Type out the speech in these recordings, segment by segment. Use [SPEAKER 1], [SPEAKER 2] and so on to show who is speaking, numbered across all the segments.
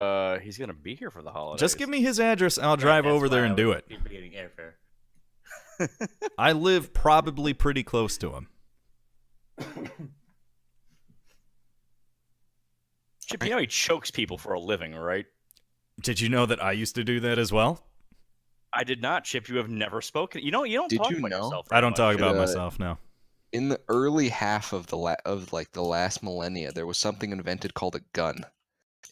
[SPEAKER 1] He's gonna be here for the holidays.
[SPEAKER 2] Just give me his address and I'll drive over there and do it.
[SPEAKER 3] Keep getting airfare.
[SPEAKER 2] I live probably pretty close to him.
[SPEAKER 1] Chip, you know he chokes people for a living, right?
[SPEAKER 2] Did you know that I used to do that as well?
[SPEAKER 1] I did not, Chip. You have never spoken. You don't
[SPEAKER 4] Did
[SPEAKER 1] talk
[SPEAKER 4] you
[SPEAKER 1] about
[SPEAKER 4] know?
[SPEAKER 1] yourself.
[SPEAKER 2] I don't talk
[SPEAKER 1] much.
[SPEAKER 2] about myself, no.
[SPEAKER 4] In the early half of the last millennia, there was something invented called a gun.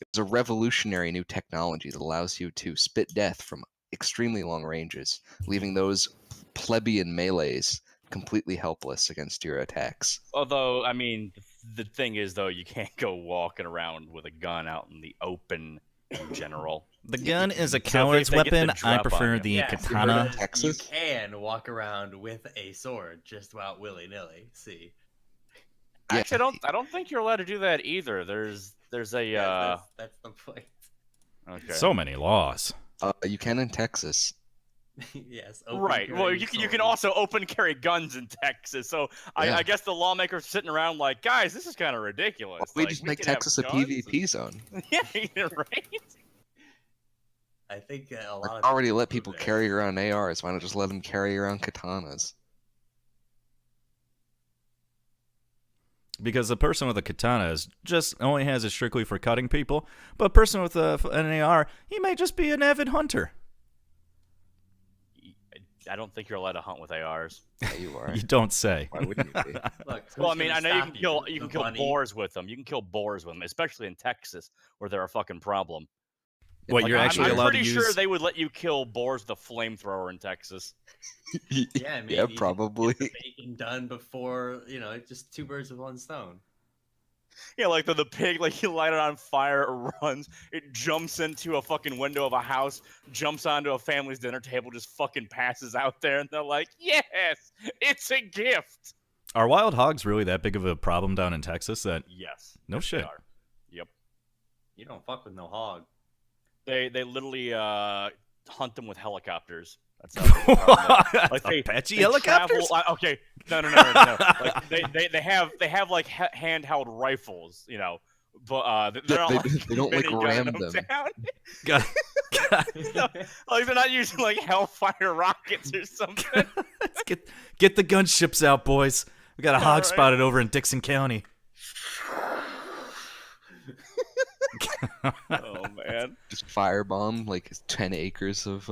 [SPEAKER 4] It was a revolutionary new technology that allows you to spit death from extremely long ranges, leaving those plebeian melees completely helpless against your attacks.
[SPEAKER 1] Although, I mean, the thing is, though, you can't go walking around with a gun out in the open in general.
[SPEAKER 2] The gun is a
[SPEAKER 1] if
[SPEAKER 2] coward's
[SPEAKER 1] they get the
[SPEAKER 2] weapon. I
[SPEAKER 1] drop on
[SPEAKER 2] prefer
[SPEAKER 1] you.
[SPEAKER 2] the
[SPEAKER 3] Yes,
[SPEAKER 2] katana.
[SPEAKER 3] but
[SPEAKER 4] Texas?
[SPEAKER 3] You can walk around with a sword just about willy-nilly. See.
[SPEAKER 4] Yeah.
[SPEAKER 1] Actually, I don't think you're allowed to do that either. There's a
[SPEAKER 3] Yeah, that's the point.
[SPEAKER 1] okay.
[SPEAKER 2] So many laws.
[SPEAKER 4] You can in Texas.
[SPEAKER 3] Yes.
[SPEAKER 1] Right. Well, you can also open carry guns in Texas. So
[SPEAKER 4] Yeah.
[SPEAKER 1] I guess the lawmakers are sitting around like, guys, this is kind of ridiculous.
[SPEAKER 4] We
[SPEAKER 1] Like,
[SPEAKER 4] just
[SPEAKER 1] we
[SPEAKER 4] make
[SPEAKER 1] can have
[SPEAKER 4] Texas a
[SPEAKER 1] guns
[SPEAKER 4] PvP zone.
[SPEAKER 1] and- Yeah, right.
[SPEAKER 3] I think a lot
[SPEAKER 4] Like,
[SPEAKER 3] of
[SPEAKER 4] already
[SPEAKER 3] people
[SPEAKER 4] let
[SPEAKER 3] do
[SPEAKER 4] people
[SPEAKER 3] that.
[SPEAKER 4] carry around ARs. Why not just let them carry around katanas?
[SPEAKER 2] Because a person with a katana is just only has it strictly for cutting people, but a person with an AR, he may just be an avid hunter.
[SPEAKER 1] I don't think you're allowed to hunt with ARs.
[SPEAKER 4] Yeah, you are.
[SPEAKER 2] You don't say.
[SPEAKER 4] Why wouldn't you be?
[SPEAKER 3] Look,
[SPEAKER 1] Well, I
[SPEAKER 3] who's
[SPEAKER 1] mean, I
[SPEAKER 3] gonna
[SPEAKER 1] know you
[SPEAKER 3] stop
[SPEAKER 1] can kill
[SPEAKER 3] The
[SPEAKER 1] kill
[SPEAKER 3] bunny?
[SPEAKER 1] boars with them. You can kill boars with them, especially in Texas, where they're a fucking problem.
[SPEAKER 2] What,
[SPEAKER 4] Like,
[SPEAKER 2] you're actually
[SPEAKER 1] I'm
[SPEAKER 2] allowed to
[SPEAKER 1] pretty
[SPEAKER 2] use...
[SPEAKER 1] sure they would let you kill boars with a flamethrower in Texas.
[SPEAKER 3] Yeah, I mean,
[SPEAKER 4] Yeah,
[SPEAKER 3] you can
[SPEAKER 4] probably.
[SPEAKER 3] Get the bacon done before just two birds with one stone.
[SPEAKER 1] Yeah, like the pig, like you light it on fire, it runs, it jumps into a fucking window of a house, jumps onto a family's dinner table, just fucking passes out there, and they're like, yes, it's a gift.
[SPEAKER 2] Are wild hogs really that big of a problem down in Texas that...
[SPEAKER 1] Yes.
[SPEAKER 2] No
[SPEAKER 1] yes,
[SPEAKER 2] shit.
[SPEAKER 1] They are. Yep.
[SPEAKER 3] You don't fuck with no hog.
[SPEAKER 1] They literally hunt them with helicopters. That's how big the problem is. Like
[SPEAKER 2] Apache
[SPEAKER 1] they
[SPEAKER 2] helicopters?
[SPEAKER 1] Travel, okay, no. Like they have like handheld rifles, but they're not
[SPEAKER 4] They don't, like, ram
[SPEAKER 1] minigunning
[SPEAKER 4] them.
[SPEAKER 1] down.
[SPEAKER 2] God.
[SPEAKER 1] Like they're not using like Hellfire rockets or something.
[SPEAKER 2] Let's get the gunships out, boys. We got a hog
[SPEAKER 1] right.
[SPEAKER 2] spotted over in Dixon County.
[SPEAKER 1] Oh man.
[SPEAKER 4] Just firebomb like 10 acres of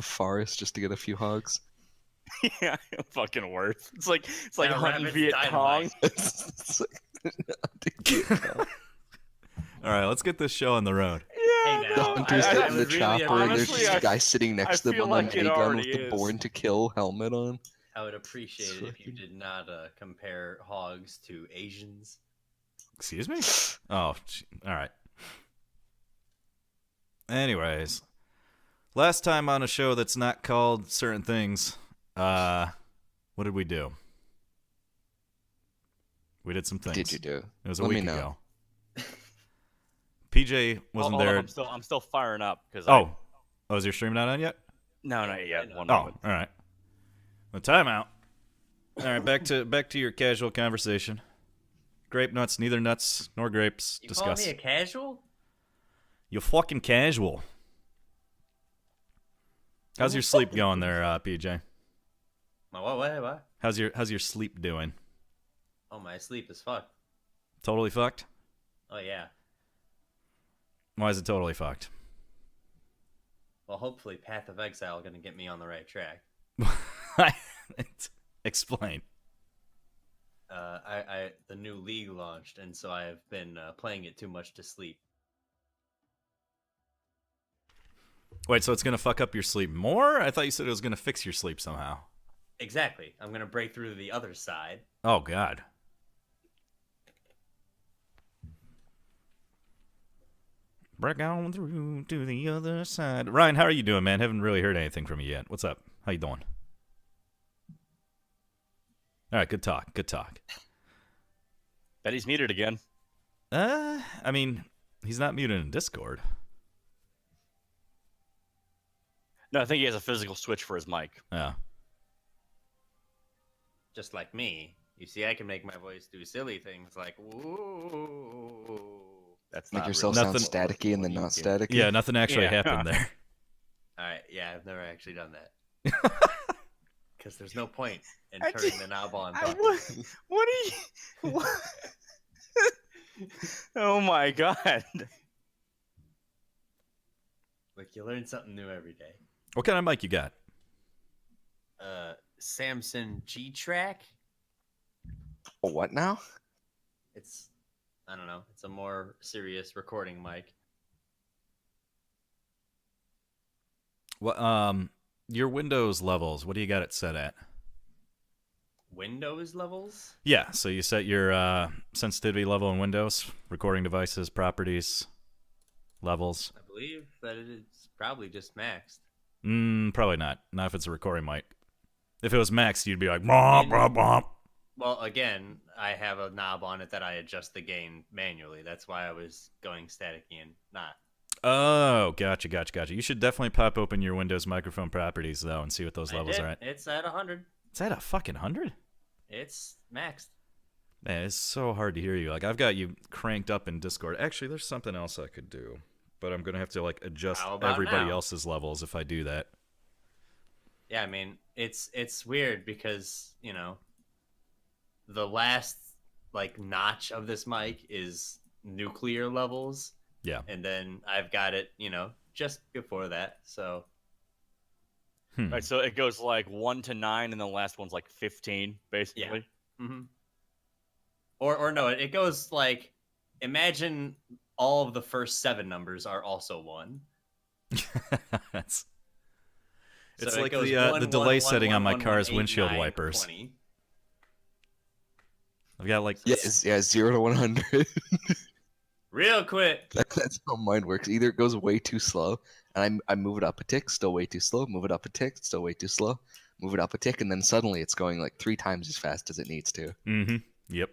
[SPEAKER 4] forest just to get a few hogs.
[SPEAKER 1] Yeah, fucking worth. It's like
[SPEAKER 3] Yeah,
[SPEAKER 1] hunting
[SPEAKER 3] rabbits,
[SPEAKER 1] Viet Cong.
[SPEAKER 3] dynamite.
[SPEAKER 4] It's like-
[SPEAKER 2] All right, let's get this show on the road.
[SPEAKER 3] Hey,
[SPEAKER 1] Yeah,
[SPEAKER 4] The
[SPEAKER 3] No,
[SPEAKER 4] hunters
[SPEAKER 3] I
[SPEAKER 4] get in the
[SPEAKER 3] would really
[SPEAKER 4] chopper and there's
[SPEAKER 1] honestly,
[SPEAKER 4] just
[SPEAKER 1] I-
[SPEAKER 4] a guy sitting next to
[SPEAKER 1] I
[SPEAKER 4] them
[SPEAKER 1] feel
[SPEAKER 4] on
[SPEAKER 1] like
[SPEAKER 4] an
[SPEAKER 1] it
[SPEAKER 4] A gun with
[SPEAKER 1] already
[SPEAKER 4] the
[SPEAKER 1] is.
[SPEAKER 4] Born to Kill helmet on.
[SPEAKER 3] I would appreciate it if you did not compare hogs to Asians.
[SPEAKER 2] Excuse me? Oh, all right. Anyways, last time on a show that's not called certain things, what did we do? We did some things.
[SPEAKER 4] Did you do?
[SPEAKER 2] It was a
[SPEAKER 4] Let me
[SPEAKER 2] week
[SPEAKER 4] know.
[SPEAKER 2] ago. PJ wasn't
[SPEAKER 1] Hold on,
[SPEAKER 2] there.
[SPEAKER 1] I'm still firing up because
[SPEAKER 2] Oh, is your stream not on yet?
[SPEAKER 1] no, not yet. One
[SPEAKER 2] Oh,
[SPEAKER 1] moment.
[SPEAKER 2] all right. Well, timeout. All right, back to your casual conversation. Grape nuts, neither nuts nor grapes.
[SPEAKER 3] You
[SPEAKER 2] Discuss.
[SPEAKER 3] call me a casual?
[SPEAKER 2] You fucking casual. How's your sleep going there, PJ?
[SPEAKER 3] My what?
[SPEAKER 2] How's your sleep doing?
[SPEAKER 3] Oh, my sleep is fucked.
[SPEAKER 2] Totally fucked?
[SPEAKER 3] Oh yeah.
[SPEAKER 2] Why is it totally fucked?
[SPEAKER 3] Well, hopefully, Path of Exile gonna get me on the right track.
[SPEAKER 2] Explain.
[SPEAKER 3] The new league launched, and so I have been playing it too much to sleep.
[SPEAKER 2] Wait, so it's gonna fuck up your sleep more? I thought you said it was gonna fix your sleep somehow.
[SPEAKER 3] Exactly. I'm gonna break through to the other side.
[SPEAKER 2] Oh God. Break on through to the other side. Ryan, how are you doing, man? Haven't really heard anything from you yet. What's up? How you doing? All right, good talk. Good talk.
[SPEAKER 1] Bet he's muted again.
[SPEAKER 2] I mean, he's not muted in Discord.
[SPEAKER 1] No, I think he has a physical switch for his mic.
[SPEAKER 2] Yeah.
[SPEAKER 3] Just like me. You see, I can make my voice do silly things like woo.
[SPEAKER 1] That's
[SPEAKER 4] Make
[SPEAKER 1] not
[SPEAKER 4] yourself
[SPEAKER 1] really
[SPEAKER 4] sound
[SPEAKER 2] Nothing-
[SPEAKER 4] staticky and
[SPEAKER 1] what
[SPEAKER 4] then
[SPEAKER 1] you
[SPEAKER 4] not
[SPEAKER 1] do.
[SPEAKER 4] staticky.
[SPEAKER 2] Yeah, nothing actually
[SPEAKER 1] Yeah.
[SPEAKER 2] happened there.
[SPEAKER 3] All right, yeah, I've never actually done that because there's no point in
[SPEAKER 1] I
[SPEAKER 3] turning
[SPEAKER 1] did-
[SPEAKER 3] the knob on.
[SPEAKER 1] I
[SPEAKER 3] talking.
[SPEAKER 1] would- What are you? What? Oh my god!
[SPEAKER 3] Like you learn something new every day.
[SPEAKER 2] What kind of mic you got?
[SPEAKER 3] Samson G-Track.
[SPEAKER 4] Oh, what now?
[SPEAKER 3] It's, I don't know. It's a more serious recording mic.
[SPEAKER 2] What your Windows levels? What do you got it set at?
[SPEAKER 3] Windows levels.
[SPEAKER 2] Yeah, so you set your sensitivity level in Windows, recording devices, properties, levels.
[SPEAKER 3] I believe that it's probably just maxed.
[SPEAKER 2] Probably not. Not if it's a recording mic. If it was maxed, you'd be like, blah, blah, blah.
[SPEAKER 3] Well, again, I have a knob on it that I adjust the gain manually. That's why I was going staticky and not.
[SPEAKER 2] Oh, gotcha. You should definitely pop open your Windows microphone properties, though, and see what those levels
[SPEAKER 3] I did.
[SPEAKER 2] are at.
[SPEAKER 3] It's at 100.
[SPEAKER 2] Is that a fucking 100?
[SPEAKER 3] It's maxed.
[SPEAKER 2] Man, it's so hard to hear you. Like, I've got you cranked up in Discord. Actually, there's something else I could do, but I'm going to have to, like, adjust
[SPEAKER 3] How about
[SPEAKER 2] everybody
[SPEAKER 3] now?
[SPEAKER 2] else's levels if I do that.
[SPEAKER 3] Yeah, I mean, it's weird because, you know, the last like notch of this mic is nuclear levels.
[SPEAKER 2] Yeah.
[SPEAKER 3] And then I've got it, you know, just before that. So
[SPEAKER 1] Right, so it goes like 1 to 9, and the last one's like 15, basically.
[SPEAKER 3] mhm. Or no, it goes like, imagine all of the first 7 numbers are also 1.
[SPEAKER 2] It's
[SPEAKER 3] So it
[SPEAKER 2] like
[SPEAKER 3] goes
[SPEAKER 2] the
[SPEAKER 3] 1,
[SPEAKER 2] delay
[SPEAKER 3] 1,
[SPEAKER 2] setting
[SPEAKER 3] 1,
[SPEAKER 2] on my
[SPEAKER 3] 1,
[SPEAKER 2] car's
[SPEAKER 3] 1, 8,
[SPEAKER 2] windshield
[SPEAKER 3] 9,
[SPEAKER 2] wipers.
[SPEAKER 3] 20.
[SPEAKER 2] I've got like
[SPEAKER 4] Yeah, 0 to 100.
[SPEAKER 3] Real quick.
[SPEAKER 4] That's how mine works. Either it goes way too slow, and I move it up a tick, still way too slow. Move it up a tick, still way too slow. Move it up a tick, and then suddenly it's going like 3 times as fast as it needs to.
[SPEAKER 2] Yep.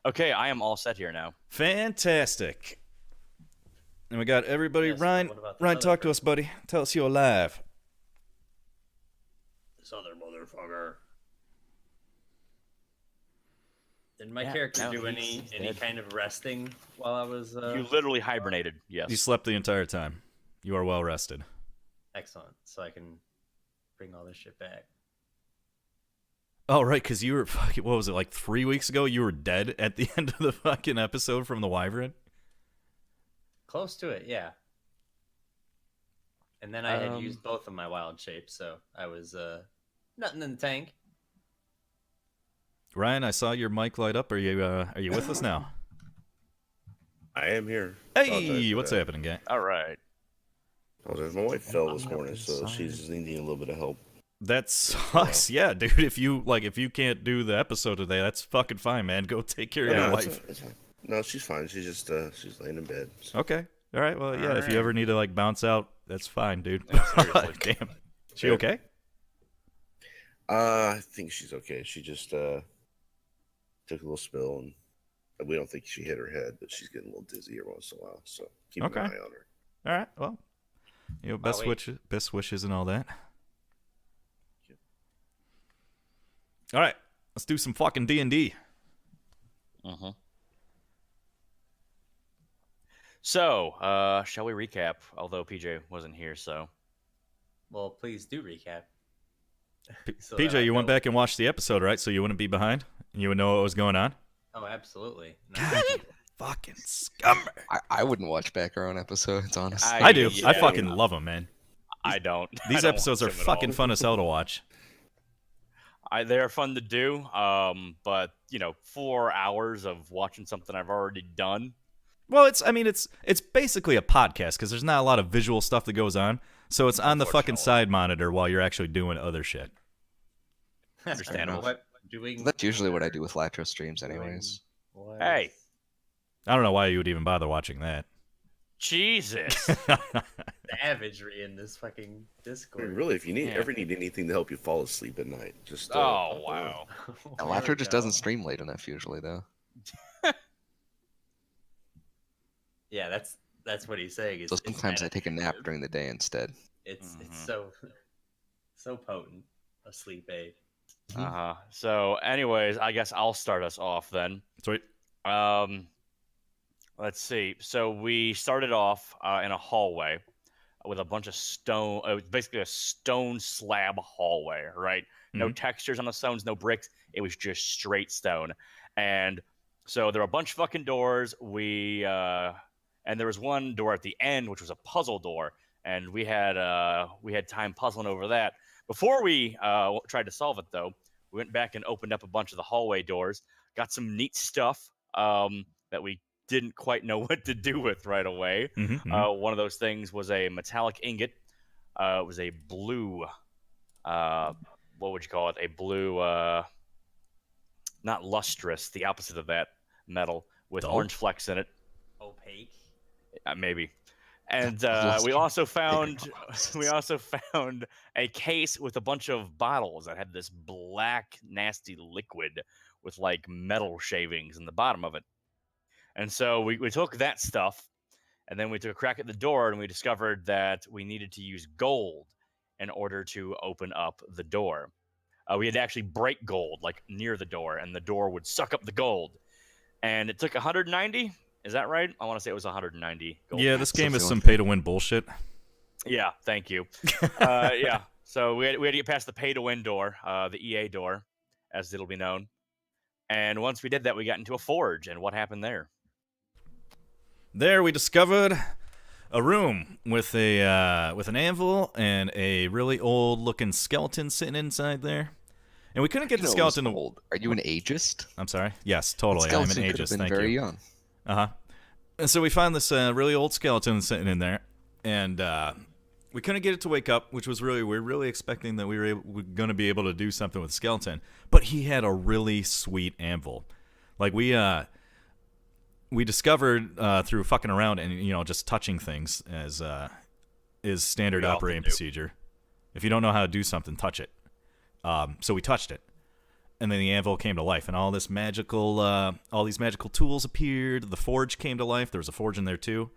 [SPEAKER 1] Okay, I am all set here now.
[SPEAKER 2] Fantastic. And we got everybody.
[SPEAKER 3] Yes,
[SPEAKER 2] Ryan,
[SPEAKER 3] what about this
[SPEAKER 2] Ryan,
[SPEAKER 3] other
[SPEAKER 2] talk to us, buddy. Tell us you're alive.
[SPEAKER 3] This other motherfucker. Did my
[SPEAKER 1] Yeah,
[SPEAKER 3] character
[SPEAKER 1] no,
[SPEAKER 3] do any
[SPEAKER 1] he's dead.
[SPEAKER 3] kind of resting while I was
[SPEAKER 1] You literally hibernated, yes.
[SPEAKER 2] You slept the entire time. You are well rested.
[SPEAKER 3] excellent, so I can bring all this shit back.
[SPEAKER 2] Oh, right, because you were fucking, what was it, like 3 weeks ago? You were dead at the end of the fucking episode from the Wyvern?
[SPEAKER 3] Close to it, yeah. And then I had used both of my wild shapes, so I was nothing in the tank.
[SPEAKER 2] Ryan, I saw your mic light up. Are you with us now?
[SPEAKER 5] I am here.
[SPEAKER 2] Hey, what's happening, guy?
[SPEAKER 1] All right.
[SPEAKER 5] My wife fell this morning, so she's needing a little bit of help.
[SPEAKER 2] That sucks. Yeah, dude. If you can't do the episode today, that's fucking fine, man. Go take care of your
[SPEAKER 5] No,
[SPEAKER 2] wife.
[SPEAKER 5] it's fine. No, she's fine. She's just she's laying in bed. So.
[SPEAKER 2] Okay. All right. Well, yeah. If you
[SPEAKER 1] right.
[SPEAKER 2] ever need to like bounce out, that's fine, dude.
[SPEAKER 1] seriously.
[SPEAKER 2] Damn. She
[SPEAKER 5] Yeah.
[SPEAKER 2] okay?
[SPEAKER 5] I think she's okay. She just took a little spill, and we don't think she hit her head, but she's getting a little dizzy every once in a while. So keep
[SPEAKER 2] Okay.
[SPEAKER 5] an eye on her.
[SPEAKER 2] All right. Well, best
[SPEAKER 3] wait.
[SPEAKER 2] wishes and all that. All right. Let's do some fucking D&D.
[SPEAKER 1] Mm-hmm. So, shall we recap? Although PJ wasn't here, so.
[SPEAKER 3] Well, please do recap. So
[SPEAKER 2] PJ,
[SPEAKER 3] that I
[SPEAKER 2] you went
[SPEAKER 3] know-
[SPEAKER 2] back and watched the episode, right? So you wouldn't be behind, and you would know what was going on.
[SPEAKER 3] Oh, absolutely. No,
[SPEAKER 2] Fucking scummer.
[SPEAKER 4] I wouldn't watch back our own episodes, honestly.
[SPEAKER 2] I do.
[SPEAKER 1] Yeah,
[SPEAKER 2] I fucking love them, man.
[SPEAKER 1] I don't. I
[SPEAKER 2] These
[SPEAKER 1] don't
[SPEAKER 2] episodes are
[SPEAKER 1] watch them at
[SPEAKER 2] fucking
[SPEAKER 1] all.
[SPEAKER 2] fun as hell to watch.
[SPEAKER 1] They're fun to do, but 4 hours of watching something I've already done.
[SPEAKER 2] Well, it's basically a podcast because there's not a lot of visual stuff that goes on. So it's on the fucking
[SPEAKER 1] Unfortunately.
[SPEAKER 2] side monitor while you're actually doing other shit.
[SPEAKER 1] Understandable.
[SPEAKER 3] What doing?
[SPEAKER 4] That's usually what I do with Latro streams, anyways.
[SPEAKER 3] What
[SPEAKER 1] Hey.
[SPEAKER 3] is-
[SPEAKER 2] I don't know why you would even bother watching that.
[SPEAKER 1] Jesus.
[SPEAKER 3] savagery in this fucking
[SPEAKER 5] I mean,
[SPEAKER 3] Discord.
[SPEAKER 5] really, if you
[SPEAKER 1] Yeah.
[SPEAKER 5] ever need anything to help you fall asleep at night, just
[SPEAKER 1] Oh, wow.
[SPEAKER 4] Now, Latro just doesn't stream late enough usually, though.
[SPEAKER 3] Yeah, that's what he's saying.
[SPEAKER 4] So sometimes I take a nap during the day instead.
[SPEAKER 3] It's
[SPEAKER 1] Mhm.
[SPEAKER 3] so potent a sleep aid.
[SPEAKER 1] So, anyways, I guess I'll start us off then.
[SPEAKER 2] Sweet.
[SPEAKER 1] Let's see. So we started off in a hallway with a bunch of stone. It was basically a stone slab hallway, right? No textures on the stones, no bricks. It was just straight stone. And so there were a bunch of fucking doors. And there was one door at the end, which was a puzzle door, and we had time puzzling over that. Before we tried to solve it, though, we went back and opened up a bunch of the hallway doors. Got some neat stuff that we didn't quite know what to do with right away. One of those things was a metallic ingot. It was a blue, what would you call it? A blue, not lustrous, the opposite of that metal with
[SPEAKER 2] Dull?
[SPEAKER 1] orange flecks in it.
[SPEAKER 3] Opaque.
[SPEAKER 1] Maybe. And we also found a case with a bunch of bottles that had this black, nasty liquid with like metal shavings in the bottom of it. And so we took that stuff, and then we took a crack at the door, and we discovered that we needed to use gold in order to open up the door. We had to actually break gold, like near the door, and the door would suck up the gold. And it took 190. Is that right? I want to say it was 190 gold.
[SPEAKER 2] Yeah, this game is
[SPEAKER 4] Something
[SPEAKER 2] some
[SPEAKER 4] like
[SPEAKER 2] pay-to-win bullshit.
[SPEAKER 1] Yeah, thank you. Yeah, so we had to get past the pay-to-win door, the EA door, as it'll be known. And once we did that, we got into a forge, and what happened there?
[SPEAKER 2] There we discovered a room with an anvil and a really old-looking skeleton sitting inside there. And we couldn't get the skeleton to...
[SPEAKER 4] Old. Are you an ageist?
[SPEAKER 2] I'm sorry? Yes, totally. I'm an
[SPEAKER 4] Skeleton could have
[SPEAKER 2] ageist.
[SPEAKER 4] been
[SPEAKER 2] Thank
[SPEAKER 4] very
[SPEAKER 2] you.
[SPEAKER 4] young.
[SPEAKER 2] Uh-huh. And so we found this really old skeleton sitting in there, and we couldn't get it to wake up, which was we were really expecting that we were going to be able to do something with the skeleton. But he had a really sweet anvil. Like we discovered through fucking around and just touching things as is standard
[SPEAKER 1] We often
[SPEAKER 2] operating
[SPEAKER 1] do.
[SPEAKER 2] procedure. If you don't know how to do something, touch it. So we touched it. And then the anvil came to life, and all these magical tools appeared. The forge came to life. There was a forge in there too,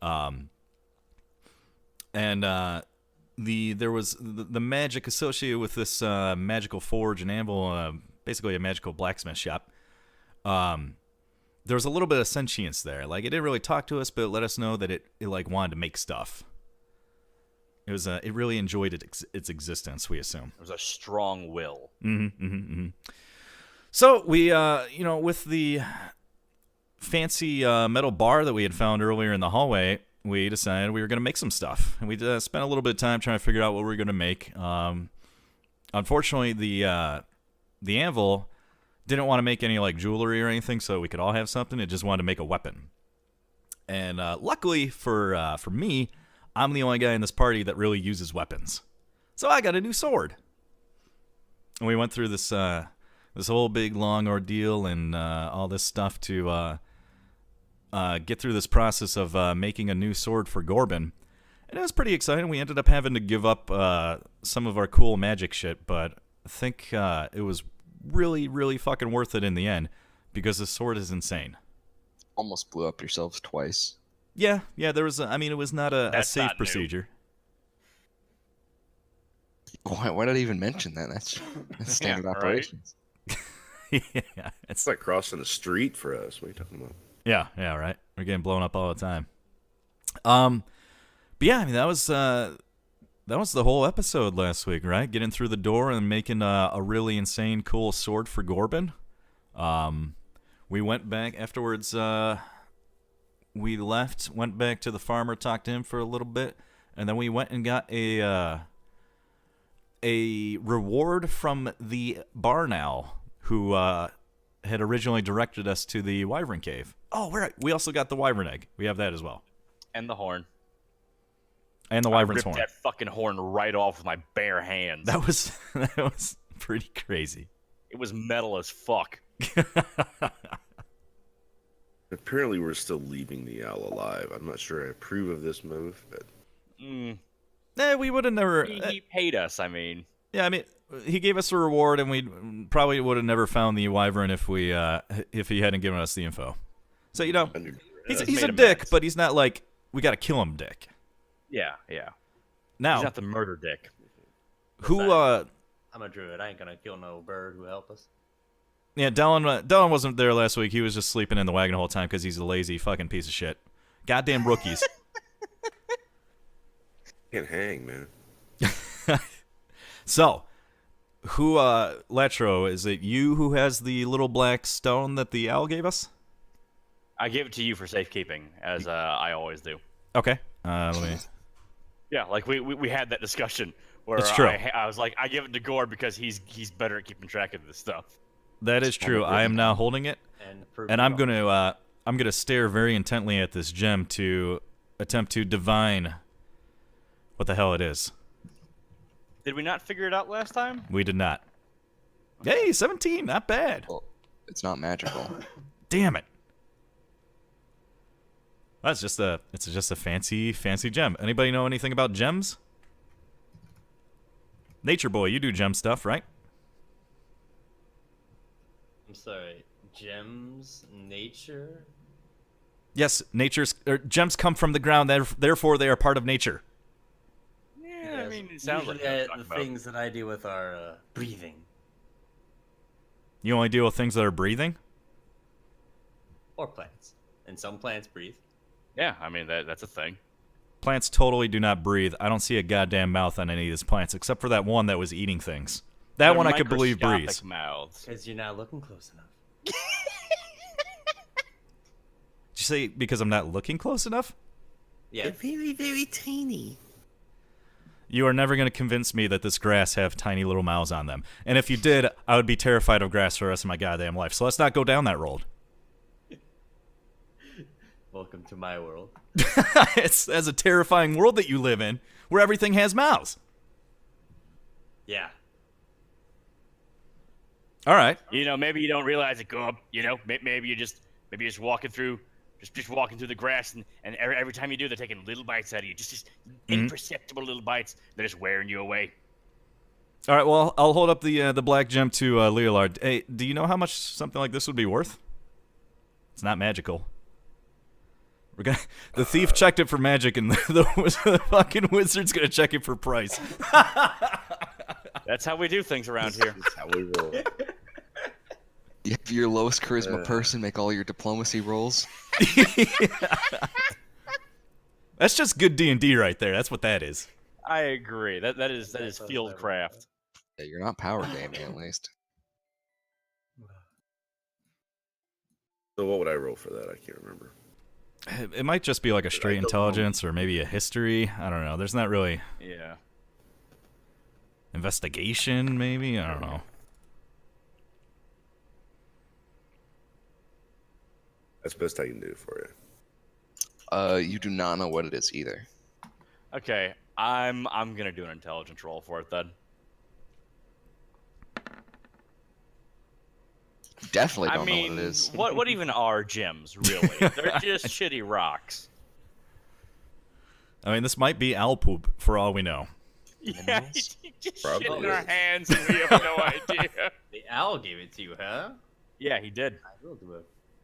[SPEAKER 2] and there was the magic associated with this magical forge and anvil, basically a magical blacksmith shop. There was a little bit of sentience there. Like it didn't really talk to us, but it let us know that it like wanted to make stuff. It was it really enjoyed its existence, we assume.
[SPEAKER 1] It was a strong will.
[SPEAKER 2] So we, with the fancy metal bar that we had found earlier in the hallway, we decided we were going to make some stuff. And we spent a little bit of time trying to figure out what we were going to make. Unfortunately, the anvil didn't want to make any like jewelry or anything, so we could all have something. It just wanted to make a weapon. And luckily for me, I'm the only guy in this party that really uses weapons. So I got a new sword. And we went through this whole big long ordeal and all this stuff to get through this process of making a new sword for Gorbin. And it was pretty exciting. We ended up having to give up some of our cool magic shit, but I think it was really, really fucking worth it in the end because the sword is insane.
[SPEAKER 4] Almost blew up yourselves twice.
[SPEAKER 2] Yeah, there was. It was not a
[SPEAKER 1] That's
[SPEAKER 2] safe
[SPEAKER 1] not new.
[SPEAKER 2] procedure.
[SPEAKER 4] Why did I even mention that? That's standard
[SPEAKER 1] right?
[SPEAKER 4] operations.
[SPEAKER 2] Yeah,
[SPEAKER 5] It's like crossing the street for us. What are you talking about?
[SPEAKER 2] yeah, right. We're getting blown up all the time. But yeah, that was the whole episode last week, right? Getting through the door and making a really insane, cool sword for Gorbin. We went back afterwards. We left, went back to the farmer, talked to him for a little bit, and then we went and got a reward from the barn owl who had originally directed us to the wyvern cave. Oh, we also got the wyvern egg. We have that as well.
[SPEAKER 1] And the horn.
[SPEAKER 2] And the
[SPEAKER 1] I
[SPEAKER 2] wyvern's
[SPEAKER 1] ripped
[SPEAKER 2] horn.
[SPEAKER 1] that fucking horn right off with my bare hands.
[SPEAKER 2] That was pretty crazy.
[SPEAKER 1] It was metal as fuck.
[SPEAKER 5] Apparently, we're still leaving the owl alive. I'm not sure I approve of this move, but
[SPEAKER 2] We would have never.
[SPEAKER 1] He paid us, I mean.
[SPEAKER 2] Yeah, he gave us a reward, and we probably would have never found the wyvern if he hadn't given us the info. So he's
[SPEAKER 1] made
[SPEAKER 2] a
[SPEAKER 1] amends.
[SPEAKER 2] dick, but he's not like we got to kill him, dick.
[SPEAKER 1] Yeah. He's
[SPEAKER 2] Now,
[SPEAKER 1] not the murder dick.
[SPEAKER 2] who?
[SPEAKER 3] I'm a druid. I ain't gonna kill no bird who help us.
[SPEAKER 2] Yeah, Dylan wasn't there last week. He was just sleeping in the wagon the whole time because he's a lazy fucking piece of shit. Goddamn rookies.
[SPEAKER 5] Can't hang, man.
[SPEAKER 2] So, who, Latro, is it you who has the little black stone that the owl gave us?
[SPEAKER 1] I gave it to you for safekeeping, as I always do.
[SPEAKER 2] Okay. Let me.
[SPEAKER 1] Yeah, like we had that discussion where
[SPEAKER 2] It's true.
[SPEAKER 1] I was like, I give it to Gore because he's better at keeping track of this stuff.
[SPEAKER 2] That is true. I am now holding it, and I'm gonna stare very intently at this gem to attempt to divine what the hell it is.
[SPEAKER 1] Did we not figure it out last time?
[SPEAKER 2] We did not. Yay, 17, not bad.
[SPEAKER 4] Well, it's not magical.
[SPEAKER 2] Damn it. That's just a fancy gem. Anybody know anything about gems? Nature Boy, you do gem stuff, right?
[SPEAKER 3] I'm sorry. Gems, nature.
[SPEAKER 2] Yes, gems come from the ground, therefore they are part of nature.
[SPEAKER 1] Yeah, I mean, it sounds like
[SPEAKER 3] usually
[SPEAKER 1] what I'm
[SPEAKER 3] the
[SPEAKER 1] talking about.
[SPEAKER 3] things that I deal with are breathing
[SPEAKER 2] You only deal with things that are breathing?
[SPEAKER 3] or plants, and some plants breathe.
[SPEAKER 1] Yeah, I mean that's a thing.
[SPEAKER 2] Plants totally do not breathe. I don't see a goddamn mouth on any of these plants, except for that one that was eating things. That
[SPEAKER 1] They're
[SPEAKER 2] one I could believe
[SPEAKER 1] microscopic
[SPEAKER 2] breathes.
[SPEAKER 1] mouths.
[SPEAKER 3] Because you're not looking close enough.
[SPEAKER 2] Did you say because I'm not looking close enough?
[SPEAKER 3] Yeah.
[SPEAKER 5] very, very tiny.
[SPEAKER 2] You are never going to convince me that this grass have tiny little mouths on them. And if you did, I would be terrified of grass for the rest of my goddamn life. So let's not go down that road.
[SPEAKER 3] Welcome to my world.
[SPEAKER 2] It's as a terrifying world that you live in, where everything has mouths.
[SPEAKER 3] Yeah.
[SPEAKER 2] All right.
[SPEAKER 1] You know, maybe you don't realize it, Go up. You know, maybe you're just walking through, just walking through the grass, and every time you do, they're taking little bites out of you, just imperceptible little bites. They're just wearing you away.
[SPEAKER 2] All right, well, I'll hold up the black gem to Leolard. Hey, do you know how much something like this would be worth? It's not magical. The thief checked it for magic, and the fucking wizard's gonna check it for price.
[SPEAKER 1] That's how we do things around here.
[SPEAKER 5] That's how we roll.
[SPEAKER 4] You have your lowest charisma person make all your diplomacy rolls.
[SPEAKER 2] That's just good D&D right there. That's what that is.
[SPEAKER 1] I agree. That is field craft.
[SPEAKER 4] Yeah, you're not power gaming at least.
[SPEAKER 5] So what would I roll for that? I can't remember.
[SPEAKER 2] It might just be like a straight
[SPEAKER 5] don't know.
[SPEAKER 2] intelligence or maybe a history. I don't know. There's not really
[SPEAKER 1] Yeah.
[SPEAKER 2] investigation, maybe. I don't know.
[SPEAKER 5] That's the best I can do for you.
[SPEAKER 4] You do not know what it is either.
[SPEAKER 1] Okay, I'm gonna do an intelligence roll for it then.
[SPEAKER 4] Definitely
[SPEAKER 1] I
[SPEAKER 4] don't know
[SPEAKER 1] mean,
[SPEAKER 4] what it is.
[SPEAKER 1] what even are gems really? They're just shitty rocks.
[SPEAKER 2] I mean, this might be owl poop for all we know.
[SPEAKER 1] Yeah, just shit in
[SPEAKER 5] Probably.
[SPEAKER 1] our hands and we have no idea.
[SPEAKER 3] The owl gave it to you, huh?
[SPEAKER 1] Yeah, he did.
[SPEAKER 3] I will do a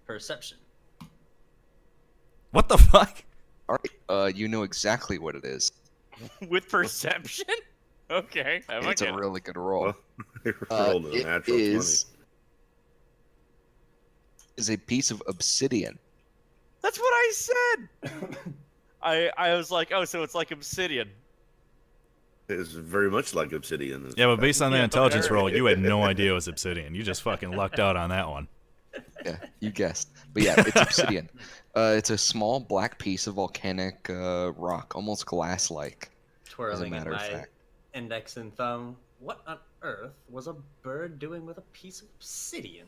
[SPEAKER 3] perception.
[SPEAKER 2] What the fuck?
[SPEAKER 4] All right, you know exactly what it is.
[SPEAKER 1] With perception? Okay. I might
[SPEAKER 4] It's a
[SPEAKER 1] get it.
[SPEAKER 4] really good roll.
[SPEAKER 5] I rolled a
[SPEAKER 4] It
[SPEAKER 5] natural
[SPEAKER 4] is a piece of obsidian.
[SPEAKER 1] That's what I said. I was like, oh, so it's like obsidian.
[SPEAKER 5] 20. It's very much like obsidian.
[SPEAKER 2] Yeah, but based on that
[SPEAKER 1] Yeah,
[SPEAKER 2] intelligence
[SPEAKER 1] but-
[SPEAKER 2] roll, you had no idea it was obsidian. You just fucking lucked out on that one.
[SPEAKER 4] Yeah, you guessed. But yeah, it's obsidian. It's a small black piece of volcanic rock, almost glass-like.
[SPEAKER 3] Twirling in
[SPEAKER 4] matter of
[SPEAKER 3] my
[SPEAKER 4] fact.
[SPEAKER 3] index and thumb. What on earth was a bird doing with a piece of obsidian?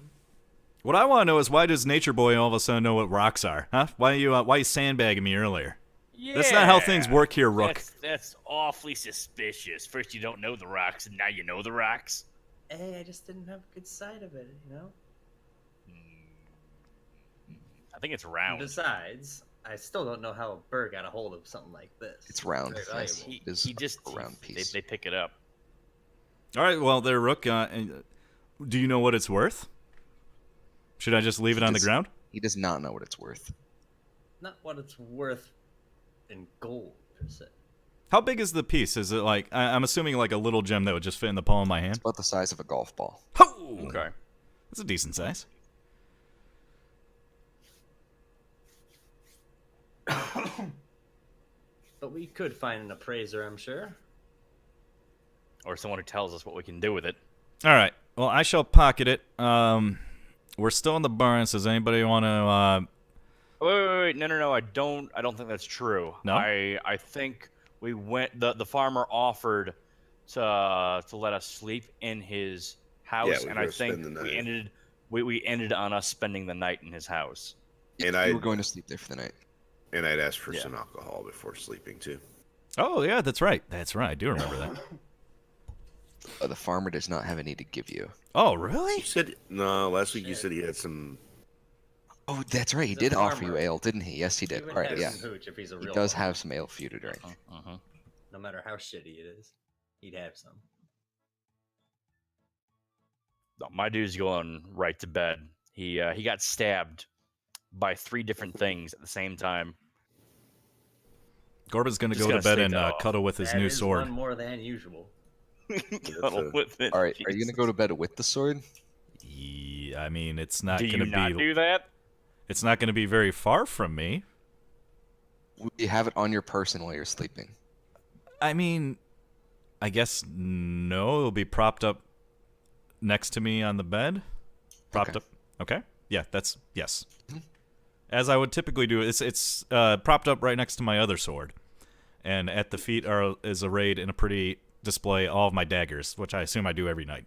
[SPEAKER 2] What I want to know is why does Nature Boy all of a sudden know what rocks are? Huh? Why you sandbagging me earlier?
[SPEAKER 1] Yeah.
[SPEAKER 2] That's not how things work here, Rook.
[SPEAKER 1] That's awfully suspicious. First you don't know the rocks, and now you know the rocks.
[SPEAKER 3] Hey, I just didn't have a good sight of it, you know?
[SPEAKER 1] I think it's round.
[SPEAKER 3] Besides, I still don't know how a bird got a hold of something like this.
[SPEAKER 4] It's round.
[SPEAKER 3] Very
[SPEAKER 4] Yes.
[SPEAKER 3] valuable.
[SPEAKER 4] It is
[SPEAKER 1] He just
[SPEAKER 4] a round piece.
[SPEAKER 1] They pick it up.
[SPEAKER 2] All right, well, there, Rook. Do you know what it's worth? Should I just leave it on the
[SPEAKER 4] Just-
[SPEAKER 2] ground?
[SPEAKER 4] He does not know what it's worth.
[SPEAKER 3] Not what it's worth in gold, per se.
[SPEAKER 2] How big is the piece? Is it like I'm assuming like a little gem that would just fit in the palm of my hand?
[SPEAKER 4] About the size of a golf ball.
[SPEAKER 2] Ho!
[SPEAKER 1] Okay.
[SPEAKER 2] It's a decent size.
[SPEAKER 3] But we could find an appraiser, I'm sure.
[SPEAKER 1] Or someone who tells us what we can do with it.
[SPEAKER 2] All right. Well, I shall pocket it. We're still in the barn. So does anybody want to?
[SPEAKER 1] Wait. No. I don't think that's true.
[SPEAKER 2] No?
[SPEAKER 1] I think we went. The farmer offered to let us sleep in his house,
[SPEAKER 5] Yeah, we
[SPEAKER 1] and I
[SPEAKER 5] were spend
[SPEAKER 1] think
[SPEAKER 5] the
[SPEAKER 1] we
[SPEAKER 5] night.
[SPEAKER 1] ended on us spending the night in his house.
[SPEAKER 5] And
[SPEAKER 4] You were going to sleep there for the night.
[SPEAKER 5] And I'd asked for
[SPEAKER 1] Yeah.
[SPEAKER 5] some alcohol before sleeping too.
[SPEAKER 2] Oh yeah, that's right. That's right. I do remember that.
[SPEAKER 4] The farmer does not have any to give you.
[SPEAKER 2] Oh
[SPEAKER 5] You
[SPEAKER 2] really?
[SPEAKER 5] said no. Last week you said he had some.
[SPEAKER 4] Oh, that's right. He
[SPEAKER 3] He's a
[SPEAKER 4] did offer you
[SPEAKER 3] farmer.
[SPEAKER 4] ale, didn't he? Yes, he
[SPEAKER 3] He
[SPEAKER 4] did.
[SPEAKER 3] would
[SPEAKER 4] All right,
[SPEAKER 3] have
[SPEAKER 4] yeah.
[SPEAKER 3] some hooch if he's a
[SPEAKER 4] He
[SPEAKER 3] real
[SPEAKER 4] does
[SPEAKER 3] farmer.
[SPEAKER 4] have some ale for you to drink.
[SPEAKER 3] No matter how shitty it is, he'd have some.
[SPEAKER 1] No, my dude's going right to bed. He got stabbed by 3 different things at the same time.
[SPEAKER 2] Corbin's gonna
[SPEAKER 1] Just
[SPEAKER 2] go to
[SPEAKER 1] gonna
[SPEAKER 2] bed
[SPEAKER 1] sleep
[SPEAKER 2] and
[SPEAKER 1] that off.
[SPEAKER 2] cuddle with his
[SPEAKER 3] That
[SPEAKER 2] new
[SPEAKER 3] is
[SPEAKER 2] sword.
[SPEAKER 3] one more than usual.
[SPEAKER 1] Cuddle with it.
[SPEAKER 4] All right, are you
[SPEAKER 1] Jesus.
[SPEAKER 4] gonna go to bed with the sword?
[SPEAKER 2] Yeah, I mean, it's not
[SPEAKER 1] Do you
[SPEAKER 2] gonna
[SPEAKER 1] not
[SPEAKER 2] be.
[SPEAKER 1] do that?
[SPEAKER 2] It's not gonna be very far from me.
[SPEAKER 4] You have it on your person while you're sleeping.
[SPEAKER 2] I mean, I guess no. It'll be propped up next to me on the bed. Propped
[SPEAKER 4] Okay.
[SPEAKER 2] up. Okay. Yeah, that's yes.
[SPEAKER 4] Mhm.
[SPEAKER 2] As I would typically do. It's propped up right next to my other sword, and at the feet is arrayed in a pretty display all of my daggers, which I assume I do every night.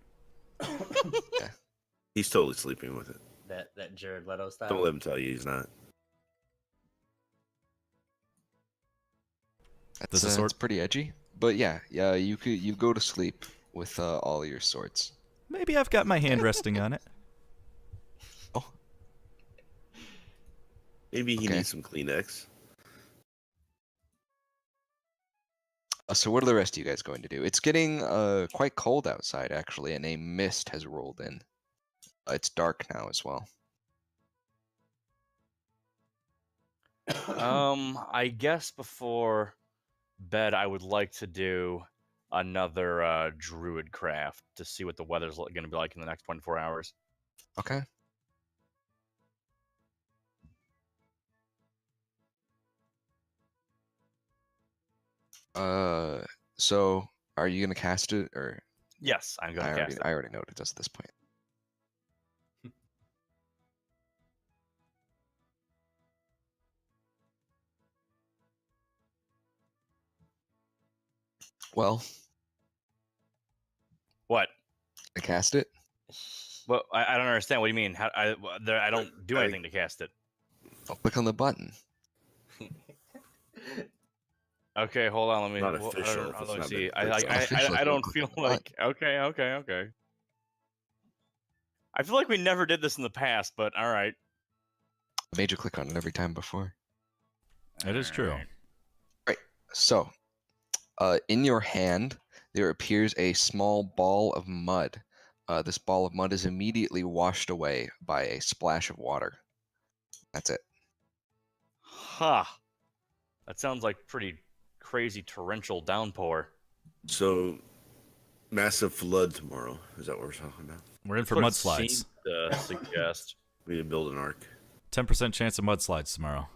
[SPEAKER 5] He's totally sleeping with it.
[SPEAKER 3] That Jared Leto style.
[SPEAKER 5] Don't let him tell you he's not.
[SPEAKER 4] That's
[SPEAKER 2] the sword-
[SPEAKER 4] it's pretty edgy. But yeah, you go to sleep with all your swords.
[SPEAKER 2] Maybe I've got my hand resting on it.
[SPEAKER 4] Oh,
[SPEAKER 5] Maybe he
[SPEAKER 4] Okay.
[SPEAKER 5] needs some Kleenex.
[SPEAKER 4] so what are the rest of you guys going to do? It's getting quite cold outside actually, and a mist has rolled in. It's dark now as well.
[SPEAKER 1] I guess before bed, I would like to do another druid craft to see what the weather's going to be like in the next 24 hours.
[SPEAKER 4] Okay. So are you gonna cast it, or
[SPEAKER 1] Yes, I'm going to cast it.
[SPEAKER 4] I already know what it does at this point. Well,
[SPEAKER 1] What?
[SPEAKER 4] I cast it.
[SPEAKER 1] Well, I don't understand. What do you mean? I don't do
[SPEAKER 5] I-
[SPEAKER 1] anything to cast it.
[SPEAKER 4] I'll click on the button.
[SPEAKER 1] Okay, hold on. Let me.
[SPEAKER 5] Not
[SPEAKER 1] well,
[SPEAKER 5] official if
[SPEAKER 1] let
[SPEAKER 5] it's
[SPEAKER 1] me
[SPEAKER 5] not
[SPEAKER 1] see.
[SPEAKER 5] been
[SPEAKER 1] I
[SPEAKER 5] fixed.
[SPEAKER 4] Official,
[SPEAKER 1] I don't
[SPEAKER 4] click
[SPEAKER 1] feel
[SPEAKER 4] on the button.
[SPEAKER 1] like. Okay. I feel like we never did this in the past, but all right.
[SPEAKER 4] I made you click on it every time before.
[SPEAKER 2] That is true.
[SPEAKER 1] Alright.
[SPEAKER 4] So, in your hand, there appears a small ball of mud. This ball of mud is immediately washed away by a splash of water. That's it.
[SPEAKER 1] Huh. That sounds like pretty crazy torrential downpour.
[SPEAKER 5] So, massive flood tomorrow. Is that what we're talking about?
[SPEAKER 2] We're in for
[SPEAKER 1] What it
[SPEAKER 2] mudslides.
[SPEAKER 1] seemed to suggest.
[SPEAKER 5] We need to build an ark.
[SPEAKER 2] 10% chance of mudslides tomorrow.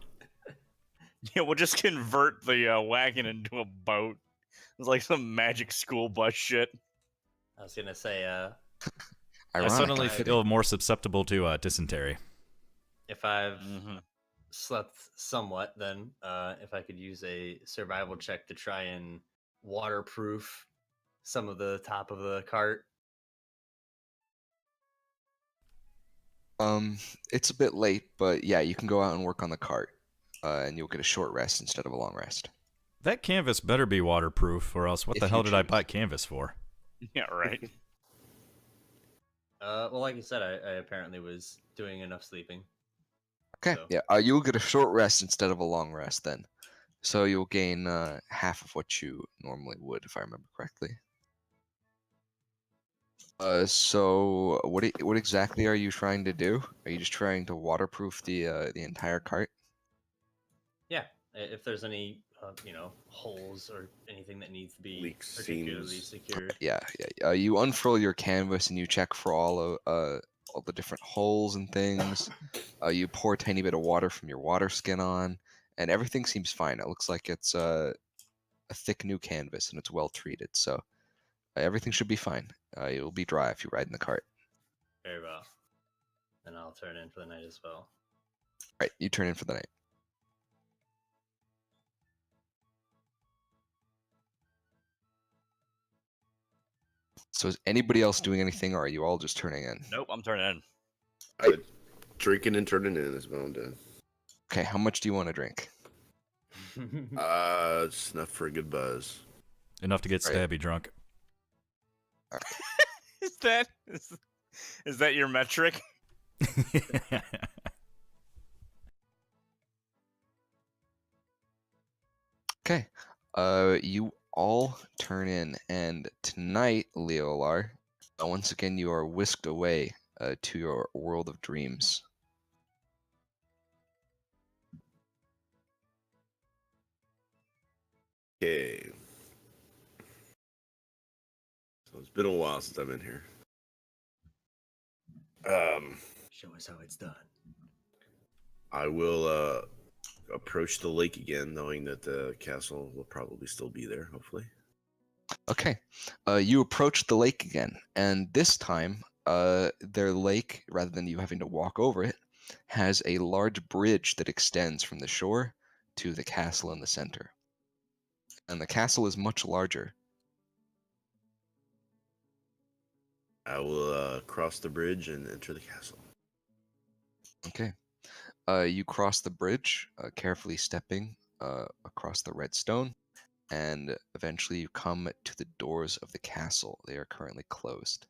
[SPEAKER 1] Yeah, we'll just convert the wagon into a boat. It's like some magic school bus shit.
[SPEAKER 3] I was gonna say,
[SPEAKER 2] I
[SPEAKER 4] Ironic.
[SPEAKER 2] suddenly
[SPEAKER 3] fitting.
[SPEAKER 2] feel more susceptible to dysentery.
[SPEAKER 3] if I've
[SPEAKER 1] Mhm.
[SPEAKER 3] slept somewhat, then if I could use a survival check to try and waterproof some of the top of the cart.
[SPEAKER 4] It's a bit late, but yeah, you can go out and work on the cart, and you'll get a short rest instead of a long rest.
[SPEAKER 2] That canvas better be waterproof, or else what
[SPEAKER 4] If
[SPEAKER 2] the hell
[SPEAKER 4] you
[SPEAKER 2] did I
[SPEAKER 4] choose.
[SPEAKER 2] buy canvas for?
[SPEAKER 1] Yeah, right.
[SPEAKER 3] Well, like you said, I apparently was doing enough sleeping.
[SPEAKER 4] Okay,
[SPEAKER 3] So-
[SPEAKER 4] yeah, you'll get a short rest instead of a long rest then. So you'll gain half of what you normally would, if I remember correctly. So what exactly are you trying to do? Are you just trying to waterproof the entire cart?
[SPEAKER 3] Yeah, if there's any holes or anything that needs to be
[SPEAKER 5] Leaks,
[SPEAKER 3] particularly
[SPEAKER 5] seams.
[SPEAKER 3] secured.
[SPEAKER 4] Yeah. You unfurl your canvas and you check for all the different holes and things. You pour a tiny bit of water from your water skin on, and everything seems fine. It looks like it's a thick new canvas and it's well treated, so everything should be fine. It'll be dry if you ride in the cart.
[SPEAKER 3] Very well. And I'll turn in for the night as well.
[SPEAKER 4] Right, you turn in for the night. So is anybody else doing anything, or are you all just turning in?
[SPEAKER 1] Nope, I'm turning in.
[SPEAKER 5] Drinking and turning in is what I'm doing.
[SPEAKER 4] Okay, how much do you want to drink?
[SPEAKER 5] It's enough for a good buzz.
[SPEAKER 2] Enough to get
[SPEAKER 4] Right.
[SPEAKER 2] Stabby drunk.
[SPEAKER 1] Is that your metric?
[SPEAKER 4] Okay. You all turn in, and tonight, Leolar, once again you are whisked away to your world of dreams.
[SPEAKER 5] Okay. So it's been a while since I've been here.
[SPEAKER 3] Show us how it's done.
[SPEAKER 5] I will approach the lake again, knowing that the castle will probably still be there, hopefully.
[SPEAKER 4] Okay. You approach the lake again, and this time, their lake, rather than you having to walk over it, has a large bridge that extends from the shore to the castle in the center. And the castle is much larger.
[SPEAKER 5] I will cross the bridge and enter the castle.
[SPEAKER 4] Okay. You cross the bridge, carefully stepping across the red stone, and eventually you come to the doors of the castle. They are currently closed.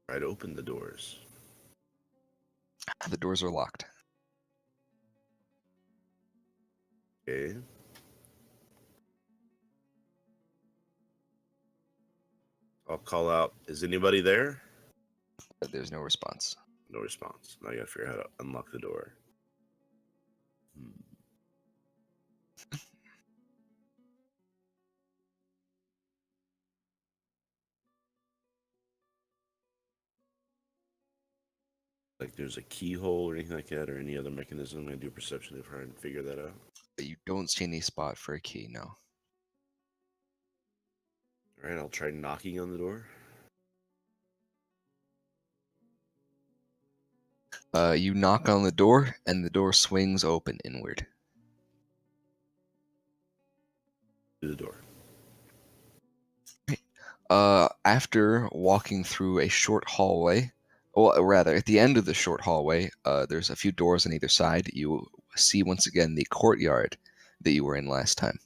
[SPEAKER 5] Try to open the doors.
[SPEAKER 4] The doors are locked.
[SPEAKER 5] Okay. I'll call out, is anybody there?
[SPEAKER 4] There's no response.
[SPEAKER 5] No response. Now you gotta figure out how to unlock the door. Like there's a keyhole or anything like that, or any other mechanism. I'm gonna do a perception to try and figure that out.
[SPEAKER 4] But you don't see any spot for a key, no.
[SPEAKER 5] All right, I'll try knocking on the door.
[SPEAKER 4] You knock on the door, and the door swings open inward.
[SPEAKER 5] To the door.
[SPEAKER 4] After walking through a short hallway, well, rather, at the end of the short hallway, there's a few doors on either side. You see once again the courtyard that you were in last time.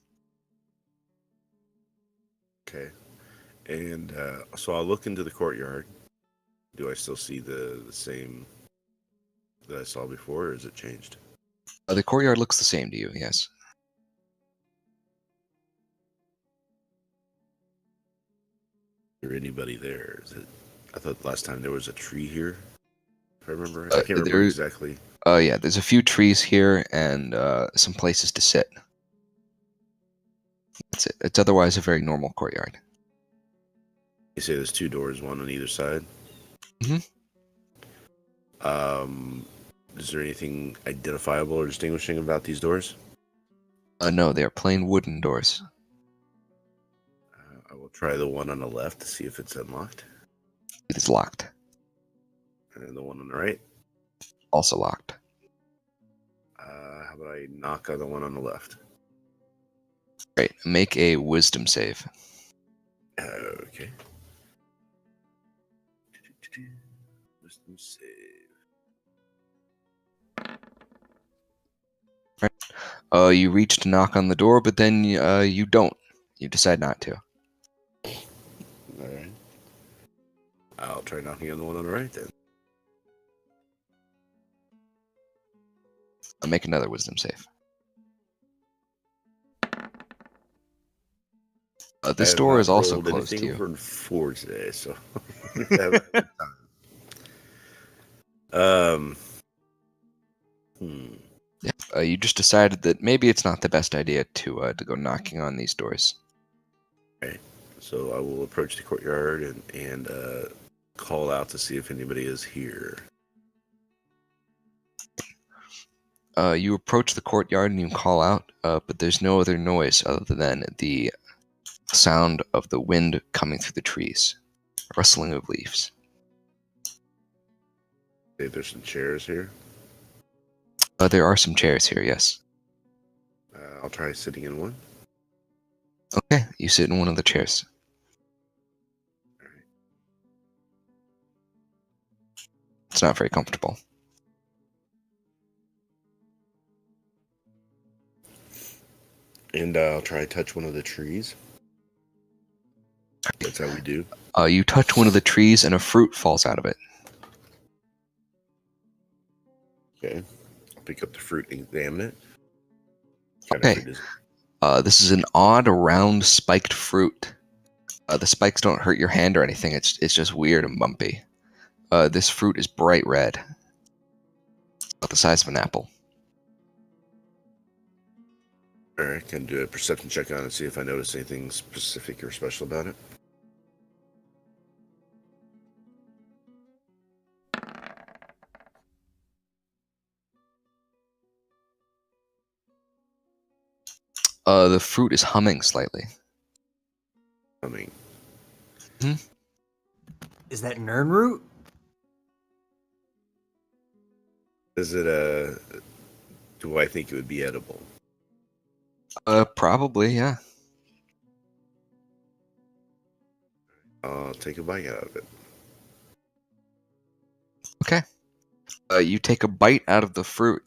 [SPEAKER 5] Okay. And so I'll look into the courtyard. Do I still see the same that I saw before, or is it changed?
[SPEAKER 4] The courtyard looks the same to you, yes.
[SPEAKER 5] Is there anybody there? Is it? I thought last time there was a tree here. If I remember, right. I can't remember
[SPEAKER 4] there-
[SPEAKER 5] exactly.
[SPEAKER 4] Yeah, there's a few trees here and some places to sit. That's it. It's otherwise a very normal courtyard.
[SPEAKER 5] You say there's two doors, one on either side.
[SPEAKER 4] Mhm.
[SPEAKER 5] Is there anything identifiable or distinguishing about these doors?
[SPEAKER 4] No, they are plain wooden doors.
[SPEAKER 5] I will try the one on the left to see if it's unlocked,
[SPEAKER 4] It is locked.
[SPEAKER 5] and the one on the right.
[SPEAKER 4] Also locked.
[SPEAKER 5] How about I knock on the one on the left?
[SPEAKER 4] Great. Make a wisdom save.
[SPEAKER 5] Okay. Wisdom save.
[SPEAKER 4] You reach to knock on the door, but then you don't. You decide not to.
[SPEAKER 5] All right. I'll try knocking on the one on the right then.
[SPEAKER 4] Make another wisdom save.
[SPEAKER 5] I
[SPEAKER 4] This
[SPEAKER 5] have
[SPEAKER 4] door
[SPEAKER 5] not
[SPEAKER 4] is also
[SPEAKER 5] rolled
[SPEAKER 4] closed to
[SPEAKER 5] anything
[SPEAKER 4] you.
[SPEAKER 5] over 4 today, so have a good time.
[SPEAKER 4] Yeah. You just decided that maybe it's not the best idea to go knocking on these doors.
[SPEAKER 5] So I will approach the courtyard and call out to see if anybody is here.
[SPEAKER 4] You approach the courtyard and you call out, but there's no other noise other than the sound of the wind coming through the trees, rustling of leaves.
[SPEAKER 5] Hey, there's some chairs here.
[SPEAKER 4] There are some chairs here, yes.
[SPEAKER 5] I'll try sitting in one.
[SPEAKER 4] Okay, you sit in one of the chairs. It's not very comfortable.
[SPEAKER 5] And I'll try to touch one of the trees. That's how we do.
[SPEAKER 4] You touch one of the trees and a fruit falls out of it.
[SPEAKER 5] Okay. I'll pick up the fruit and examine it. What kind of
[SPEAKER 4] Okay.
[SPEAKER 5] fruit is it?
[SPEAKER 4] This is an odd, round, spiked fruit. The spikes don't hurt your hand or anything. It's just weird and bumpy. This fruit is bright red. It's about the size of an apple.
[SPEAKER 5] Alright, can do a perception check on it and see if I notice anything specific or special about it.
[SPEAKER 4] The fruit is humming slightly.
[SPEAKER 5] I mean,
[SPEAKER 3] Is that Nern root?
[SPEAKER 5] is it do I think it would be edible?
[SPEAKER 4] Probably, yeah.
[SPEAKER 5] I'll take a bite out of it.
[SPEAKER 4] Okay. You take a bite out of the fruit,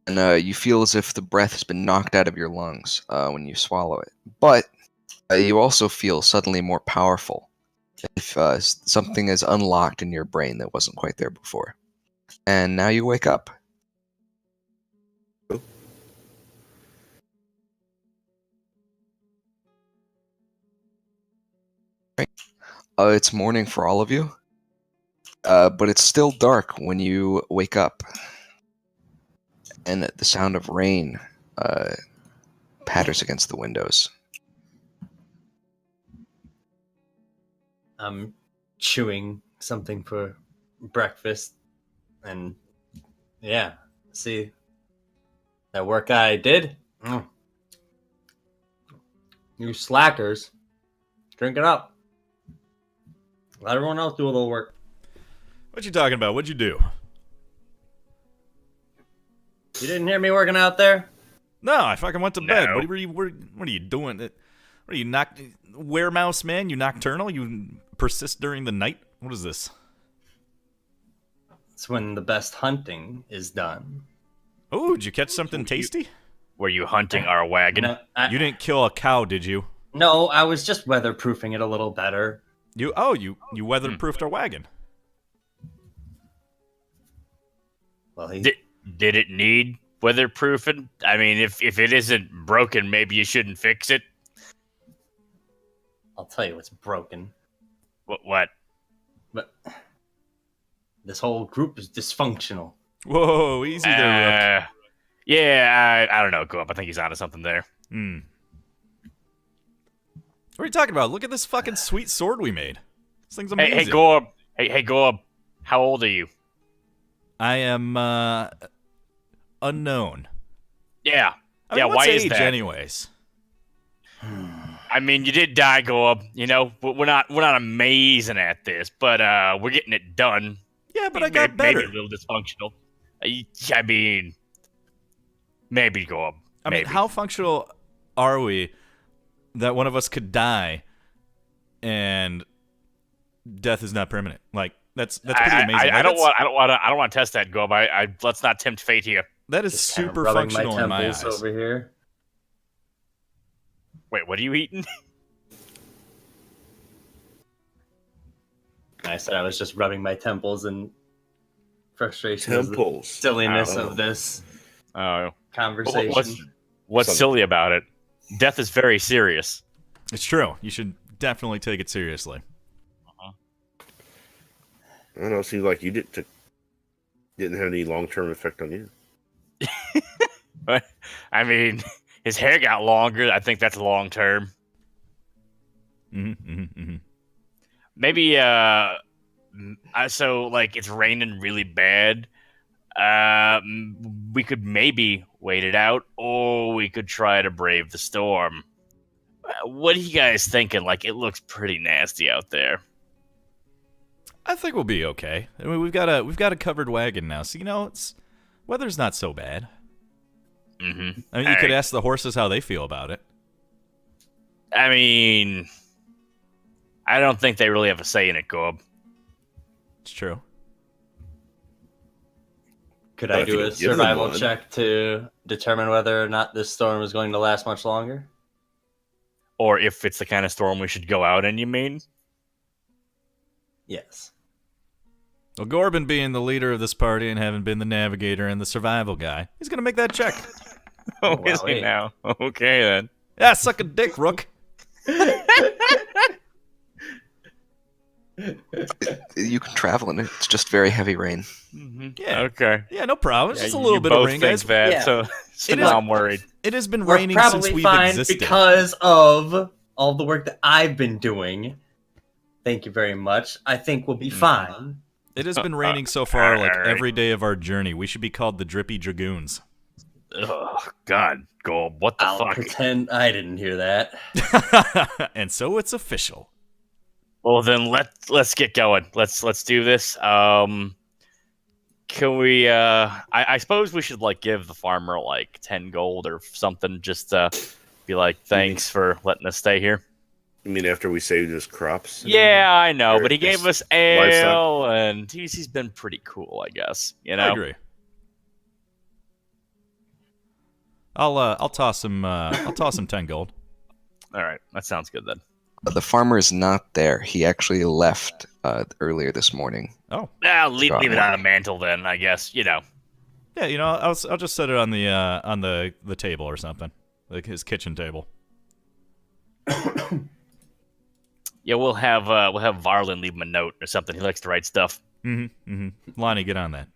[SPEAKER 4] and you feel as if the breath has been knocked out of your lungs when you swallow it. But you also feel suddenly more powerful, if something is unlocked in your brain that wasn't quite there before. And now you wake up.
[SPEAKER 5] Cool.
[SPEAKER 4] It's morning for all of you, but it's still dark when you wake up. And the sound of rain patters against the windows.
[SPEAKER 3] I'm chewing something for breakfast, and yeah, see that work I did. You slackers, drink it up. Let everyone else do a little work.
[SPEAKER 2] What you talking about? What'd you do?
[SPEAKER 3] You didn't hear me working out there?
[SPEAKER 2] No, I fucking went to bed.
[SPEAKER 1] No.
[SPEAKER 2] What are you doing? What are you weremouse, man? You nocturnal? You persist during the night? What is this?
[SPEAKER 3] It's when the best hunting is done.
[SPEAKER 2] Oh, did you catch something tasty?
[SPEAKER 1] Were you hunting our wagon?
[SPEAKER 3] No,
[SPEAKER 2] You didn't kill a cow, did you?
[SPEAKER 3] no, I was just weatherproofing it a little better.
[SPEAKER 2] You weatherproofed our wagon.
[SPEAKER 3] Well, he
[SPEAKER 1] Did it need weatherproofing? I mean, if it isn't broken, maybe you shouldn't fix it.
[SPEAKER 3] I'll tell you what's broken.
[SPEAKER 1] What?
[SPEAKER 3] But this whole group is dysfunctional.
[SPEAKER 2] Whoa, easy there, Rook.
[SPEAKER 1] Yeah, I don't know. Go up. I think he's onto something there.
[SPEAKER 2] Hmm. What are you talking about? Look at this fucking sweet sword we made. This thing's amazing.
[SPEAKER 1] Hey, go up. Hey, go up. How old are you?
[SPEAKER 2] I am unknown.
[SPEAKER 1] Yeah.
[SPEAKER 2] I mean,
[SPEAKER 1] Yeah,
[SPEAKER 2] what's
[SPEAKER 1] why is
[SPEAKER 2] age
[SPEAKER 1] that?
[SPEAKER 2] anyways?
[SPEAKER 1] I mean, you did die, go up. You know, we're not amazing at this, but we're getting it done.
[SPEAKER 2] Yeah, but I got better.
[SPEAKER 1] Maybe a little dysfunctional. I mean, maybe go up.
[SPEAKER 2] I mean, how functional are we that one of us could die and death is not permanent? Like that's pretty amazing.
[SPEAKER 1] I
[SPEAKER 2] Like,
[SPEAKER 1] don't want to test that, go up. Let's not tempt fate here.
[SPEAKER 2] that is
[SPEAKER 3] Just kinda
[SPEAKER 2] super
[SPEAKER 3] rubbing
[SPEAKER 2] functional in my
[SPEAKER 3] temples
[SPEAKER 2] eyes.
[SPEAKER 3] over here.
[SPEAKER 1] Wait, what are you eating?
[SPEAKER 3] I said I was just rubbing my temples in frustration of the
[SPEAKER 5] Temples.
[SPEAKER 3] silliness
[SPEAKER 5] Oh.
[SPEAKER 3] of this
[SPEAKER 1] Oh,
[SPEAKER 3] conversation.
[SPEAKER 1] what's
[SPEAKER 5] Something.
[SPEAKER 1] silly about it? Death is very serious.
[SPEAKER 2] It's true. You should definitely take it seriously.
[SPEAKER 5] I don't know. It seems like you didn't have any long-term effect on you.
[SPEAKER 1] But I mean, his hair got longer. I think that's long term. Maybe so like it's raining really bad. We could maybe wait it out, or we could try to brave the storm. What are you guys thinking? Like, it looks pretty nasty out there.
[SPEAKER 2] I think we'll be okay. I mean, we've got a covered wagon now, so it's weather's not so bad.
[SPEAKER 1] Mm-hmm.
[SPEAKER 2] I mean, you could ask the horses how they feel about it.
[SPEAKER 1] I mean, I don't think they really have a say in it, Gorb.
[SPEAKER 2] It's true.
[SPEAKER 3] Could
[SPEAKER 5] But
[SPEAKER 3] I
[SPEAKER 5] if you
[SPEAKER 3] do a
[SPEAKER 5] don't give them
[SPEAKER 3] survival
[SPEAKER 5] one-
[SPEAKER 3] check to determine whether or not this storm is going to last much longer?
[SPEAKER 1] Or if it's the kind of storm we should go out in, you mean?
[SPEAKER 3] Yes.
[SPEAKER 2] Well, Gorbin being the leader of this party and having been the navigator and the survival guy, he's gonna make that check.
[SPEAKER 1] Oh,
[SPEAKER 3] wow,
[SPEAKER 1] is he
[SPEAKER 3] wait.
[SPEAKER 1] now? Okay, then.
[SPEAKER 2] Yeah, suck a dick, Rook.
[SPEAKER 4] You can travel in it. It's just very heavy rain.
[SPEAKER 1] Mm-hmm.
[SPEAKER 2] Yeah.
[SPEAKER 1] Okay.
[SPEAKER 2] Yeah, no problem. It's
[SPEAKER 1] Yeah,
[SPEAKER 2] just a little
[SPEAKER 1] you
[SPEAKER 2] bit of
[SPEAKER 1] both
[SPEAKER 2] rain,
[SPEAKER 1] think
[SPEAKER 2] guys.
[SPEAKER 1] that,
[SPEAKER 3] Yeah.
[SPEAKER 1] so
[SPEAKER 2] It
[SPEAKER 1] now
[SPEAKER 2] is-
[SPEAKER 1] I'm worried.
[SPEAKER 2] It has been
[SPEAKER 3] We're
[SPEAKER 2] raining since
[SPEAKER 3] probably
[SPEAKER 2] we've
[SPEAKER 3] fine
[SPEAKER 2] existed.
[SPEAKER 3] because of all the work that I've been doing. Thank you very much. I think we'll be fine.
[SPEAKER 2] It has been raining so far, like
[SPEAKER 1] alright.
[SPEAKER 2] every day of our journey. We should be called the Drippy Dragoons.
[SPEAKER 1] Oh, God, Gorb, what the
[SPEAKER 3] I'll
[SPEAKER 1] fuck?
[SPEAKER 3] pretend I didn't hear that.
[SPEAKER 2] And so it's official.
[SPEAKER 1] Well, then let's get going. Let's do this. Can we? I suppose we should like give the farmer like 10 gold or something, just to be like, thanks for letting us stay here.
[SPEAKER 5] You mean after we saved his crops? and
[SPEAKER 1] Yeah, I know,
[SPEAKER 5] Or
[SPEAKER 1] but he gave
[SPEAKER 5] just
[SPEAKER 1] us ale,
[SPEAKER 5] livestock?
[SPEAKER 1] and he's been pretty cool, I guess. You
[SPEAKER 2] I
[SPEAKER 1] know.
[SPEAKER 2] agree. I'll toss him 10 gold.
[SPEAKER 1] All right, that sounds good then.
[SPEAKER 4] The farmer is not there. He actually left earlier this morning.
[SPEAKER 2] Oh.
[SPEAKER 1] Leave it on a mantle then, I guess. You know.
[SPEAKER 2] Yeah, I'll just set it on the table or something. Like his kitchen table.
[SPEAKER 1] Yeah, we'll have Varlin leave him a note or something. He likes to write stuff.
[SPEAKER 2] Lonnie, get on that.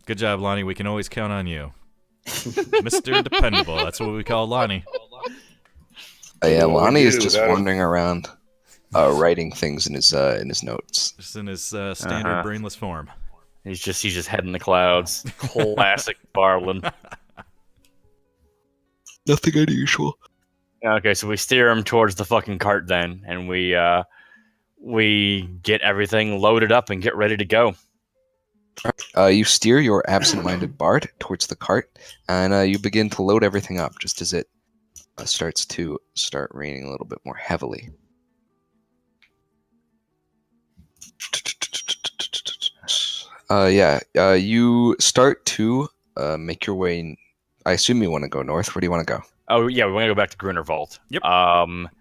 [SPEAKER 2] Good job, Lonnie. We can always count on you. Mr. Dependable. That's what we call Lonnie.
[SPEAKER 4] Yeah,
[SPEAKER 5] What would
[SPEAKER 4] Lonnie
[SPEAKER 5] we
[SPEAKER 4] is
[SPEAKER 5] do
[SPEAKER 4] just
[SPEAKER 5] without him?
[SPEAKER 4] wandering around, writing things in his notes.
[SPEAKER 2] Just in his standard brainless form.
[SPEAKER 1] He's just head in the clouds. Classic Varlin.
[SPEAKER 4] Nothing unusual.
[SPEAKER 1] Okay, so we steer him towards the fucking cart then, and we get everything loaded up and get ready to go.
[SPEAKER 4] You steer your absent-minded bard towards the cart, and you begin to load everything up just as it starts to raining a little bit more heavily. You start to make your way. I assume you want to go north. Where do you want to go?
[SPEAKER 1] Oh yeah, we want to go back to Gruner Vault.
[SPEAKER 2] Yep.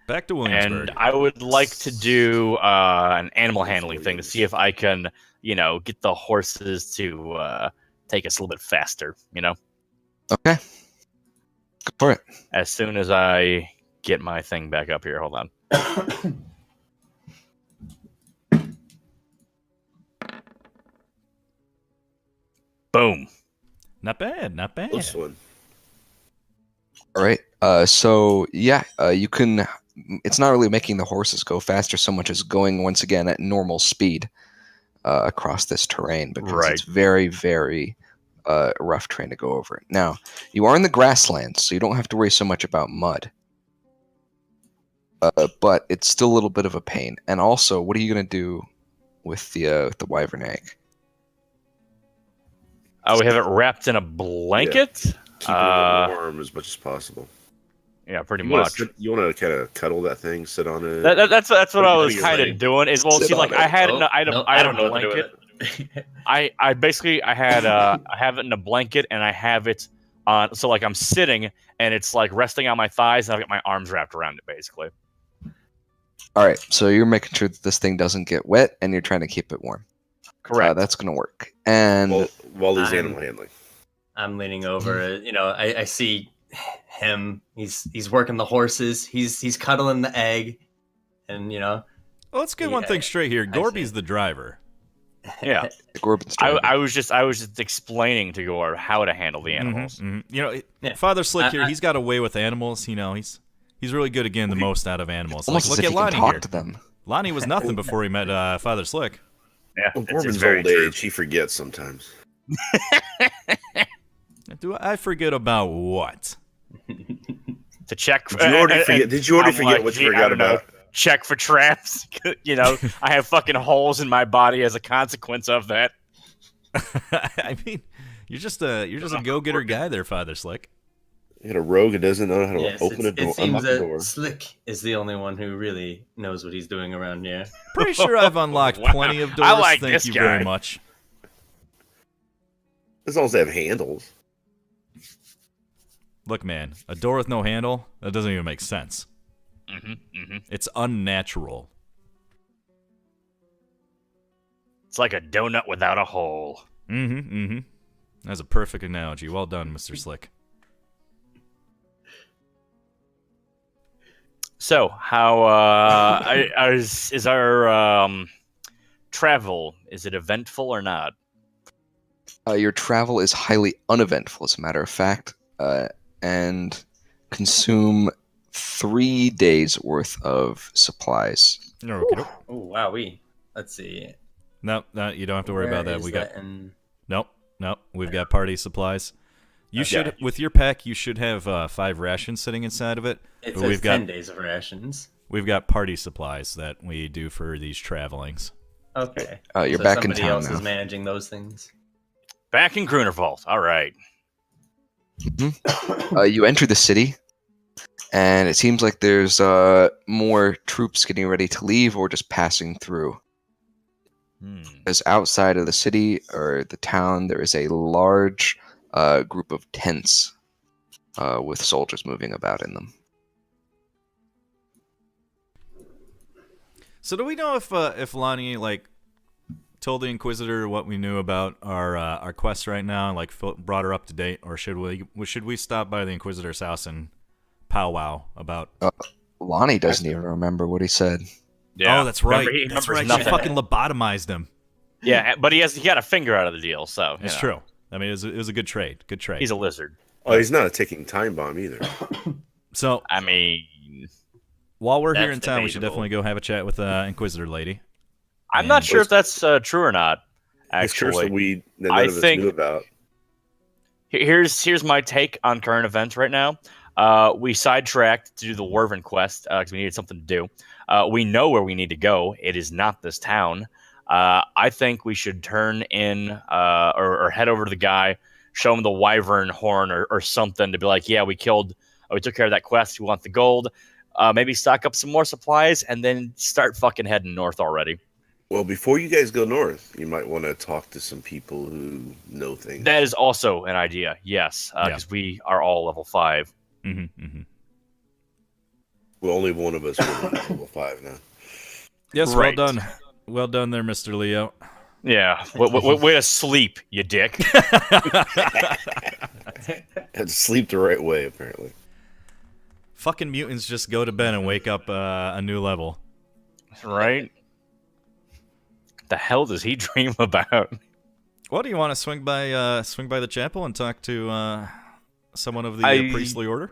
[SPEAKER 2] Back to Williamsburg.
[SPEAKER 1] And I would like to do an animal handling thing to see if I can, get the horses to take us a little bit faster.
[SPEAKER 4] Okay. Go for it.
[SPEAKER 1] As soon as I get my thing back up here. Hold on. Boom.
[SPEAKER 2] Not bad, not bad.
[SPEAKER 5] This one.
[SPEAKER 4] All right. You can. It's not really making the horses go faster so much as going once again at normal speed across this terrain because
[SPEAKER 1] Right.
[SPEAKER 4] it's very, very rough terrain to go over. Now, you are in the grasslands, so you don't have to worry so much about mud. But it's still a little bit of a pain. And also, what are you gonna do with the wyvern egg?
[SPEAKER 1] Oh, we have it wrapped in a blanket?
[SPEAKER 5] Keeping it warm as much as possible.
[SPEAKER 1] Yeah, pretty
[SPEAKER 5] You
[SPEAKER 1] much.
[SPEAKER 5] You want to kind of cuddle that thing, sit on it.
[SPEAKER 1] That's what I was
[SPEAKER 5] You're
[SPEAKER 1] kind
[SPEAKER 5] ready.
[SPEAKER 1] of doing. Is well,
[SPEAKER 4] Sit
[SPEAKER 1] see, like
[SPEAKER 4] on
[SPEAKER 1] I
[SPEAKER 4] it.
[SPEAKER 1] had
[SPEAKER 3] Oh,
[SPEAKER 1] I
[SPEAKER 3] no,
[SPEAKER 1] had
[SPEAKER 3] don't
[SPEAKER 1] a
[SPEAKER 3] know what to do
[SPEAKER 1] blanket.
[SPEAKER 3] with it.
[SPEAKER 1] I basically I have it in a blanket and I have it on. So like I'm sitting and it's like resting on my thighs and I've got my arms wrapped around it basically.
[SPEAKER 4] All right. So you're making sure that this thing doesn't get wet, and you're trying to keep it warm.
[SPEAKER 1] Correct.
[SPEAKER 4] That's gonna work. And
[SPEAKER 5] while he's
[SPEAKER 3] I'm-
[SPEAKER 5] animal handling.
[SPEAKER 3] I'm leaning over. I see him. He's working the horses. He's cuddling the egg, and
[SPEAKER 2] Well, let's get one
[SPEAKER 3] Yeah,
[SPEAKER 2] thing straight here.
[SPEAKER 3] I see.
[SPEAKER 2] Gorby's the driver.
[SPEAKER 1] Yeah.
[SPEAKER 4] Gorbin's
[SPEAKER 1] I,
[SPEAKER 4] driving.
[SPEAKER 1] I was just explaining to Gore how to handle the animals.
[SPEAKER 2] You know,
[SPEAKER 3] Yeah.
[SPEAKER 2] Father Slick
[SPEAKER 3] I-
[SPEAKER 2] here, he's got a way with animals. You know, he's really good at getting the most out of animals. Like,
[SPEAKER 4] Almost as
[SPEAKER 2] look
[SPEAKER 4] if
[SPEAKER 2] at
[SPEAKER 4] he can
[SPEAKER 2] Lonnie
[SPEAKER 4] talk
[SPEAKER 2] here.
[SPEAKER 4] to them.
[SPEAKER 2] Lonnie was nothing before he met Father Slick.
[SPEAKER 1] Yeah,
[SPEAKER 5] Well,
[SPEAKER 1] it's
[SPEAKER 5] Corbin's
[SPEAKER 1] very
[SPEAKER 5] old
[SPEAKER 1] true.
[SPEAKER 5] age, he forgets sometimes.
[SPEAKER 2] Do I forget about what?
[SPEAKER 1] To check.
[SPEAKER 5] Did you already forget? Did you already
[SPEAKER 1] I'm
[SPEAKER 5] forget
[SPEAKER 1] like,
[SPEAKER 5] what
[SPEAKER 1] gee,
[SPEAKER 5] you
[SPEAKER 1] I
[SPEAKER 5] forgot
[SPEAKER 1] don't know.
[SPEAKER 5] about?
[SPEAKER 1] Check for traps. You know, I have fucking holes in my body as a consequence of that.
[SPEAKER 2] I mean, you're just a go-getter guy there, Father Slick.
[SPEAKER 5] You got a rogue that doesn't know how to
[SPEAKER 3] Yes,
[SPEAKER 5] open a door,
[SPEAKER 3] it seems
[SPEAKER 5] unlock a door.
[SPEAKER 3] that Slick is the only one who really knows what he's doing around here.
[SPEAKER 2] Pretty sure I've unlocked
[SPEAKER 1] Wow.
[SPEAKER 2] plenty of doors.
[SPEAKER 1] I like
[SPEAKER 2] Thank
[SPEAKER 1] this
[SPEAKER 2] you
[SPEAKER 1] guy.
[SPEAKER 2] very much.
[SPEAKER 5] As long as they have handles.
[SPEAKER 2] Look, man, a door with no handle, that doesn't even make sense. It's unnatural.
[SPEAKER 1] It's like a donut without a hole.
[SPEAKER 2] That's a perfect analogy. Well done, Mr. Slick.
[SPEAKER 1] So, how is our travel? Is it eventful or not?
[SPEAKER 4] Your travel is highly uneventful, as a matter of fact, and consume 3 days worth of supplies.
[SPEAKER 2] Okay.
[SPEAKER 3] Oh wow, let's see.
[SPEAKER 2] No, you don't have to worry
[SPEAKER 3] Where
[SPEAKER 2] about that.
[SPEAKER 3] is
[SPEAKER 2] We got
[SPEAKER 3] that in-
[SPEAKER 2] nope. We've got party supplies. You
[SPEAKER 3] Okay.
[SPEAKER 2] should, with your pack, you should have 5 rations sitting inside of it.
[SPEAKER 3] It
[SPEAKER 2] But
[SPEAKER 3] says
[SPEAKER 2] we've
[SPEAKER 3] 10
[SPEAKER 2] got
[SPEAKER 3] days of rations.
[SPEAKER 2] we've got party supplies that we do for these travelings.
[SPEAKER 3] Okay.
[SPEAKER 4] You're
[SPEAKER 3] So
[SPEAKER 4] back in
[SPEAKER 3] somebody
[SPEAKER 4] town
[SPEAKER 3] else
[SPEAKER 4] now.
[SPEAKER 3] is managing those things.
[SPEAKER 1] Back in Grunerwald. All right.
[SPEAKER 4] You enter the city, and it seems like there's more troops getting ready to leave or just passing through. Because outside of the city or the town, there is a large group of tents with soldiers moving about in them.
[SPEAKER 2] So do we know if Lonnie told the Inquisitor what we knew about our quest right now, and brought her up to date, or should we stop by the Inquisitor's house and powwow about?
[SPEAKER 4] Lonnie doesn't even remember what he said.
[SPEAKER 1] Yeah.
[SPEAKER 2] Oh, that's right.
[SPEAKER 1] Remember, he
[SPEAKER 2] That's
[SPEAKER 1] remembers
[SPEAKER 2] right. She
[SPEAKER 1] nothing.
[SPEAKER 2] fucking lobotomized him.
[SPEAKER 1] Yeah, but he got a finger out of the deal, so
[SPEAKER 2] It's
[SPEAKER 1] know.
[SPEAKER 2] true. I mean, it was a good trade. Good trade.
[SPEAKER 1] He's a lizard.
[SPEAKER 5] Oh, he's not a ticking time bomb either.
[SPEAKER 2] So
[SPEAKER 1] I mean,
[SPEAKER 2] while we're here
[SPEAKER 3] That's
[SPEAKER 2] in town, we should
[SPEAKER 3] debatable.
[SPEAKER 2] definitely go have a chat with Inquisitor lady.
[SPEAKER 1] I'm not
[SPEAKER 2] And-
[SPEAKER 1] sure if that's true or not.
[SPEAKER 5] It's cursed
[SPEAKER 1] Actually,
[SPEAKER 5] that none
[SPEAKER 1] I
[SPEAKER 5] of us
[SPEAKER 1] think-
[SPEAKER 5] knew about.
[SPEAKER 1] here's my take on current events right now. We sidetracked to do the Werven quest because we needed something to do. We know where we need to go. It is not this town. I think we should turn in or head over to the guy, show him the Wyvern horn or something to be like, yeah, we took care of that quest. We want the gold. Maybe stock up some more supplies and then start fucking heading north already.
[SPEAKER 5] Well, before you guys go north, you might want to talk to some people who know things.
[SPEAKER 1] That is also an idea. Yes, because we are all level 5.
[SPEAKER 5] Well, only one of us will be level 5 now.
[SPEAKER 2] Yes,
[SPEAKER 1] Right.
[SPEAKER 2] well done. Well done there, Mr. Leo.
[SPEAKER 1] Yeah, way to sleep, you dick.
[SPEAKER 5] Had to sleep the right way, apparently.
[SPEAKER 2] Fucking mutants just go to bed and wake up a new level.
[SPEAKER 1] Right? The hell does he dream about?
[SPEAKER 2] Well, do you want to swing by the chapel and talk to someone of the priestly order?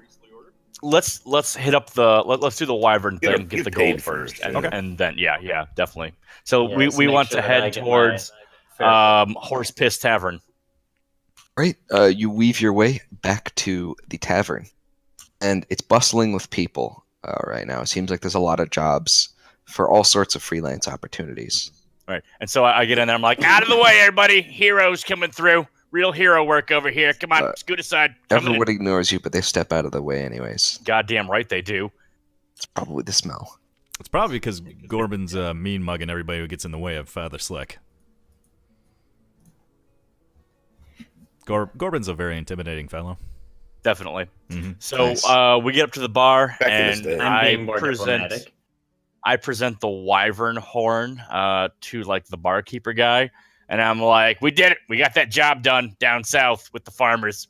[SPEAKER 1] Let's hit up let's do the Wyvern
[SPEAKER 5] Get
[SPEAKER 1] thing,
[SPEAKER 5] him-
[SPEAKER 1] get
[SPEAKER 5] get
[SPEAKER 1] the
[SPEAKER 5] paid
[SPEAKER 1] gold first,
[SPEAKER 5] first,
[SPEAKER 1] and,
[SPEAKER 5] yeah.
[SPEAKER 1] and then yeah, definitely. So
[SPEAKER 3] Yeah,
[SPEAKER 1] we
[SPEAKER 3] so make
[SPEAKER 1] want
[SPEAKER 3] sure
[SPEAKER 1] to
[SPEAKER 3] that I
[SPEAKER 1] head
[SPEAKER 3] get
[SPEAKER 1] towards
[SPEAKER 3] my fair-
[SPEAKER 1] Horse Piss Tavern.
[SPEAKER 4] Right. You weave your way back to the tavern, and it's bustling with people right now. It seems like there's a lot of jobs for all sorts of freelance opportunities.
[SPEAKER 1] Right, and so I get in there. I'm like, out of the way, everybody! Heroes coming through. Real hero work over here. Come on, scoot aside. Coming in.
[SPEAKER 4] Everyone ignores you, but they step out of the way anyways.
[SPEAKER 1] Goddamn right they do.
[SPEAKER 4] It's probably the smell.
[SPEAKER 2] It's probably because Gorbin's mean mugging everybody who gets in the way of Father Slick. Gorbin's a very intimidating fellow.
[SPEAKER 1] Definitely.
[SPEAKER 2] Mm-hmm.
[SPEAKER 1] So
[SPEAKER 4] Nice.
[SPEAKER 1] we get up to the bar,
[SPEAKER 5] Back in his
[SPEAKER 1] and
[SPEAKER 5] day.
[SPEAKER 3] I'm being more
[SPEAKER 1] present.
[SPEAKER 3] diplomatic.
[SPEAKER 1] I present the Wyvern horn to the barkeeper guy, and I'm like, "We did it! We got that job done down south with the farmers."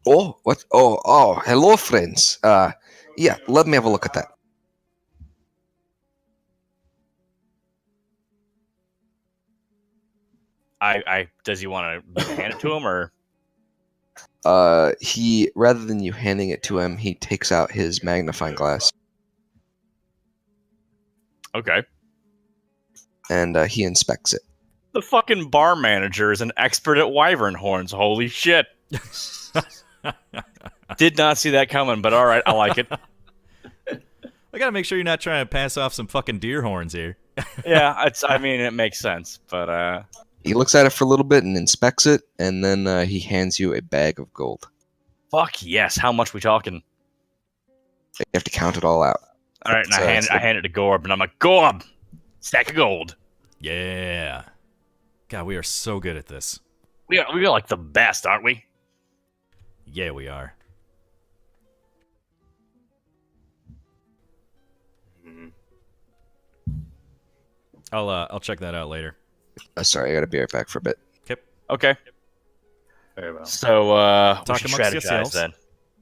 [SPEAKER 4] Oh, what? Oh, hello, friends. Yeah, let me have a look at that.
[SPEAKER 1] I does he want to hand it to him or?
[SPEAKER 4] He rather than you handing it to him, he takes out his magnifying glass
[SPEAKER 1] Okay.
[SPEAKER 4] and he inspects it.
[SPEAKER 1] The fucking bar manager is an expert at wyvern horns. Holy shit! Did not see that coming, but all right, I like it.
[SPEAKER 2] I gotta make sure you're not trying to pass off some fucking deer horns here.
[SPEAKER 1] Yeah, I mean, it makes sense, but
[SPEAKER 4] He looks at it for a little bit and inspects it, and then he hands you a bag of gold.
[SPEAKER 1] fuck yes. How much we talking?
[SPEAKER 4] You have to count it all out.
[SPEAKER 1] All right, and
[SPEAKER 4] So it's
[SPEAKER 1] I hand it to Gorb, and I'm like, Gorb, stack of gold.
[SPEAKER 2] Yeah. God, we are so good at this.
[SPEAKER 1] We are like the best, aren't we?
[SPEAKER 2] Yeah, we are. I'll check that out later.
[SPEAKER 4] Sorry, I gotta be right back for a bit.
[SPEAKER 1] Okay.
[SPEAKER 3] Very well.
[SPEAKER 1] So we
[SPEAKER 2] Talk
[SPEAKER 1] should
[SPEAKER 2] amongst
[SPEAKER 1] strategize
[SPEAKER 2] yourselves.
[SPEAKER 1] then.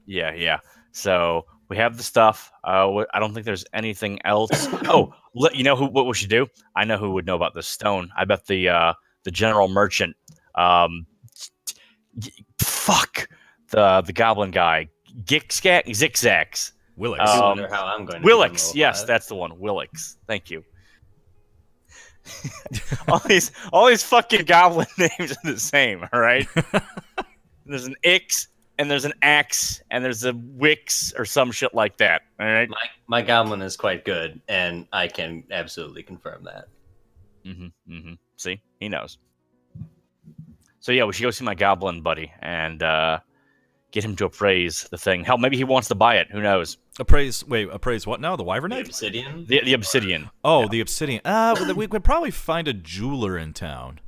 [SPEAKER 1] Yeah. So we have the stuff. I don't think there's anything else. Oh, you know what we should do? I know who would know about this stone. I bet the general merchant. Fuck the goblin guy. Zigzags.
[SPEAKER 2] Willix.
[SPEAKER 3] I
[SPEAKER 1] Um,
[SPEAKER 3] wonder how I'm going to
[SPEAKER 1] Willix.
[SPEAKER 3] become
[SPEAKER 1] Yes,
[SPEAKER 3] alive.
[SPEAKER 1] that's the one. Willix. Thank you. all these fucking goblin names are the same, all right? There's an Ix, and there's an Axe, and there's a Wix, or some shit like that, all right?
[SPEAKER 3] My goblin is quite good, and I can absolutely confirm that.
[SPEAKER 1] See? He knows. So, yeah, we should go see my goblin buddy and get him to appraise the thing. Hell, maybe he wants to buy it. Who knows?
[SPEAKER 2] Appraise what now? The wyvern
[SPEAKER 3] The
[SPEAKER 2] egg?
[SPEAKER 3] obsidian?
[SPEAKER 1] The obsidian.
[SPEAKER 2] Oh, the obsidian. We could probably find a jeweler in town.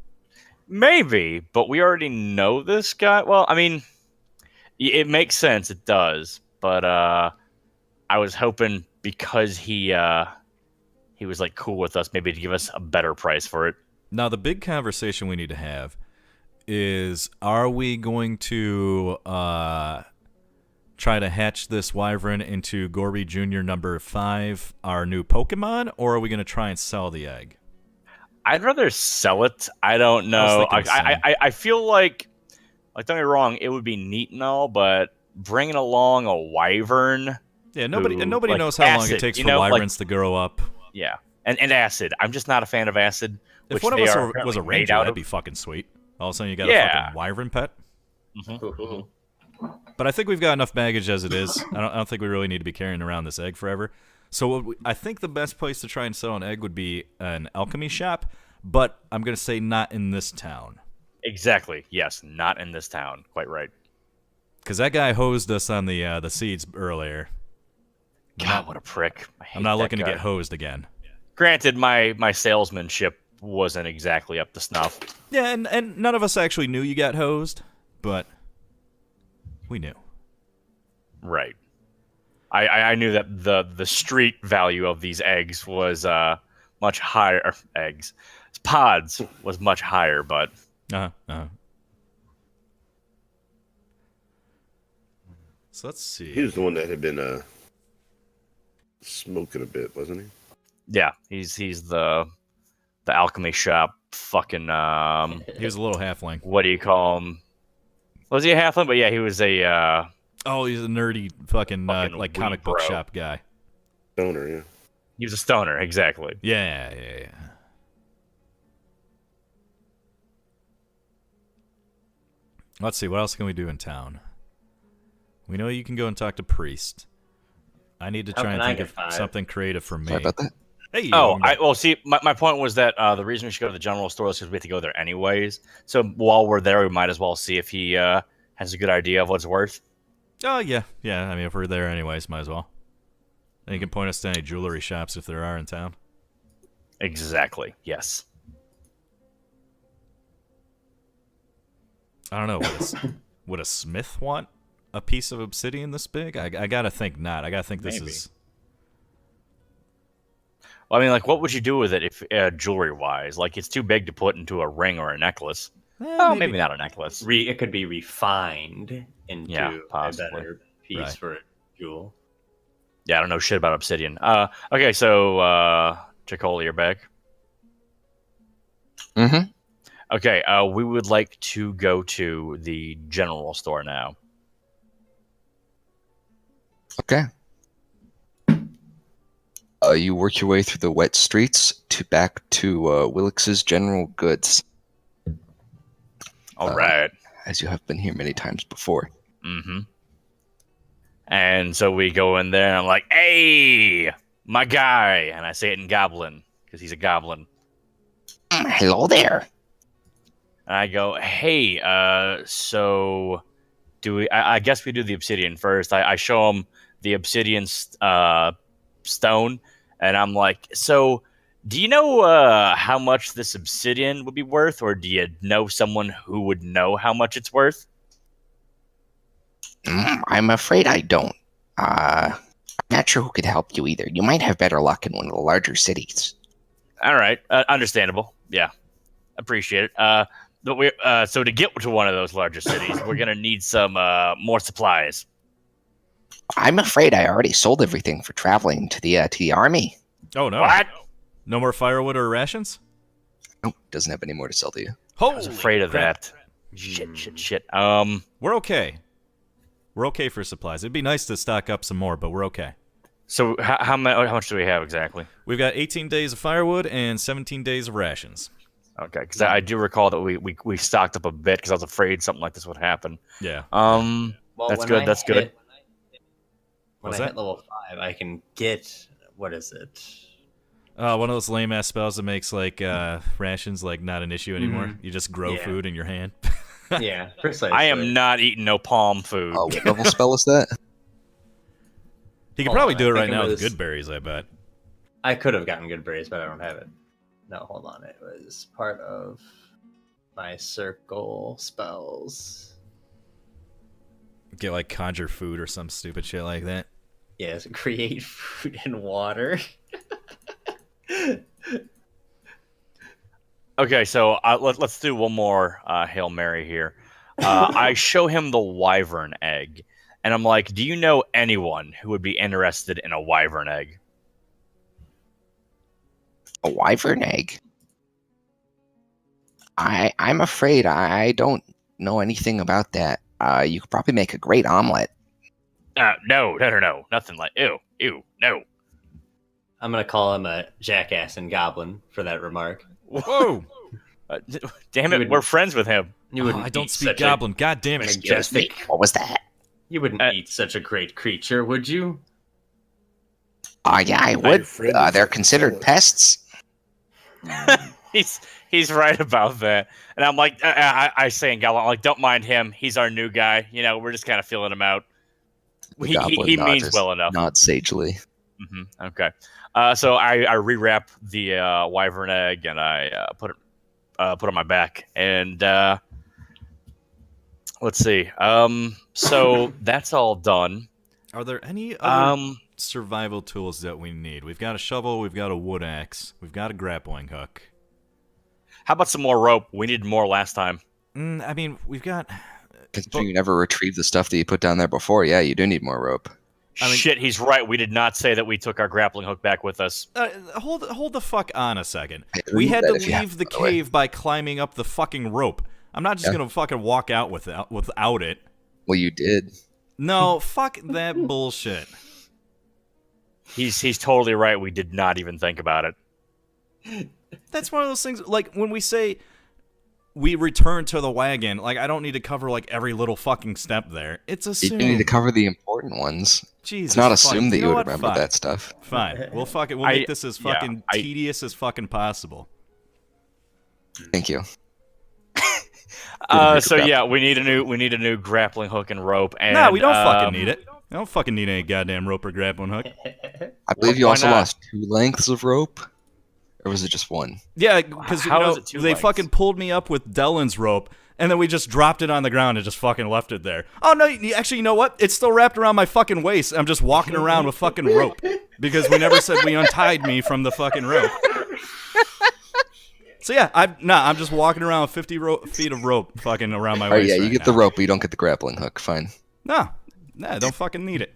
[SPEAKER 1] Maybe, but we already know this guy. Well, I mean, it makes sense. It does. But I was hoping because he was like cool with us, maybe to give us a better price for it.
[SPEAKER 2] Now, the big conversation we need to have is, are we going to try to hatch this wyvern into Gorby Jr. number 5, our new Pokemon, or are we going to try and sell the egg?
[SPEAKER 1] I'd rather sell it. I don't know.
[SPEAKER 2] thinking the same.
[SPEAKER 1] I feel like don't get me wrong, it would be neat and all, but bringing along a wyvern,
[SPEAKER 2] Yeah, nobody
[SPEAKER 1] Ooh,
[SPEAKER 2] nobody
[SPEAKER 1] like
[SPEAKER 2] knows how long
[SPEAKER 1] acid,
[SPEAKER 2] it takes
[SPEAKER 1] you
[SPEAKER 2] for
[SPEAKER 1] know, like-
[SPEAKER 2] wyverns to grow up.
[SPEAKER 1] yeah, and acid. I'm just not a fan of acid.
[SPEAKER 2] If
[SPEAKER 1] which
[SPEAKER 2] one of
[SPEAKER 1] they
[SPEAKER 2] us
[SPEAKER 1] are
[SPEAKER 2] was
[SPEAKER 1] apparently
[SPEAKER 2] a
[SPEAKER 1] made
[SPEAKER 2] ranger,
[SPEAKER 1] out
[SPEAKER 2] that'd
[SPEAKER 1] of.
[SPEAKER 2] be fucking sweet. All of a sudden, you got
[SPEAKER 1] Yeah.
[SPEAKER 2] a fucking wyvern pet.
[SPEAKER 3] Ooh.
[SPEAKER 2] But I think we've got enough baggage as it is. I don't think we really need to be carrying around this egg forever. So I think the best place to try and sell an egg would be an alchemy shop, but I'm going to say not in this town.
[SPEAKER 1] Exactly. Yes, not in this town. Quite right.
[SPEAKER 2] Because that guy hosed us on the seeds earlier.
[SPEAKER 1] God, what a prick. I hate
[SPEAKER 2] I'm not
[SPEAKER 1] that
[SPEAKER 2] looking to
[SPEAKER 1] guy.
[SPEAKER 2] get hosed again.
[SPEAKER 1] Granted, my salesmanship wasn't exactly up to snuff.
[SPEAKER 2] Yeah, and none of us actually knew you got hosed, but we knew.
[SPEAKER 1] Right. I knew that the street value of these eggs was much higher. Eggs, pods was much higher, but
[SPEAKER 2] So let's see.
[SPEAKER 5] He was the one that had been smoking a bit, wasn't he?
[SPEAKER 1] yeah, he's the alchemy shop fucking
[SPEAKER 2] He was a little halfling.
[SPEAKER 1] what do you call him? Was he a halfling? But yeah, he was a
[SPEAKER 2] Oh, he's a nerdy fucking
[SPEAKER 1] Fucking
[SPEAKER 2] like
[SPEAKER 1] weeb
[SPEAKER 2] comic book
[SPEAKER 1] bro.
[SPEAKER 2] shop guy.
[SPEAKER 5] Stoner, yeah.
[SPEAKER 1] he was a stoner, exactly.
[SPEAKER 2] Yeah. Let's see, what else can we do in town? We know you can go and talk to Priest. I need to
[SPEAKER 3] How
[SPEAKER 2] try
[SPEAKER 3] can
[SPEAKER 2] and
[SPEAKER 3] I
[SPEAKER 2] think
[SPEAKER 3] get
[SPEAKER 2] of
[SPEAKER 3] 5?
[SPEAKER 2] something creative for me.
[SPEAKER 4] Sorry about that.
[SPEAKER 2] Hey,
[SPEAKER 1] Oh,
[SPEAKER 2] Young.
[SPEAKER 1] well, see, my point was that the reason we should go to the general store is because we have to go there anyways. So while we're there, we might as well see if he has a good idea of what's worth.
[SPEAKER 2] Oh, yeah. I mean, if we're there anyways, might as well. And you can point us to any jewelry shops if there are in town.
[SPEAKER 1] Exactly. Yes.
[SPEAKER 2] I don't know. Would a smith want a piece of obsidian this big? I gotta think not. I gotta think this
[SPEAKER 1] Maybe.
[SPEAKER 2] is.
[SPEAKER 1] Well, I mean, like, what would you do with it if jewelry wise? Like, it's too big to put into a ring or a necklace. Oh, maybe not a necklace.
[SPEAKER 3] It could be refined into
[SPEAKER 1] Yeah,
[SPEAKER 3] a
[SPEAKER 1] possibly.
[SPEAKER 3] better piece
[SPEAKER 2] Right.
[SPEAKER 3] for a jewel.
[SPEAKER 1] Yeah, I don't know shit about obsidian. Okay, so Jacola, you're back.
[SPEAKER 4] Mm-hmm.
[SPEAKER 1] Okay, we would like to go to the general store now.
[SPEAKER 4] Okay. You work your way through the wet streets back to Willix's General Goods,
[SPEAKER 1] All right.
[SPEAKER 4] as you have been here many times before.
[SPEAKER 1] Mm-hmm. And so we go in there, and I'm like, "Hey, my guy," and I say it in Goblin because he's a goblin.
[SPEAKER 4] Hello there.
[SPEAKER 1] And I go, "Hey, so do we? I guess we do the obsidian first." I show him the obsidian stone, and I'm like, "So, do you know how much this obsidian would be worth, or do you know someone who would know how much it's worth?"
[SPEAKER 4] I'm afraid I don't. I'm not sure who could help you either. You might have better luck in one of the larger cities.
[SPEAKER 1] All right, understandable. Yeah, appreciate it. But we so to get to one of those larger cities, we're gonna need some more supplies.
[SPEAKER 4] I'm afraid I already sold everything for traveling to the army.
[SPEAKER 2] Oh no!
[SPEAKER 1] What?
[SPEAKER 2] No more firewood or rations?
[SPEAKER 4] Nope, doesn't have any more to sell to you.
[SPEAKER 1] I was afraid of that. Shit.
[SPEAKER 2] We're okay. We're okay for supplies. It'd be nice to stock up some more, but we're okay.
[SPEAKER 1] So how much do we have exactly?
[SPEAKER 2] We've got 18 days of firewood and 17 days of rations.
[SPEAKER 1] Okay, because I do recall that we stocked up a bit because I was afraid something like this would happen.
[SPEAKER 2] Yeah.
[SPEAKER 3] Well,
[SPEAKER 1] That's
[SPEAKER 3] when
[SPEAKER 1] good.
[SPEAKER 3] I
[SPEAKER 1] That's good.
[SPEAKER 3] hit- When
[SPEAKER 2] What's
[SPEAKER 3] I
[SPEAKER 2] that?
[SPEAKER 3] hit level 5, I can get, what is it?
[SPEAKER 2] One of those lame ass spells that makes like rations like not an issue anymore.
[SPEAKER 3] Mhm.
[SPEAKER 2] You just grow
[SPEAKER 3] Yeah.
[SPEAKER 2] food in your hand.
[SPEAKER 3] Yeah, precisely.
[SPEAKER 1] I am not eating no palm food.
[SPEAKER 4] What level spell is that?
[SPEAKER 2] He could
[SPEAKER 3] Hold
[SPEAKER 2] probably
[SPEAKER 3] on,
[SPEAKER 2] do
[SPEAKER 3] I
[SPEAKER 2] it right
[SPEAKER 3] think it
[SPEAKER 2] now with
[SPEAKER 3] was-
[SPEAKER 2] good berries, I bet.
[SPEAKER 3] I could have gotten good berries, but I don't have it. No, hold on. It was part of my circle spells.
[SPEAKER 2] Get like conjure food or some stupid shit like that.
[SPEAKER 3] Yes, create food and water.
[SPEAKER 1] Okay, so let's do one more Hail Mary here. I show him the wyvern egg, and I'm like, "Do you know anyone who would be interested in a wyvern egg?"
[SPEAKER 4] A wyvern egg? I'm afraid I don't know anything about that. You could probably make a great omelet.
[SPEAKER 1] No, nothing like ew, no.
[SPEAKER 3] I'm gonna call him a jackass and goblin for that remark.
[SPEAKER 2] Whoa!
[SPEAKER 1] Damn
[SPEAKER 3] You
[SPEAKER 1] it,
[SPEAKER 3] would-
[SPEAKER 1] we're friends with him.
[SPEAKER 3] You
[SPEAKER 2] Oh,
[SPEAKER 3] wouldn't
[SPEAKER 2] I don't
[SPEAKER 3] eat
[SPEAKER 2] speak
[SPEAKER 3] such
[SPEAKER 2] goblin. God damn it!
[SPEAKER 3] majestic.
[SPEAKER 4] What was that?
[SPEAKER 3] You wouldn't
[SPEAKER 1] Uh,
[SPEAKER 3] eat such a great creature, would you?
[SPEAKER 4] Yeah, I would.
[SPEAKER 5] friend is
[SPEAKER 4] They're
[SPEAKER 5] a
[SPEAKER 4] considered
[SPEAKER 5] fella.
[SPEAKER 4] pests.
[SPEAKER 1] He's right about that, and I'm like, I say in Goblin, I'm like, don't mind him. He's our new guy. You know, we're just kind of feeling him out.
[SPEAKER 4] The
[SPEAKER 1] He
[SPEAKER 4] goblin
[SPEAKER 1] means
[SPEAKER 4] nods,
[SPEAKER 1] well enough.
[SPEAKER 4] Not sagely.
[SPEAKER 1] Okay. So I rewrap the wyvern egg and I put it on my back, and let's see. So that's all done.
[SPEAKER 2] Are there any other
[SPEAKER 1] Um,
[SPEAKER 2] survival tools that we need? We've got a shovel. We've got a wood axe. We've got a grappling hook.
[SPEAKER 1] how about some more rope? We needed more last time.
[SPEAKER 2] I mean, we've got.
[SPEAKER 4] Considering you never retrieved the stuff that you put down there before, yeah, you do need more rope.
[SPEAKER 2] I mean-
[SPEAKER 1] Shit, he's right. We did not say that we took our grappling hook back with us.
[SPEAKER 2] Hold the fuck on a second.
[SPEAKER 4] I
[SPEAKER 2] We
[SPEAKER 4] remove
[SPEAKER 2] had
[SPEAKER 4] that
[SPEAKER 2] to
[SPEAKER 4] if you have
[SPEAKER 2] leave
[SPEAKER 4] it,
[SPEAKER 2] the
[SPEAKER 4] by the way.
[SPEAKER 2] cave by climbing up the fucking rope. I'm not just
[SPEAKER 4] Yeah.
[SPEAKER 2] gonna fucking walk out without it.
[SPEAKER 4] Well, you did.
[SPEAKER 2] No, fuck that bullshit.
[SPEAKER 1] He's totally right. We did not even think about it.
[SPEAKER 2] That's one of those things. Like when we say we return to the wagon, like I don't need to cover like every little fucking step there. It's
[SPEAKER 4] You
[SPEAKER 2] assumed.
[SPEAKER 4] do need to cover the important ones.
[SPEAKER 2] Jesus,
[SPEAKER 4] It's not
[SPEAKER 2] fuck.
[SPEAKER 4] assumed that
[SPEAKER 2] You
[SPEAKER 4] you
[SPEAKER 2] know
[SPEAKER 4] would
[SPEAKER 2] what?
[SPEAKER 4] remember
[SPEAKER 2] Fine.
[SPEAKER 4] that stuff.
[SPEAKER 2] Fine. We'll
[SPEAKER 1] I-
[SPEAKER 2] make this as
[SPEAKER 1] yeah,
[SPEAKER 2] fucking
[SPEAKER 1] I-
[SPEAKER 2] tedious as fucking possible.
[SPEAKER 4] Thank you.
[SPEAKER 1] So yeah, we need a new grappling hook and rope. And
[SPEAKER 2] No, we don't fucking need it. I don't fucking need any goddamn rope or grappling hook.
[SPEAKER 4] I believe you
[SPEAKER 1] Why
[SPEAKER 4] also
[SPEAKER 1] not?
[SPEAKER 4] lost 2 lengths of rope, or was it just 1?
[SPEAKER 2] Yeah, because
[SPEAKER 1] How is it two
[SPEAKER 2] they
[SPEAKER 1] lengths?
[SPEAKER 2] fucking pulled me up with Dellen's rope, and then we just dropped it on the ground and just fucking left it there. Oh no, actually, you know what? It's still wrapped around my fucking waist. I'm just walking around with fucking rope because we never said we untied me from the fucking rope. So yeah, I'm just walking around with 50 feet of rope fucking around my
[SPEAKER 4] All right,
[SPEAKER 2] waist.
[SPEAKER 4] yeah, you
[SPEAKER 2] right
[SPEAKER 4] get the
[SPEAKER 2] now.
[SPEAKER 4] rope, but you don't get the grappling hook. Fine.
[SPEAKER 2] No, I don't fucking need it.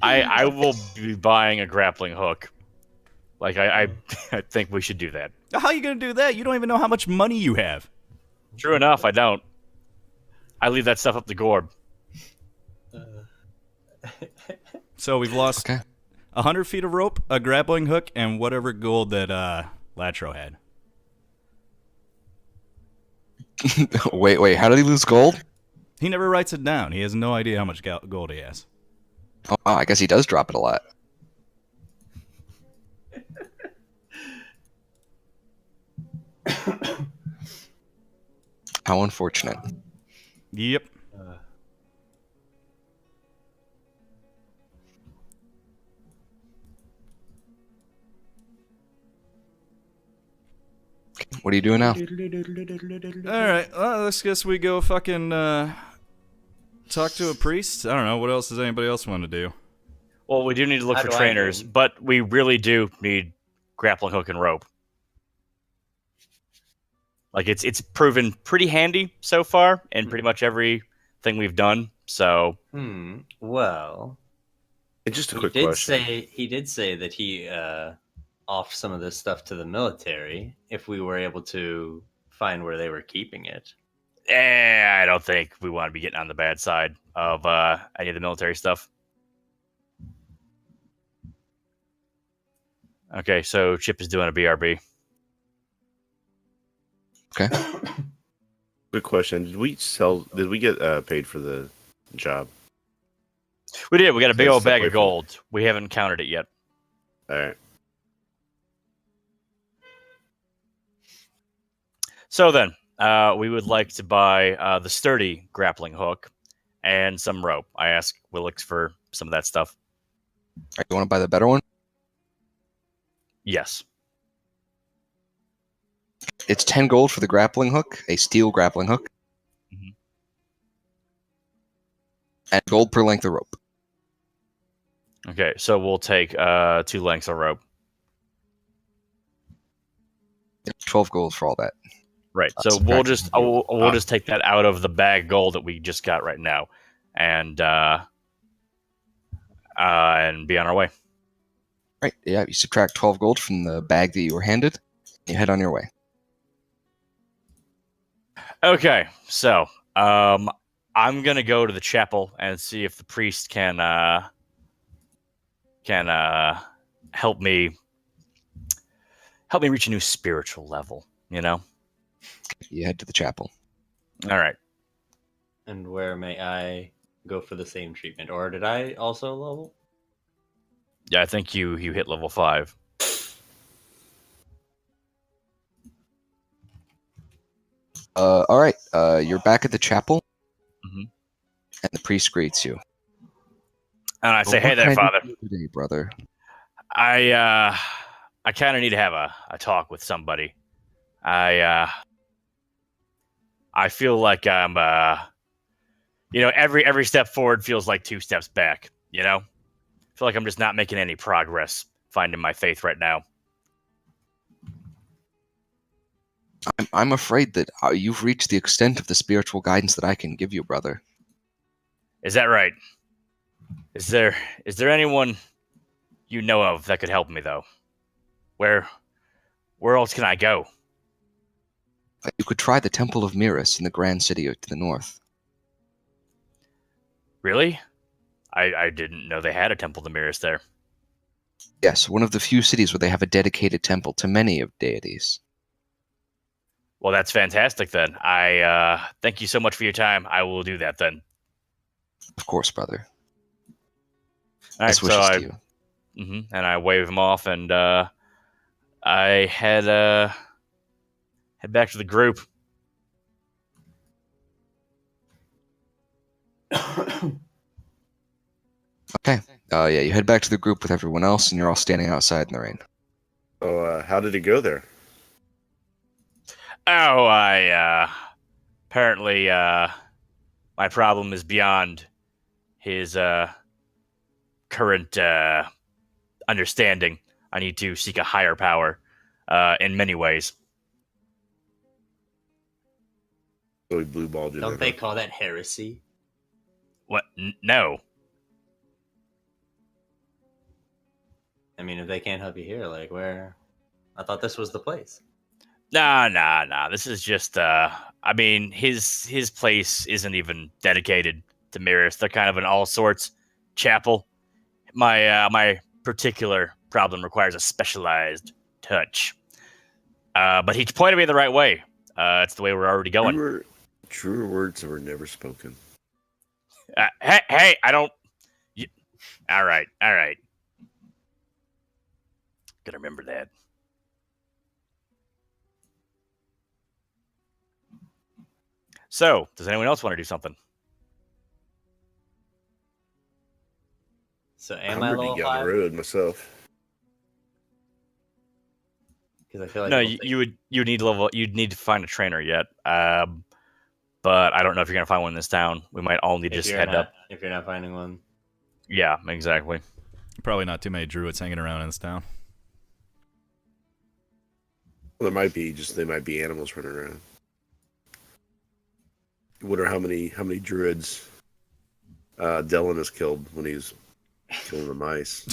[SPEAKER 1] I will be buying a grappling hook. Like I I think we should do that.
[SPEAKER 2] How are you going to do that? You don't even know how much money you have.
[SPEAKER 1] True enough, I don't. I leave that stuff up to Gorb.
[SPEAKER 2] So we've lost
[SPEAKER 4] Okay.
[SPEAKER 2] 100 feet of rope, a grappling hook, and whatever gold that Latro had.
[SPEAKER 4] Wait. How did he lose gold?
[SPEAKER 2] He never writes it down. He has no idea how much gold he has.
[SPEAKER 4] Oh, wow, I guess he does drop it a lot. How unfortunate.
[SPEAKER 2] Yep.
[SPEAKER 4] What are you doing now?
[SPEAKER 2] All right. Well, let's guess we go fucking talk to a priest. I don't know. What else does anybody else want to do?
[SPEAKER 1] Well, we do need to look
[SPEAKER 3] How
[SPEAKER 1] for
[SPEAKER 3] do I
[SPEAKER 1] trainers,
[SPEAKER 3] know?
[SPEAKER 1] but we really do need grappling hook and rope. Like it's proven pretty handy so far in pretty much everything we've done. So
[SPEAKER 3] Well,
[SPEAKER 5] And just a
[SPEAKER 3] he
[SPEAKER 5] quick
[SPEAKER 3] did
[SPEAKER 5] question.
[SPEAKER 3] say that he offered some of this stuff to the military if we were able to find where they were keeping it.
[SPEAKER 1] I don't think we want to be getting on the bad side of any of the military stuff. Okay, so Chip is doing a BRB.
[SPEAKER 4] Okay.
[SPEAKER 5] Good question. Did we get paid for the job?
[SPEAKER 1] We did. We got a big
[SPEAKER 5] Okay,
[SPEAKER 1] old
[SPEAKER 5] step
[SPEAKER 1] bag
[SPEAKER 5] away
[SPEAKER 1] of
[SPEAKER 5] from it.
[SPEAKER 1] gold. We haven't counted it yet.
[SPEAKER 5] All right.
[SPEAKER 1] So then, we would like to buy the sturdy grappling hook and some rope. I asked Willix for some of that stuff.
[SPEAKER 4] All right, you want to buy the better one?
[SPEAKER 1] Yes.
[SPEAKER 4] It's 10 gold for the grappling hook, a steel grappling hook.
[SPEAKER 1] Mhm.
[SPEAKER 4] And gold per length of rope.
[SPEAKER 1] Okay, so we'll take 2 lengths of rope.
[SPEAKER 4] 12 gold for all that.
[SPEAKER 1] Right. So
[SPEAKER 4] Subtract
[SPEAKER 1] we'll
[SPEAKER 4] it
[SPEAKER 1] just
[SPEAKER 4] from you.
[SPEAKER 1] we'll just take that out of the bag of gold that we just got right now, and be on our way.
[SPEAKER 4] Right, yeah, you subtract 12 gold from the bag that you were handed, you head on your way.
[SPEAKER 1] Okay. So I'm gonna go to the chapel and see if the priest can help me reach a new spiritual level. You know.
[SPEAKER 4] You head to the chapel.
[SPEAKER 1] All right.
[SPEAKER 3] And where may I go for the same treatment? Or did I also level?
[SPEAKER 1] Yeah, I think you hit level 5.
[SPEAKER 4] All right, you're back at the chapel,
[SPEAKER 1] Mhm.
[SPEAKER 4] and the priest greets you.
[SPEAKER 1] And I say,
[SPEAKER 4] Well,
[SPEAKER 1] "Hey
[SPEAKER 4] what
[SPEAKER 1] there,
[SPEAKER 4] can I do
[SPEAKER 1] Father.
[SPEAKER 4] for you today, brother.
[SPEAKER 1] I kind of need to have a talk with somebody. I feel like I'm every step forward feels like 2 steps back, you know? I feel like I'm just not making any progress finding my faith right now.
[SPEAKER 4] I'm afraid that you've reached the extent of the spiritual guidance that I can give you, brother.
[SPEAKER 1] Is that right? Is there anyone you know of that could help me though? Where else can I go?
[SPEAKER 4] You could try the Temple of Miras in the Grand City to the north.
[SPEAKER 1] Really? I didn't know they had a Temple to Miras there.
[SPEAKER 4] Yes, one of the few cities where they have a dedicated temple to many of deities.
[SPEAKER 1] Well, that's fantastic then. I thank you so much for your time. I will do that then.
[SPEAKER 4] Of course, brother.
[SPEAKER 1] All right,
[SPEAKER 4] Best
[SPEAKER 1] so
[SPEAKER 4] wishes to you.
[SPEAKER 1] and I wave him off, and I head back to the group.
[SPEAKER 4] Okay. Yeah, you head back to the group with everyone else, and you're all standing outside in the rain.
[SPEAKER 5] So, how did it go there?
[SPEAKER 1] Oh, I apparently my problem is beyond his current understanding. I need to seek a higher power in many ways.
[SPEAKER 5] So he blue balled you.
[SPEAKER 3] Don't
[SPEAKER 5] there,
[SPEAKER 3] they
[SPEAKER 5] huh?
[SPEAKER 3] call that heresy?
[SPEAKER 1] What? No.
[SPEAKER 3] I mean, if they can't help you here, like where? I thought this was the place.
[SPEAKER 1] Nah. This is just I mean, his place isn't even dedicated to mirrors. They're kind of an all sorts chapel. My particular problem requires a specialized touch. But he pointed me the right way. It's the way we're already going.
[SPEAKER 5] Truer words were never spoken.
[SPEAKER 1] Hey, I don't. All right. Gotta remember that. So, does anyone else want to do something?
[SPEAKER 3] So
[SPEAKER 5] I'm
[SPEAKER 3] am I
[SPEAKER 5] ready
[SPEAKER 3] level
[SPEAKER 5] to get on
[SPEAKER 3] 5?
[SPEAKER 5] the road myself.
[SPEAKER 3] Because I feel like
[SPEAKER 1] No,
[SPEAKER 3] it'll
[SPEAKER 1] you would you'd need to find a trainer yet. But I don't know if you're gonna find one in this town. We might all need to
[SPEAKER 3] if
[SPEAKER 1] just
[SPEAKER 3] you're
[SPEAKER 1] head
[SPEAKER 3] not,
[SPEAKER 1] up.
[SPEAKER 3] If you're not finding one,
[SPEAKER 1] Yeah, exactly.
[SPEAKER 2] Probably not too many druids hanging around in this town.
[SPEAKER 5] Well, there might be they might be animals running around. I wonder how many druids Dylan has killed when he's killing the mice.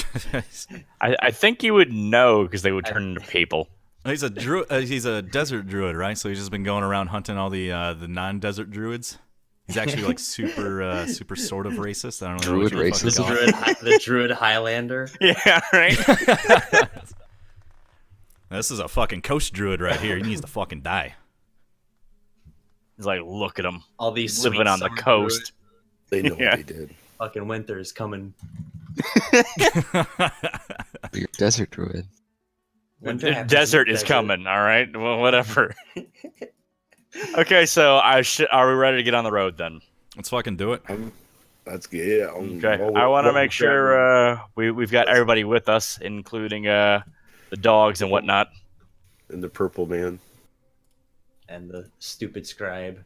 [SPEAKER 1] I think you would know because they would turn into people.
[SPEAKER 2] He's a druid. He's a desert druid, right? So he's just been going around hunting all the non-desert druids. He's actually like super sort of racist. I don't know.
[SPEAKER 4] Druid
[SPEAKER 2] what you fucking
[SPEAKER 4] racist?
[SPEAKER 2] call it.
[SPEAKER 3] the druid Highlander.
[SPEAKER 1] Yeah, right.
[SPEAKER 2] This is a fucking coast druid right here. He needs to fucking die.
[SPEAKER 1] It's like, look at him
[SPEAKER 3] All these
[SPEAKER 1] living
[SPEAKER 3] sweet
[SPEAKER 1] on the
[SPEAKER 3] summer
[SPEAKER 1] coast.
[SPEAKER 5] They know
[SPEAKER 1] Yeah.
[SPEAKER 5] what they did.
[SPEAKER 3] Fucking winter is coming.
[SPEAKER 4] You're a desert druid.
[SPEAKER 3] Winter
[SPEAKER 1] The
[SPEAKER 3] happens in
[SPEAKER 1] desert
[SPEAKER 3] the
[SPEAKER 1] is
[SPEAKER 3] desert.
[SPEAKER 1] coming. All right, well, whatever. Okay, so are we ready to get on the road then?
[SPEAKER 2] Let's fucking do it.
[SPEAKER 5] That's good. Yeah.
[SPEAKER 1] Okay, I want to make sure we've got everybody with us, including the dogs and whatnot.
[SPEAKER 5] And the purple man.
[SPEAKER 3] And the stupid scribe.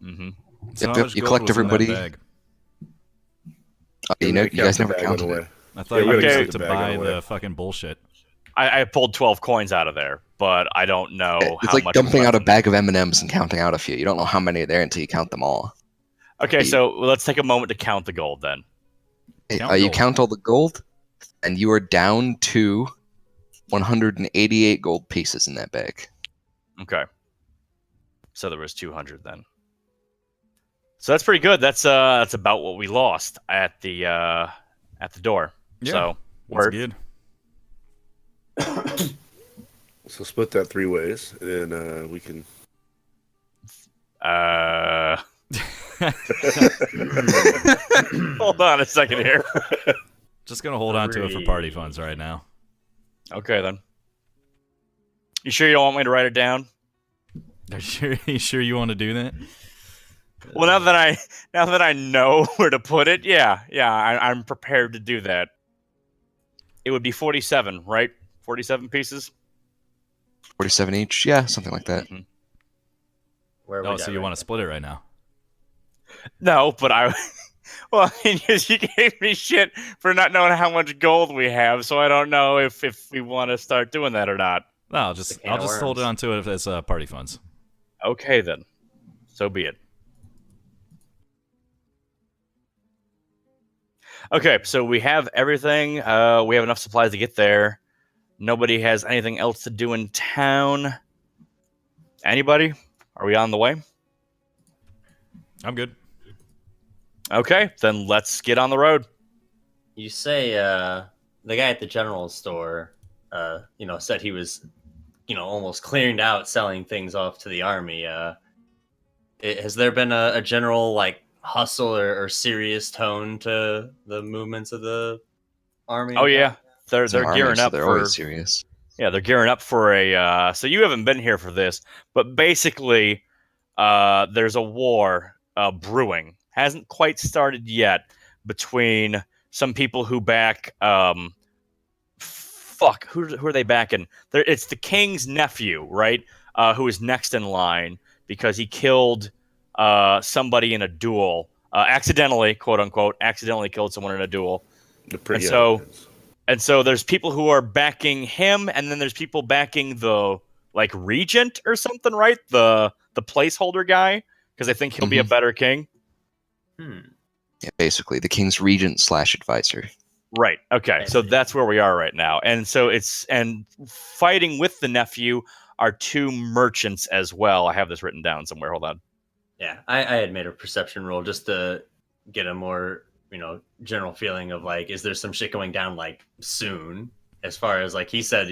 [SPEAKER 1] Mm-hmm.
[SPEAKER 2] So how
[SPEAKER 4] Yep,
[SPEAKER 2] much
[SPEAKER 4] you
[SPEAKER 2] gold
[SPEAKER 4] collect
[SPEAKER 2] was in that
[SPEAKER 4] everybody.
[SPEAKER 2] bag?
[SPEAKER 4] You
[SPEAKER 5] We
[SPEAKER 4] guys
[SPEAKER 5] count
[SPEAKER 4] never
[SPEAKER 5] the bag on
[SPEAKER 4] counted
[SPEAKER 5] the
[SPEAKER 4] it.
[SPEAKER 5] way.
[SPEAKER 2] I thought
[SPEAKER 5] Yeah,
[SPEAKER 2] you
[SPEAKER 5] we
[SPEAKER 2] were
[SPEAKER 1] gotta
[SPEAKER 2] going
[SPEAKER 1] count
[SPEAKER 2] to
[SPEAKER 5] the bag
[SPEAKER 2] buy
[SPEAKER 5] on the way.
[SPEAKER 2] the fucking bullshit.
[SPEAKER 1] I pulled 12 coins out of there, but I don't know
[SPEAKER 4] It's
[SPEAKER 1] how
[SPEAKER 4] like
[SPEAKER 1] much.
[SPEAKER 4] dumping
[SPEAKER 1] was
[SPEAKER 4] out a
[SPEAKER 1] left.
[SPEAKER 4] bag of M&Ms and counting out a few. You don't know how many are there until you count them all.
[SPEAKER 1] Okay, so let's take a moment to count the gold then.
[SPEAKER 2] Count
[SPEAKER 4] You
[SPEAKER 2] gold.
[SPEAKER 4] count all the gold, and you are down to 188 gold pieces in that bag.
[SPEAKER 1] Okay. So there was 200 then. So that's pretty good. That's about what we lost at the door.
[SPEAKER 2] Yeah,
[SPEAKER 1] So
[SPEAKER 2] That's
[SPEAKER 1] word.
[SPEAKER 2] good.
[SPEAKER 5] So split that 3 ways, and then we can.
[SPEAKER 1] Hold on a second here.
[SPEAKER 2] Just gonna hold on to it for party funds right now.
[SPEAKER 1] Okay then. You sure you don't want me to write it down?
[SPEAKER 2] Are you sure you want to do that?
[SPEAKER 1] Well, now that I know where to put it, yeah, I'm prepared to do that. It would be 47, right? 47 pieces.
[SPEAKER 4] 47 each? Yeah, something like that.
[SPEAKER 3] Where are we
[SPEAKER 2] Oh, so you
[SPEAKER 3] at
[SPEAKER 2] want
[SPEAKER 3] right
[SPEAKER 2] to split it right now?
[SPEAKER 1] No, but well, you gave me shit for not knowing how much gold we have, so I don't know if we want to start doing that or not.
[SPEAKER 2] No, I'll
[SPEAKER 3] a
[SPEAKER 2] just
[SPEAKER 3] can of
[SPEAKER 2] hold
[SPEAKER 3] worms.
[SPEAKER 2] on to it as party funds.
[SPEAKER 1] Okay then, so be it. Okay, so we have everything. We have enough supplies to get there. Nobody has anything else to do in town. Anybody? Are we on the way?
[SPEAKER 2] I'm good.
[SPEAKER 1] Okay, then let's get on the road.
[SPEAKER 3] You say the guy at the general store, said he was, almost clearing out, selling things off to the army. Has there been a general hustle or serious tone to the movements of the army?
[SPEAKER 1] Oh yeah, they're
[SPEAKER 4] It's an army,
[SPEAKER 1] gearing
[SPEAKER 4] so
[SPEAKER 1] up
[SPEAKER 4] they're
[SPEAKER 1] for.
[SPEAKER 4] always serious.
[SPEAKER 1] Yeah, they're gearing up for a. So you haven't been here for this, but basically, there's a war brewing. Hasn't quite started yet between some people who back. Who are they backing? It's the king's nephew, right? Who is next in line because he killed somebody in a duel, accidentally, quote unquote, accidentally killed someone in a duel. And so there's people who are backing him, and then there's people backing the regent or something, right? The placeholder guy, because I think he'll be a better king.
[SPEAKER 3] Hmm.
[SPEAKER 4] Yeah, basically, the king's regent / advisor.
[SPEAKER 1] Right. Okay. So that's where we are right now. And so and fighting with the nephew are 2 merchants as well. I have this written down somewhere. Hold on.
[SPEAKER 3] Yeah, I had made a perception roll just to get a more, general feeling of like, is there some shit going down like soon? As far as like he said,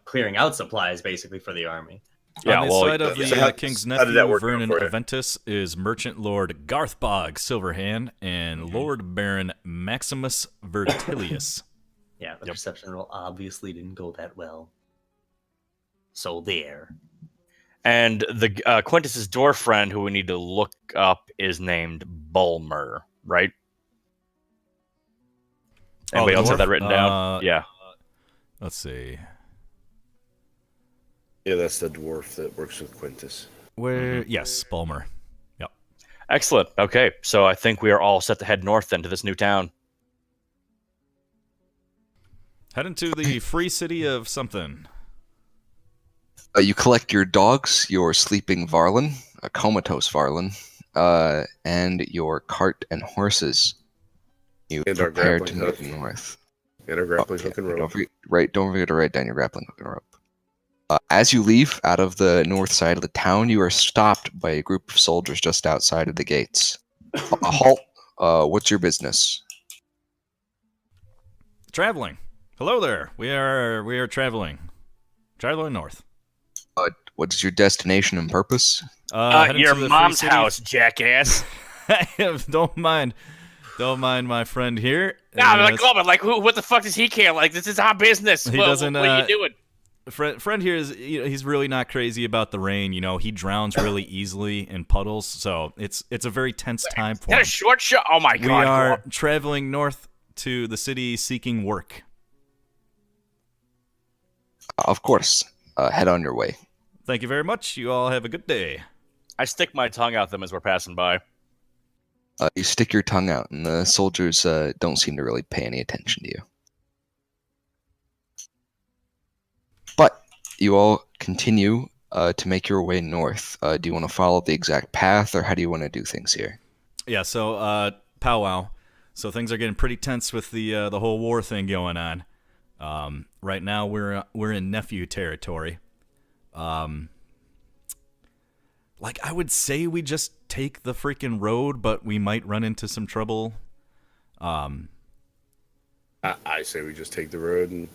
[SPEAKER 3] clearing out supplies basically for the army.
[SPEAKER 1] Yeah,
[SPEAKER 2] On the
[SPEAKER 1] well,
[SPEAKER 2] side of
[SPEAKER 5] so
[SPEAKER 2] the King's
[SPEAKER 5] how did that
[SPEAKER 2] nephew,
[SPEAKER 5] work out
[SPEAKER 2] Vernon
[SPEAKER 5] for you?
[SPEAKER 2] Aventus, is Merchant Lord Garthbog Silverhand and Lord Baron Maximus Vertilius.
[SPEAKER 3] Yeah, the perception roll obviously didn't go that well. So there.
[SPEAKER 1] And the Quintus's dwarf friend, who we need to look up, is named Bulmer, right? Anybody
[SPEAKER 2] the
[SPEAKER 1] else have
[SPEAKER 2] dwarf?
[SPEAKER 1] that written down? Yeah.
[SPEAKER 2] Let's see.
[SPEAKER 5] Yeah, that's the dwarf that works with Quintus.
[SPEAKER 2] Where? Yes, Bulmer. Yep.
[SPEAKER 1] Excellent. Okay, so I think we are all set to head north then to this new town.
[SPEAKER 2] Heading to the free city of something.
[SPEAKER 4] You collect your dogs, your sleeping Varlin, a comatose Varlin, and your cart and horses. You
[SPEAKER 5] And our
[SPEAKER 4] prepare to
[SPEAKER 5] grappling
[SPEAKER 4] move
[SPEAKER 5] hook.
[SPEAKER 4] north.
[SPEAKER 5] And our grappling hook and rope.
[SPEAKER 4] Don't forget to write down your grappling hook and rope. As you leave out of the north side of the town, you are stopped by a group of soldiers just outside of the gates. A halt. What's your business?
[SPEAKER 2] Traveling. Hello there. We are traveling. Traveling north.
[SPEAKER 4] What is your destination and purpose?
[SPEAKER 2] Heading
[SPEAKER 1] Your
[SPEAKER 2] to the free
[SPEAKER 1] mom's
[SPEAKER 2] city-
[SPEAKER 1] house, jackass.
[SPEAKER 2] Don't mind my friend here.
[SPEAKER 1] Nah, I'm
[SPEAKER 2] Uh,
[SPEAKER 1] like, Globin, like, what the fuck does he care? Like, this is our business.
[SPEAKER 2] He
[SPEAKER 1] what,
[SPEAKER 2] doesn't,
[SPEAKER 1] What are you doing?
[SPEAKER 2] friend here is he's really not crazy about the rain. He drowns really easily in puddles, so it's a very tense time
[SPEAKER 1] Is
[SPEAKER 2] for
[SPEAKER 1] that
[SPEAKER 2] him.
[SPEAKER 1] a short shot? Oh my
[SPEAKER 2] We
[SPEAKER 1] god.
[SPEAKER 2] are
[SPEAKER 1] Globin.
[SPEAKER 2] traveling north to the city seeking work.
[SPEAKER 4] Of course. Head on your way.
[SPEAKER 2] Thank you very much. You all have a good day.
[SPEAKER 1] I stick my tongue out them as we're passing by.
[SPEAKER 4] You stick your tongue out, and the soldiers don't seem to really pay any attention to you. But you all continue to make your way north. Do you want to follow the exact path, or how do you want to do things here?
[SPEAKER 2] Yeah, so powwow. So things are getting pretty tense with the whole war thing going on. Right now we're in nephew territory. Like I would say we just take the freaking road, but we might run into some trouble.
[SPEAKER 5] I say we just take the road and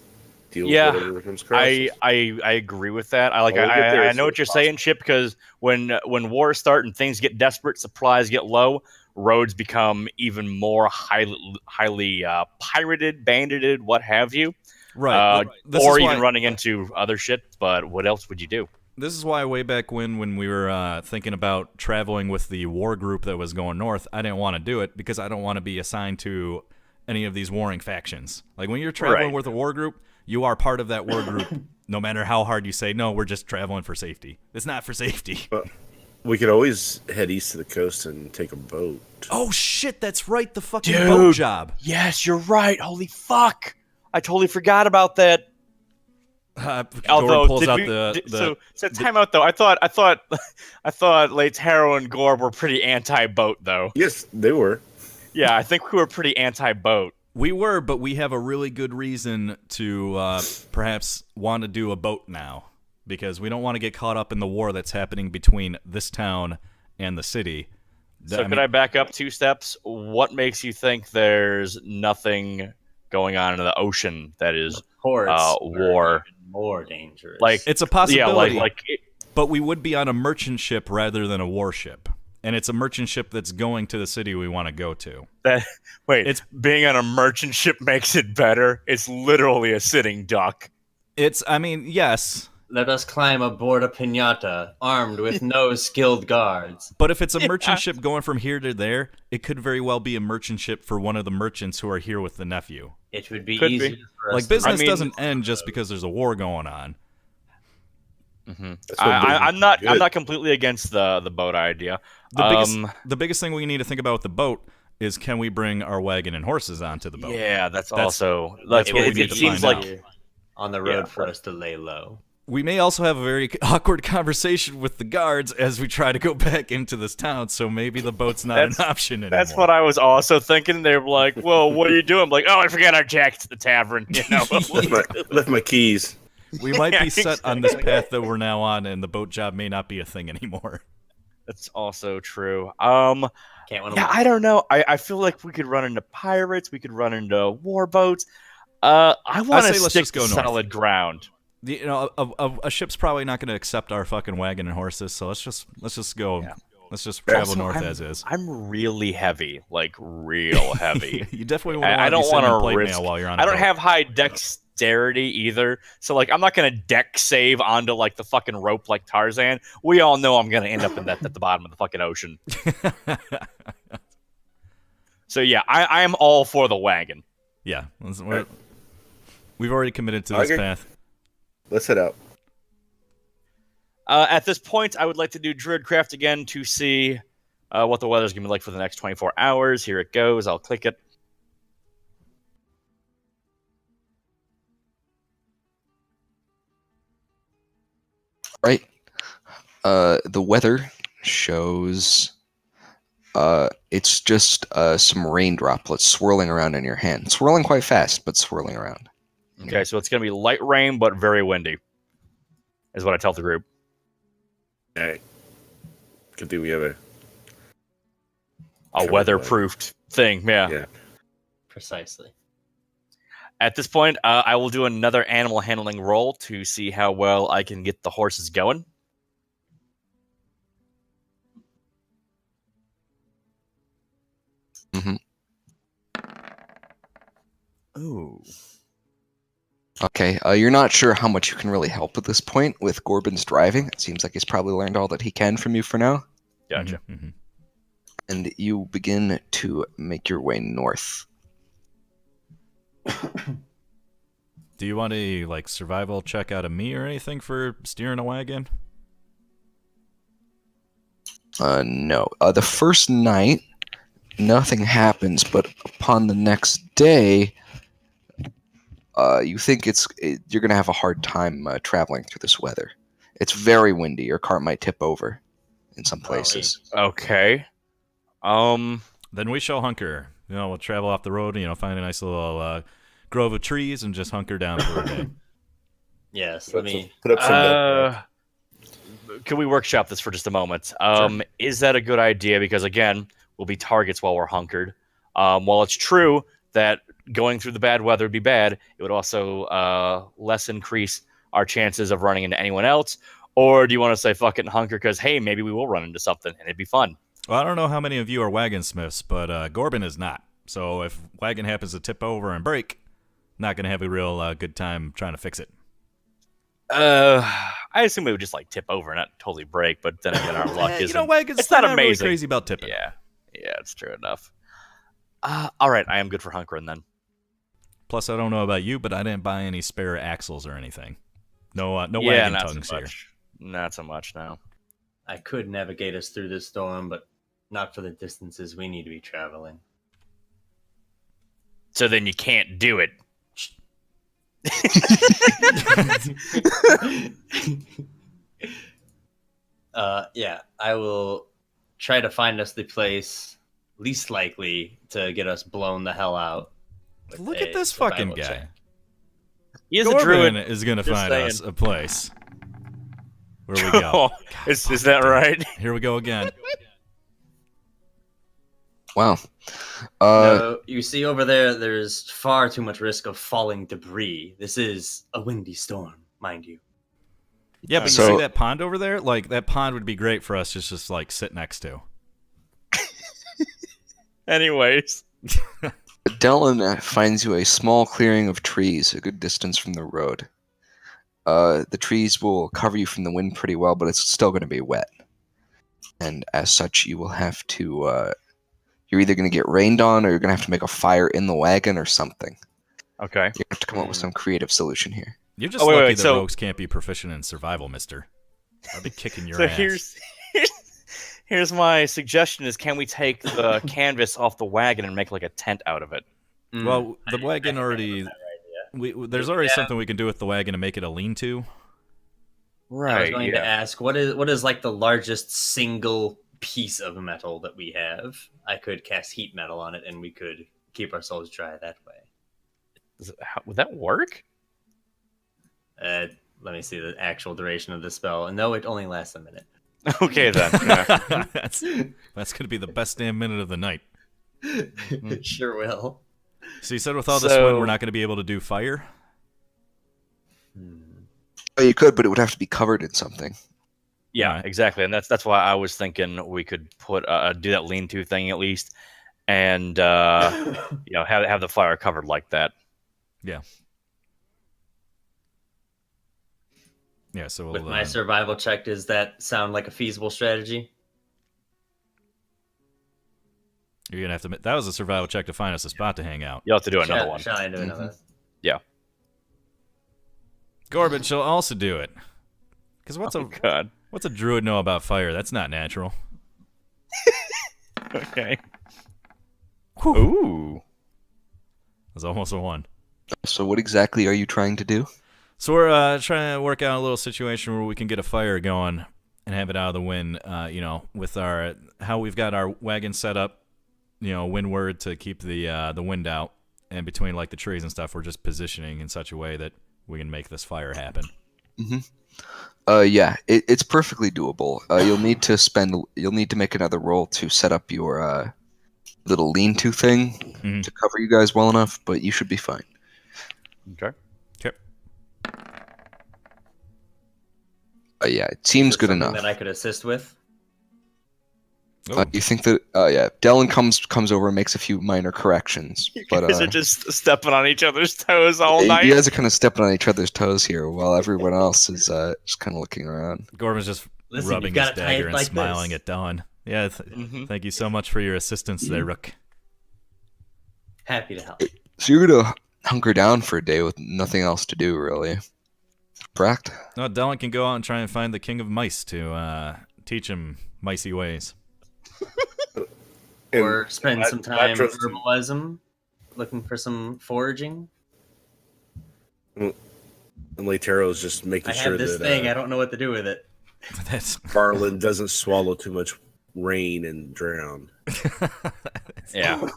[SPEAKER 5] deal
[SPEAKER 1] Yeah,
[SPEAKER 5] with whatever comes across.
[SPEAKER 1] I agree with that. I
[SPEAKER 5] Well, we'll get there
[SPEAKER 1] I
[SPEAKER 5] as
[SPEAKER 1] know
[SPEAKER 5] soon
[SPEAKER 1] what
[SPEAKER 5] as
[SPEAKER 1] you're saying,
[SPEAKER 5] possible.
[SPEAKER 1] Chip, because when wars start and things get desperate, supplies get low, roads become even more highly pirated, bandited, what have you.
[SPEAKER 2] Right. This
[SPEAKER 1] Or
[SPEAKER 2] is
[SPEAKER 1] even
[SPEAKER 2] why-
[SPEAKER 1] running into other shit. But what else would you do?
[SPEAKER 2] This is why way back when we were thinking about traveling with the war group that was going north, I didn't want to do it because I don't want to be assigned to any of these warring factions. Like when you're traveling
[SPEAKER 1] Right.
[SPEAKER 2] with a war group, you are part of that war group no matter how hard you say, no, we're just traveling for safety. It's not for safety.
[SPEAKER 5] We could always head east to the coast and take a boat.
[SPEAKER 2] Oh, shit, that's right, the fucking boat
[SPEAKER 1] Dude.
[SPEAKER 2] job.
[SPEAKER 1] Yes, you're right. Holy fuck! I totally forgot about that.
[SPEAKER 2] Gordon
[SPEAKER 1] Although,
[SPEAKER 2] pulls out
[SPEAKER 1] so time out though. I thought Leitaro and Gorb were pretty anti-boat though.
[SPEAKER 5] Yes, they were.
[SPEAKER 1] Yeah, I think we were pretty anti-boat.
[SPEAKER 2] We were, but we have a really good reason to perhaps want to do a boat now because we don't want to get caught up in the war that's happening between this town and the city.
[SPEAKER 1] So could I back up 2 steps? What makes you think there's nothing going on in the ocean that is
[SPEAKER 3] Ports
[SPEAKER 1] war?
[SPEAKER 3] are even more dangerous.
[SPEAKER 1] Like,
[SPEAKER 2] It's a
[SPEAKER 1] yeah,
[SPEAKER 2] possibility,
[SPEAKER 1] like
[SPEAKER 2] but we would be on a merchant ship rather than a warship. And it's a merchant ship that's going to the city we want to go to.
[SPEAKER 1] that. Wait,
[SPEAKER 2] It's-
[SPEAKER 1] being on a merchant ship makes it better. It's literally a sitting duck.
[SPEAKER 2] Yes,
[SPEAKER 3] let us climb aboard a piñata armed with no skilled guards.
[SPEAKER 2] but if it's a merchant ship going from here to there, it could very well be a merchant ship for one of the merchants who are here with the nephew.
[SPEAKER 3] It would be
[SPEAKER 1] Could be.
[SPEAKER 3] easier for us
[SPEAKER 2] Like
[SPEAKER 3] to
[SPEAKER 2] business
[SPEAKER 1] mean-
[SPEAKER 2] doesn't end just because there's a war going on.
[SPEAKER 5] That's what
[SPEAKER 1] I'm
[SPEAKER 5] business is
[SPEAKER 1] not
[SPEAKER 5] good.
[SPEAKER 1] completely against the boat idea.
[SPEAKER 2] The biggest thing we need to think about with the boat is can we bring our wagon and horses onto the boat?
[SPEAKER 1] Yeah, that's
[SPEAKER 2] That's-
[SPEAKER 1] also like
[SPEAKER 2] that's what we
[SPEAKER 1] it
[SPEAKER 2] need to
[SPEAKER 1] seems
[SPEAKER 2] find
[SPEAKER 1] like
[SPEAKER 2] out.
[SPEAKER 3] on the road
[SPEAKER 1] Yeah.
[SPEAKER 3] for us to lay low.
[SPEAKER 2] We may also have a very awkward conversation with the guards as we try to go back into this town, so maybe the boat's not an option anymore.
[SPEAKER 1] That's what I was also thinking. They were like, "Well, what are you doing?" I'm like, "Oh, I forgot our jackets at the tavern." You know.
[SPEAKER 5] Left my keys.
[SPEAKER 2] We might
[SPEAKER 1] Yeah,
[SPEAKER 2] be set on this path that we're now on, and the boat job may not be a thing anymore.
[SPEAKER 1] That's also true.
[SPEAKER 3] Can't win 'em
[SPEAKER 1] Yeah,
[SPEAKER 3] all.
[SPEAKER 1] I don't know. I feel like we could run into pirates. We could run into warboats. I want
[SPEAKER 2] say
[SPEAKER 1] to
[SPEAKER 2] let's
[SPEAKER 1] stick
[SPEAKER 2] just go
[SPEAKER 1] to
[SPEAKER 2] north.
[SPEAKER 1] solid ground.
[SPEAKER 2] You know, a ship's probably not going to accept our fucking wagon and horses, so let's just go.
[SPEAKER 1] Yeah.
[SPEAKER 2] Let's just travel
[SPEAKER 1] Also,
[SPEAKER 2] north
[SPEAKER 1] I'm-
[SPEAKER 2] as is.
[SPEAKER 1] I'm really heavy, like real heavy.
[SPEAKER 2] You definitely want
[SPEAKER 1] I
[SPEAKER 2] to
[SPEAKER 1] don't
[SPEAKER 2] be sitting in
[SPEAKER 1] wanna
[SPEAKER 2] plate
[SPEAKER 1] risk-
[SPEAKER 2] mail while you're on.
[SPEAKER 1] I
[SPEAKER 2] a
[SPEAKER 1] don't
[SPEAKER 2] boat.
[SPEAKER 1] have high dexterity either, so like I'm not gonna deck save onto like the fucking rope like Tarzan. We all know I'm gonna end up in that at the bottom of the fucking ocean. So yeah, I am all for the wagon.
[SPEAKER 2] Yeah, we've already committed to this
[SPEAKER 5] Okay.
[SPEAKER 2] path.
[SPEAKER 5] Let's head out.
[SPEAKER 1] At this point, I would like to do Druidcraft again to see what the weather's gonna be like for the next 24 hours. Here it goes. I'll click it.
[SPEAKER 4] Right. The weather shows it's just some rain droplets swirling around in your hand. Swirling quite fast, but swirling around.
[SPEAKER 1] Okay, so it's gonna be light rain but very windy, is what I tell the group.
[SPEAKER 5] All right. Good thing we have a.
[SPEAKER 1] A
[SPEAKER 5] Covered
[SPEAKER 1] weatherproofed thing. Yeah.
[SPEAKER 5] Yeah.
[SPEAKER 3] Precisely.
[SPEAKER 1] At this point, I will do another animal handling roll to see how well I can get the horses going.
[SPEAKER 4] Mhm.
[SPEAKER 1] Ooh.
[SPEAKER 4] Okay, you're not sure how much you can really help at this point with Gorbin's driving. It seems like he's probably learned all that he can from you for now.
[SPEAKER 1] Gotcha.
[SPEAKER 2] Mhm.
[SPEAKER 4] And you begin to make your way north.
[SPEAKER 2] Do you want a like survival check out of me or anything for steering a wagon?
[SPEAKER 4] No. The first night, nothing happens, but upon the next day, you think you're going to have a hard time traveling through this weather. It's very windy. Your cart might tip over in some places.
[SPEAKER 1] Okay.
[SPEAKER 2] Then we shall hunker. You know, we'll travel off the road. You know, find a nice little grove of trees and just hunker down for a day.
[SPEAKER 3] Yes, let me.
[SPEAKER 5] Put up some.
[SPEAKER 1] Can we workshop this for just a moment?
[SPEAKER 2] Sure.
[SPEAKER 1] Is that a good idea? Because again, we'll be targets while we're hunkered. While it's true that going through the bad weather would be bad, it would also less increase our chances of running into anyone else. Or do you want to say fuck it and hunker because hey, maybe we will run into something and it'd be fun.
[SPEAKER 2] Well, I don't know how many of you are wagon smiths, but Gorbin is not. So if wagon happens to tip over and break, not gonna have a real good time trying to fix it.
[SPEAKER 1] I assume it would just like tip over, not totally break. But then again, our luck
[SPEAKER 2] You
[SPEAKER 1] isn't.
[SPEAKER 2] know, wagons.
[SPEAKER 1] it's not
[SPEAKER 2] they're really
[SPEAKER 1] amazing.
[SPEAKER 2] crazy about tipping.
[SPEAKER 1] Yeah, it's true enough. All right, I am good for hunkering then.
[SPEAKER 2] Plus, I don't know about you, but I didn't buy any spare axles or anything. No
[SPEAKER 1] yeah,
[SPEAKER 2] wagon
[SPEAKER 1] not
[SPEAKER 2] tongues
[SPEAKER 1] so
[SPEAKER 2] here.
[SPEAKER 1] much. Not so much now.
[SPEAKER 3] I could navigate us through this storm, but not for the distances we need to be traveling.
[SPEAKER 1] So then you can't do it.
[SPEAKER 3] Yeah, I will try to find us the place least likely to get us blown the hell out. with
[SPEAKER 2] Look
[SPEAKER 3] a
[SPEAKER 2] at this fucking
[SPEAKER 3] survival
[SPEAKER 2] guy.
[SPEAKER 3] check.
[SPEAKER 1] He is a
[SPEAKER 2] Gorbin
[SPEAKER 1] druid.
[SPEAKER 2] is gonna
[SPEAKER 1] Just
[SPEAKER 2] find
[SPEAKER 1] saying.
[SPEAKER 2] us a place where we go.
[SPEAKER 1] is that right?
[SPEAKER 2] Here we go again.
[SPEAKER 4] Wow.
[SPEAKER 3] No, you see over there, there's far too much risk of falling debris. This is a windy storm, mind you.
[SPEAKER 2] Yeah, but you
[SPEAKER 4] So-
[SPEAKER 2] see that pond over there? Like that pond would be great for us just like sit next to.
[SPEAKER 1] Anyways.
[SPEAKER 4] Dylan finds you a small clearing of trees a good distance from the road. The trees will cover you from the wind pretty well, but it's still going to be wet. And as such, you will have to... you're either going to get rained on or you're going to have to make a fire in the wagon or something.
[SPEAKER 1] Okay.
[SPEAKER 4] You have to come up with some creative solution here.
[SPEAKER 2] You're just
[SPEAKER 1] wait,
[SPEAKER 2] lucky
[SPEAKER 1] wait,
[SPEAKER 2] that
[SPEAKER 1] so-
[SPEAKER 2] rogues can't be proficient in survival, mister. I'll be kicking your
[SPEAKER 1] So
[SPEAKER 2] ass.
[SPEAKER 1] here's my suggestion: is can we take the canvas off the wagon and make like a tent out of it?
[SPEAKER 2] Well, the wagon already... there's already
[SPEAKER 3] Yeah.
[SPEAKER 2] something we can do with the wagon to make it a lean-to.
[SPEAKER 3] I was going to
[SPEAKER 1] Yeah.
[SPEAKER 3] ask, what is like the largest single piece of metal that we have? I could cast heat metal on it, and we could keep ourselves dry that way.
[SPEAKER 1] Would that work?
[SPEAKER 3] Let me see the actual duration of the spell. And no, it only lasts a minute.
[SPEAKER 1] Okay then. Yeah.
[SPEAKER 2] That's gonna be the best damn minute of the night.
[SPEAKER 3] It sure will.
[SPEAKER 2] So you said with all this wind, we're not gonna be able to do fire.
[SPEAKER 4] Oh, you could, but it would have to be covered in something.
[SPEAKER 1] Yeah,
[SPEAKER 2] Right.
[SPEAKER 1] exactly, and that's why I was thinking we could put do that lean-to thing at least, and have the fire covered like that.
[SPEAKER 2] Yeah. So
[SPEAKER 3] With
[SPEAKER 2] we'll,
[SPEAKER 3] my survival check, does that sound like a feasible strategy?
[SPEAKER 2] you're gonna have to. That was a survival check to find us a spot to hang out.
[SPEAKER 1] You'll have to do another one.
[SPEAKER 3] Shall I do another?
[SPEAKER 2] Gorbin shall also do it. Because what's
[SPEAKER 1] Oh, God.
[SPEAKER 2] a druid know about fire? That's not natural.
[SPEAKER 1] Okay.
[SPEAKER 2] Whew.
[SPEAKER 1] Ooh.
[SPEAKER 2] That's almost a 1.
[SPEAKER 4] So what exactly are you trying to do?
[SPEAKER 2] So we're trying to work out a little situation where we can get a fire going and have it out of the wind. With how we've got our wagon set up, windward to keep the wind out, and between like the trees and stuff, we're just positioning in such a way that we can make this fire happen.
[SPEAKER 4] Yeah, it's perfectly doable. You'll need to make another roll to set up your little lean-to thing
[SPEAKER 2] Mhm.
[SPEAKER 4] to cover you guys well enough, but you should be fine.
[SPEAKER 1] Okay.
[SPEAKER 2] Okay.
[SPEAKER 4] Yeah, it seems
[SPEAKER 3] Is it
[SPEAKER 4] good
[SPEAKER 3] something
[SPEAKER 4] enough.
[SPEAKER 3] that I could assist with?
[SPEAKER 2] Oh,
[SPEAKER 4] You think that? Yeah, Dellen comes over and makes a few minor corrections,
[SPEAKER 1] You
[SPEAKER 4] but
[SPEAKER 1] guys are just stepping on each other's toes all night.
[SPEAKER 4] you guys are kind of stepping on each other's toes here, while everyone else is just kind of looking around.
[SPEAKER 2] Gorbin's just
[SPEAKER 3] Listen,
[SPEAKER 2] rubbing
[SPEAKER 3] you
[SPEAKER 2] his
[SPEAKER 3] gotta tie it
[SPEAKER 2] dagger and
[SPEAKER 3] like
[SPEAKER 2] smiling
[SPEAKER 3] this.
[SPEAKER 2] at Dawn. Yeah,
[SPEAKER 1] Mhm.
[SPEAKER 2] thank you so much for your assistance there, Rook.
[SPEAKER 3] Happy to help.
[SPEAKER 4] So you're gonna hunker down for a day with nothing else to do, really. Correct?
[SPEAKER 2] No, Dellen can go out and try and find the king of mice to teach him micey ways.
[SPEAKER 3] Or spend some
[SPEAKER 5] I
[SPEAKER 3] time
[SPEAKER 5] trust him.
[SPEAKER 3] herbalism, looking for some foraging.
[SPEAKER 5] And Latero's just making
[SPEAKER 3] I
[SPEAKER 5] sure
[SPEAKER 3] have this
[SPEAKER 5] that
[SPEAKER 3] thing. I don't know what to do with it.
[SPEAKER 2] That's
[SPEAKER 5] Garland doesn't swallow too much rain and drown.
[SPEAKER 1] Yeah.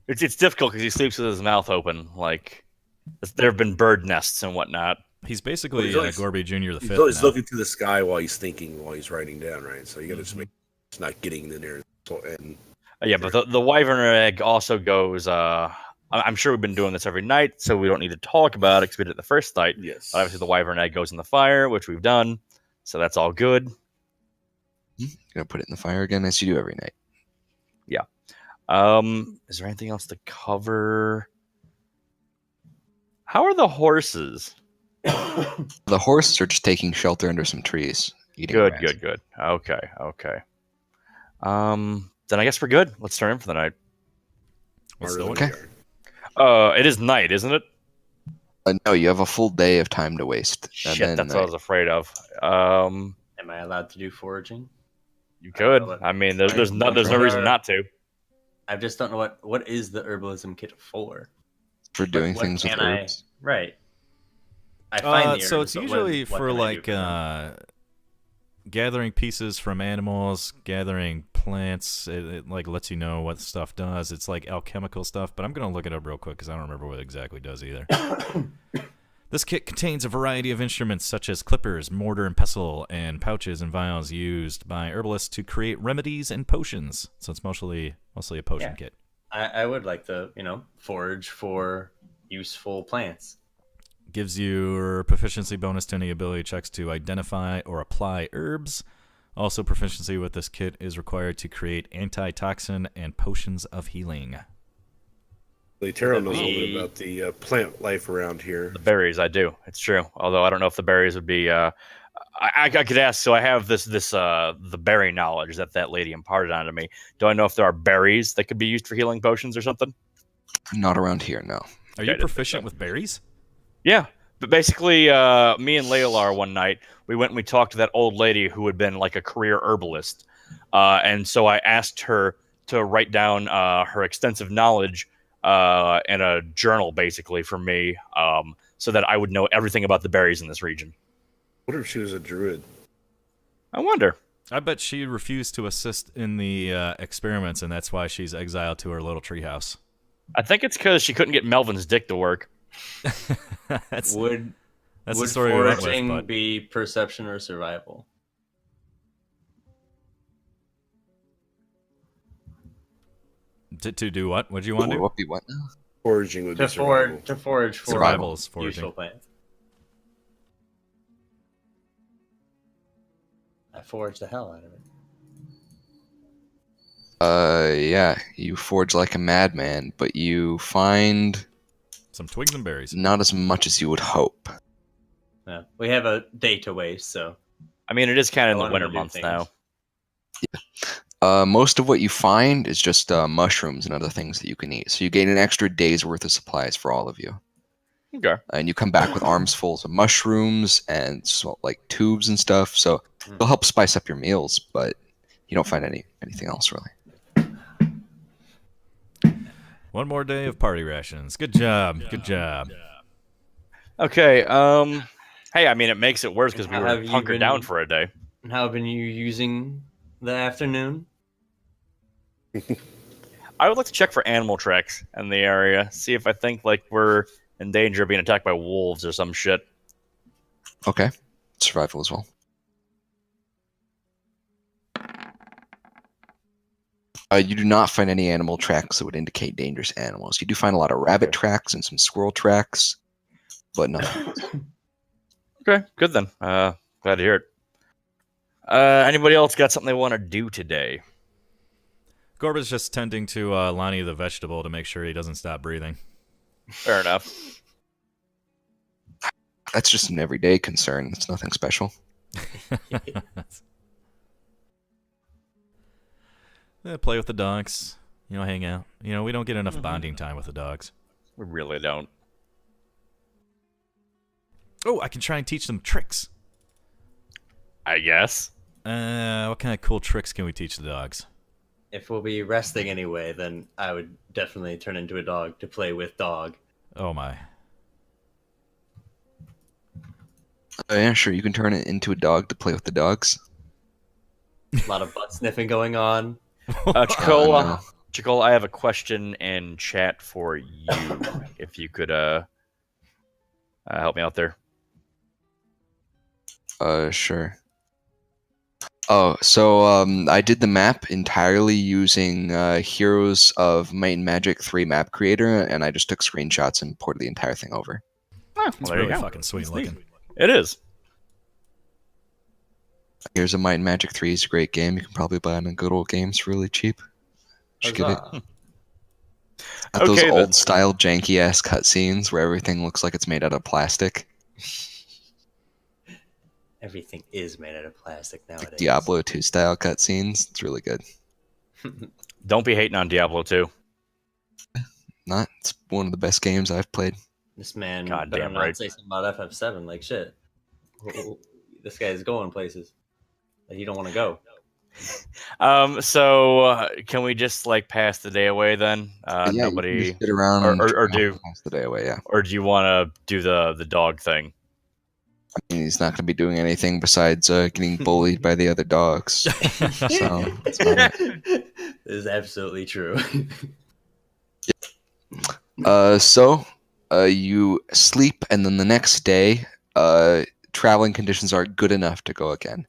[SPEAKER 1] It's difficult because he sleeps with his mouth open. Like, there have been bird nests and whatnot.
[SPEAKER 2] he's basically
[SPEAKER 5] He's always-
[SPEAKER 2] Gorby Jr. the
[SPEAKER 5] He's
[SPEAKER 2] fifth.
[SPEAKER 5] always
[SPEAKER 2] now.
[SPEAKER 5] looking to the sky while he's thinking, while he's writing down, right? So you got to just make it's not getting in there. And
[SPEAKER 1] Yeah, but the wyvern egg also goes. I'm sure we've been doing this every night, so we don't need to talk about it because we did it the first night.
[SPEAKER 5] yes,
[SPEAKER 1] Obviously, the wyvern egg goes in the fire, which we've done, so that's all good.
[SPEAKER 4] Gonna put it in the fire again, as you do every night.
[SPEAKER 1] Is there anything else to cover? How are the horses?
[SPEAKER 4] The horses are just taking shelter under some trees, eating
[SPEAKER 1] Good,
[SPEAKER 4] grass.
[SPEAKER 1] good. Okay. Then I guess we're good. Let's turn in for the night.
[SPEAKER 2] What's
[SPEAKER 5] Harder
[SPEAKER 2] the
[SPEAKER 5] than
[SPEAKER 2] one?
[SPEAKER 5] we are.
[SPEAKER 1] It is night, isn't it?
[SPEAKER 4] No, you have a full day of time to waste. and
[SPEAKER 1] Shit,
[SPEAKER 4] then
[SPEAKER 1] that's what I was afraid of.
[SPEAKER 3] Am I allowed to do foraging?
[SPEAKER 1] You could.
[SPEAKER 3] know what-
[SPEAKER 1] I mean, there's no
[SPEAKER 3] What
[SPEAKER 1] reason
[SPEAKER 3] are-
[SPEAKER 1] not to.
[SPEAKER 3] I just don't know what is the herbalism kit for.
[SPEAKER 4] for doing
[SPEAKER 3] what
[SPEAKER 4] things with
[SPEAKER 3] can I-
[SPEAKER 4] herbs.
[SPEAKER 3] Right. I find the
[SPEAKER 2] So
[SPEAKER 3] herbs,
[SPEAKER 2] it's
[SPEAKER 3] but
[SPEAKER 2] usually
[SPEAKER 3] what
[SPEAKER 2] for
[SPEAKER 3] can I do
[SPEAKER 2] like
[SPEAKER 3] them?
[SPEAKER 2] gathering pieces from animals, gathering plants. It like lets you know what stuff does. It's like alchemical stuff, but I'm gonna look it up real quick because I don't remember what it exactly does either. This kit contains a variety of instruments such as clippers, mortar and pestle, and pouches and vials used by herbalists to create remedies and potions. So it's mostly a potion
[SPEAKER 3] Yeah.
[SPEAKER 2] kit.
[SPEAKER 3] I would like to, forage for useful plants.
[SPEAKER 2] Gives you a proficiency bonus to any ability checks to identify or apply herbs. Also, proficiency with this kit is required to create antitoxin and potions of healing.
[SPEAKER 5] Latero knows a
[SPEAKER 3] The-
[SPEAKER 5] little bit about the plant life around here.
[SPEAKER 1] The berries, I do. It's true. Although I don't know if the berries would be. I could ask. So I have the berry knowledge that lady imparted onto me. Do I know if there are berries that could be used for healing potions or something?
[SPEAKER 4] Not around here, no.
[SPEAKER 2] Are
[SPEAKER 1] Okay,
[SPEAKER 2] you
[SPEAKER 1] I didn't think
[SPEAKER 2] proficient
[SPEAKER 1] so.
[SPEAKER 2] with berries?
[SPEAKER 1] Yeah, but basically, me and Laylar one night we went and we talked to that old lady who had been like a career herbalist, and so I asked her to write down her extensive knowledge in a journal, basically for me, so that I would know everything about the berries in this region.
[SPEAKER 5] What if she was a druid?
[SPEAKER 1] I wonder.
[SPEAKER 2] I bet she refused to assist in the experiments, and that's why she's exiled to her little treehouse.
[SPEAKER 1] I think it's because she couldn't get Melvin's dick to work.
[SPEAKER 2] that's
[SPEAKER 3] Would
[SPEAKER 2] the story we went with.
[SPEAKER 3] foraging
[SPEAKER 2] But
[SPEAKER 3] be perception or survival?
[SPEAKER 2] to do what? What do you want to do?
[SPEAKER 4] What be what now?
[SPEAKER 5] Foraging would be
[SPEAKER 3] To
[SPEAKER 5] survival.
[SPEAKER 3] forage for
[SPEAKER 2] Survival is foraging.
[SPEAKER 3] useful plants. I forage the hell out of it.
[SPEAKER 4] Yeah, you forge like a madman, but you find
[SPEAKER 2] Some twigs and berries.
[SPEAKER 4] not as much as you would hope.
[SPEAKER 3] Yeah, we have a day to waste, so
[SPEAKER 1] I mean, it is kind of in
[SPEAKER 3] I
[SPEAKER 1] the
[SPEAKER 3] wanted to
[SPEAKER 1] winter
[SPEAKER 3] do
[SPEAKER 1] months
[SPEAKER 3] things.
[SPEAKER 1] now.
[SPEAKER 4] Most of what you find is just mushrooms and other things that you can eat. So you gain an extra day's worth of supplies for all of you.
[SPEAKER 1] Okay.
[SPEAKER 4] And you come back with arms full of mushrooms and like tubes and stuff. So it'll help spice up your meals, but you don't find anything else really.
[SPEAKER 2] One more day of party rations. Good job. Good job.
[SPEAKER 1] Okay. Hey, I mean, it makes it worse because we
[SPEAKER 3] How
[SPEAKER 1] were
[SPEAKER 3] have you
[SPEAKER 1] hunkered
[SPEAKER 3] been-
[SPEAKER 1] down for a day.
[SPEAKER 3] How have been you using the afternoon?
[SPEAKER 1] I would like to check for animal tracks in the area, see if I think like we're in danger of being attacked by wolves or some shit.
[SPEAKER 4] Okay, survival as well. You do not find any animal tracks that would indicate dangerous animals. You do find a lot of rabbit tracks and some squirrel tracks, but nothing else.
[SPEAKER 1] Okay, good then. Glad to hear it. Anybody else got something they want to do today?
[SPEAKER 2] Gorba's just tending to Lonnie the vegetable to make sure he doesn't stop breathing.
[SPEAKER 1] Fair enough.
[SPEAKER 4] That's just an everyday concern. It's nothing special.
[SPEAKER 2] Play with the dogs. Hang out. We don't get enough
[SPEAKER 3] Mhm.
[SPEAKER 2] bonding time with the dogs.
[SPEAKER 1] We really don't.
[SPEAKER 2] Oh, I can try and teach them tricks.
[SPEAKER 1] I guess.
[SPEAKER 2] What kind of cool tricks can we teach the dogs?
[SPEAKER 3] If we'll be resting anyway, then I would definitely turn into a dog to play with dog.
[SPEAKER 2] Oh my.
[SPEAKER 4] Yeah, sure. You can turn it into a dog to play with the dogs.
[SPEAKER 3] A lot of butt sniffing going on.
[SPEAKER 1] Chicola,
[SPEAKER 4] no.
[SPEAKER 1] Chicola, I have a question in chat for you. If you could help me out there.
[SPEAKER 4] Sure. Oh, so I did the map entirely using Heroes of Might and Magic 3 map creator, and I just took screenshots and ported the entire thing over.
[SPEAKER 1] Well,
[SPEAKER 2] It's
[SPEAKER 1] there you
[SPEAKER 2] really
[SPEAKER 1] go.
[SPEAKER 2] fucking sweet
[SPEAKER 1] That's neat.
[SPEAKER 2] looking.
[SPEAKER 1] It is.
[SPEAKER 4] Heroes of Might and Magic 3 is a great game. You can probably buy it on Good Old Games for really cheap. Just get it.
[SPEAKER 3] Huzzah.
[SPEAKER 4] Got those
[SPEAKER 1] Okay, then.
[SPEAKER 4] old style janky ass cutscenes where everything looks like it's made out of plastic.
[SPEAKER 3] Everything is made out of plastic
[SPEAKER 4] Like
[SPEAKER 3] nowadays.
[SPEAKER 4] Diablo 2 style cutscenes. It's really good.
[SPEAKER 1] Don't be hating on Diablo 2.
[SPEAKER 4] It's one of the best games I've played.
[SPEAKER 3] This man
[SPEAKER 1] God
[SPEAKER 3] better
[SPEAKER 1] damn
[SPEAKER 3] not
[SPEAKER 1] right.
[SPEAKER 3] say something about FF7 like shit. This guy's going places that he don't want to go.
[SPEAKER 1] So can we just like pass the day away then?
[SPEAKER 4] But yeah, you can
[SPEAKER 1] Nobody,
[SPEAKER 4] just sit around
[SPEAKER 1] or-
[SPEAKER 4] and
[SPEAKER 1] or
[SPEAKER 4] try
[SPEAKER 1] do-
[SPEAKER 4] to pass the day away. Yeah,
[SPEAKER 1] or do you want to do the dog thing?
[SPEAKER 4] I mean, he's not going to be doing anything besides getting bullied by the other dogs. So that's about it.
[SPEAKER 3] This is absolutely true.
[SPEAKER 4] So you sleep, and then the next day, traveling conditions are good enough to go again.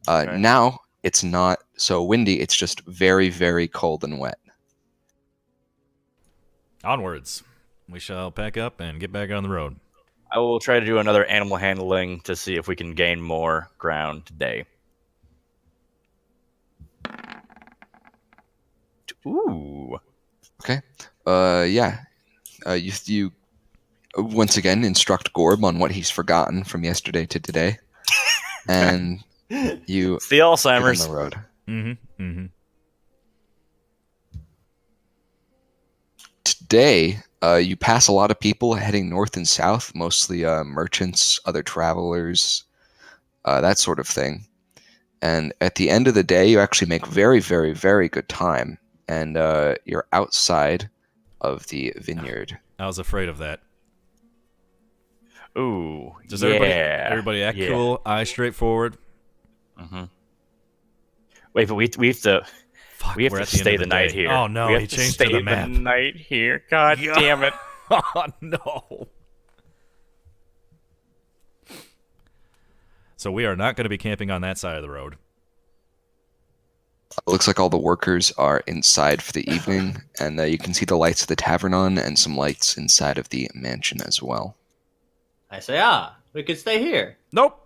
[SPEAKER 1] Okay.
[SPEAKER 4] Now it's not so windy; it's just very, very cold and wet.
[SPEAKER 2] Onwards. We shall pack up and get back on the road.
[SPEAKER 1] I will try to do another animal handling to see if we can gain more ground today. Ooh.
[SPEAKER 4] Yeah. You once again instruct Gorb on what he's forgotten from yesterday to today, and you
[SPEAKER 1] It's the
[SPEAKER 4] get on
[SPEAKER 1] Alzheimer's.
[SPEAKER 4] the road.
[SPEAKER 2] Mm-hmm. Mm-hmm.
[SPEAKER 4] Today, you pass a lot of people heading north and south, mostly merchants, other travelers, that sort of thing. And at the end of the day, you actually make very, very, very good time, and you're outside of the vineyard.
[SPEAKER 2] I was afraid of that.
[SPEAKER 1] Ooh,
[SPEAKER 2] Does
[SPEAKER 1] yeah.
[SPEAKER 2] everybody act
[SPEAKER 1] yeah.
[SPEAKER 2] cool? Eye straightforward.
[SPEAKER 1] Mm-hmm. Wait, but we have to
[SPEAKER 2] Fuck,
[SPEAKER 1] we have
[SPEAKER 2] we're
[SPEAKER 1] to
[SPEAKER 2] at the end
[SPEAKER 1] stay
[SPEAKER 2] of
[SPEAKER 1] the
[SPEAKER 2] the
[SPEAKER 1] night
[SPEAKER 2] day.
[SPEAKER 1] here.
[SPEAKER 2] Oh no,
[SPEAKER 1] we have
[SPEAKER 2] he
[SPEAKER 1] to
[SPEAKER 2] changed
[SPEAKER 1] stay
[SPEAKER 2] to the map.
[SPEAKER 1] night here. God
[SPEAKER 2] Yeah.
[SPEAKER 1] damn it!
[SPEAKER 2] Oh no. So we are not going to be camping on that side of the road.
[SPEAKER 4] It looks like all the workers are inside for the evening, and you can see the lights of the tavern on and some lights inside of the mansion as well.
[SPEAKER 3] I say, we could stay here.
[SPEAKER 2] Nope.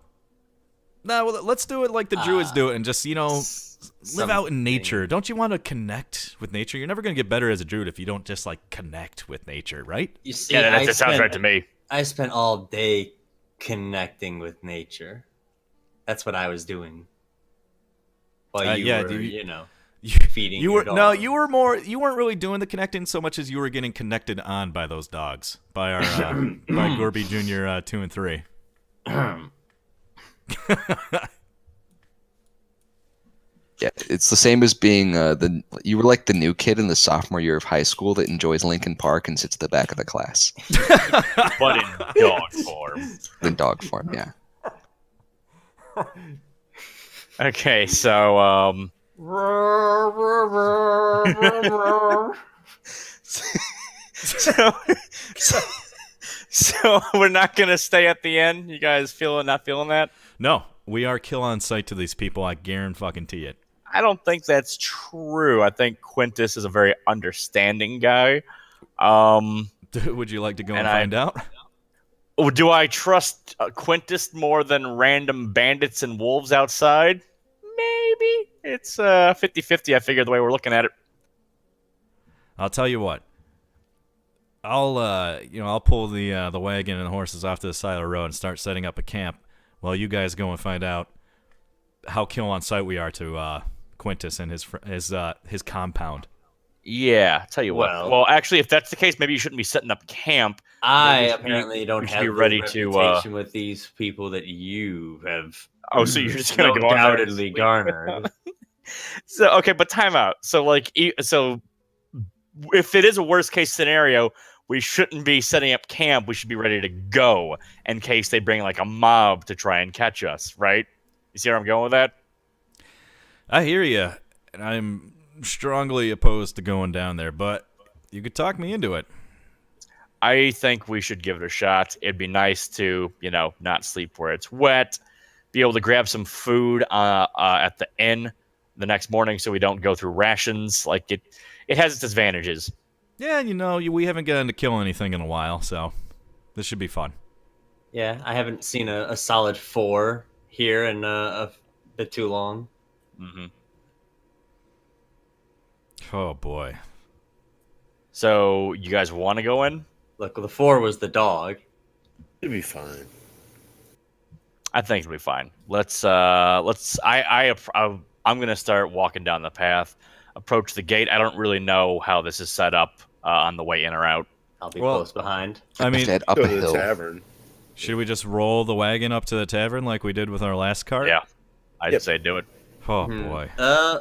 [SPEAKER 2] No, well, let's do it like the Druids do it and just, live out in nature.
[SPEAKER 3] Something.
[SPEAKER 2] Don't you want to connect with nature? You're never going to get better as a Druid if you don't just, connect with nature, right?
[SPEAKER 3] You see,
[SPEAKER 1] Yeah,
[SPEAKER 3] I
[SPEAKER 1] that sounds
[SPEAKER 3] spent-
[SPEAKER 1] right to me.
[SPEAKER 3] I spent all day connecting with nature. That's what I was doing. While you
[SPEAKER 2] yeah,
[SPEAKER 3] were,
[SPEAKER 2] you-
[SPEAKER 3] feeding
[SPEAKER 2] You
[SPEAKER 3] your
[SPEAKER 2] were
[SPEAKER 3] dog.
[SPEAKER 2] no, you weren't really doing the connecting so much as you were getting connected on by those dogs, by our by Gorby Jr. 2 and 3.
[SPEAKER 4] Yeah, it's the same as being you were like the new kid in the sophomore year of high school that enjoys Lincoln Park and sits at the back of the class.
[SPEAKER 1] But in dog form.
[SPEAKER 4] The dog form, yeah.
[SPEAKER 1] Okay, so so we're not gonna stay at the end. You guys not feeling that?
[SPEAKER 2] No, we are kill on sight to these people. I guarantee it.
[SPEAKER 1] I don't think that's true. I think Quintus is a very understanding guy.
[SPEAKER 2] Would you like to go and
[SPEAKER 1] And
[SPEAKER 2] find out?
[SPEAKER 1] Do I trust Quintus more than random bandits and wolves outside? Maybe. It's 50-50, I figure, the way we're looking at it.
[SPEAKER 2] I'll tell you what. I'll pull the wagon and the horses off to the side of the road and start setting up a camp while you guys go and find out how kill on sight we are to Quintus and his compound.
[SPEAKER 1] Yeah, tell you what.
[SPEAKER 3] Well-
[SPEAKER 1] Well, actually, if that's the case, maybe you shouldn't be setting up camp.
[SPEAKER 3] I
[SPEAKER 1] We should be-
[SPEAKER 3] apparently don't
[SPEAKER 1] we should
[SPEAKER 3] have
[SPEAKER 1] be
[SPEAKER 3] the
[SPEAKER 1] ready to,
[SPEAKER 3] reputation with these people that you have
[SPEAKER 1] Oh, so you're just gonna go on there and
[SPEAKER 3] undoubtedly
[SPEAKER 1] sleep.
[SPEAKER 3] garnered.
[SPEAKER 1] So okay, but time out. So if it is a worst case scenario, we shouldn't be setting up camp. We should be ready to go in case they bring like a mob to try and catch us, right? You see where I'm going with that?
[SPEAKER 2] I hear you, and I'm strongly opposed to going down there, but you could talk me into it.
[SPEAKER 1] I think we should give it a shot. It'd be nice to, not sleep where it's wet, be able to grab some food at the inn the next morning so we don't go through rations. Like it has its advantages.
[SPEAKER 2] Yeah, we haven't gotten to kill anything in a while, so this should be fun.
[SPEAKER 3] Yeah, I haven't seen a solid 4 here in a bit too long.
[SPEAKER 1] Mm-hmm.
[SPEAKER 2] Oh boy.
[SPEAKER 1] So you guys want to go in?
[SPEAKER 3] Look, the 4 was the dog.
[SPEAKER 5] It'd be fine.
[SPEAKER 1] I think it'll be fine. I'm gonna start walking down the path, approach the gate. I don't really know how this is set up on the way in or out.
[SPEAKER 3] I'll be
[SPEAKER 2] Well-
[SPEAKER 3] close behind.
[SPEAKER 2] I mean,
[SPEAKER 4] Head up
[SPEAKER 5] Go
[SPEAKER 4] a
[SPEAKER 5] to the
[SPEAKER 4] hill.
[SPEAKER 5] tavern.
[SPEAKER 2] should we just roll the wagon up to the tavern like we did with our last cart?
[SPEAKER 1] Yeah, I'd
[SPEAKER 5] Yep.
[SPEAKER 1] say do it.
[SPEAKER 2] Oh
[SPEAKER 3] Hmm.
[SPEAKER 2] boy.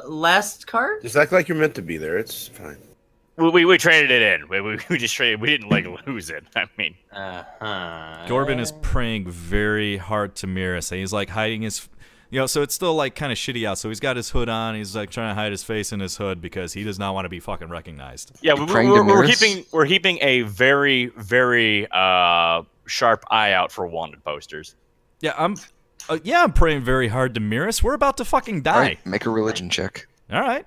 [SPEAKER 3] Last card?
[SPEAKER 5] Just act like you're meant to be there. It's fine.
[SPEAKER 1] We traded it in. We just traded. We didn't lose it. I mean,
[SPEAKER 3] Uh-huh.
[SPEAKER 2] Corbin is praying very hard to Miras. He's like hiding his, so it's still like kind of shitty out. So he's got his hood on. He's like trying to hide his face in his hood because he does not want to be fucking recognized.
[SPEAKER 1] yeah,
[SPEAKER 4] You praying to
[SPEAKER 1] we're
[SPEAKER 4] Miras?
[SPEAKER 1] keeping a very very sharp eye out for wanted posters.
[SPEAKER 2] Yeah, I'm praying very hard to Miras. We're about to fucking die.
[SPEAKER 4] All right, make a religion check.
[SPEAKER 2] All right.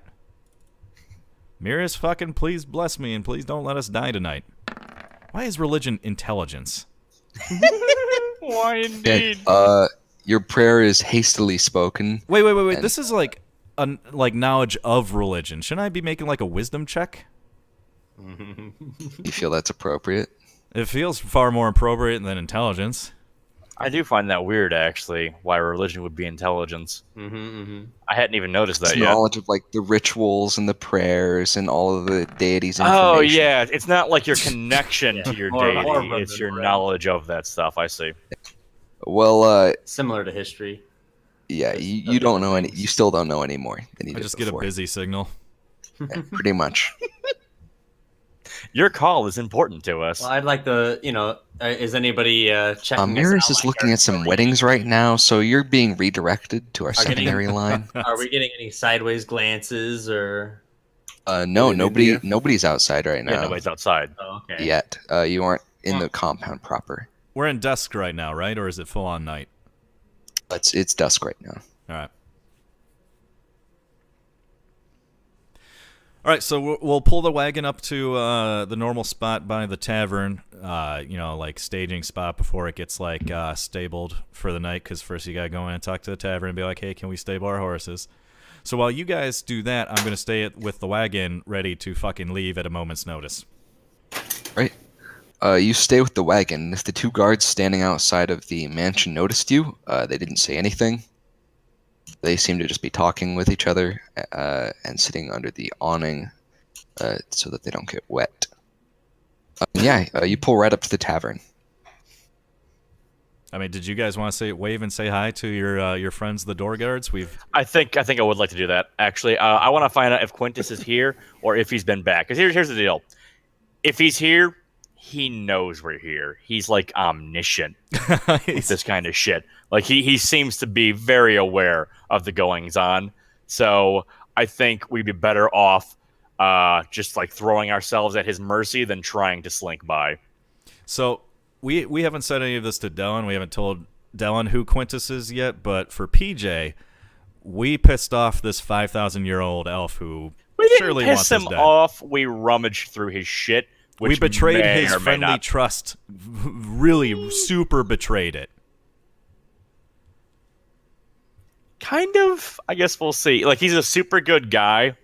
[SPEAKER 2] Miras, fucking please bless me and please don't let us die tonight. Why is religion intelligence?
[SPEAKER 1] Why
[SPEAKER 4] Yeah,
[SPEAKER 1] indeed?
[SPEAKER 4] your prayer is hastily spoken.
[SPEAKER 2] Wait.
[SPEAKER 4] And-
[SPEAKER 2] This is like knowledge of religion. Shouldn't I be making like a wisdom check?
[SPEAKER 4] You feel that's appropriate?
[SPEAKER 2] It feels far more appropriate than intelligence.
[SPEAKER 1] I do find that weird, actually. Why religion would be intelligence? I hadn't even noticed
[SPEAKER 4] It's
[SPEAKER 1] that yet.
[SPEAKER 4] knowledge of like the rituals and the prayers and all of the deities'
[SPEAKER 1] Oh
[SPEAKER 4] information.
[SPEAKER 1] yeah, it's not like your connection to your
[SPEAKER 3] More
[SPEAKER 1] deity;
[SPEAKER 3] than
[SPEAKER 1] it's your
[SPEAKER 3] red.
[SPEAKER 1] knowledge of that stuff. I see.
[SPEAKER 4] Well,
[SPEAKER 3] Similar to history.
[SPEAKER 4] yeah,
[SPEAKER 3] There's
[SPEAKER 4] you
[SPEAKER 3] other
[SPEAKER 4] don't know any.
[SPEAKER 3] things.
[SPEAKER 4] You still don't know any more than you
[SPEAKER 2] I
[SPEAKER 4] did
[SPEAKER 2] just get a
[SPEAKER 4] before.
[SPEAKER 2] busy signal.
[SPEAKER 4] Yeah, pretty much.
[SPEAKER 1] Your call is important to us.
[SPEAKER 3] Well, I'd like to, is anybody checking? us
[SPEAKER 4] Mirrors
[SPEAKER 3] out
[SPEAKER 4] is
[SPEAKER 3] like
[SPEAKER 4] looking
[SPEAKER 3] our
[SPEAKER 4] at some
[SPEAKER 3] story?
[SPEAKER 4] weddings right now, so you're being redirected to our
[SPEAKER 3] Are getting-
[SPEAKER 4] secondary line.
[SPEAKER 3] Are we getting any sideways glances or?
[SPEAKER 4] No,
[SPEAKER 5] in
[SPEAKER 4] nobody,
[SPEAKER 5] India?
[SPEAKER 4] nobody's outside right
[SPEAKER 1] Yeah,
[SPEAKER 4] now
[SPEAKER 1] nobody's outside.
[SPEAKER 3] Oh, okay.
[SPEAKER 4] yet. You aren't in
[SPEAKER 3] Well-
[SPEAKER 4] the compound proper.
[SPEAKER 2] We're in dusk right now, right? Or is it full on night?
[SPEAKER 4] It's dusk right now.
[SPEAKER 2] All right. All right, so we'll pull the wagon up to the normal spot by the tavern, like staging spot before it gets stabled for the night. Because first you gotta go in and talk to the tavern and be like, "Hey, can we stable our horses?" So while you guys do that, I'm gonna stay with the wagon, ready to fucking leave at a moment's notice.
[SPEAKER 4] Right. You stay with the wagon. If the two guards standing outside of the mansion noticed you, they didn't say anything. They seem to just be talking with each other and sitting under the awning so that they don't get wet. You pull right up to the tavern.
[SPEAKER 2] I mean, did you guys want to wave and say hi to your friends, the door guards?
[SPEAKER 1] I think I would like to do that. Actually, I want to find out if Quintus is here or if he's been back. Because here's the deal: if he's here, he knows we're here. He's like omniscient with this kind of shit. Like he seems to be very aware of the goings on. So I think we'd be better off just like throwing ourselves at his mercy than trying to slink by.
[SPEAKER 2] So we haven't said any of this to Dylan. We haven't told Dylan who Quintus is yet. But for PJ, we pissed off this 5,000-year-old elf who
[SPEAKER 1] We didn't
[SPEAKER 2] surely
[SPEAKER 1] piss
[SPEAKER 2] wants
[SPEAKER 1] him
[SPEAKER 2] us dead.
[SPEAKER 1] off. We rummaged through his shit.
[SPEAKER 2] We
[SPEAKER 1] Which
[SPEAKER 2] betrayed
[SPEAKER 1] may
[SPEAKER 2] his
[SPEAKER 1] or may
[SPEAKER 2] friendly
[SPEAKER 1] not.
[SPEAKER 2] trust. Really super betrayed it.
[SPEAKER 1] Kind of. I guess we'll see. Like he's a super good guy.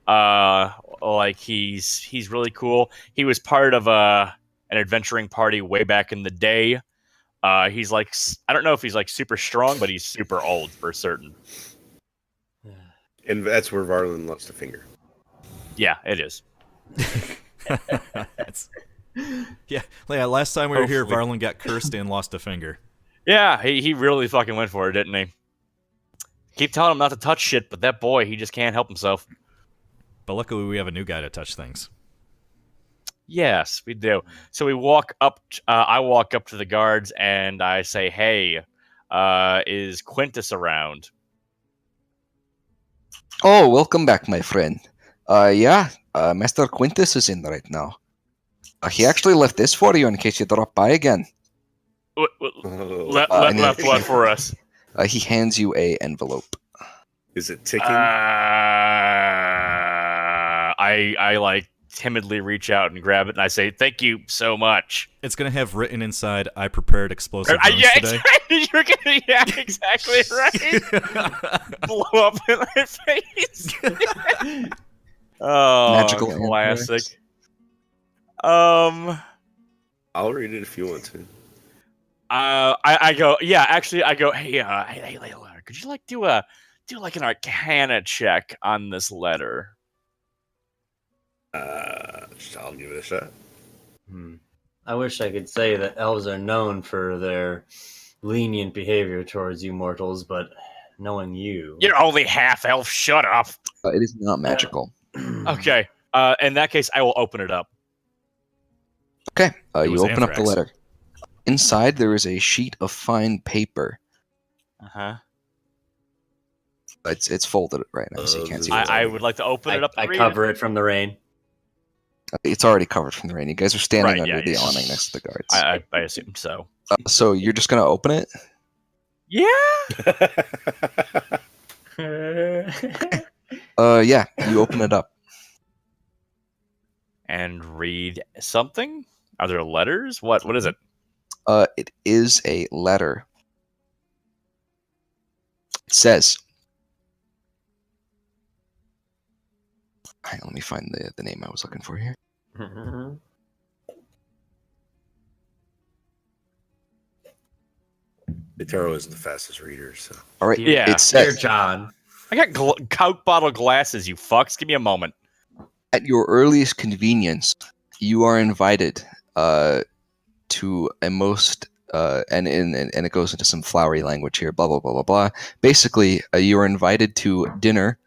[SPEAKER 1] Like he's really cool. He was part of an adventuring party way back in the day. He's like I don't know if he's like super strong, but he's super old for certain.
[SPEAKER 5] And that's where Varlin lost a finger.
[SPEAKER 1] Yeah, it is.
[SPEAKER 2] Yeah. Last time we were here,
[SPEAKER 1] Hopefully.
[SPEAKER 2] Varlin got cursed and lost a finger.
[SPEAKER 1] Yeah, he really fucking went for it, didn't he? Keep telling him not to touch shit, but that boy, he just can't help himself.
[SPEAKER 2] But luckily, we have a new guy to touch things.
[SPEAKER 1] Yes, we do. So we walk up. I walk up to the guards and I say, "Hey, is Quintus around?"
[SPEAKER 4] Oh, welcome back, my friend. Master Quintus is in right now. He actually left this for you in case you drop by again.
[SPEAKER 1] Left what for us?
[SPEAKER 4] He hands you a envelope.
[SPEAKER 5] Is it ticking?
[SPEAKER 1] I like timidly reach out and grab it and I say, "Thank you so much."
[SPEAKER 2] It's gonna have written inside, "I prepared explosive rounds
[SPEAKER 1] Yeah,
[SPEAKER 2] today."
[SPEAKER 1] exactly. You're gonna, yeah, exactly right. Blow up in my face. Oh,
[SPEAKER 4] Magical
[SPEAKER 1] classic.
[SPEAKER 5] I'll read it if you want to.
[SPEAKER 1] I go, yeah, actually, I go, hey, Layla, could you like do like an Arcana check on this letter?
[SPEAKER 5] I'll give it a shot.
[SPEAKER 3] I wish I could say that elves are known for their lenient behavior towards you mortals, but knowing you,
[SPEAKER 1] You're only half elf. Shut up.
[SPEAKER 4] It is not magical.
[SPEAKER 1] Okay. In that case, I will open it up.
[SPEAKER 4] Okay,
[SPEAKER 2] It
[SPEAKER 4] you
[SPEAKER 2] was
[SPEAKER 4] open up the
[SPEAKER 2] anthrax.
[SPEAKER 4] letter. Inside, there is a sheet of fine paper.
[SPEAKER 1] Uh-huh.
[SPEAKER 4] It's folded right now, so you can't see what's
[SPEAKER 1] I
[SPEAKER 4] on it.
[SPEAKER 1] would like to open it up.
[SPEAKER 3] I
[SPEAKER 1] and read
[SPEAKER 3] cover it from the rain.
[SPEAKER 4] It's already covered from the rain. You guys are standing
[SPEAKER 1] Right,
[SPEAKER 4] under
[SPEAKER 1] yeah,
[SPEAKER 4] the
[SPEAKER 1] yeah.
[SPEAKER 4] awning next to the guards.
[SPEAKER 1] I assume so.
[SPEAKER 4] So you're just gonna open it?
[SPEAKER 1] Yeah.
[SPEAKER 4] Yeah, you open it up.
[SPEAKER 1] And read something. Are there letters? What is it?
[SPEAKER 4] It is a letter. It says. Hang on, let me find the name I was looking for here.
[SPEAKER 5] Itaro isn't the fastest reader, so.
[SPEAKER 4] All right.
[SPEAKER 1] Yeah.
[SPEAKER 4] It
[SPEAKER 3] Dear
[SPEAKER 4] says,
[SPEAKER 3] John,
[SPEAKER 1] I got Coke bottle glasses. You fucks. Give me a moment.
[SPEAKER 4] at your earliest convenience, you are invited to a most and it goes into some flowery language here. Blah blah blah blah blah. Basically, you are invited to dinner,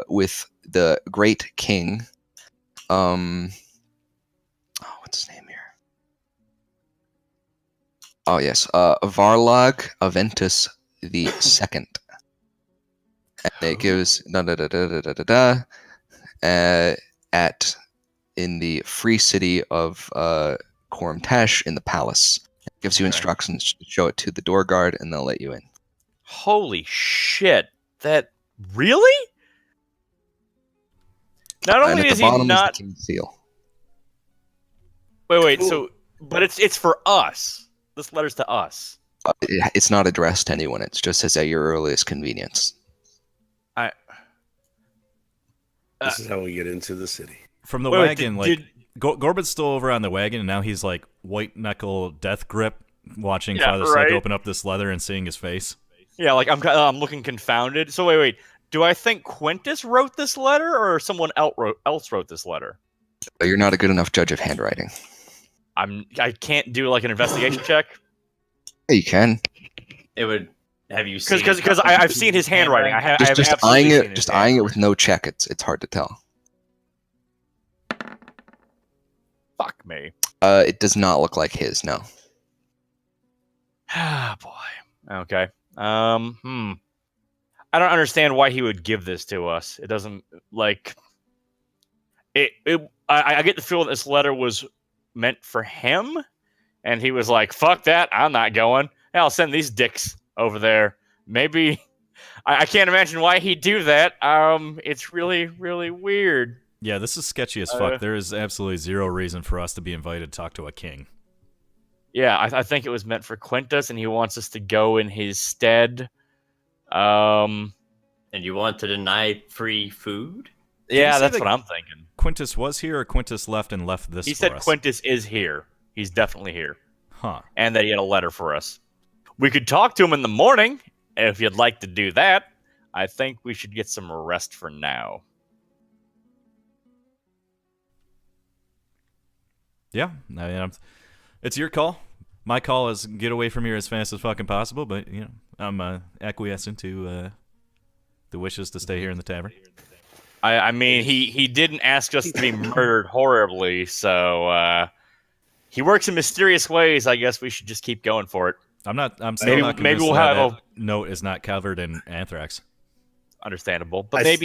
[SPEAKER 4] with the great king, what's his name here? Oh yes, Varlag Aventus the Second. And it gives at in the free city of Coram Tesh in the palace. It gives you instructions to show it to the door guard, and they'll let you in.
[SPEAKER 1] Holy shit! That really? Not
[SPEAKER 4] And
[SPEAKER 1] only
[SPEAKER 4] at
[SPEAKER 1] is
[SPEAKER 4] the
[SPEAKER 1] he
[SPEAKER 4] bottom
[SPEAKER 1] not.
[SPEAKER 4] is the king's seal.
[SPEAKER 1] Wait. So, but it's for us. This letter's to us.
[SPEAKER 4] It's not addressed to anyone. It just says at your earliest convenience.
[SPEAKER 5] This is how we get into the city.
[SPEAKER 2] From the
[SPEAKER 1] Wait,
[SPEAKER 2] wagon, Gorbin's still over on the wagon, and now he's like white knuckle death grip, watching Father Slick open up this leather and seeing his face.
[SPEAKER 1] Yeah, like I'm looking confounded. So wait. Do I think Quintus wrote this letter, or someone else wrote this letter?
[SPEAKER 4] You're not a good enough judge of handwriting.
[SPEAKER 1] I can't do like an investigation check
[SPEAKER 4] Yeah, you can.
[SPEAKER 3] It would have you seen
[SPEAKER 1] because I've seen his handwriting. I have
[SPEAKER 4] Just
[SPEAKER 1] absolutely
[SPEAKER 4] eyeing
[SPEAKER 1] seen
[SPEAKER 4] it.
[SPEAKER 1] his
[SPEAKER 4] Just eyeing it with
[SPEAKER 1] handwriting.
[SPEAKER 4] no check. It's hard to tell.
[SPEAKER 1] Fuck me.
[SPEAKER 4] It does not look like his. No.
[SPEAKER 1] Ah, boy. Okay. I don't understand why he would give this to us. It doesn't like it. I get the feeling this letter was meant for him, and he was like, "Fuck that! I'm not going. Hey, I'll send these dicks over there." Maybe I can't imagine why he'd do that. It's really, really weird.
[SPEAKER 2] Yeah, this is sketchy as fuck. There is absolutely zero reason for us to be invited to talk to a king.
[SPEAKER 1] Yeah, I think it was meant for Quintus, and he wants us to go in his stead.
[SPEAKER 3] And you want to deny free food?
[SPEAKER 1] Yeah,
[SPEAKER 2] say
[SPEAKER 1] that's
[SPEAKER 2] that-
[SPEAKER 1] what I'm thinking.
[SPEAKER 2] Quintus was here, or Quintus left and left this
[SPEAKER 1] He
[SPEAKER 2] for
[SPEAKER 1] said
[SPEAKER 2] us?
[SPEAKER 1] Quintus is here. He's definitely here.
[SPEAKER 2] Huh.
[SPEAKER 1] And that he had a letter for us. We could talk to him in the morning if you'd like to do that. I think we should get some rest for now.
[SPEAKER 2] Yeah, I mean, it's your call. My call is get away from here as fast as fucking possible, but you know, I'm acquiescent to the wishes to stay here in the tavern.
[SPEAKER 1] I mean, he didn't ask us to be murdered horribly, so he works in mysterious ways. I guess we should just keep going for it.
[SPEAKER 2] I'm still
[SPEAKER 1] Maybe-
[SPEAKER 2] not
[SPEAKER 1] maybe
[SPEAKER 2] convinced
[SPEAKER 1] we'll
[SPEAKER 2] that
[SPEAKER 1] have
[SPEAKER 2] that note is not covered in anthrax.
[SPEAKER 1] Understandable, but
[SPEAKER 5] I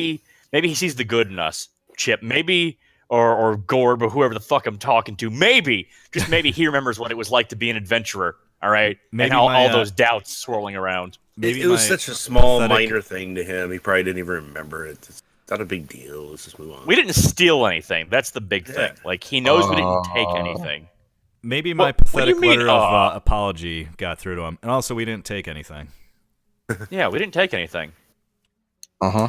[SPEAKER 1] maybe he sees the good in us, Chip. Maybe or Gorb or whoever the fuck I'm talking to. Maybe just maybe he remembers what it was like to be an adventurer. All right,
[SPEAKER 2] Maybe
[SPEAKER 1] and how
[SPEAKER 2] my,
[SPEAKER 1] all those doubts swirling around.
[SPEAKER 2] Maybe
[SPEAKER 5] It was
[SPEAKER 2] my
[SPEAKER 5] such a small,
[SPEAKER 2] pathetic-
[SPEAKER 5] minor thing to him. He probably didn't even remember it. It's not a big deal. Let's just move on.
[SPEAKER 1] We didn't steal anything. That's the big
[SPEAKER 5] Yeah.
[SPEAKER 1] thing. Like he knows we didn't take
[SPEAKER 4] Oh.
[SPEAKER 1] anything.
[SPEAKER 2] Maybe my
[SPEAKER 1] What do you
[SPEAKER 2] pathetic
[SPEAKER 1] mean,
[SPEAKER 2] letter of apology got through to him, and also we didn't take anything.
[SPEAKER 1] Yeah, we didn't take anything.
[SPEAKER 4] Uh-huh.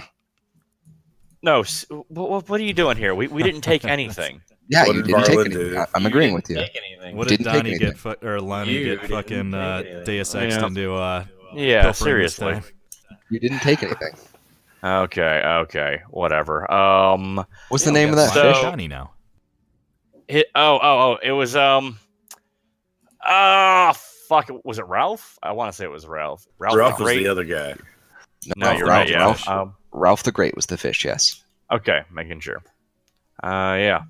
[SPEAKER 1] No, what are you doing here? We didn't take anything.
[SPEAKER 4] Yeah,
[SPEAKER 5] What
[SPEAKER 4] you
[SPEAKER 5] did
[SPEAKER 4] didn't take
[SPEAKER 5] Varlin
[SPEAKER 4] anything.
[SPEAKER 5] do?
[SPEAKER 4] I'm agreeing with you.
[SPEAKER 3] Take anything.
[SPEAKER 2] What
[SPEAKER 4] Didn't
[SPEAKER 2] did
[SPEAKER 4] take
[SPEAKER 2] Donnie
[SPEAKER 4] anything.
[SPEAKER 2] or Lonnie
[SPEAKER 3] You
[SPEAKER 2] get
[SPEAKER 3] didn't
[SPEAKER 2] fucking
[SPEAKER 3] take anything.
[SPEAKER 2] Deus Exed
[SPEAKER 1] Yeah.
[SPEAKER 2] into
[SPEAKER 1] Yeah,
[SPEAKER 2] pilfering this
[SPEAKER 1] seriously.
[SPEAKER 2] time?
[SPEAKER 4] You didn't take anything.
[SPEAKER 1] Okay, whatever.
[SPEAKER 4] What's the name of that
[SPEAKER 1] So-
[SPEAKER 2] Why
[SPEAKER 4] fish?
[SPEAKER 2] Donnie now?
[SPEAKER 1] It was fuck, was it Ralph? I want to say it was Ralph.
[SPEAKER 5] Ralph
[SPEAKER 1] the
[SPEAKER 5] was
[SPEAKER 1] Great?
[SPEAKER 5] the other guy.
[SPEAKER 1] No, you're right. Yeah.
[SPEAKER 4] Ralph the Great was the fish. Yes.
[SPEAKER 1] Okay, making sure. Yeah.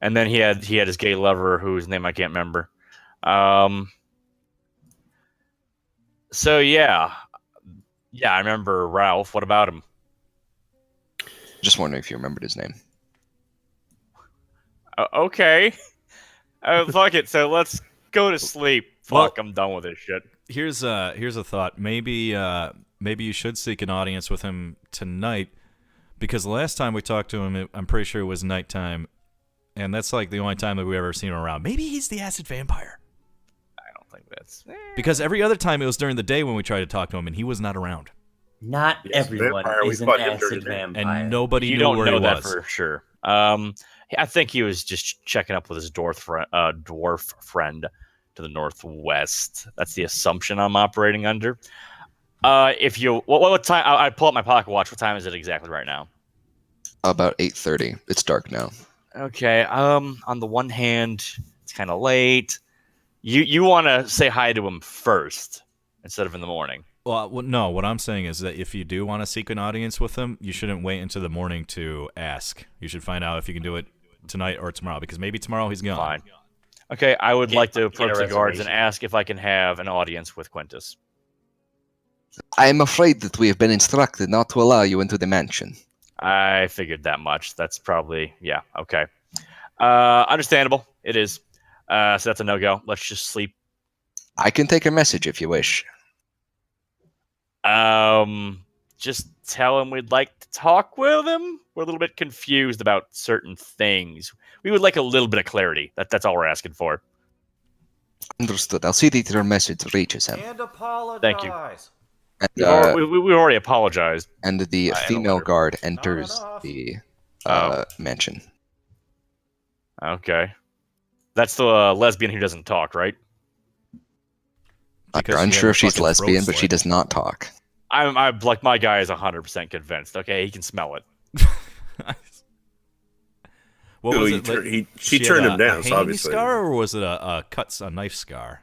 [SPEAKER 1] And then he had his gay lover whose name I can't remember. So yeah, I remember Ralph. What about him?
[SPEAKER 4] Just wondering if you remembered his name.
[SPEAKER 1] Okay. Fuck it. So let's go to sleep. Fuck, I'm done with this shit.
[SPEAKER 2] Here's a thought. Maybe you should seek an audience with him tonight, because the last time we talked to him, I'm pretty sure it was nighttime, and that's like the only time that we ever seen him around. Maybe he's the acid vampire.
[SPEAKER 1] I don't think that's.
[SPEAKER 2] Because every other time it was during the day when we tried to talk to him, and he was not around,
[SPEAKER 3] Not
[SPEAKER 5] Yes,
[SPEAKER 3] everyone
[SPEAKER 5] vampire, we
[SPEAKER 3] is an
[SPEAKER 5] fought him during
[SPEAKER 3] acid
[SPEAKER 5] the day.
[SPEAKER 3] vampire.
[SPEAKER 2] and nobody
[SPEAKER 1] You
[SPEAKER 2] knew
[SPEAKER 1] don't
[SPEAKER 2] where
[SPEAKER 1] know
[SPEAKER 2] he
[SPEAKER 1] that
[SPEAKER 2] was.
[SPEAKER 1] for sure. I think he was just checking up with his dwarf friend to the northwest. That's the assumption I'm operating under. If you what time? I pull up my pocket watch. What time is it exactly right now?
[SPEAKER 4] About 8:30. It's dark now.
[SPEAKER 1] Okay. On the one hand, it's kind of late. You want to say hi to him first instead of in the morning.
[SPEAKER 2] Well, no. What I'm saying is that if you do want to seek an audience with him, you shouldn't wait until the morning to ask. You should find out if you can do it tonight or tomorrow, because maybe tomorrow he's gone.
[SPEAKER 1] Fine. Okay, I would
[SPEAKER 3] Get-
[SPEAKER 1] like to
[SPEAKER 3] get a
[SPEAKER 1] approach the guards and
[SPEAKER 3] reservation.
[SPEAKER 1] ask if I can have an audience with Quintus.
[SPEAKER 4] I am afraid that we have been instructed not to allow you into the mansion.
[SPEAKER 1] I figured that much. That's probably yeah. Okay. Understandable. It is. So that's a no-go. Let's just sleep.
[SPEAKER 4] I can take a message if you wish.
[SPEAKER 1] Just tell him we'd like to talk with him. We're a little bit confused about certain things. We would like a little bit of clarity. That's all we're asking for.
[SPEAKER 4] Understood. I'll see that your message reaches him.
[SPEAKER 6] And apologize.
[SPEAKER 1] Thank you.
[SPEAKER 4] And,
[SPEAKER 1] We already apologized.
[SPEAKER 4] and the
[SPEAKER 1] I don't
[SPEAKER 4] female
[SPEAKER 1] wonder.
[SPEAKER 4] guard enters
[SPEAKER 6] enough.
[SPEAKER 4] the
[SPEAKER 1] Oh.
[SPEAKER 4] mansion.
[SPEAKER 1] Okay. That's the lesbian who doesn't talk, right?
[SPEAKER 2] Because
[SPEAKER 4] You're
[SPEAKER 2] she
[SPEAKER 4] unsure
[SPEAKER 2] had
[SPEAKER 4] if
[SPEAKER 2] a
[SPEAKER 4] she's
[SPEAKER 2] fucking throat
[SPEAKER 4] lesbian, but she
[SPEAKER 2] slit.
[SPEAKER 4] does not talk.
[SPEAKER 1] I'm like my guy is 100% convinced. Okay, he can smell it.
[SPEAKER 2] What
[SPEAKER 5] No,
[SPEAKER 2] was
[SPEAKER 5] he
[SPEAKER 2] it?
[SPEAKER 5] tur-
[SPEAKER 2] like,
[SPEAKER 5] he
[SPEAKER 2] she had
[SPEAKER 5] turned him
[SPEAKER 2] a
[SPEAKER 5] down, so
[SPEAKER 2] hanging
[SPEAKER 5] obviously-
[SPEAKER 2] scar, or was it a knife scar,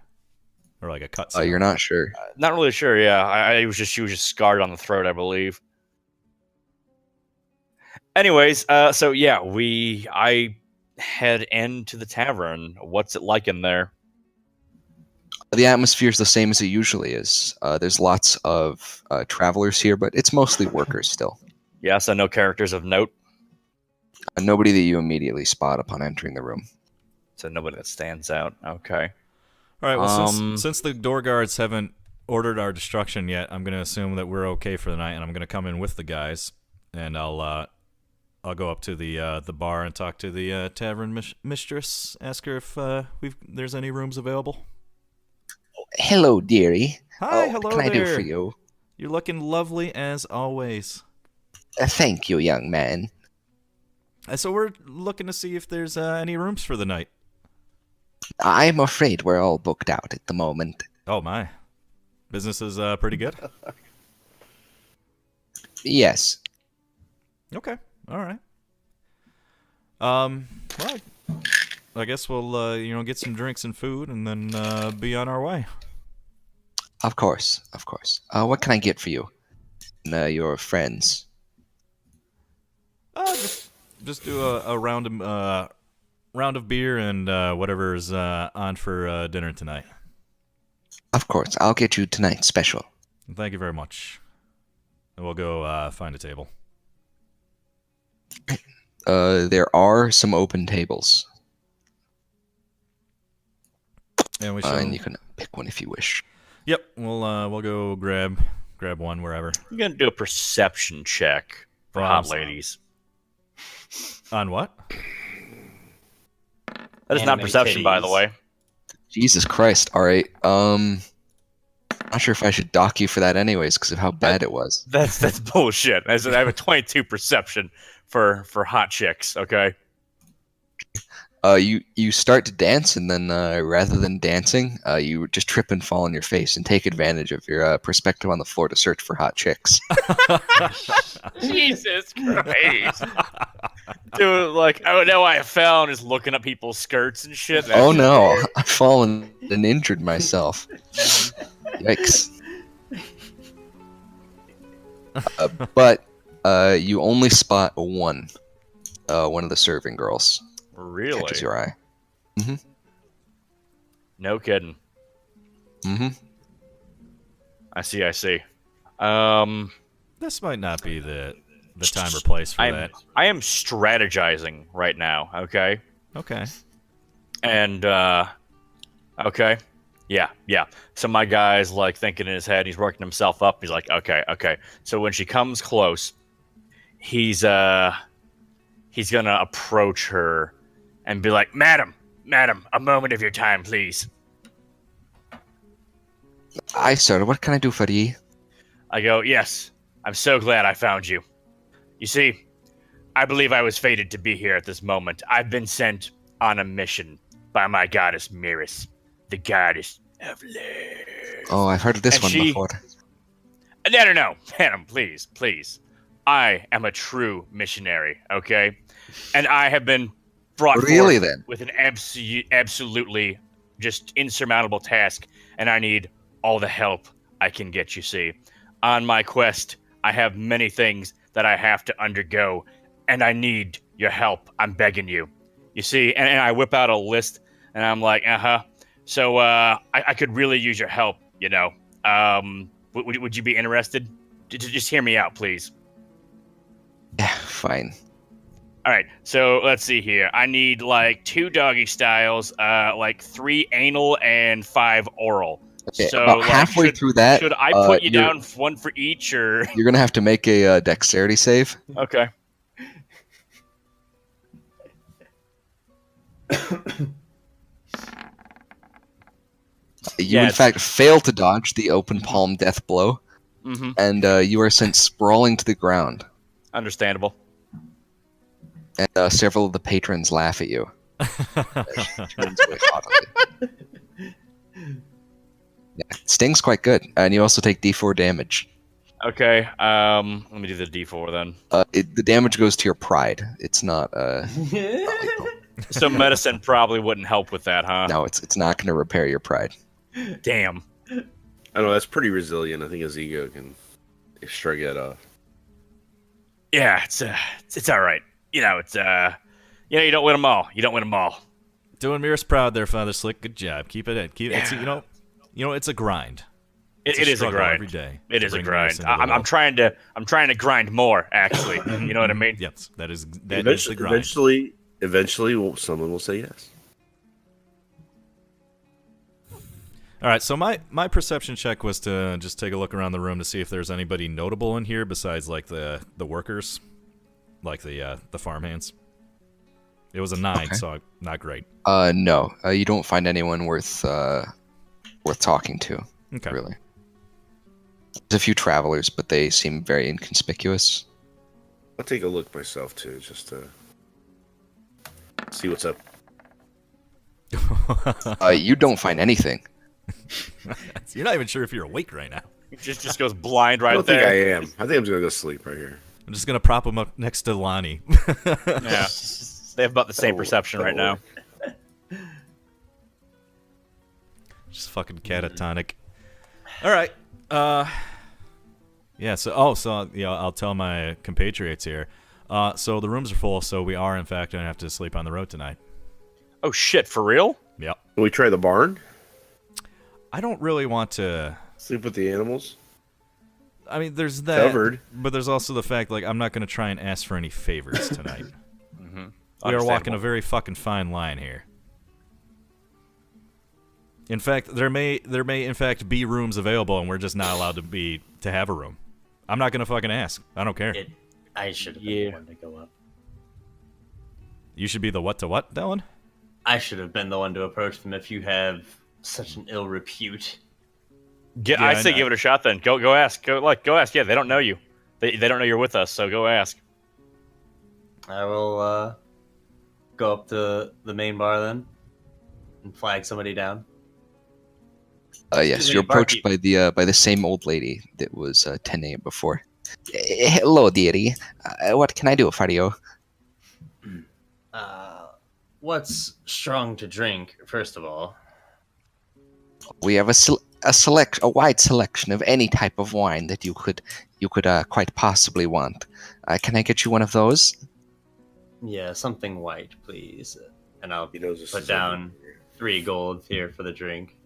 [SPEAKER 2] or like a cut? Scar?
[SPEAKER 4] You're not sure.
[SPEAKER 1] Not really sure. Yeah, she was just scarred on the throat, I believe. Anyways, so yeah, I head into the tavern. What's it like in there?
[SPEAKER 4] The atmosphere is the same as it usually is. There's lots of travelers here, but it's mostly workers still.
[SPEAKER 1] Yeah, so no characters of note.
[SPEAKER 4] Nobody that you immediately spot upon entering the room.
[SPEAKER 1] So nobody that stands out. Okay.
[SPEAKER 2] All right. Well,
[SPEAKER 1] Um,
[SPEAKER 2] since the door guards haven't ordered our destruction yet, I'm gonna assume that we're okay for the night, and I'm gonna come in with the guys, and I'll go up to the bar and talk to the tavern mistress. Ask her if there's any rooms available.
[SPEAKER 4] Hello, dearie.
[SPEAKER 2] Hi,
[SPEAKER 4] Oh,
[SPEAKER 2] hello
[SPEAKER 4] what can I
[SPEAKER 2] there.
[SPEAKER 4] do for you?
[SPEAKER 2] You're looking lovely as always.
[SPEAKER 4] Thank you, young man.
[SPEAKER 2] So we're looking to see if there's any rooms for the night.
[SPEAKER 4] I'm afraid we're all booked out at the moment.
[SPEAKER 2] Oh my, business is pretty good.
[SPEAKER 4] Yes.
[SPEAKER 2] Okay, all right. Well, I guess we'll get some drinks and food, and then be on our way.
[SPEAKER 4] Of course, of course. What can I get for you? And, your friends.
[SPEAKER 2] Just do a round of beer and whatever's on for dinner tonight.
[SPEAKER 4] Of course, I'll get you tonight's special.
[SPEAKER 2] Thank you very much. And we'll go find a table.
[SPEAKER 4] There are some open tables,
[SPEAKER 2] And we shall.
[SPEAKER 4] and you can pick one if you wish.
[SPEAKER 2] Yep, we'll go grab one wherever.
[SPEAKER 1] I'm gonna do a perception check for
[SPEAKER 2] Oh,
[SPEAKER 1] hot
[SPEAKER 2] I'm sorry.
[SPEAKER 1] ladies.
[SPEAKER 2] On what?
[SPEAKER 1] That is not
[SPEAKER 3] Anime
[SPEAKER 1] perception, by the
[SPEAKER 3] titties.
[SPEAKER 1] way.
[SPEAKER 4] Jesus Christ! All right. Not sure if I should dock you for that, anyways, because of how bad it was.
[SPEAKER 1] That's bullshit. I have a 22 perception for hot chicks. Okay.
[SPEAKER 4] You start to dance, and then rather than dancing, you just trip and fall on your face and take advantage of your perspective on the floor to search for hot chicks.
[SPEAKER 1] Jesus Christ. Dude, like, oh no, I fell and just looking at people's skirts and shit.
[SPEAKER 4] Oh no, I've fallen and injured myself. Yikes. But you only spot one of the serving girls
[SPEAKER 1] Really?
[SPEAKER 4] catches your eye.
[SPEAKER 1] No kidding.
[SPEAKER 4] Mm-hmm.
[SPEAKER 1] I see.
[SPEAKER 2] This might not be the time or place for that.
[SPEAKER 1] I am strategizing right now, okay?
[SPEAKER 2] Okay.
[SPEAKER 1] And okay. Yeah. So my guy's like thinking in his head, he's working himself up. He's like, okay. So when she comes close, he's gonna approach her and be like, Madam, a moment of your time, please.
[SPEAKER 4] Aye, sir, what can I do for ye?
[SPEAKER 1] I go, yes, I'm so glad I found you. You see, I believe I was fated to be here at this moment. I've been sent on a mission by my goddess Miris, the goddess of love.
[SPEAKER 4] Oh, I've heard of this
[SPEAKER 1] And
[SPEAKER 4] one
[SPEAKER 1] she-
[SPEAKER 4] before.
[SPEAKER 1] No, madam, please. I am a true missionary, okay? And I have been brought
[SPEAKER 4] Really,
[SPEAKER 1] forth
[SPEAKER 4] then?
[SPEAKER 1] with an absolutely just insurmountable task, and I need all the help I can get, you see. On my quest, I have many things that I have to undergo, and I need your help. I'm begging you. You see, and I whip out a list, and I'm like, So I could really use your help. Would you be interested? Just hear me out, please.
[SPEAKER 4] Yeah, fine.
[SPEAKER 1] All right, so let's see here. I need like 2 doggy styles, like 3 anal and 5 oral.
[SPEAKER 4] Okay,
[SPEAKER 1] So
[SPEAKER 4] about
[SPEAKER 1] like,
[SPEAKER 4] halfway through that,
[SPEAKER 1] should I put you
[SPEAKER 4] you're-
[SPEAKER 1] down 1 for each, or
[SPEAKER 4] You're gonna have to make a dexterity save.
[SPEAKER 1] okay?
[SPEAKER 4] You
[SPEAKER 1] Yeah,
[SPEAKER 4] in fact fail to dodge the open palm death blow,
[SPEAKER 1] Mm-hmm.
[SPEAKER 4] and you are sent sprawling to the ground.
[SPEAKER 1] Understandable.
[SPEAKER 4] And several of the patrons laugh at you. Turns away haughtily. Yeah, it stings quite good, and you also take D4 damage.
[SPEAKER 1] Okay. Let me do the D4 then.
[SPEAKER 4] The damage goes to your pride. It's not.
[SPEAKER 1] So medicine probably wouldn't help with that, huh?
[SPEAKER 4] No, it's not going to repair your pride.
[SPEAKER 1] Damn.
[SPEAKER 5] I know that's pretty resilient. I think his ego can shrug that off.
[SPEAKER 1] Yeah, it's all right. You don't win them all. You don't win them all.
[SPEAKER 2] Doing Mirrors proud there, Father Slick. Good job. Keep it in. It's it's a grind.
[SPEAKER 1] It is a
[SPEAKER 2] struggle
[SPEAKER 1] grind
[SPEAKER 2] every day.
[SPEAKER 1] It
[SPEAKER 2] to
[SPEAKER 1] is a
[SPEAKER 2] bring
[SPEAKER 1] grind.
[SPEAKER 2] Mirrors into the
[SPEAKER 1] I'm
[SPEAKER 2] world.
[SPEAKER 1] trying to grind more. Actually, you know what I mean?
[SPEAKER 2] Yes, that is the grind.
[SPEAKER 5] Eventually, someone will say yes.
[SPEAKER 2] All right, so my perception check was to just take a look around the room to see if there's anybody notable in here besides like the workers, like the farmhands. It was a 9,
[SPEAKER 4] Okay.
[SPEAKER 2] so not great.
[SPEAKER 4] No, you don't find anyone worth talking to.
[SPEAKER 2] Okay.
[SPEAKER 4] Really. There's a few travelers, but they seem very inconspicuous.
[SPEAKER 5] I'll take a look myself too, just to see what's up.
[SPEAKER 4] You don't find anything.
[SPEAKER 2] You're not even sure if you're awake right now.
[SPEAKER 1] Just goes blind
[SPEAKER 5] I
[SPEAKER 1] right
[SPEAKER 5] don't
[SPEAKER 1] there.
[SPEAKER 5] think I am. I think I'm just gonna go sleep right here.
[SPEAKER 2] I'm just gonna prop him up next to Lonnie.
[SPEAKER 1] Yeah, they have about the same
[SPEAKER 5] That'll-
[SPEAKER 1] perception right
[SPEAKER 5] that'll
[SPEAKER 1] now.
[SPEAKER 5] work.
[SPEAKER 2] Just fucking catatonic. All right. Yeah. So I'll tell my compatriots here. So the rooms are full, so we are in fact gonna have to sleep on the road tonight.
[SPEAKER 1] Oh shit, for real?
[SPEAKER 2] Yep.
[SPEAKER 5] Can we try the barn?
[SPEAKER 2] I don't really want to.
[SPEAKER 5] Sleep with the animals?
[SPEAKER 2] I mean, there's that,
[SPEAKER 5] Covered.
[SPEAKER 2] but there's also the fact like I'm not gonna try and ask for any favors tonight.
[SPEAKER 1] Mm-hmm.
[SPEAKER 2] We are walking a very fucking fine line here. In fact, there may in fact be rooms available, and we're just not allowed to have a room. I'm not gonna fucking ask. I don't care.
[SPEAKER 3] I should have been
[SPEAKER 1] Yeah.
[SPEAKER 3] the one to go up.
[SPEAKER 2] You should be the what to what, Dylan?
[SPEAKER 3] I should have been the one to approach them if you have such an ill repute.
[SPEAKER 2] Yeah,
[SPEAKER 1] I say
[SPEAKER 2] I know.
[SPEAKER 1] give it a shot then. Go ask. Go ask. Yeah, they don't know you. They don't know you're with us, so go ask.
[SPEAKER 3] I will go up to the main bar then and flag somebody down.
[SPEAKER 4] Yes,
[SPEAKER 3] Excuse me,
[SPEAKER 4] you're approached
[SPEAKER 3] barkeep.
[SPEAKER 4] by the same old lady that was tending it before. Hello, dearie. What can I do for you?
[SPEAKER 3] What's strong to drink, first of all?
[SPEAKER 4] We have a wide selection of any type of wine that you could quite possibly want. Can I get you one of those?
[SPEAKER 3] Yeah, something white, please. And I'll
[SPEAKER 5] He knows this
[SPEAKER 3] put
[SPEAKER 5] is
[SPEAKER 3] down 3 gold here for the drink.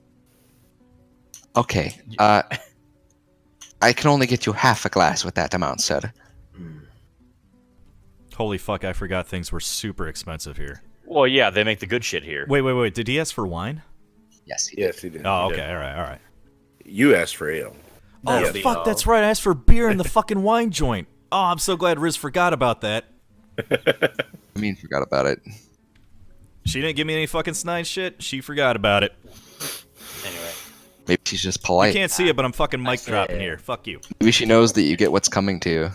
[SPEAKER 4] Okay. I can only get you half a glass with that amount, sir.
[SPEAKER 2] Holy fuck! I forgot things were super expensive here.
[SPEAKER 1] Well, yeah, they make the good shit here.
[SPEAKER 2] Wait. Did he ask for wine?
[SPEAKER 4] Yes, he did.
[SPEAKER 5] Yes, he did.
[SPEAKER 2] Oh,
[SPEAKER 5] He
[SPEAKER 2] okay.
[SPEAKER 5] did.
[SPEAKER 2] All right.
[SPEAKER 5] You asked for ale.
[SPEAKER 2] Oh,
[SPEAKER 3] That'll be
[SPEAKER 2] fuck,
[SPEAKER 3] all.
[SPEAKER 2] that's right. I asked for beer in the fucking wine joint. Oh, I'm so glad Riz forgot about that.
[SPEAKER 4] I mean, forgot about it.
[SPEAKER 2] She didn't give me any fucking snide shit. She forgot about it.
[SPEAKER 3] Anyway,
[SPEAKER 4] Maybe she's just
[SPEAKER 2] You
[SPEAKER 4] polite.
[SPEAKER 2] can't see it, but I'm fucking mic
[SPEAKER 3] see
[SPEAKER 2] dropping
[SPEAKER 3] it.
[SPEAKER 2] here. Fuck you.
[SPEAKER 4] Maybe she knows that you get what's coming to you.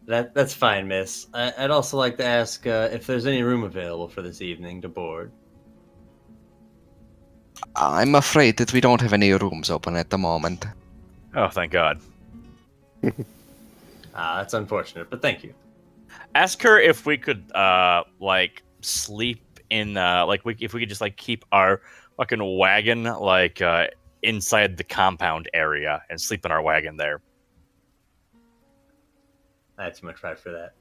[SPEAKER 3] that's fine, miss. I'd also like to ask if there's any room available for this evening to board.
[SPEAKER 4] I'm afraid that we don't have any rooms open at the moment.
[SPEAKER 1] Oh, thank God.
[SPEAKER 3] That's unfortunate, but thank you.
[SPEAKER 1] Ask her if we could like sleep in if we could just like keep our fucking wagon like inside the compound area and sleep in our wagon there.
[SPEAKER 3] I had too much pride for that.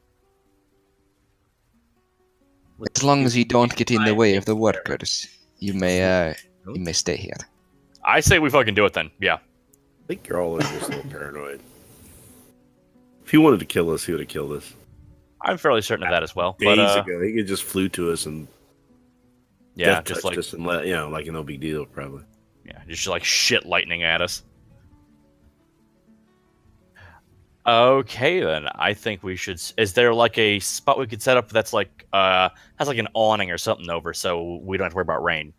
[SPEAKER 4] As long as you don't get in the way of the
[SPEAKER 3] Fine.
[SPEAKER 4] workers, you may stay here.
[SPEAKER 1] I say we fucking do it then. Yeah.
[SPEAKER 5] I think you're all just a little paranoid. If he wanted to kill us, he would have killed us.
[SPEAKER 1] I'm fairly certain of that as well.
[SPEAKER 5] Days
[SPEAKER 1] But
[SPEAKER 5] ago, he could just flew to us and
[SPEAKER 1] yeah,
[SPEAKER 5] death
[SPEAKER 1] just
[SPEAKER 5] touched
[SPEAKER 1] like
[SPEAKER 5] us and let, you know, like no big deal, probably.
[SPEAKER 1] just like shit lightning at us. Okay, then I think we should. Is there like a spot we could set up that's like has like an awning or something over, so we don't have to worry about rain?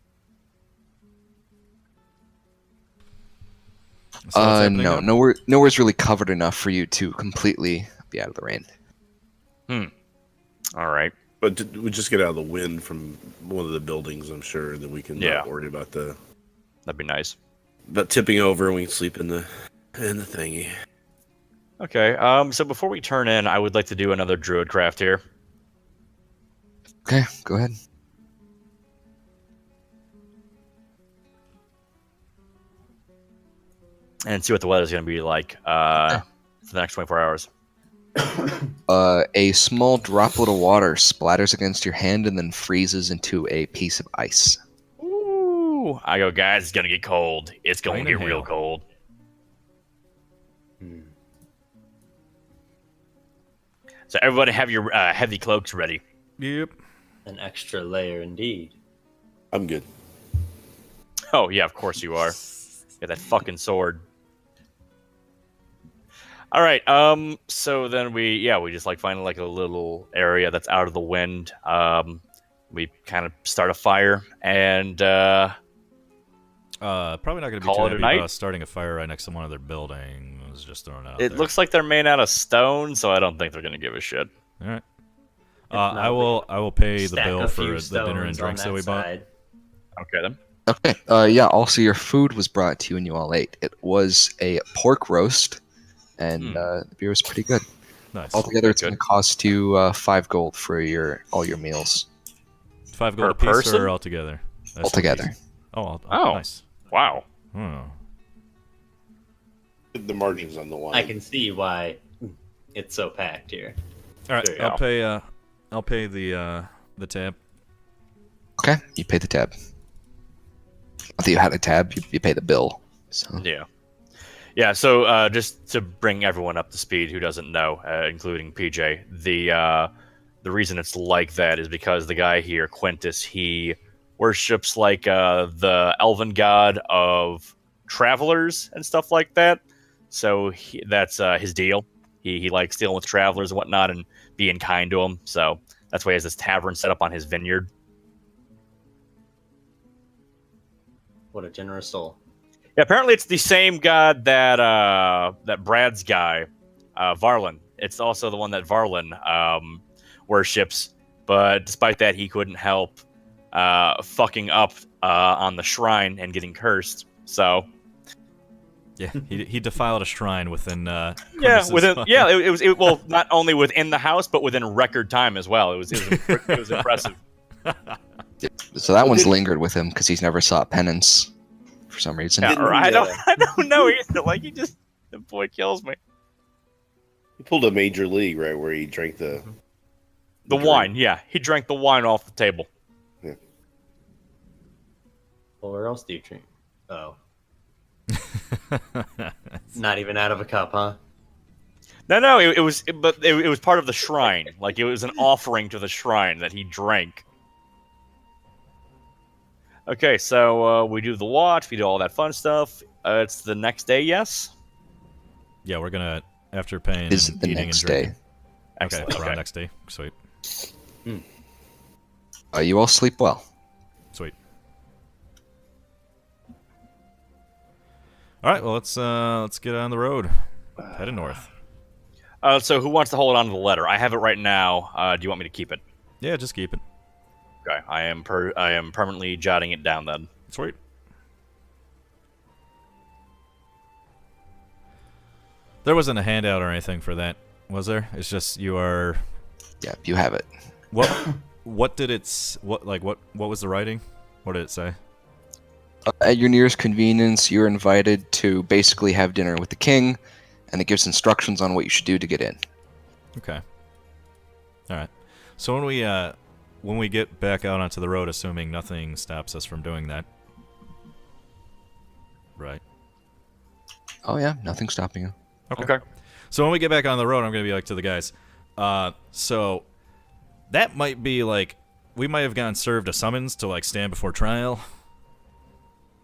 [SPEAKER 2] So what's happening
[SPEAKER 4] No,
[SPEAKER 2] now?
[SPEAKER 4] nowhere's really covered enough for you to completely be out of the rain.
[SPEAKER 1] All right.
[SPEAKER 5] But we just get out of the wind from one of the buildings, I'm sure, and then we can not worry about
[SPEAKER 1] That'd be nice.
[SPEAKER 5] tipping over, and we can sleep in the thingy.
[SPEAKER 1] Okay. So before we turn in, I would like to do another druid craft here.
[SPEAKER 4] Okay, go ahead.
[SPEAKER 1] And see what the weather's going to be like for the next 24 hours.
[SPEAKER 4] A small droplet of water splatters against your hand and then freezes into a piece of ice.
[SPEAKER 1] Ooh. I go, guys, it's going to get cold. It's going to
[SPEAKER 2] Rain
[SPEAKER 1] get
[SPEAKER 2] and
[SPEAKER 1] real
[SPEAKER 2] hail.
[SPEAKER 1] cold. So everybody have your heavy cloaks ready.
[SPEAKER 2] Yep.
[SPEAKER 3] An extra layer indeed.
[SPEAKER 5] I'm good.
[SPEAKER 1] Oh, yeah, of course you are. Get that fucking sword. All right. So then we just like find like a little area that's out of the wind. We kind of start a fire and
[SPEAKER 2] Probably not going to be
[SPEAKER 1] Call
[SPEAKER 2] too
[SPEAKER 1] it a
[SPEAKER 2] happy
[SPEAKER 1] night?
[SPEAKER 2] about starting a fire right next to one of their buildings. Just throwing it out
[SPEAKER 1] it
[SPEAKER 2] there.
[SPEAKER 1] looks like they're made out of stone, so I don't think they're gonna give a shit.
[SPEAKER 2] All right.
[SPEAKER 3] not,
[SPEAKER 2] I will pay the
[SPEAKER 3] Stack
[SPEAKER 2] bill
[SPEAKER 3] a
[SPEAKER 2] for
[SPEAKER 3] few
[SPEAKER 2] the dinner and
[SPEAKER 3] stones on
[SPEAKER 2] drinks that we bought.
[SPEAKER 3] side.
[SPEAKER 1] Okay then.
[SPEAKER 4] Okay. Yeah. Also, your food was brought to you, and you all ate. It was a pork roast, and the beer was pretty good.
[SPEAKER 2] Nice.
[SPEAKER 4] Altogether, it's
[SPEAKER 1] Good.
[SPEAKER 4] going to cost you 5 gold for all your meals.
[SPEAKER 2] 5 gold
[SPEAKER 1] Per
[SPEAKER 2] a piece
[SPEAKER 1] person?
[SPEAKER 2] or altogether? That's
[SPEAKER 4] Altogether.
[SPEAKER 2] Oh,
[SPEAKER 1] Oh.
[SPEAKER 2] nice.
[SPEAKER 1] Wow.
[SPEAKER 2] Oh.
[SPEAKER 5] The margins on the wine.
[SPEAKER 3] I can see why it's so packed here.
[SPEAKER 2] All right.
[SPEAKER 1] There you
[SPEAKER 2] I'll pay the tab.
[SPEAKER 4] Okay, you pay the tab. I think you had a tab. You pay the bill. So
[SPEAKER 1] Yeah. Yeah. So just to bring everyone up to speed who doesn't know, including PJ, the reason it's like that is because the guy here, Quintus, he worships like the elven god of travelers and stuff like that. So that's his deal. He likes dealing with travelers and whatnot and being kind to them. So that's why he has this tavern set up on his vineyard.
[SPEAKER 3] What a generous soul.
[SPEAKER 1] Yeah, apparently it's the same god that that Brad's guy, Varlin. It's also the one that Varlin worships. But despite that, he couldn't help fucking up on the shrine and getting cursed. So
[SPEAKER 2] Yeah, he defiled a shrine within.
[SPEAKER 1] yeah,
[SPEAKER 2] Quintus's
[SPEAKER 1] within
[SPEAKER 2] fucking-
[SPEAKER 1] it was well not only within the house but within record time as well. It was impressive.
[SPEAKER 4] so that one's lingered with him because he's never sought penance for some reason.
[SPEAKER 1] Yeah,
[SPEAKER 5] Didn't
[SPEAKER 1] or
[SPEAKER 5] he,
[SPEAKER 1] I don't know either. Like the boy kills me.
[SPEAKER 5] He pulled a major league, right, where he drank the drink.
[SPEAKER 1] Wine, yeah, he drank the wine off the table.
[SPEAKER 3] Well, where else do you drink? Oh. Not even out of a cup, huh?
[SPEAKER 1] No, it was part of the shrine. Like it was an offering to the shrine that he drank. Okay, so we do the watch, we do all that fun stuff. It's the next day, yes.
[SPEAKER 2] Yeah, we're gonna after paying
[SPEAKER 4] Is
[SPEAKER 2] and
[SPEAKER 4] the
[SPEAKER 2] eating
[SPEAKER 4] next
[SPEAKER 2] and drinking.
[SPEAKER 4] day.
[SPEAKER 2] Okay,
[SPEAKER 1] Excellent.
[SPEAKER 2] around
[SPEAKER 1] Okay.
[SPEAKER 2] next day. Sweet,
[SPEAKER 4] You all sleep well.
[SPEAKER 2] sweet. All right, well let's get on the road. Heading north.
[SPEAKER 1] So who wants to hold on to the letter? I have it right now. Do you want me to keep it?
[SPEAKER 2] Yeah, just keep it.
[SPEAKER 1] Okay, I am permanently jotting it down then.
[SPEAKER 2] Sweet. There wasn't a handout or anything for that, was there? It's just you are.
[SPEAKER 4] Yeah, you have it.
[SPEAKER 2] What did what was the writing? What did it say?
[SPEAKER 4] At your nearest convenience, you're invited to basically have dinner with the king, and it gives instructions on what you should do to get in.
[SPEAKER 2] Okay. All right. So when we when we get back out onto the road, assuming nothing stops us from doing that. Right.
[SPEAKER 4] Oh yeah, nothing's stopping you.
[SPEAKER 1] Okay.
[SPEAKER 2] So when we get back on the road, I'm going to be like to the guys, so that might be like, we might have gotten served a summons to like stand before trial.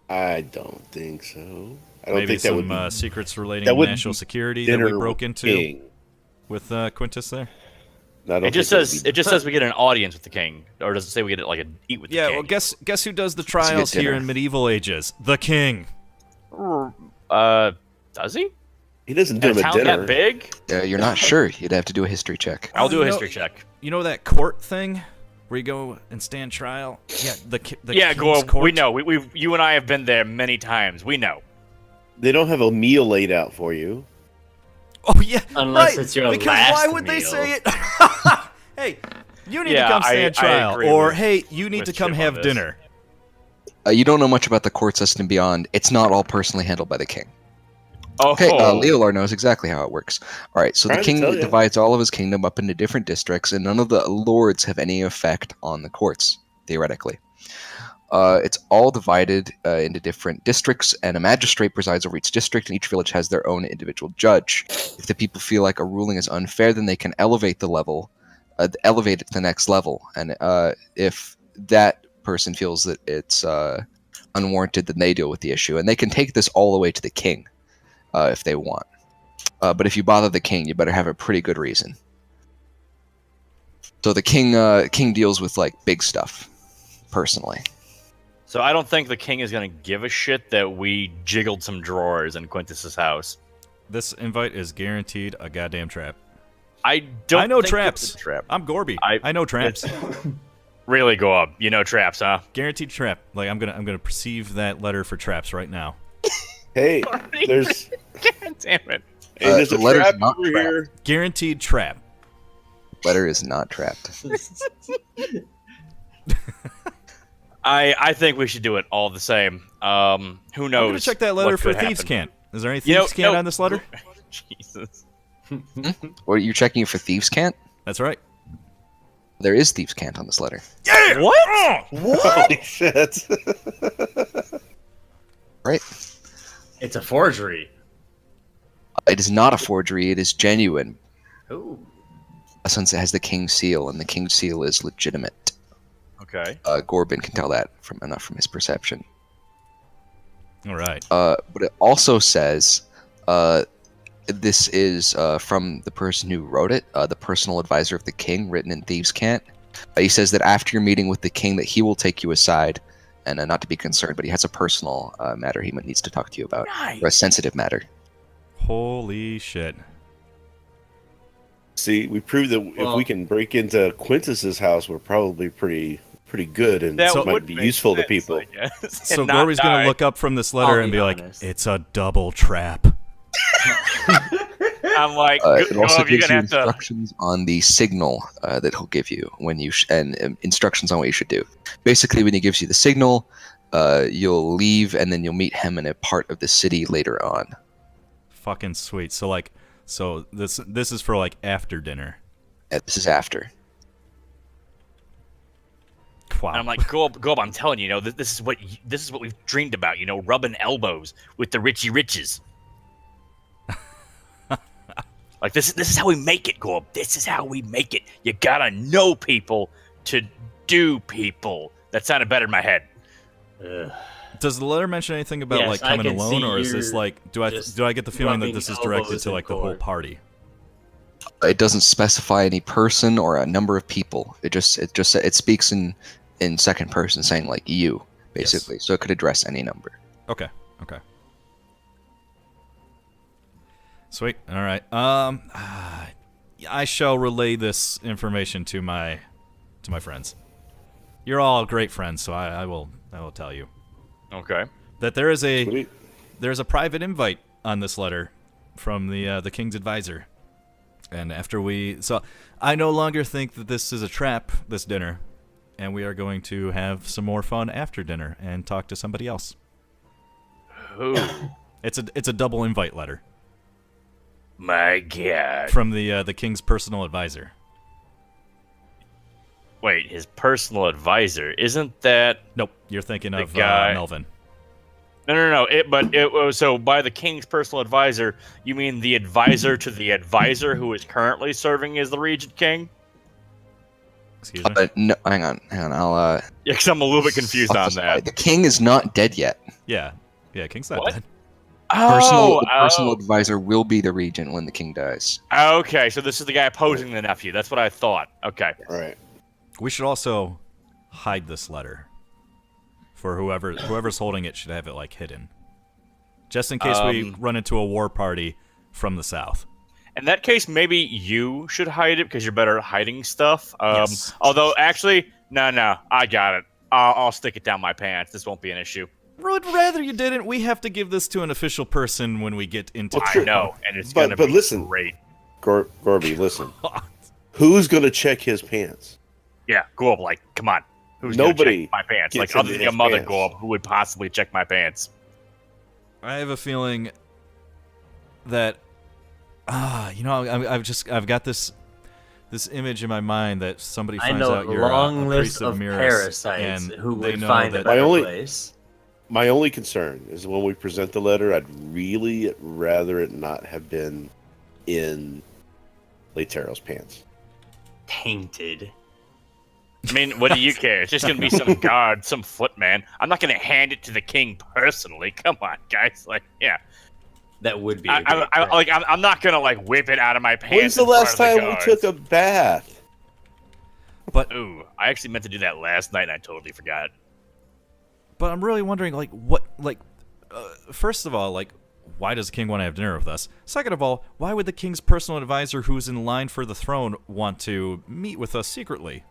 [SPEAKER 5] I don't think so. I don't
[SPEAKER 2] Maybe
[SPEAKER 5] think that would
[SPEAKER 2] some
[SPEAKER 5] be
[SPEAKER 2] secrets relating
[SPEAKER 5] that
[SPEAKER 2] to
[SPEAKER 5] wouldn't
[SPEAKER 2] national
[SPEAKER 5] be
[SPEAKER 2] security that we
[SPEAKER 5] dinner
[SPEAKER 2] broke
[SPEAKER 5] with
[SPEAKER 2] into
[SPEAKER 5] King.
[SPEAKER 2] with Quintus there.
[SPEAKER 5] No, I don't
[SPEAKER 1] It just
[SPEAKER 5] think that would
[SPEAKER 1] says
[SPEAKER 5] be-
[SPEAKER 1] it just says we get an audience with the king, or does it say we get like a eat with the
[SPEAKER 2] Yeah,
[SPEAKER 1] king?
[SPEAKER 2] well, guess who does the
[SPEAKER 4] a good
[SPEAKER 2] trials here
[SPEAKER 4] dinner.
[SPEAKER 2] in medieval ages? The king.
[SPEAKER 1] Does he?
[SPEAKER 5] he doesn't do
[SPEAKER 1] Is
[SPEAKER 5] him a
[SPEAKER 1] town
[SPEAKER 5] dinner.
[SPEAKER 1] that big?
[SPEAKER 4] You're not sure. You'd have to do a history check.
[SPEAKER 1] I'll
[SPEAKER 2] Oh,
[SPEAKER 1] do
[SPEAKER 2] you
[SPEAKER 1] a
[SPEAKER 2] know-
[SPEAKER 1] history check.
[SPEAKER 2] You know that court thing where you go and stand trial? Yeah, the
[SPEAKER 1] Yeah,
[SPEAKER 2] king's
[SPEAKER 1] Gorb,
[SPEAKER 2] court.
[SPEAKER 1] we know. You and I have been there many times. We know.
[SPEAKER 5] They don't have a meal laid out for you.
[SPEAKER 2] Oh yeah,
[SPEAKER 3] Unless
[SPEAKER 2] right,
[SPEAKER 3] it's your
[SPEAKER 2] because
[SPEAKER 3] last
[SPEAKER 2] why would they
[SPEAKER 3] meal.
[SPEAKER 2] say it? Hey, you need
[SPEAKER 1] Yeah,
[SPEAKER 2] to come
[SPEAKER 1] I
[SPEAKER 2] stand trial,
[SPEAKER 1] agree
[SPEAKER 2] or
[SPEAKER 1] with-
[SPEAKER 2] hey, you need
[SPEAKER 1] with
[SPEAKER 2] to come
[SPEAKER 1] Chip on
[SPEAKER 2] have
[SPEAKER 1] this.
[SPEAKER 2] dinner.
[SPEAKER 4] You don't know much about the court system beyond. It's not all personally handled by the king.
[SPEAKER 1] Oh,
[SPEAKER 4] Okay, Leolar knows exactly how it works. All right, so the
[SPEAKER 5] Trying to
[SPEAKER 4] king
[SPEAKER 5] tell ya.
[SPEAKER 4] divides all of his kingdom up into different districts, and none of the lords have any effect on the courts, theoretically. It's all divided into different districts, and a magistrate presides over each district, and each village has their own individual judge. If the people feel like a ruling is unfair, then they can elevate the level, elevate it to the next level, and if that person feels that it's unwarranted, then they deal with the issue, and they can take this all the way to the king if they want. But if you bother the king, you better have a pretty good reason. So the king deals with like big stuff, personally.
[SPEAKER 1] So I don't think the king is gonna give a shit that we jiggled some drawers in Quintus's house.
[SPEAKER 2] This invite is guaranteed a goddamn trap.
[SPEAKER 1] I don't.
[SPEAKER 2] I know
[SPEAKER 1] think
[SPEAKER 2] traps.
[SPEAKER 1] it's a trap.
[SPEAKER 2] I'm Gorby.
[SPEAKER 1] I-
[SPEAKER 2] I know traps.
[SPEAKER 1] Really, go up. You know traps, huh?
[SPEAKER 2] Guaranteed trap. Like I'm gonna perceive that letter for traps right now.
[SPEAKER 5] Hey, there's
[SPEAKER 1] God damn it.
[SPEAKER 5] hey, there's
[SPEAKER 4] the
[SPEAKER 5] a
[SPEAKER 4] letter's
[SPEAKER 5] trap
[SPEAKER 4] not
[SPEAKER 5] over
[SPEAKER 4] trapped.
[SPEAKER 5] here.
[SPEAKER 2] Guaranteed trap.
[SPEAKER 4] Letter is not trapped.
[SPEAKER 1] I think we should do it all the same. Who knows?
[SPEAKER 2] I'm gonna check that letter
[SPEAKER 1] what
[SPEAKER 2] for
[SPEAKER 1] could
[SPEAKER 2] thieves'
[SPEAKER 1] happen.
[SPEAKER 2] cant. Is there any
[SPEAKER 1] You know-
[SPEAKER 2] thieves' cant
[SPEAKER 1] no,
[SPEAKER 2] on this letter?
[SPEAKER 1] Jesus.
[SPEAKER 4] What are you checking for thieves' cant?
[SPEAKER 2] That's right.
[SPEAKER 4] There is thieves' cant on this letter.
[SPEAKER 1] What?
[SPEAKER 5] Holy shit!
[SPEAKER 4] Right?
[SPEAKER 3] It's a forgery.
[SPEAKER 4] It is not a forgery. It is genuine,
[SPEAKER 3] Ooh.
[SPEAKER 4] since it has the king's seal, and the king's seal is legitimate.
[SPEAKER 1] Okay.
[SPEAKER 4] Gorbin can tell that from his perception.
[SPEAKER 2] All right.
[SPEAKER 4] But it also says this is from the person who wrote it, the personal advisor of the king, written in thieves' cant. He says that after your meeting with the king, that he will take you aside, and not to be concerned, but he has a personal matter he needs to talk to you about,
[SPEAKER 1] Nice.
[SPEAKER 4] or a sensitive matter.
[SPEAKER 2] Holy shit.
[SPEAKER 5] See, we proved that if
[SPEAKER 3] Well-
[SPEAKER 5] we can break into Quintus's house, we're probably pretty good, and
[SPEAKER 1] That
[SPEAKER 5] this might
[SPEAKER 1] would
[SPEAKER 5] be
[SPEAKER 1] make
[SPEAKER 5] useful to
[SPEAKER 1] sense,
[SPEAKER 5] people.
[SPEAKER 1] I guess,
[SPEAKER 2] So
[SPEAKER 1] and not
[SPEAKER 2] Gorby's gonna
[SPEAKER 1] die.
[SPEAKER 2] look up from this letter
[SPEAKER 3] I'll
[SPEAKER 2] and
[SPEAKER 3] be
[SPEAKER 2] be like,
[SPEAKER 3] honest.
[SPEAKER 2] "It's a double trap."
[SPEAKER 1] I'm like,
[SPEAKER 4] It also
[SPEAKER 1] you're
[SPEAKER 4] gives
[SPEAKER 1] gonna
[SPEAKER 4] you
[SPEAKER 1] have to.
[SPEAKER 4] instructions on the signal that he'll give you when you and instructions on what you should do. Basically, when he gives you the signal, you'll leave, and then you'll meet him in a part of the city later on.
[SPEAKER 2] Fucking sweet. So this is for like after dinner.
[SPEAKER 4] This is after.
[SPEAKER 2] Wow.
[SPEAKER 1] And I'm like, go up. I'm telling you, this is what we've dreamed about. Rubbing elbows with the Richie Riches. Like this is how we make it, Gorb. This is how we make it. You gotta know people to do people. That sounded better in my head.
[SPEAKER 3] Ugh.
[SPEAKER 2] Does the letter mention anything about
[SPEAKER 3] Yes,
[SPEAKER 2] like
[SPEAKER 3] I
[SPEAKER 2] coming
[SPEAKER 3] can
[SPEAKER 2] alone,
[SPEAKER 3] see
[SPEAKER 2] or is this
[SPEAKER 3] you're
[SPEAKER 2] like do
[SPEAKER 3] just
[SPEAKER 2] I get the feeling that
[SPEAKER 3] rubbing
[SPEAKER 2] this is directed
[SPEAKER 3] elbows
[SPEAKER 2] to
[SPEAKER 3] in
[SPEAKER 2] like the whole
[SPEAKER 3] court.
[SPEAKER 2] party?
[SPEAKER 4] It doesn't specify any person or a number of people. It speaks in second person, saying like you, basically. So it could address any number.
[SPEAKER 2] Okay. Sweet. All right. I shall relay this information to my friends. You're all great friends, so I will tell you
[SPEAKER 1] Okay.
[SPEAKER 2] that there's
[SPEAKER 5] Sweet.
[SPEAKER 2] a private invite on this letter from the king's advisor. And so I no longer think that this is a trap, this dinner, and we are going to have some more fun after dinner and talk to somebody else.
[SPEAKER 1] Who?
[SPEAKER 2] It's a double invite letter
[SPEAKER 1] My God.
[SPEAKER 2] from the king's personal advisor.
[SPEAKER 1] Wait, his personal advisor, isn't that?
[SPEAKER 2] Nope, you're thinking
[SPEAKER 1] The
[SPEAKER 2] of
[SPEAKER 1] guy-
[SPEAKER 2] Melvin.
[SPEAKER 1] No. So by the king's personal advisor, you mean the advisor to the advisor who is currently serving as the regent king?
[SPEAKER 2] Excuse me.
[SPEAKER 4] No, hang on. I'll
[SPEAKER 1] Yeah, because I'm a little bit confused
[SPEAKER 4] I'll
[SPEAKER 1] on
[SPEAKER 4] specify.
[SPEAKER 1] that.
[SPEAKER 4] The king is not dead yet.
[SPEAKER 2] Yeah, King's not
[SPEAKER 1] What?
[SPEAKER 2] dead.
[SPEAKER 4] The personal advisor will be the regent when the king dies.
[SPEAKER 1] Okay, so this is the guy opposing the nephew. That's what I thought. Okay.
[SPEAKER 5] All right.
[SPEAKER 2] We should also hide this letter. For whoever's holding it should have it like hidden, just in case we run into a war party from the south.
[SPEAKER 1] In that case, maybe you should hide it because you're better at hiding stuff.
[SPEAKER 2] Yes.
[SPEAKER 1] Although, actually, no, I got it. I'll stick it down my pants. This won't be an issue.
[SPEAKER 2] Would rather you didn't. We have to give this to an official person when we get into.
[SPEAKER 5] Well,
[SPEAKER 1] I
[SPEAKER 5] true.
[SPEAKER 1] know, and it's
[SPEAKER 5] But-
[SPEAKER 1] gonna
[SPEAKER 5] but
[SPEAKER 1] be
[SPEAKER 5] listen.
[SPEAKER 1] great.
[SPEAKER 5] Gorby, listen. Who's gonna check his pants?
[SPEAKER 1] Yeah, go up. Like, come on. Who's
[SPEAKER 5] Nobody
[SPEAKER 1] gonna check my pants? Like,
[SPEAKER 5] gets
[SPEAKER 1] other
[SPEAKER 5] into
[SPEAKER 1] than your
[SPEAKER 5] his
[SPEAKER 1] mother,
[SPEAKER 5] pants.
[SPEAKER 1] go up. Who would possibly check my pants?
[SPEAKER 2] I have a feeling that I've got this image in my mind that somebody
[SPEAKER 3] I
[SPEAKER 2] finds
[SPEAKER 3] know
[SPEAKER 2] out
[SPEAKER 3] a
[SPEAKER 2] you're
[SPEAKER 3] long
[SPEAKER 2] a
[SPEAKER 3] list
[SPEAKER 2] priest
[SPEAKER 3] of
[SPEAKER 2] Mirrors,
[SPEAKER 3] parasites
[SPEAKER 2] and
[SPEAKER 3] who
[SPEAKER 2] they
[SPEAKER 3] would
[SPEAKER 2] know
[SPEAKER 3] find a
[SPEAKER 2] that
[SPEAKER 3] better
[SPEAKER 5] My only-
[SPEAKER 3] place.
[SPEAKER 5] My only concern is when we present the letter, I'd really rather it not have been in Leitero's pants.
[SPEAKER 3] Tainted.
[SPEAKER 1] I mean, what do you care? It's just gonna be some guard, some footman. I'm not gonna hand it to the king personally. Come on, guys. Like, yeah.
[SPEAKER 3] That would be. A great
[SPEAKER 1] I'm not gonna like whip it out of my pants.
[SPEAKER 5] When's the
[SPEAKER 1] in front
[SPEAKER 5] last
[SPEAKER 1] of the
[SPEAKER 5] time we
[SPEAKER 1] guards.
[SPEAKER 5] took a bath?
[SPEAKER 1] Ooh, I actually meant to do that last night and I totally forgot.
[SPEAKER 2] But I'm really wondering, first of all, why does the king want to have dinner with us? Second of all, why would the king's personal advisor, who's in line for the throne, want to meet with us secretly?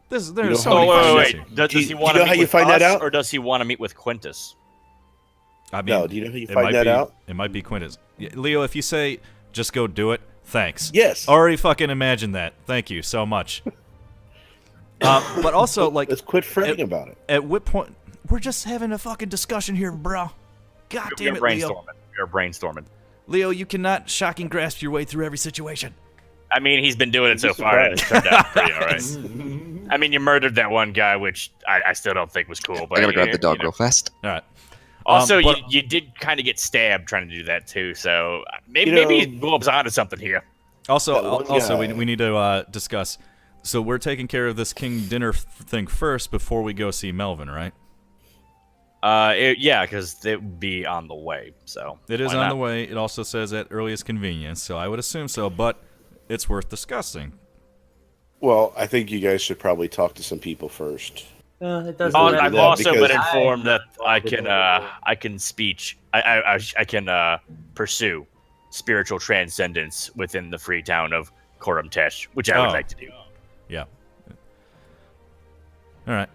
[SPEAKER 2] There's so many questions here.
[SPEAKER 1] Does
[SPEAKER 5] Do you-
[SPEAKER 1] he
[SPEAKER 5] do you
[SPEAKER 1] want
[SPEAKER 5] know
[SPEAKER 1] to
[SPEAKER 5] how
[SPEAKER 1] meet
[SPEAKER 5] you
[SPEAKER 1] with
[SPEAKER 5] find that
[SPEAKER 1] us,
[SPEAKER 5] out?
[SPEAKER 1] or does he want to meet with Quintus?
[SPEAKER 2] I mean,
[SPEAKER 5] No, do you know how you
[SPEAKER 2] it
[SPEAKER 5] find
[SPEAKER 2] might
[SPEAKER 5] that
[SPEAKER 2] be,
[SPEAKER 5] out?
[SPEAKER 2] It might be Quintus. Leo, if you say, just go do it, thanks.
[SPEAKER 5] Yes.
[SPEAKER 2] Already fucking imagined that. Thank you so much. But also,
[SPEAKER 5] Let's quit fretting about it.
[SPEAKER 2] at what point... We're just having a fucking discussion here, bro. God
[SPEAKER 1] We
[SPEAKER 2] damn
[SPEAKER 1] are
[SPEAKER 2] it, Leo.
[SPEAKER 1] brainstorming. We are brainstorming.
[SPEAKER 2] Leo, you cannot shocking grasp your way through every situation.
[SPEAKER 1] I mean, he's been doing it so
[SPEAKER 5] You'd be
[SPEAKER 1] far, and it's turned out pretty all right.
[SPEAKER 3] place.
[SPEAKER 1] I mean, you murdered that one guy, which I still don't think was cool. But
[SPEAKER 4] I gotta grab the dog
[SPEAKER 1] you know.
[SPEAKER 4] real fast.
[SPEAKER 2] All right.
[SPEAKER 1] Also,
[SPEAKER 2] but-
[SPEAKER 1] you did kind of get stabbed trying to do that too, so maybe
[SPEAKER 5] You know-
[SPEAKER 1] maybe Glob's onto something here.
[SPEAKER 2] Also,
[SPEAKER 5] That one
[SPEAKER 2] we
[SPEAKER 5] guy.
[SPEAKER 2] need to discuss. So we're taking care of this king dinner thing first before we go see Melvin, right?
[SPEAKER 1] Yeah, because it would be on the way. So
[SPEAKER 2] It is
[SPEAKER 1] why
[SPEAKER 2] on
[SPEAKER 1] not?
[SPEAKER 2] the way. It also says at earliest convenience, so I would assume so. But it's worth discussing.
[SPEAKER 5] Well, I think you guys should probably talk to some people first.
[SPEAKER 3] It doesn't
[SPEAKER 1] Oh,
[SPEAKER 5] do
[SPEAKER 3] matter.
[SPEAKER 1] I've
[SPEAKER 5] that
[SPEAKER 1] also been
[SPEAKER 5] because-
[SPEAKER 1] informed that I
[SPEAKER 3] I
[SPEAKER 1] can pursue spiritual transcendence within the free town of Coram Tesh, which I would
[SPEAKER 2] Oh.
[SPEAKER 1] like to do.
[SPEAKER 2] Yeah. All right.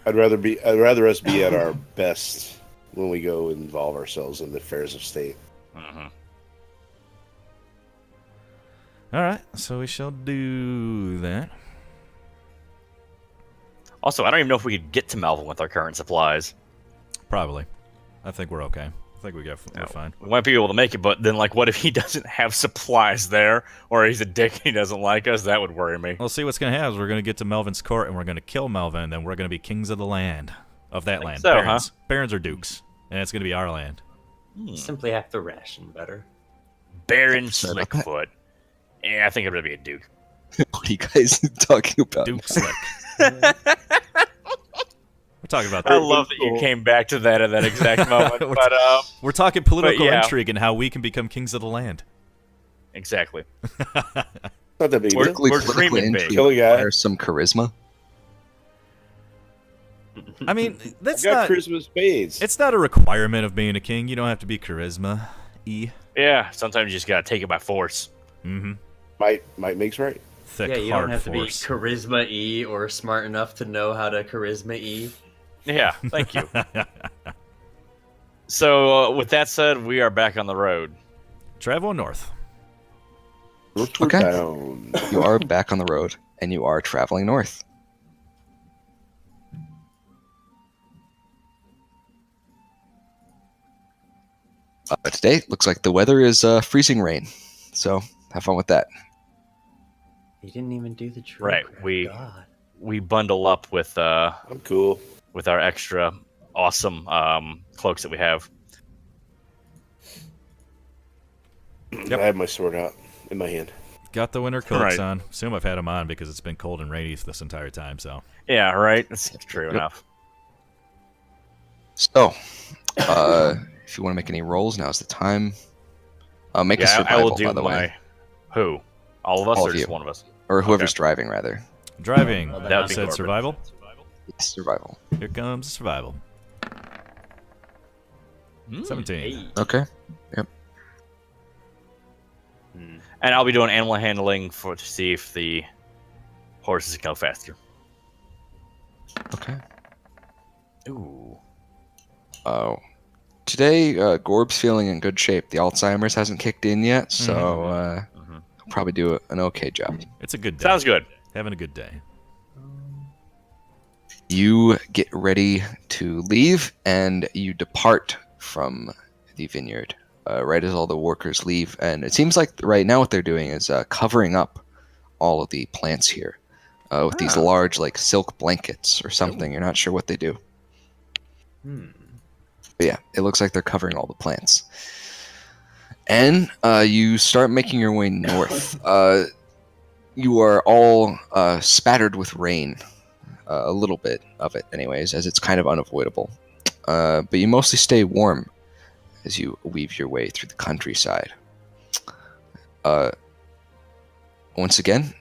[SPEAKER 5] I'd rather us be at our best when we go involve ourselves in the affairs of state.
[SPEAKER 1] Mhm.
[SPEAKER 2] All right. So we shall do that.
[SPEAKER 1] Also, I don't even know if we could get to Melvin with our current supplies.
[SPEAKER 2] Probably. I think we're okay. I think we're
[SPEAKER 1] No.
[SPEAKER 2] fine.
[SPEAKER 1] We might be able to make it, but then, like, what if he doesn't have supplies there, or he's a dick and he doesn't like us? That would worry me.
[SPEAKER 2] We'll see what's going to happen. We're going to get to Melvin's court, and we're going to kill Melvin, and then we're going to be kings of the land. Of that land.
[SPEAKER 1] so, huh?
[SPEAKER 2] Barons. Barons are dukes. And it's going to be our land.
[SPEAKER 3] You simply have to ration better.
[SPEAKER 1] Baron
[SPEAKER 4] Upset about that.
[SPEAKER 1] Slickfoot. Yeah, I think I'm gonna be a duke.
[SPEAKER 4] What are you guys talking about?
[SPEAKER 2] Duke Slick. We're talking about
[SPEAKER 1] I
[SPEAKER 2] that.
[SPEAKER 1] love that you came back to that at that exact moment.
[SPEAKER 2] We're
[SPEAKER 1] but
[SPEAKER 2] We're talking political
[SPEAKER 1] yeah.
[SPEAKER 2] intrigue and how we can become kings of the land.
[SPEAKER 1] exactly.
[SPEAKER 5] Not that big. a
[SPEAKER 1] We're-
[SPEAKER 5] deal.
[SPEAKER 4] Political
[SPEAKER 1] dreaming big.
[SPEAKER 4] intrigue
[SPEAKER 5] Kill a guy.
[SPEAKER 4] requires some charisma.
[SPEAKER 2] I mean, that's
[SPEAKER 5] I've got
[SPEAKER 2] not.
[SPEAKER 5] Christmas spades.
[SPEAKER 2] It's not a requirement of being a king. You don't have to be charisma.
[SPEAKER 1] Yeah, sometimes you just gotta take it by force.
[SPEAKER 2] Mm-hmm.
[SPEAKER 5] Might makes right.
[SPEAKER 2] Thick,
[SPEAKER 3] Yeah, you
[SPEAKER 2] hard
[SPEAKER 3] don't have
[SPEAKER 2] force.
[SPEAKER 3] to be charisma E or smart enough to know how to charisma E.
[SPEAKER 1] Yeah, thank you. So, with that said, we are back on the road.
[SPEAKER 2] Travel north.
[SPEAKER 5] Look, we're
[SPEAKER 4] Okay.
[SPEAKER 5] down.
[SPEAKER 4] You are back on the road, and you are traveling north. Today, looks like the weather is freezing rain, so have fun with that.
[SPEAKER 3] He didn't even do the trick.
[SPEAKER 1] Right,
[SPEAKER 3] God.
[SPEAKER 1] we bundle up with
[SPEAKER 5] I'm cool.
[SPEAKER 1] our extra awesome cloaks that we have.
[SPEAKER 5] I have my sword out in my hand.
[SPEAKER 2] Got the winter coats
[SPEAKER 1] Right.
[SPEAKER 2] on. Assume I've had them on because it's been cold and rainy this entire time. So
[SPEAKER 1] Yeah, right. That's true enough.
[SPEAKER 4] So, if you want to make any rolls, now's the time. Make a
[SPEAKER 1] Yeah,
[SPEAKER 4] survival,
[SPEAKER 1] I will do
[SPEAKER 4] by the
[SPEAKER 1] my.
[SPEAKER 4] way,
[SPEAKER 1] Who? All of us,
[SPEAKER 4] All
[SPEAKER 1] or
[SPEAKER 4] of
[SPEAKER 1] just
[SPEAKER 4] you.
[SPEAKER 1] one of us?
[SPEAKER 4] or whoever's
[SPEAKER 1] Okay.
[SPEAKER 4] driving, rather.
[SPEAKER 2] driving.
[SPEAKER 3] Well,
[SPEAKER 1] That
[SPEAKER 2] You
[SPEAKER 1] would be
[SPEAKER 2] said
[SPEAKER 1] Corbin.
[SPEAKER 2] survival.
[SPEAKER 4] Yes, survival.
[SPEAKER 2] Here comes survival. 17.
[SPEAKER 3] Hey.
[SPEAKER 4] Okay.
[SPEAKER 1] And I'll be doing animal handling to see if the horses go faster.
[SPEAKER 4] Okay.
[SPEAKER 1] Ooh.
[SPEAKER 4] Today, Gorb's feeling in good shape. The Alzheimer's hasn't kicked in yet, so
[SPEAKER 1] Mhm.
[SPEAKER 4] he'll probably do an okay job.
[SPEAKER 2] It's a good day.
[SPEAKER 1] Sounds good.
[SPEAKER 2] Having a good day.
[SPEAKER 4] You get ready to leave, and you depart from the vineyard right as all the workers leave. And it seems like right now what they're doing is covering up all of the plants here with these
[SPEAKER 1] Ah.
[SPEAKER 4] large, like, silk blankets or something. You're not sure what they do. But yeah, it looks like they're covering all the plants. And you start making your way north. You are all spattered with rain. A little bit of it, anyways, as it's kind of unavoidable. But you mostly stay warm as you weave your way through the countryside. Once again,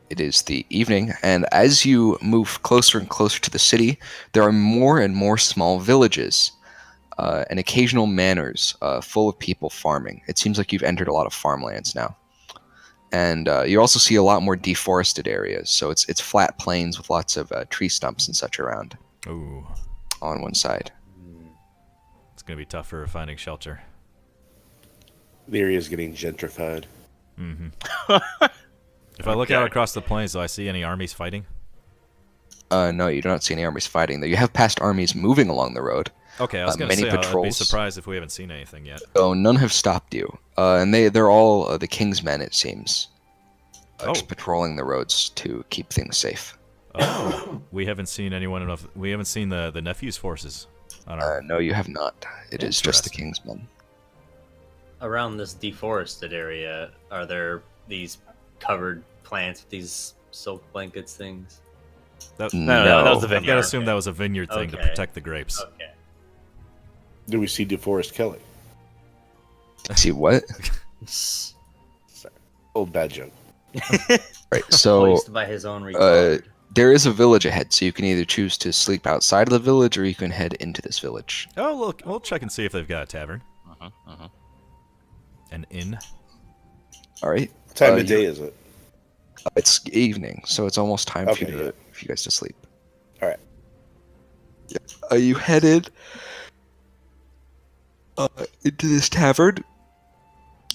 [SPEAKER 4] it is the evening, and as you move closer and closer to the city, there are more and more small villages and occasional manors full of people farming. It seems like you've entered a lot of farmlands now. And you also see a lot more deforested areas, so it's flat plains with lots of tree stumps and such around
[SPEAKER 2] Ooh,
[SPEAKER 4] on one side.
[SPEAKER 2] it's gonna be tougher finding shelter.
[SPEAKER 5] The area is getting gentrified.
[SPEAKER 2] Mm-hmm. If I look out across the plains, do I see any armies fighting?
[SPEAKER 4] No, you do not see any armies fighting, though you have passed armies moving along the road.
[SPEAKER 2] Okay, I was gonna
[SPEAKER 4] many
[SPEAKER 2] say I'd be
[SPEAKER 4] patrols.
[SPEAKER 2] surprised if we haven't seen anything yet.
[SPEAKER 4] So none have stopped you, and they're all the king's men, it seems, just
[SPEAKER 2] Oh.
[SPEAKER 4] patrolling the roads to keep things safe.
[SPEAKER 2] Oh, we haven't seen anyone enough. We haven't seen the nephew's forces on our.
[SPEAKER 4] No, you have not. It is just the
[SPEAKER 2] Interesting.
[SPEAKER 4] king's men.
[SPEAKER 3] Around this deforested area, are there these covered plants with these silk blankets things?
[SPEAKER 2] That,
[SPEAKER 1] No, that was the
[SPEAKER 2] I've got to
[SPEAKER 1] vineyard.
[SPEAKER 2] assume that was a vineyard thing to
[SPEAKER 3] Okay.
[SPEAKER 2] protect the grapes.
[SPEAKER 3] Okay.
[SPEAKER 5] Do we see DeForest Kelly?
[SPEAKER 4] See what?
[SPEAKER 5] Old bad joke.
[SPEAKER 4] Right. So
[SPEAKER 3] Policed by his own regard.
[SPEAKER 4] there is a village ahead, so you can either choose to sleep outside of the village or you can head into this village.
[SPEAKER 2] Oh, look, we'll check and see if they've got a tavern,
[SPEAKER 1] Uh-huh.
[SPEAKER 2] an inn.
[SPEAKER 4] All right.
[SPEAKER 5] What time
[SPEAKER 4] Uh,
[SPEAKER 5] of day is it?
[SPEAKER 4] It's evening, so it's almost time
[SPEAKER 5] Okay,
[SPEAKER 4] for you to,
[SPEAKER 5] yeah.
[SPEAKER 4] for you guys to sleep.
[SPEAKER 5] All right.
[SPEAKER 4] Are you headed into this tavern,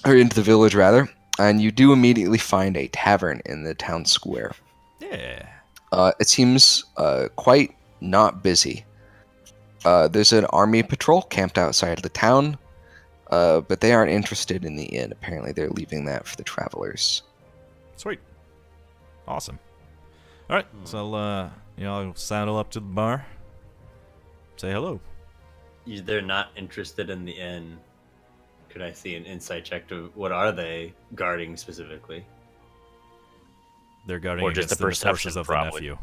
[SPEAKER 4] or into the village rather? And you do immediately find a tavern in the town square.
[SPEAKER 2] Yeah.
[SPEAKER 4] It seems quite not busy. There's an army patrol camped outside of the town, but they aren't interested in the inn. Apparently, they're leaving that for the travelers.
[SPEAKER 2] Sweet. Awesome. All right, so I'll saddle up to the bar. Say hello.
[SPEAKER 3] They're not interested in the inn. Could I see an insight check to what are they guarding specifically?
[SPEAKER 2] They're guarding
[SPEAKER 1] Or just
[SPEAKER 2] against
[SPEAKER 1] the
[SPEAKER 2] the
[SPEAKER 1] perception,
[SPEAKER 2] forces of
[SPEAKER 1] probably.
[SPEAKER 2] the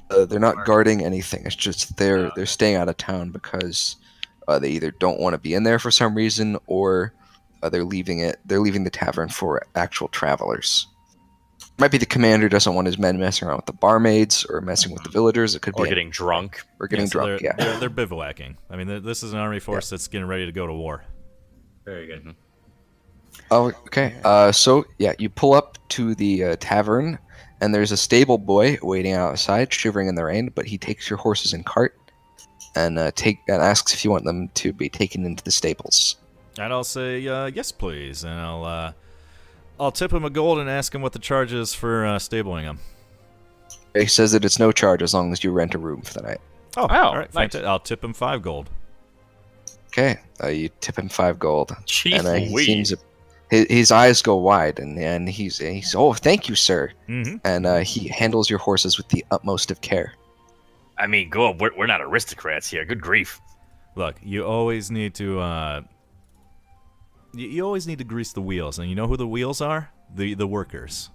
[SPEAKER 2] nephew.
[SPEAKER 4] They're not guarding anything. It's just they're staying out of town because they either don't want to be in there for some reason, or they're leaving it. They're leaving the tavern for actual travelers. Might be the commander doesn't want his men messing around with the barmaids or messing with the villagers. It could
[SPEAKER 1] Or
[SPEAKER 4] be
[SPEAKER 1] getting drunk.
[SPEAKER 4] or getting
[SPEAKER 2] so
[SPEAKER 4] drunk.
[SPEAKER 2] They're,
[SPEAKER 4] Yeah.
[SPEAKER 2] they're bivouacking. I mean, this is an army force that's getting ready to go to war.
[SPEAKER 3] Very good.
[SPEAKER 4] Oh, okay. So yeah, you pull up to the tavern, and there's a stable boy waiting outside, shivering in the rain. But he takes your horses and cart, and asks if you want them to be taken into the stables.
[SPEAKER 2] And I'll say yes, please, and I'll tip him a gold and ask him what the charge is for stabling him.
[SPEAKER 4] He says that it's no charge as long as you rent a room for the night.
[SPEAKER 2] Oh,
[SPEAKER 1] Oh,
[SPEAKER 2] all right.
[SPEAKER 1] nice.
[SPEAKER 2] I'll tip him 5 gold.
[SPEAKER 4] Okay, you tip him 5 gold,
[SPEAKER 1] Jeez
[SPEAKER 4] and he
[SPEAKER 1] Louise.
[SPEAKER 4] seems his eyes go wide, and he's oh, thank you, sir.
[SPEAKER 2] Mm-hmm.
[SPEAKER 4] And he handles your horses with the utmost of care.
[SPEAKER 6] I mean, go. We're not aristocrats here. Good grief.
[SPEAKER 2] Look, you always need to you always need to grease the wheels, and you know who the wheels are? The workers.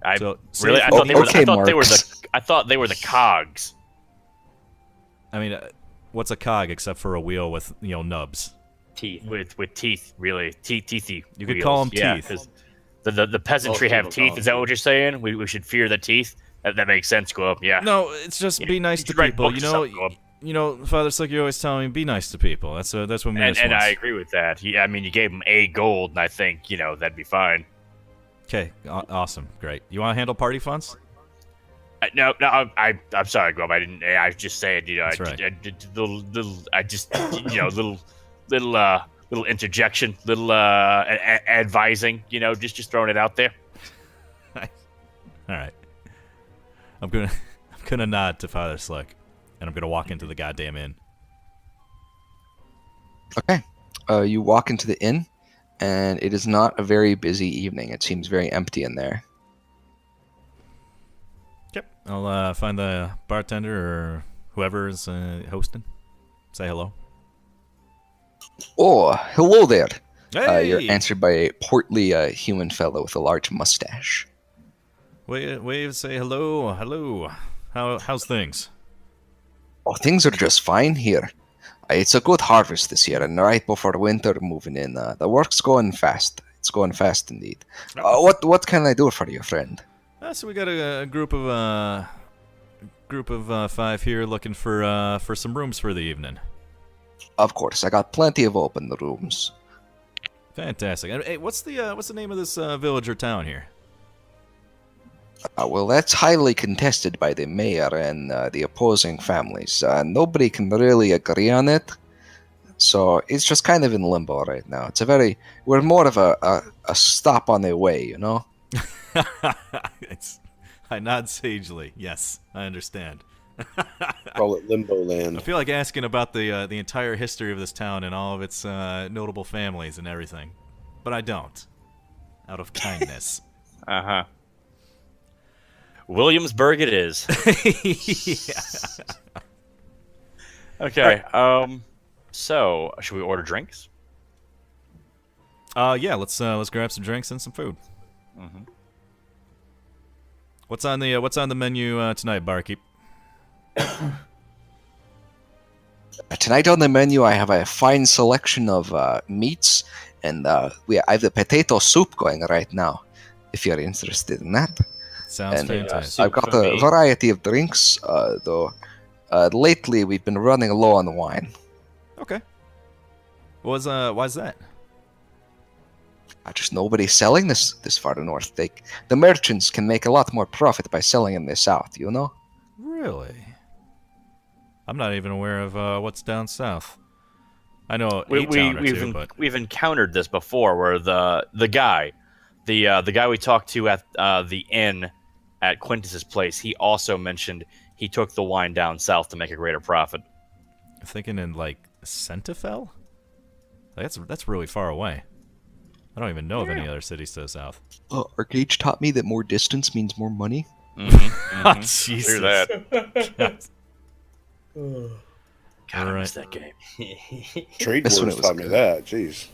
[SPEAKER 6] I
[SPEAKER 2] So, say
[SPEAKER 6] really.
[SPEAKER 2] if
[SPEAKER 6] I
[SPEAKER 2] you
[SPEAKER 6] thought
[SPEAKER 2] need-
[SPEAKER 6] they were.
[SPEAKER 4] Okay,
[SPEAKER 6] I thought they were
[SPEAKER 4] Marks.
[SPEAKER 6] the. I thought they were the cogs.
[SPEAKER 2] I mean, what's a cog except for a wheel with nubs?
[SPEAKER 3] Teeth.
[SPEAKER 6] With teeth, really teethy.
[SPEAKER 2] You could
[SPEAKER 6] wheels.
[SPEAKER 2] call 'em
[SPEAKER 6] Yeah,
[SPEAKER 2] teeth.
[SPEAKER 6] 'cause the peasantry
[SPEAKER 3] Most
[SPEAKER 6] have
[SPEAKER 3] people
[SPEAKER 6] teeth.
[SPEAKER 3] call
[SPEAKER 6] Is
[SPEAKER 3] 'em
[SPEAKER 6] that what you're saying? We should fear the teeth. That makes sense, Glob. Yeah.
[SPEAKER 2] No, it's just
[SPEAKER 6] Yeah,
[SPEAKER 2] be nice
[SPEAKER 6] you
[SPEAKER 2] to
[SPEAKER 6] should write
[SPEAKER 2] people.
[SPEAKER 6] books or something, Glob.
[SPEAKER 2] Father Slick, you always tell me be nice to people. That's what Miris
[SPEAKER 6] And
[SPEAKER 2] wants.
[SPEAKER 6] I agree with that. I mean, you gave him a gold, and I think that'd be fine.
[SPEAKER 2] Okay, awesome, great. You want to handle party funds?
[SPEAKER 6] No, I'm sorry, Glob. I didn't. I was just saying,
[SPEAKER 2] That's right.
[SPEAKER 6] Little interjection, little advising. Just throwing it out there.
[SPEAKER 2] All right. I'm gonna nod to Father Slick, and I'm gonna walk into the goddamn inn.
[SPEAKER 4] Okay. You walk into the inn, and it is not a very busy evening. It seems very empty in there.
[SPEAKER 2] Yep. I'll find the bartender or whoever is hosting. Say hello.
[SPEAKER 4] Oh, hello there.
[SPEAKER 2] Hey!
[SPEAKER 4] You're answered by a portly human fellow with a large mustache.
[SPEAKER 2] Wave, say hello, hello. How's things?
[SPEAKER 4] Oh, things are just fine here. It's a good harvest this year, and right before winter moving in, the work's going fast. It's going fast indeed. What can I do for you, friend?
[SPEAKER 2] So we got a group of 5 here looking for some rooms for the evening.
[SPEAKER 4] Of course, I got plenty of open rooms.
[SPEAKER 2] Fantastic. And, hey, what's the name of this village or town here?
[SPEAKER 4] Well, that's highly contested by the mayor and the opposing families. Nobody can really agree on it, so it's just kind of in limbo right now. We're more of a stop on the way, you know?
[SPEAKER 2] I nod sagely. Yes, I understand.
[SPEAKER 5] Call it Limbo
[SPEAKER 2] I
[SPEAKER 5] Land.
[SPEAKER 2] feel like asking about the entire history of this town and all of its notable families and everything, but I don't. Out of kindness.
[SPEAKER 6] Uh-huh. Williamsburg it is.
[SPEAKER 2] Yeah.
[SPEAKER 6] Okay. So should we order drinks?
[SPEAKER 2] Yeah. Let's grab some drinks and some food.
[SPEAKER 6] Mm-hmm.
[SPEAKER 2] What's on the menu tonight, barkeep?
[SPEAKER 4] Tonight on the menu, I have a fine selection of meats, and I have the potato soup going right now, if you're interested in that.
[SPEAKER 2] Sounds
[SPEAKER 4] And,
[SPEAKER 2] fantastic.
[SPEAKER 4] I've got
[SPEAKER 3] for
[SPEAKER 4] a
[SPEAKER 3] me.
[SPEAKER 4] variety of drinks, though. Lately, we've been running low on wine.
[SPEAKER 2] Okay. Why's that?
[SPEAKER 4] Just nobody's selling this far north. The merchants can make a lot more profit by selling in the south, you know?
[SPEAKER 2] Really? I'm not even aware of what's down south. I know
[SPEAKER 6] We've
[SPEAKER 2] but
[SPEAKER 6] we've encountered this before, where the guy we talked to at the inn at Quintus's place, he also mentioned he took the wine down south to make a greater profit.
[SPEAKER 2] I'm thinking in like Centifel. That's really far away. I don't even know of any other cities to the south.
[SPEAKER 4] Our gauge taught me that more distance means more money.
[SPEAKER 6] Mm-hmm,
[SPEAKER 2] Jesus.
[SPEAKER 6] Hear that?
[SPEAKER 2] God.
[SPEAKER 6] God, I
[SPEAKER 2] Alright.
[SPEAKER 6] miss that game.
[SPEAKER 5] Trade
[SPEAKER 4] This one
[SPEAKER 5] wars
[SPEAKER 4] it was
[SPEAKER 5] taught me
[SPEAKER 4] good.
[SPEAKER 5] that. Jeez.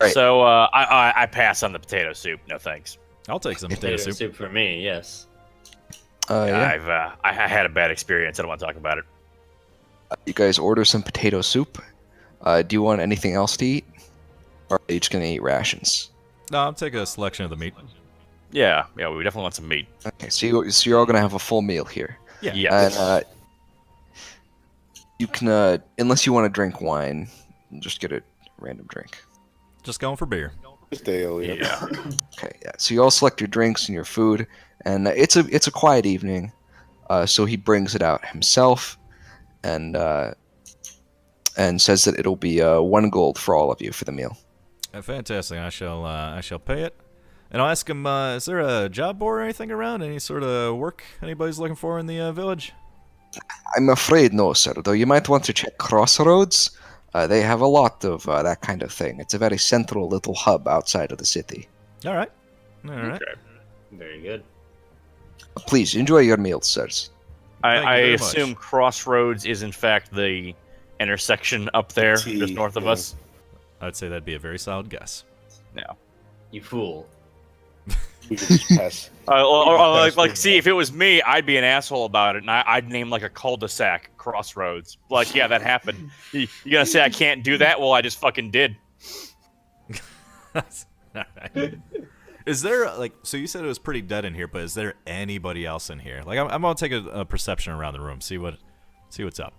[SPEAKER 4] Right.
[SPEAKER 6] So I pass on the potato soup. No thanks.
[SPEAKER 2] I'll take some potato
[SPEAKER 3] Potato
[SPEAKER 2] soup.
[SPEAKER 3] soup for me, yes.
[SPEAKER 4] Yeah.
[SPEAKER 6] I had a bad experience. I don't want to talk about it.
[SPEAKER 4] You guys order some potato soup. Do you want anything else to eat? Or are you just going to eat rations?
[SPEAKER 2] No, I'll take a selection of the meat.
[SPEAKER 6] Yeah, we definitely want some meat.
[SPEAKER 4] Okay, so you're all going to have a full meal here.
[SPEAKER 2] Yeah.
[SPEAKER 6] Yes.
[SPEAKER 4] And you can, unless you want to drink wine, just get a random drink.
[SPEAKER 2] Just going for beer.
[SPEAKER 5] Just ale, yeah.
[SPEAKER 6] Yeah.
[SPEAKER 4] Okay, yeah. So you all select your drinks and your food, and it's a quiet evening. So he brings it out himself, and says that it'll be 1 gold for all of you for the meal.
[SPEAKER 2] Fantastic. I shall pay it. And I'll ask him, is there a job board or anything around? Any sort of work anybody's looking for in the village?
[SPEAKER 4] I'm afraid no, sir. Though you might want to check Crossroads. They have a lot of that kind of thing. It's a very central little hub outside of the city.
[SPEAKER 2] All right. All right.
[SPEAKER 3] Okay. Very good.
[SPEAKER 4] Please enjoy your meals, sirs.
[SPEAKER 2] Thank you
[SPEAKER 6] I
[SPEAKER 2] very
[SPEAKER 6] assume
[SPEAKER 2] much.
[SPEAKER 6] Crossroads is in fact the intersection up there,
[SPEAKER 5] T,
[SPEAKER 6] just north of
[SPEAKER 5] yeah.
[SPEAKER 6] us.
[SPEAKER 2] I'd say that'd be a very solid guess.
[SPEAKER 3] You fool.
[SPEAKER 5] We could just pass.
[SPEAKER 6] See, if it was me, I'd be an asshole about it, and I'd name like a cul-de-sac Crossroads. Like, yeah, that happened. You gonna say I can't do that? Well, I just fucking did.
[SPEAKER 2] All right. Is there like so you said it was pretty dead in here, but is there anybody else in here? Like I'm gonna take a perception around the room, see what's up.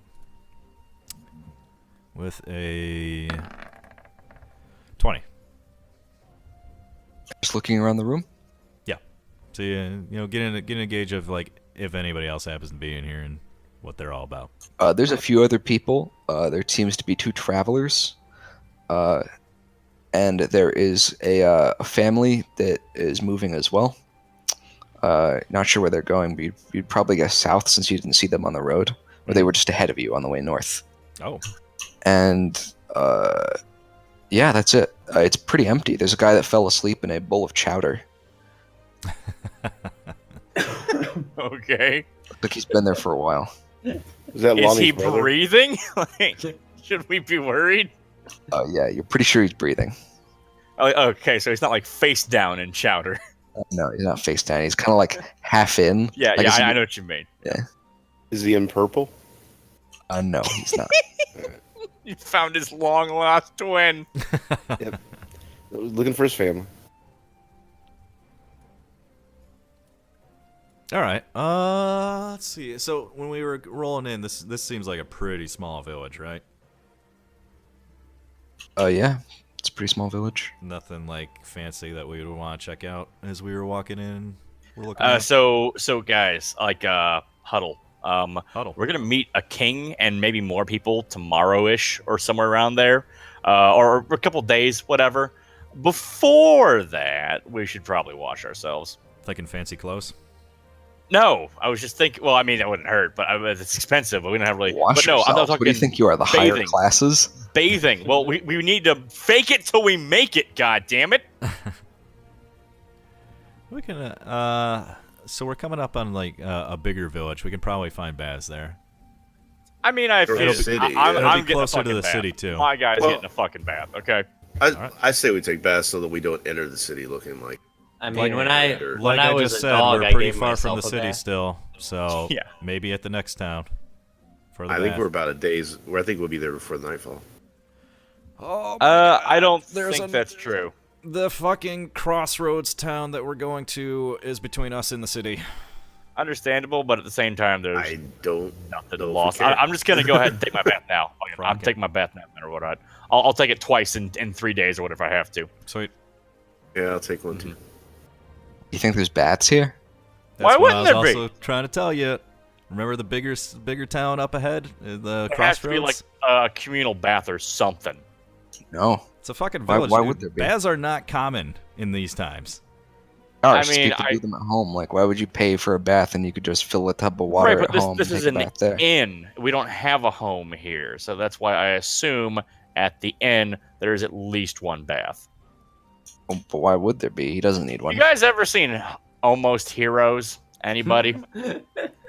[SPEAKER 2] With a 20.
[SPEAKER 4] Just looking around the room.
[SPEAKER 2] So get a gauge of like if anybody else happens to be in here and what they're all about.
[SPEAKER 4] There's a few other people. There seems to be 2 travelers. And there is a family that is moving as well. Not sure where they're going, but you'd probably guess south since you didn't see them on the road. Or they were just ahead of you on the way north.
[SPEAKER 2] Oh.
[SPEAKER 4] And yeah, that's it. It's pretty empty. There's a guy that fell asleep in a bowl of chowder.
[SPEAKER 6] Okay.
[SPEAKER 4] Looks like he's been there for a while.
[SPEAKER 5] Is that
[SPEAKER 6] Is he
[SPEAKER 5] Lonnie's brother?
[SPEAKER 6] breathing? Like, should we be worried?
[SPEAKER 4] Yeah, you're pretty sure he's breathing.
[SPEAKER 6] Oh, okay, so he's not like face down in chowder.
[SPEAKER 4] No, he's not face down. He's kind of like half in.
[SPEAKER 6] Yeah,
[SPEAKER 4] Like, is he-
[SPEAKER 6] I know what you mean.
[SPEAKER 5] Is he in purple?
[SPEAKER 4] No, he's not.
[SPEAKER 6] You found his long lost twin.
[SPEAKER 5] Looking for his family.
[SPEAKER 2] All right. Let's see. So when we were rolling in, this seems like a pretty small village, right?
[SPEAKER 4] Yeah, it's a pretty small village.
[SPEAKER 2] Nothing like fancy that we would want to check out as we were walking in. We're looking.
[SPEAKER 6] So guys, like huddle.
[SPEAKER 2] Huddle.
[SPEAKER 6] We're gonna meet a king and maybe more people tomorrow-ish or somewhere around there, or a couple days, whatever. Before that, we should probably wash ourselves.
[SPEAKER 2] Thinking fancy clothes.
[SPEAKER 6] No, I was just thinking. Well, I mean, that wouldn't hurt, but it's expensive. But we don't have really.
[SPEAKER 4] Wash
[SPEAKER 6] but no, I'm not
[SPEAKER 4] yourselves.
[SPEAKER 6] talking
[SPEAKER 4] What do you think you are, the higher
[SPEAKER 6] bathing.
[SPEAKER 4] classes?
[SPEAKER 6] Bathing. Well, we need to fake it till we make it. God damn it!
[SPEAKER 2] We can. So we're coming up on like a bigger village. We can probably find baths there.
[SPEAKER 6] I mean, I
[SPEAKER 5] It'll
[SPEAKER 6] feel
[SPEAKER 5] be- city, yeah.
[SPEAKER 6] I'm
[SPEAKER 2] It'll be
[SPEAKER 6] getting
[SPEAKER 2] closer
[SPEAKER 6] a
[SPEAKER 2] to
[SPEAKER 6] fucking
[SPEAKER 2] the
[SPEAKER 6] bath.
[SPEAKER 2] city, too.
[SPEAKER 6] My guy's
[SPEAKER 5] Well-
[SPEAKER 6] getting a fucking bath. Okay.
[SPEAKER 2] right.
[SPEAKER 5] I say we take baths so that we don't enter the city looking like.
[SPEAKER 3] I mean,
[SPEAKER 5] Like-
[SPEAKER 3] when I
[SPEAKER 5] like
[SPEAKER 3] when I was
[SPEAKER 2] just
[SPEAKER 3] a
[SPEAKER 2] said,
[SPEAKER 3] dog,
[SPEAKER 2] we're
[SPEAKER 3] I
[SPEAKER 2] pretty
[SPEAKER 3] gave
[SPEAKER 2] far from the
[SPEAKER 3] myself a
[SPEAKER 2] city
[SPEAKER 3] bath.
[SPEAKER 2] still. So
[SPEAKER 6] Yeah.
[SPEAKER 2] maybe at the next town. For the
[SPEAKER 5] I think
[SPEAKER 2] bath.
[SPEAKER 5] we're about a day's. I think we'll be there before the nightfall.
[SPEAKER 2] Oh,
[SPEAKER 6] I don't
[SPEAKER 2] There's
[SPEAKER 6] think
[SPEAKER 2] a-
[SPEAKER 6] that's true.
[SPEAKER 2] the fucking crossroads town that we're going to is between us and the city.
[SPEAKER 6] Understandable, but at the same time, there's
[SPEAKER 5] I don't.
[SPEAKER 6] nothing
[SPEAKER 5] know if we
[SPEAKER 6] lost.
[SPEAKER 5] care.
[SPEAKER 6] I'm just gonna go ahead and take my bath now. I'm
[SPEAKER 2] Frank.
[SPEAKER 6] taking my bath now, no matter what. I'll take it twice in 3 days or whatever I have to.
[SPEAKER 2] Sweet.
[SPEAKER 5] Yeah, I'll take one too.
[SPEAKER 4] You think there's bats here?
[SPEAKER 2] That's
[SPEAKER 6] Why
[SPEAKER 2] what
[SPEAKER 6] wouldn't
[SPEAKER 2] I
[SPEAKER 6] there
[SPEAKER 2] was
[SPEAKER 6] be?
[SPEAKER 2] also trying to tell you. Remember the bigger town up ahead? The
[SPEAKER 6] It has to be
[SPEAKER 2] crossroads?
[SPEAKER 6] like a communal bath or something.
[SPEAKER 4] No.
[SPEAKER 2] It's a fucking
[SPEAKER 4] Why-
[SPEAKER 2] village.
[SPEAKER 4] why
[SPEAKER 2] dude.
[SPEAKER 4] would there be?
[SPEAKER 2] Baths are not common in these times.
[SPEAKER 4] Ours,
[SPEAKER 6] mean,
[SPEAKER 4] people
[SPEAKER 6] I-
[SPEAKER 4] do them at home. Like, why would you pay for a bath and you could just fill a tub of water
[SPEAKER 6] right, but
[SPEAKER 4] at
[SPEAKER 6] this
[SPEAKER 4] home
[SPEAKER 6] this
[SPEAKER 4] and
[SPEAKER 6] is
[SPEAKER 4] take
[SPEAKER 6] an
[SPEAKER 4] a bath there?
[SPEAKER 6] inn. We don't have a home here, so that's why I assume at the inn there is at least one bath.
[SPEAKER 4] Oh, but why would there be? He doesn't need one.
[SPEAKER 6] You guys ever seen Almost Heroes? Anybody?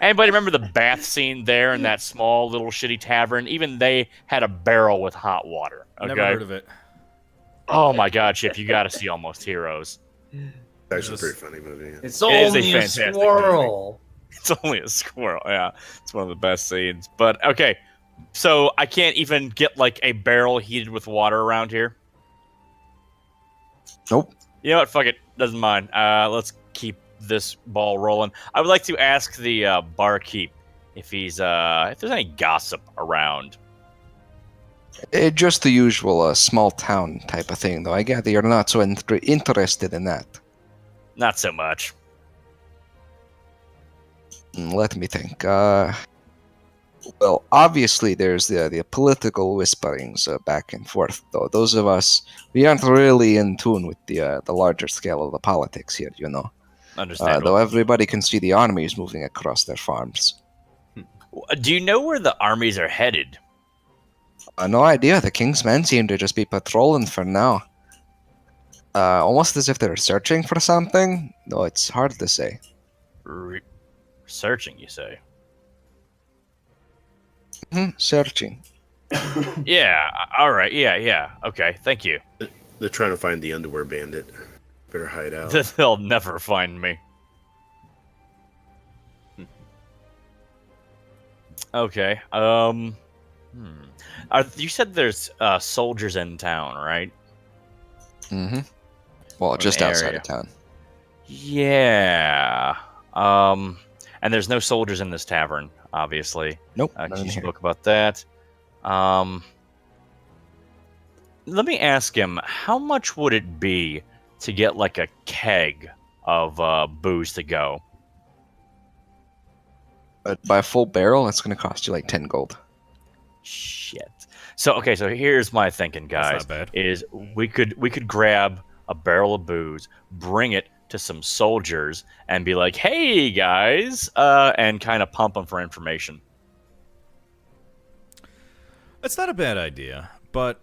[SPEAKER 6] Anybody remember the bath scene there in that small little shitty tavern? Even they had a barrel with hot water. Okay.
[SPEAKER 2] Never heard of it.
[SPEAKER 6] Oh my god, Chip, you got to see Almost Heroes.
[SPEAKER 5] It's actually a
[SPEAKER 2] Just-
[SPEAKER 5] pretty funny movie. Yeah.
[SPEAKER 3] It's
[SPEAKER 6] It is a
[SPEAKER 3] only a
[SPEAKER 6] fantastic
[SPEAKER 3] squirrel.
[SPEAKER 6] It's only a squirrel. Yeah, it's one of the best scenes. But okay, so I can't even get like a barrel heated with water around here.
[SPEAKER 4] Nope.
[SPEAKER 6] You know what? Fuck it. Doesn't mind. Let's keep this ball rolling. I would like to ask the barkeep if he's if there's any gossip around.
[SPEAKER 4] Just the usual small town type of thing, though. I gather you're not so interested in that.
[SPEAKER 6] Not so much.
[SPEAKER 4] Let me think. Well, obviously there's the political whisperings back and forth, though. Those of us, we aren't really in tune with the larger scale of the politics here, you know.
[SPEAKER 6] Understandable.
[SPEAKER 4] Though everybody can see the armies moving across their farms.
[SPEAKER 6] Do you know where the armies are headed?
[SPEAKER 4] No idea. The King's men seem to just be patrolling for now. Almost as if they're searching for something. Though it's hard to say.
[SPEAKER 6] Searching, you say?
[SPEAKER 4] Searching.
[SPEAKER 6] Yeah. All right. Yeah. Okay. Thank you.
[SPEAKER 5] They're trying to find the underwear bandit. Better hide out.
[SPEAKER 6] They'll never find me. Okay. You said there's soldiers in town, right?
[SPEAKER 4] Mm-hmm. Well, just
[SPEAKER 6] an
[SPEAKER 4] outside
[SPEAKER 6] area.
[SPEAKER 4] of town.
[SPEAKER 6] Yeah. And there's no soldiers in this tavern, obviously.
[SPEAKER 4] Nope. None
[SPEAKER 6] 'Cause
[SPEAKER 4] in
[SPEAKER 6] you
[SPEAKER 4] here.
[SPEAKER 6] spoke about that. Let me ask him, how much would it be to get like a keg of booze to go?
[SPEAKER 4] But by a full barrel, it's going to cost you like 10 gold.
[SPEAKER 6] Shit. So here's my thinking,
[SPEAKER 2] That's
[SPEAKER 6] guys.
[SPEAKER 2] not bad.
[SPEAKER 6] Is we could grab a barrel of booze, bring it to some soldiers, and be like, "Hey guys," and kind of pump them for information.
[SPEAKER 2] It's not a bad idea, but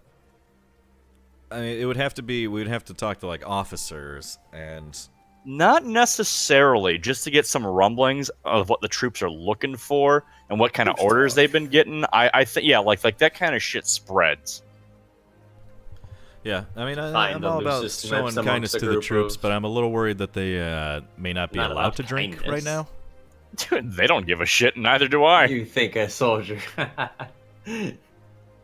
[SPEAKER 2] I mean, it would have to be. We'd have to talk to like officers and.
[SPEAKER 6] Not necessarily, just to get some rumblings of what the troops are looking for and what kind of orders they've been getting. I think, yeah, like that kind of shit spreads.
[SPEAKER 2] Yeah, I mean,
[SPEAKER 3] Find
[SPEAKER 2] I'm
[SPEAKER 3] them.
[SPEAKER 2] all
[SPEAKER 3] There's
[SPEAKER 2] about
[SPEAKER 3] just
[SPEAKER 2] showing
[SPEAKER 3] amongst
[SPEAKER 2] kindness
[SPEAKER 3] the
[SPEAKER 2] to the
[SPEAKER 3] group
[SPEAKER 2] troops,
[SPEAKER 3] of-
[SPEAKER 2] but I'm a little worried that they may not be
[SPEAKER 3] Not
[SPEAKER 2] allowed
[SPEAKER 3] about
[SPEAKER 2] to drink right
[SPEAKER 3] kindness.
[SPEAKER 2] now.
[SPEAKER 6] Dude, they don't give a shit, and neither do I.
[SPEAKER 3] You think a soldier?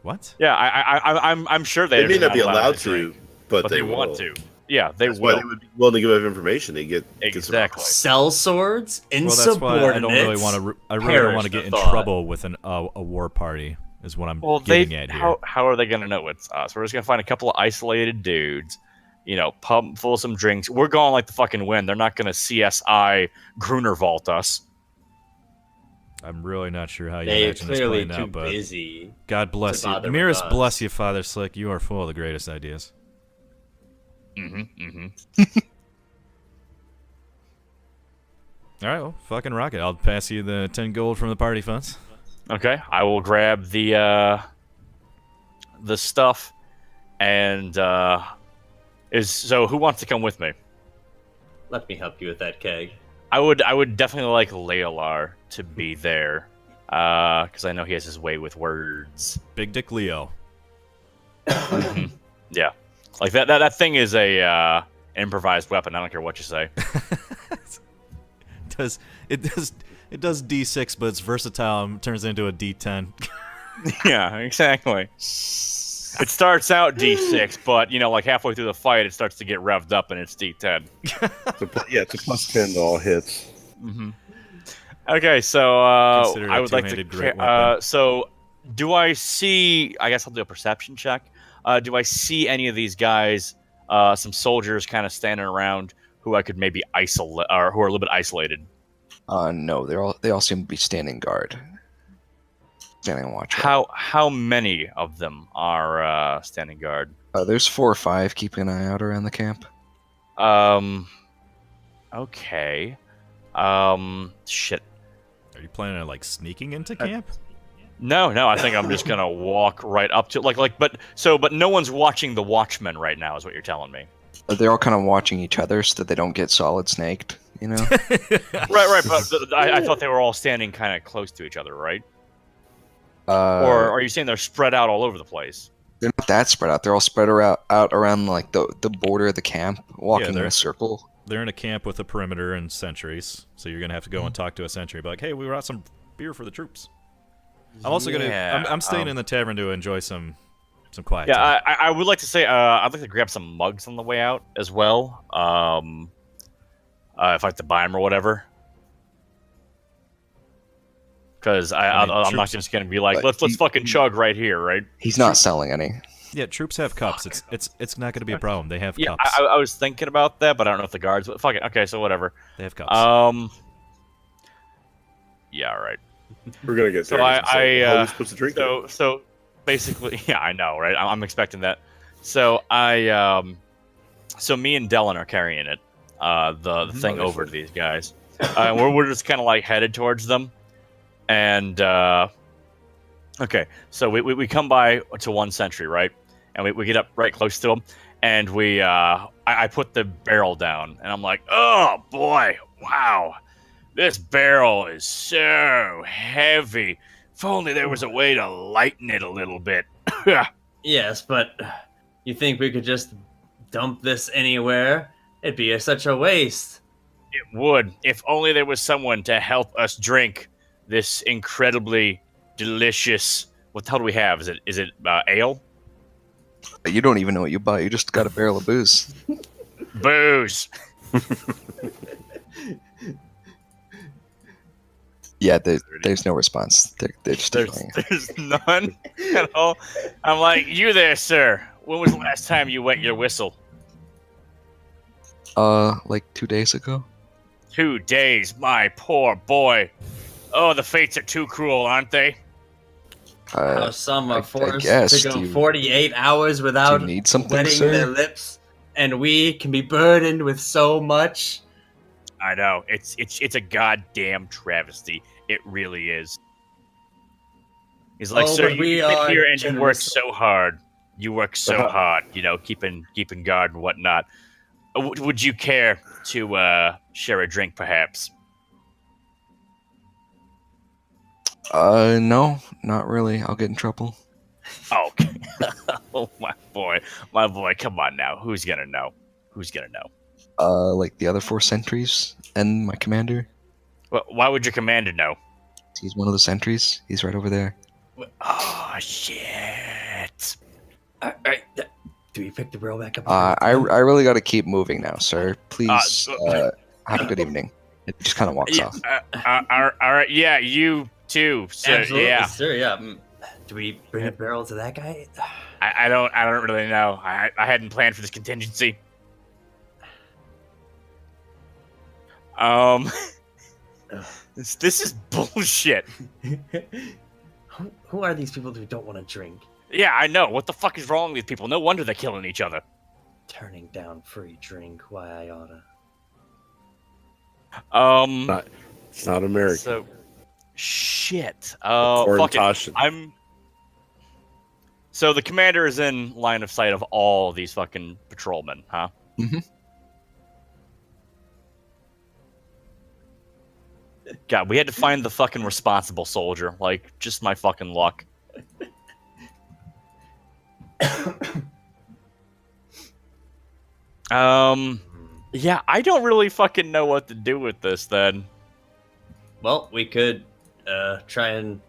[SPEAKER 2] What?
[SPEAKER 6] Yeah, I'm sure
[SPEAKER 5] They may
[SPEAKER 6] they're
[SPEAKER 5] not be allowed
[SPEAKER 6] drink,
[SPEAKER 5] to, but
[SPEAKER 6] they
[SPEAKER 5] will.
[SPEAKER 6] want to. Yeah, they
[SPEAKER 5] That's why
[SPEAKER 6] will.
[SPEAKER 5] they would be willing to give up information. They get some-
[SPEAKER 6] Exactly.
[SPEAKER 3] Sell swords?
[SPEAKER 2] Well, that's why I don't really
[SPEAKER 3] Insubordinates?
[SPEAKER 2] want to. I really don't want to
[SPEAKER 3] Perish
[SPEAKER 2] get
[SPEAKER 3] the
[SPEAKER 2] in
[SPEAKER 3] thought.
[SPEAKER 2] trouble with a war party. Is what I'm
[SPEAKER 6] Well,
[SPEAKER 2] getting at here.
[SPEAKER 6] how are they gonna know it's us? We're just gonna find a couple of isolated dudes, pump full of some drinks. We're going like the fucking wind. They're not gonna CSI Grunervault us.
[SPEAKER 2] I'm really not sure how you
[SPEAKER 3] They're
[SPEAKER 2] imagine this
[SPEAKER 3] clearly
[SPEAKER 2] playing
[SPEAKER 3] too
[SPEAKER 2] out, but
[SPEAKER 3] busy.
[SPEAKER 2] God bless
[SPEAKER 3] to
[SPEAKER 2] you.
[SPEAKER 3] bother with
[SPEAKER 2] Miras
[SPEAKER 3] us.
[SPEAKER 2] bless you, Father Slick. You are full of the greatest ideas.
[SPEAKER 6] Mm-hmm.
[SPEAKER 2] All right, well, fucking rock it. I'll pass you the 10 gold from the party funds.
[SPEAKER 6] Okay, I will grab the stuff, and who wants to come with me?
[SPEAKER 3] Let me help you with that keg.
[SPEAKER 6] I would definitely like Leolar to be there, because I know he has his way with words.
[SPEAKER 2] Big Dick Leo.
[SPEAKER 6] Yeah, like that thing is a improvised weapon. I don't care what you say.
[SPEAKER 2] It does D6, but it's versatile and turns into a D10.
[SPEAKER 6] Yeah, exactly. It starts out D6, but like halfway through the fight, it starts to get revved up, and it's D10.
[SPEAKER 5] It's a plus 10 to all hits.
[SPEAKER 6] Mm-hmm. Okay, so
[SPEAKER 2] Consider it a
[SPEAKER 6] I would like to.
[SPEAKER 2] two-handed great weapon.
[SPEAKER 6] So, do I see? I guess I'll do a perception check. Do I see any of these guys? Some soldiers kind of standing around who I could maybe isolate, or who are a little bit isolated.
[SPEAKER 4] No, they all seem to be standing guard. Standing watch.
[SPEAKER 6] How many of them are standing guard?
[SPEAKER 4] There's 4 or 5 keeping an eye out around the camp.
[SPEAKER 6] Okay. Shit.
[SPEAKER 2] Are you planning on like sneaking into camp?
[SPEAKER 6] No, I think I'm just gonna walk right up to but no one's watching the watchmen right now, is what you're telling me.
[SPEAKER 4] They're all kind of watching each other so that they don't get solid snaked, you know?
[SPEAKER 6] Right, but I thought they were all standing kind of close to each other, right?
[SPEAKER 4] Uh,
[SPEAKER 6] Or are you saying they're spread out all over the place?
[SPEAKER 4] they're not that spread out. They're all spread out around like the border of the camp, walking in
[SPEAKER 2] they're-
[SPEAKER 4] a circle.
[SPEAKER 2] They're in a camp with a perimeter and sentries, so you're gonna have to go and talk to a sentry. Be like, hey, we brought some beer for the troops. I'm also
[SPEAKER 6] Yeah,
[SPEAKER 2] I'm staying in the tavern to enjoy some quiet.
[SPEAKER 6] Yeah,
[SPEAKER 2] time.
[SPEAKER 6] I would like to say I'd like to grab some mugs on the way out as well. If I have to buy them or whatever. Because I'm not
[SPEAKER 2] troops-
[SPEAKER 6] just gonna be like,
[SPEAKER 4] but
[SPEAKER 6] let's fucking chug right here, right?
[SPEAKER 4] He's not selling any.
[SPEAKER 2] Yeah, troops have cups. It's not going to be a problem. They have
[SPEAKER 6] Yeah,
[SPEAKER 2] cups.
[SPEAKER 6] I was thinking about that, but I don't know if the guards. But fuck it. Okay, so whatever.
[SPEAKER 2] They have cups.
[SPEAKER 6] Yeah, all right.
[SPEAKER 5] We're gonna get
[SPEAKER 6] So
[SPEAKER 5] there.
[SPEAKER 6] I-
[SPEAKER 5] How are
[SPEAKER 6] I,
[SPEAKER 5] we supposed to drink it?
[SPEAKER 6] So basically, yeah, I know, right? I'm expecting that. So so me and Dylan are carrying it, the thing over to these guys. We're just kind of like headed towards them, and Okay, so we come by to one sentry, right? And we get up right close to him, and I put the barrel down, and I'm like, oh boy, wow, this barrel is so heavy. If only there was a way to lighten it a little bit.
[SPEAKER 3] Yes, but you think we could just dump this anywhere? It'd be such a waste.
[SPEAKER 6] It would, if only there was someone to help us drink this incredibly delicious. What the hell do we have? Is it ale?
[SPEAKER 4] You don't even know what you bought. You just got a barrel of booze.
[SPEAKER 6] Booze.
[SPEAKER 4] Yeah, there's no response. They're just ignoring you.
[SPEAKER 6] There's none at all. I'm like, you there, sir? When was the last time you wet your whistle?
[SPEAKER 4] Like 2 days ago.
[SPEAKER 6] 2 days, my poor boy. Oh, the fates are too cruel, aren't they?
[SPEAKER 3] How some are
[SPEAKER 4] I
[SPEAKER 3] forced
[SPEAKER 4] guess.
[SPEAKER 3] to go
[SPEAKER 4] Do you-
[SPEAKER 3] 48 hours
[SPEAKER 4] Do
[SPEAKER 3] without
[SPEAKER 4] you need something,
[SPEAKER 3] wetting their
[SPEAKER 4] sir?
[SPEAKER 3] lips, and we can be burdened with so much.
[SPEAKER 6] I know. It's a goddamn travesty. It really is. He's like,
[SPEAKER 3] Oh,
[SPEAKER 6] sir,
[SPEAKER 3] but
[SPEAKER 6] you
[SPEAKER 3] we
[SPEAKER 6] sit
[SPEAKER 3] are
[SPEAKER 6] here and you work
[SPEAKER 3] generous."
[SPEAKER 6] so hard. You work so hard, keeping guard and whatnot. Would you care to share a drink, perhaps?
[SPEAKER 4] No, not really. I'll get in trouble.
[SPEAKER 6] Oh, oh my boy, come on now. Who's gonna know?
[SPEAKER 4] Like the other 4 sentries and my commander.
[SPEAKER 6] Well, why would your commander know?
[SPEAKER 4] He's one of the sentries. He's right over there.
[SPEAKER 6] Oh shit!
[SPEAKER 3] All right, do we pick the barrel back up?
[SPEAKER 4] I really got to keep moving now, sir. Please,
[SPEAKER 6] Uh,
[SPEAKER 4] have a good evening. It just kind of walks
[SPEAKER 6] Yeah,
[SPEAKER 4] off.
[SPEAKER 6] all right, yeah, you too, sir.
[SPEAKER 3] Absolutely,
[SPEAKER 6] Yeah,
[SPEAKER 3] sir. Yeah. Do we bring a barrel to that guy?
[SPEAKER 6] I don't really know. I hadn't planned for this contingency. This is bullshit.
[SPEAKER 3] Who are these people who don't want to drink?
[SPEAKER 6] Yeah, I know. What the fuck is wrong with these people? No wonder they're killing each other.
[SPEAKER 3] Turning down free drink. Why I oughta.
[SPEAKER 5] It's not American.
[SPEAKER 6] So, shit.
[SPEAKER 5] Foreign
[SPEAKER 6] Fuck it.
[SPEAKER 5] Toshin.
[SPEAKER 6] So the commander is in line of sight of all these fucking patrolmen, huh?
[SPEAKER 4] Mhm.
[SPEAKER 6] God, we had to find the fucking responsible soldier. Like, just my fucking luck. Yeah, I don't really fucking know what to do with this then.
[SPEAKER 3] Well, we could try and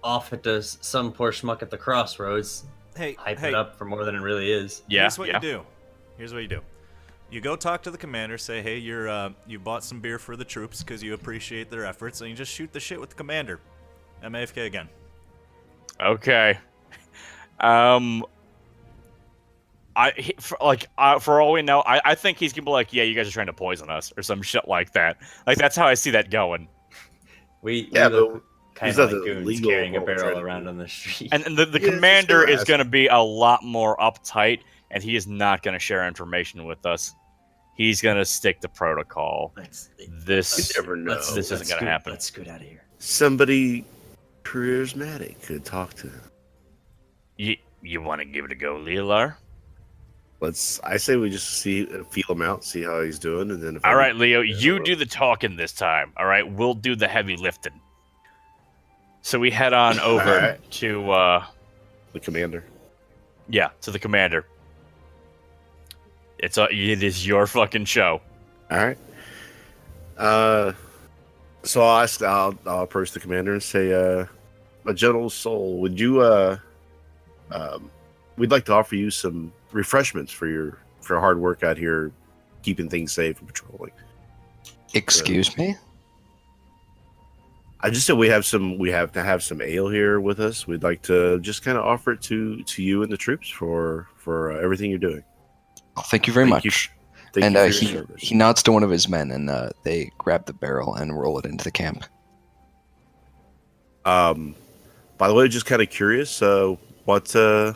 [SPEAKER 3] off it to some poor schmuck at the crossroads.
[SPEAKER 2] Hey,
[SPEAKER 3] Hype
[SPEAKER 2] hey,
[SPEAKER 3] it up for more than it really is.
[SPEAKER 6] Yeah,
[SPEAKER 2] here's what
[SPEAKER 6] yeah.
[SPEAKER 2] you do. You go talk to the commander, say, hey, you bought some beer for the troops because you appreciate their efforts, and you just shoot the shit with the commander. MAFK again.
[SPEAKER 6] Okay. For all we know, I think he's gonna be like, yeah, you guys are trying to poison us or some shit like that. Like, that's how I see that going.
[SPEAKER 3] We
[SPEAKER 5] Yeah,
[SPEAKER 3] look
[SPEAKER 5] but
[SPEAKER 3] kind
[SPEAKER 5] he's
[SPEAKER 3] of
[SPEAKER 5] not
[SPEAKER 3] like
[SPEAKER 5] the
[SPEAKER 3] goons
[SPEAKER 5] legal
[SPEAKER 3] carrying a
[SPEAKER 5] one trying
[SPEAKER 3] barrel
[SPEAKER 5] to
[SPEAKER 3] around
[SPEAKER 5] do.
[SPEAKER 3] on the street.
[SPEAKER 6] And the
[SPEAKER 5] Yeah,
[SPEAKER 6] commander
[SPEAKER 5] just
[SPEAKER 6] is going to be a lot more uptight, and he is not going to share information with us. He's going to stick to protocol.
[SPEAKER 3] Let's
[SPEAKER 6] This
[SPEAKER 5] You never know.
[SPEAKER 6] this isn't going to happen.
[SPEAKER 3] Let's scoot out of here.
[SPEAKER 5] Somebody charismatic could talk to him.
[SPEAKER 6] You want to give it a go, Leolar?
[SPEAKER 5] I say we just feel him out, see how he's doing, and then if
[SPEAKER 6] All
[SPEAKER 5] I
[SPEAKER 6] right,
[SPEAKER 5] can-
[SPEAKER 6] Leo,
[SPEAKER 5] yeah,
[SPEAKER 6] you
[SPEAKER 5] well,
[SPEAKER 6] do the talking this time. All right, we'll do the heavy lifting. So we head on over
[SPEAKER 5] Alright.
[SPEAKER 6] to
[SPEAKER 5] the commander.
[SPEAKER 6] to the commander. It is your fucking show.
[SPEAKER 5] All right. So I'll approach the commander and say, "A gentle soul, would you we'd like to offer you some refreshments for your hard work out here, keeping things safe and patrolling."
[SPEAKER 4] Excuse me?
[SPEAKER 5] I just said we have to have some ale here with us. We'd like to just kind of offer it to you and the troops for everything you're doing.
[SPEAKER 4] Oh, thank you very
[SPEAKER 5] Thank
[SPEAKER 4] much.
[SPEAKER 5] Thank
[SPEAKER 4] And
[SPEAKER 5] you for
[SPEAKER 4] he
[SPEAKER 5] your service.
[SPEAKER 4] he nods to one of his men, and they grab the barrel and roll it into the camp.
[SPEAKER 5] By the way, just kind of curious, what have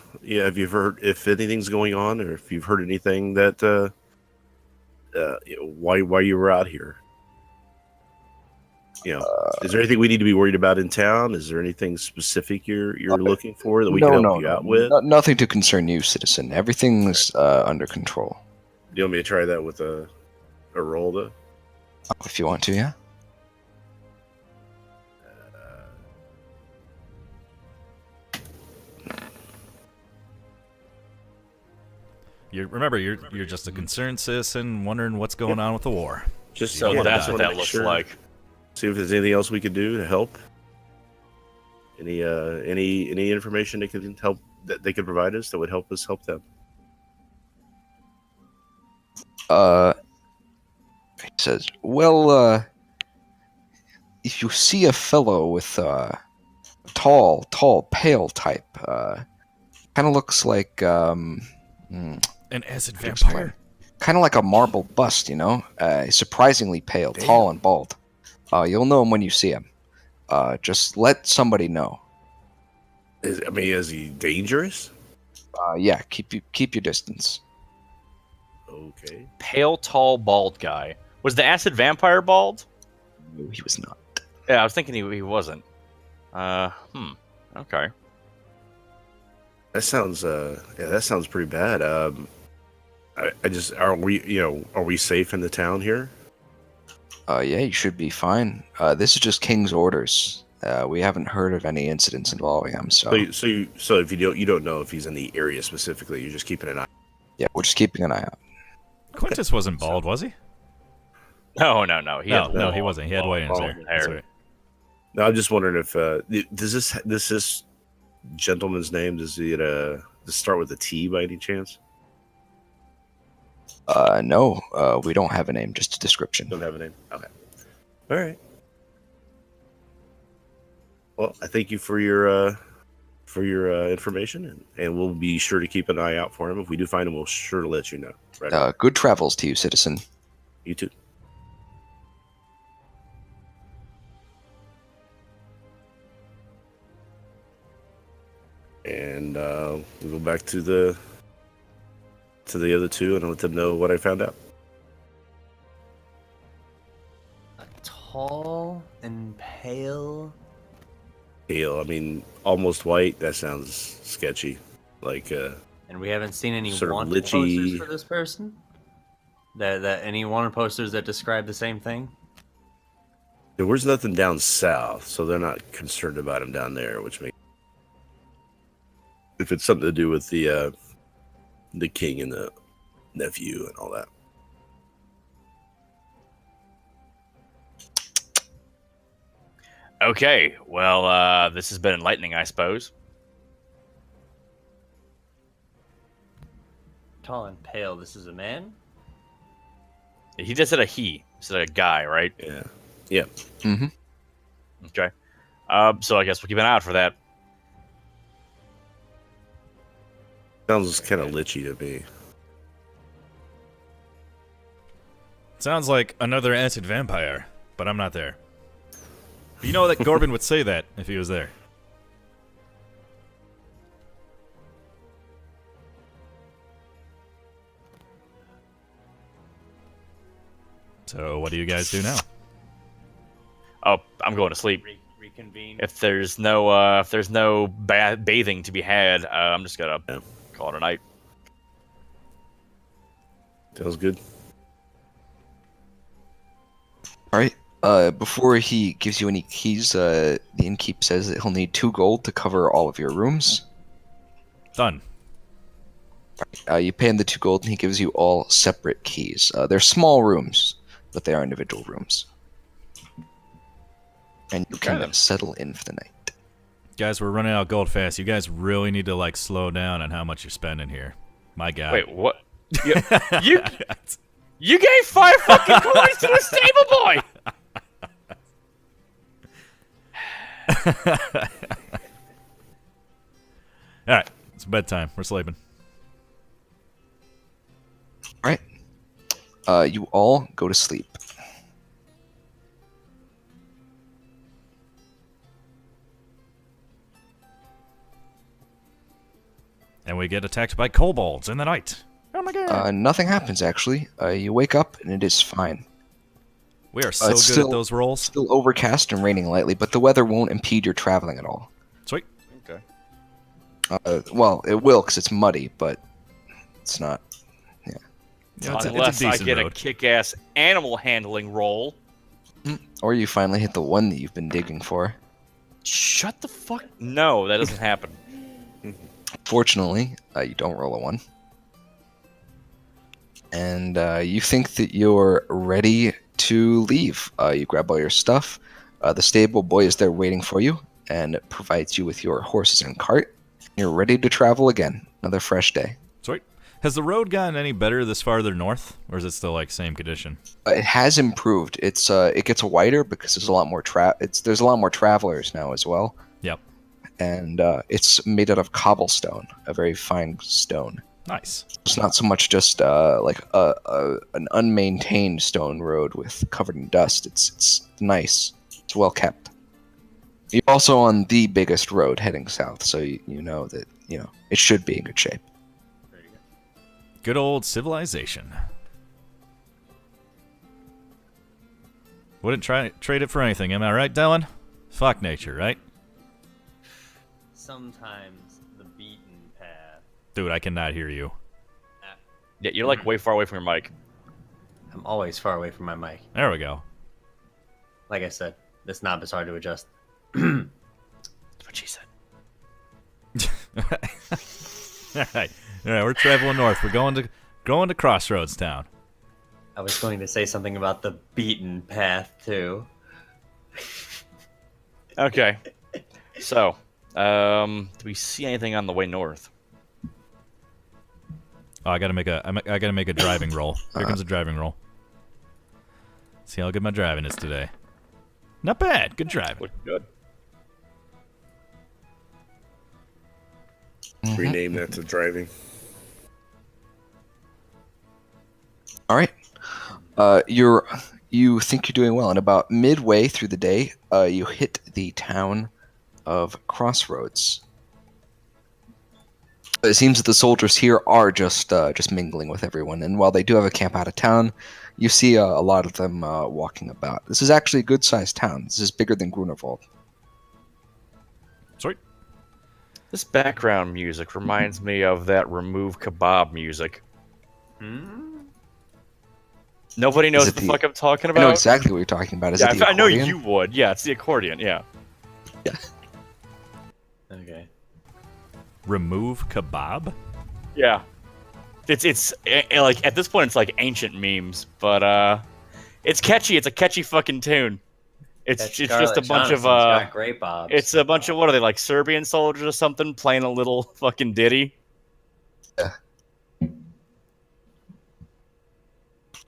[SPEAKER 5] you heard, if anything's going on, or if you've heard anything that why you were out here? you know, is there anything we need to be worried about in town? Is there anything specific you're looking for that we can help you out with?
[SPEAKER 4] Nothing to concern you, citizen. Everything's under control.
[SPEAKER 5] Do you want me to try that with a roll, though?
[SPEAKER 4] If you want to, yeah.
[SPEAKER 2] Remember, you're just a concerned citizen wondering what's going on with the war.
[SPEAKER 5] Just
[SPEAKER 6] So
[SPEAKER 5] yeah,
[SPEAKER 6] that's
[SPEAKER 5] just
[SPEAKER 6] what
[SPEAKER 5] wanna
[SPEAKER 6] that
[SPEAKER 5] make
[SPEAKER 6] looks
[SPEAKER 5] sure.
[SPEAKER 6] like.
[SPEAKER 5] See if there's anything else we could do to help. Any information they could help that they could provide us that would help us help them.
[SPEAKER 4] He says, well, if you see a fellow with tall, pale type, kind of looks like
[SPEAKER 2] An acid
[SPEAKER 4] how to explain?
[SPEAKER 2] vampire.
[SPEAKER 4] Kind of like a marble bust, you know? Surprisingly pale, tall and bald. You'll know him when you see him. Just let somebody know.
[SPEAKER 5] Is he dangerous?
[SPEAKER 4] Yeah, keep your distance.
[SPEAKER 5] Okay.
[SPEAKER 6] Pale, tall, bald guy. Was the acid vampire bald?
[SPEAKER 4] No, he was not.
[SPEAKER 6] Yeah, I was thinking he wasn't. Okay.
[SPEAKER 5] That sounds pretty bad. Are we safe in the town here?
[SPEAKER 4] Yeah, you should be fine. This is just King's orders. We haven't heard of any incidents involving him, so
[SPEAKER 5] So if you don't know if he's in the area specifically, you're just keeping an eye.
[SPEAKER 4] yeah, we're just keeping an eye out.
[SPEAKER 2] Quintus wasn't bald, was he?
[SPEAKER 6] No.
[SPEAKER 2] No, he wasn't. He had white in his
[SPEAKER 6] long
[SPEAKER 2] hair.
[SPEAKER 6] hair.
[SPEAKER 2] That's right.
[SPEAKER 5] No, I'm just wondering if does this gentleman's name does it start with a T by any chance?
[SPEAKER 4] No, we don't have a name, just a description.
[SPEAKER 5] Don't have a name. Okay. All right. Well, I thank you for your information, and we'll be sure to keep an eye out for him. If we do find him, we'll sure to let you know. Right.
[SPEAKER 4] Good travels to you, citizen.
[SPEAKER 5] You too. And we go back to the other two and let them know what I found out.
[SPEAKER 3] Tall and pale.
[SPEAKER 5] Pale, I mean, almost white. That sounds sketchy. Like,
[SPEAKER 3] And we haven't seen any
[SPEAKER 5] Sort of
[SPEAKER 3] wanted
[SPEAKER 5] lichy-
[SPEAKER 3] posters for this person? That any wanted posters that describe the same thing?
[SPEAKER 5] there was nothing down south, so they're not concerned about him down there. Which makes, if it's something to do with the king and the nephew and all that.
[SPEAKER 6] Okay. Well, this has been enlightening, I suppose.
[SPEAKER 3] Tall and pale, this is a man?
[SPEAKER 6] He just said a he. He said a guy, right?
[SPEAKER 5] Yeah. Yeah.
[SPEAKER 4] Mm-hmm.
[SPEAKER 6] Okay. So I guess we'll keep an eye out for that.
[SPEAKER 5] Sounds kind of lichy to me.
[SPEAKER 2] Sounds like another acid vampire, but I'm not there. But you know that Gorbin would say that if he was there. So what do you guys do now?
[SPEAKER 6] Oh, I'm going to sleep.
[SPEAKER 3] Reconvene.
[SPEAKER 6] If there's no bathing to be had, I'm just gonna
[SPEAKER 5] Yeah.
[SPEAKER 6] call it a night.
[SPEAKER 5] Sounds good.
[SPEAKER 4] All right. Before he gives you any keys, the innkeep says that he'll need 2 gold to cover all of your rooms.
[SPEAKER 2] Done.
[SPEAKER 4] You pay him the 2 gold, and he gives you all separate keys. They're small rooms, but they are individual rooms. And you can
[SPEAKER 2] Okay.
[SPEAKER 4] settle in for the night.
[SPEAKER 2] Guys, we're running out of gold fast. You guys really need to slow down on how much you're spending here. My God.
[SPEAKER 6] Wait, what? You gave 5 fucking coins to a stable boy.
[SPEAKER 2] All right, it's bedtime. We're sleeping.
[SPEAKER 4] All right. You all go to sleep.
[SPEAKER 2] And we get attacked by kobolds in the night. Oh my God.
[SPEAKER 4] Nothing happens, actually. You wake up, and it is fine.
[SPEAKER 2] We are so good
[SPEAKER 4] still-
[SPEAKER 2] at those rolls.
[SPEAKER 4] Still overcast and raining lightly, but the weather won't impede your traveling at all.
[SPEAKER 2] Sweet.
[SPEAKER 6] Okay.
[SPEAKER 4] Well, it will because it's muddy, but it's not.
[SPEAKER 2] Yeah, it's a
[SPEAKER 6] Unless I
[SPEAKER 2] decent
[SPEAKER 6] get
[SPEAKER 2] road.
[SPEAKER 6] a kick-ass animal handling roll.
[SPEAKER 4] Or you finally hit the one that you've been digging for.
[SPEAKER 6] Shut the fuck. No, that doesn't happen.
[SPEAKER 4] Fortunately, you don't roll a 1. And you think that you're ready to leave. You grab all your stuff. The stable boy is there waiting for you and provides you with your horses and cart. You're ready to travel again. Another fresh day.
[SPEAKER 2] Sweet. Has the road gotten any better this farther north, or is it still like same condition?
[SPEAKER 4] It has improved. It gets wider because there's a lot more there's a lot more travelers now as well.
[SPEAKER 2] Yep.
[SPEAKER 4] And it's made out of cobblestone, a very fine stone.
[SPEAKER 2] Nice.
[SPEAKER 4] It's not so much just like an unmaintained stone road with covered in dust. It's nice. It's well kept. You're also on the biggest road heading south, so you know that it should be in good shape.
[SPEAKER 2] Good old civilization. Wouldn't trade it for anything, am I right, Dylan? Fuck nature, right?
[SPEAKER 3] Sometimes the beaten path.
[SPEAKER 2] Dude, I cannot hear you.
[SPEAKER 6] Yeah, you're like way far away from your mic.
[SPEAKER 3] I'm always far away from my mic.
[SPEAKER 2] There we go.
[SPEAKER 3] Like I said, this knob is hard to adjust.
[SPEAKER 6] That's what she said.
[SPEAKER 2] All right, we're traveling north. We're going to Crossroads Town.
[SPEAKER 3] I was going to say something about the beaten path too.
[SPEAKER 6] Okay. So, do we see anything on the way north?
[SPEAKER 2] Oh, I gotta make a driving roll. Here comes a driving roll. See how good my driving is today. Not bad. Good driving.
[SPEAKER 6] Look good.
[SPEAKER 5] Rename that to driving.
[SPEAKER 4] All right. You think you're doing well, and about midway through the day, you hit the town of Crossroads. It seems that the soldiers here are just mingling with everyone, and while they do have a camp out of town, you see a lot of them walking about. This is actually a good-sized town. This is bigger than Grunervold.
[SPEAKER 2] Sweet.
[SPEAKER 6] This background music reminds me of that Remove Kebab music. Nobody knows what the fuck I'm talking
[SPEAKER 4] I know
[SPEAKER 6] about?
[SPEAKER 4] exactly what you're talking about. Is
[SPEAKER 6] Yeah,
[SPEAKER 4] it the
[SPEAKER 6] I know
[SPEAKER 4] accordion?
[SPEAKER 6] you would. Yeah, it's the accordion, yeah.
[SPEAKER 3] Okay.
[SPEAKER 2] Remove kebab.
[SPEAKER 6] Yeah. It's like, at this point, it's like ancient memes, but, it's catchy. It's a catchy fucking tune. It's
[SPEAKER 3] That
[SPEAKER 6] just
[SPEAKER 3] Scarlett
[SPEAKER 6] a bunch of,
[SPEAKER 3] Johansson's got great bobs.
[SPEAKER 6] it's a bunch of, what are they, like Serbian soldiers or something, playing a little fucking ditty?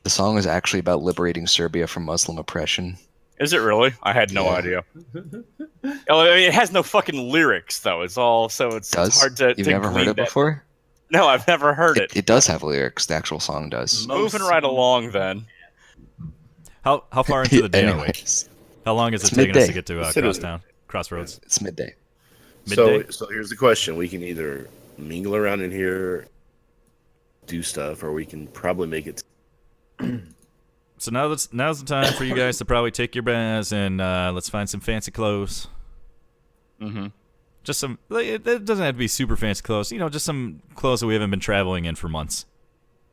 [SPEAKER 4] The song is actually about liberating Serbia from Muslim oppression.
[SPEAKER 6] Is it really? I had no
[SPEAKER 4] Yeah.
[SPEAKER 6] idea. Oh, I mean, it has no fucking lyrics, though. It's all, so it's
[SPEAKER 4] Does?
[SPEAKER 6] hard to
[SPEAKER 4] You've
[SPEAKER 6] to
[SPEAKER 4] never heard
[SPEAKER 6] glean
[SPEAKER 4] it
[SPEAKER 6] that.
[SPEAKER 4] before?
[SPEAKER 6] No, I've never heard it.
[SPEAKER 4] It does have lyrics. The actual song does.
[SPEAKER 6] Moving right along, then.
[SPEAKER 2] How far into the day are we?
[SPEAKER 4] Anyways,
[SPEAKER 2] How long is it
[SPEAKER 4] It's
[SPEAKER 2] taking us to
[SPEAKER 4] midday.
[SPEAKER 2] get to
[SPEAKER 5] Consider it.
[SPEAKER 2] Crossroads?
[SPEAKER 4] it's midday.
[SPEAKER 2] Midday.
[SPEAKER 5] So here's the question: we can either mingle around in here, do stuff, or we can probably make it.
[SPEAKER 2] So now's the time for you guys to probably take your baths and let's find some fancy clothes.
[SPEAKER 6] Mm-hmm.
[SPEAKER 2] Just some. It doesn't have to be super fancy clothes. You know, just some clothes that we haven't been traveling in for months.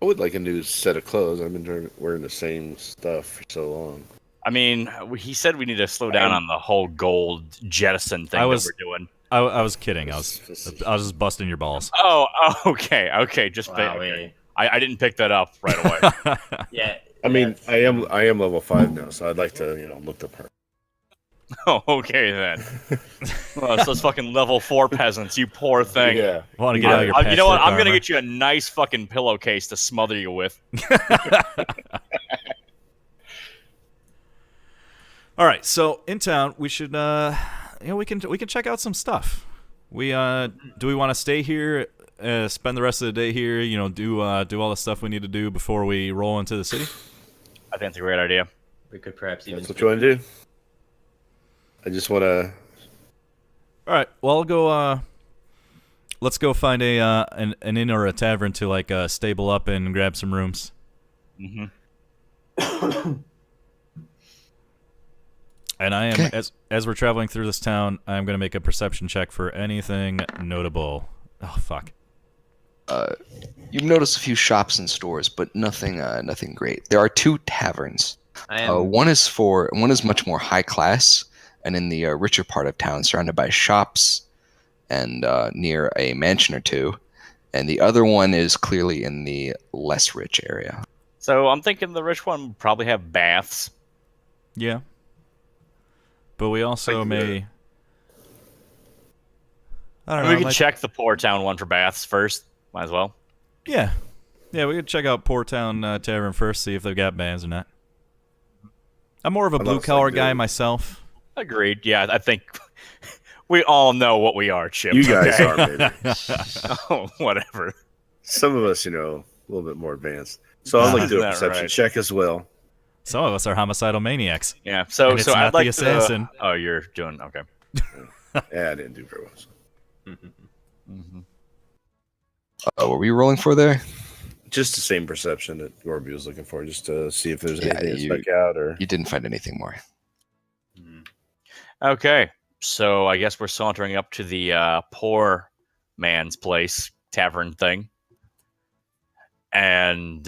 [SPEAKER 5] I would like a new set of clothes. I've been wearing the same stuff for so long.
[SPEAKER 6] I mean, he said we need to slow down on the whole gold jettison thing
[SPEAKER 2] I was-
[SPEAKER 6] that we're doing.
[SPEAKER 2] I was kidding. I was just busting your balls.
[SPEAKER 6] Oh, okay. Just
[SPEAKER 3] Wow,
[SPEAKER 6] okay. I didn't pick that up right away.
[SPEAKER 3] yeah.
[SPEAKER 5] I mean,
[SPEAKER 3] that's-
[SPEAKER 5] I am level 5 now, so I'd like to look the part.
[SPEAKER 6] Oh, okay then. Well, it's those fucking level 4 peasants, you poor thing.
[SPEAKER 5] Yeah.
[SPEAKER 2] Want to get out of your
[SPEAKER 6] You know what?
[SPEAKER 2] patchwork
[SPEAKER 6] I'm gonna
[SPEAKER 2] armor.
[SPEAKER 6] get you a nice fucking pillowcase to smother you with.
[SPEAKER 2] All right, so in town we should we can check out some stuff. We do we want to stay here, spend the rest of the day here, do all the stuff we need to do before we roll into the city?
[SPEAKER 6] I think it's a great idea.
[SPEAKER 3] We could perhaps even.
[SPEAKER 5] That's what you want to do? I just want to.
[SPEAKER 2] All right, well I'll go let's go find an inn or a tavern to stable up and grab some rooms.
[SPEAKER 6] Mm-hmm.
[SPEAKER 2] And I am
[SPEAKER 4] Okay.
[SPEAKER 2] as we're traveling through this town, I'm gonna make a perception check for anything notable. Oh fuck.
[SPEAKER 4] You notice a few shops and stores, but nothing great. There are 2 taverns.
[SPEAKER 3] I am.
[SPEAKER 4] One is much more high class, and in the richer part of town, surrounded by shops and near a mansion or 2. And the other one is clearly in the less rich area.
[SPEAKER 6] So I'm thinking the rich one would probably have baths.
[SPEAKER 2] Yeah. But we also
[SPEAKER 5] Like
[SPEAKER 2] may. I don't
[SPEAKER 6] And
[SPEAKER 2] know.
[SPEAKER 6] we
[SPEAKER 2] it
[SPEAKER 6] can
[SPEAKER 2] might-
[SPEAKER 6] check the Poor Town one for baths first. Might as well.
[SPEAKER 2] Yeah. Yeah, we could check out Poor Town Tavern first, see if they've got bands or not. I'm more of a
[SPEAKER 5] How about
[SPEAKER 2] blue collar
[SPEAKER 5] like
[SPEAKER 2] guy
[SPEAKER 5] the-
[SPEAKER 2] myself.
[SPEAKER 6] Agreed. Yeah, I think we all know what we are, Chip.
[SPEAKER 5] You guys
[SPEAKER 6] okay?
[SPEAKER 5] are, baby.
[SPEAKER 6] Oh, whatever.
[SPEAKER 5] Some of us, a little bit more advanced. So I'd like to do a
[SPEAKER 6] Isn't that
[SPEAKER 5] perception
[SPEAKER 6] right?
[SPEAKER 5] check as well.
[SPEAKER 2] Some of us are homicidal maniacs.
[SPEAKER 6] Yeah. So
[SPEAKER 2] And it's
[SPEAKER 6] so
[SPEAKER 2] not
[SPEAKER 6] I'd like
[SPEAKER 2] the assassin.
[SPEAKER 6] to. Oh, you're doing okay.
[SPEAKER 5] Yeah, I didn't do very well. So.
[SPEAKER 4] What were you rolling for there?
[SPEAKER 5] Just the same perception that Gorby was looking for, just to see if there's
[SPEAKER 4] Yeah,
[SPEAKER 5] anything that
[SPEAKER 4] you-
[SPEAKER 5] stuck out or.
[SPEAKER 4] You didn't find anything more.
[SPEAKER 6] Okay. So I guess we're sauntering up to the poor man's place tavern thing. And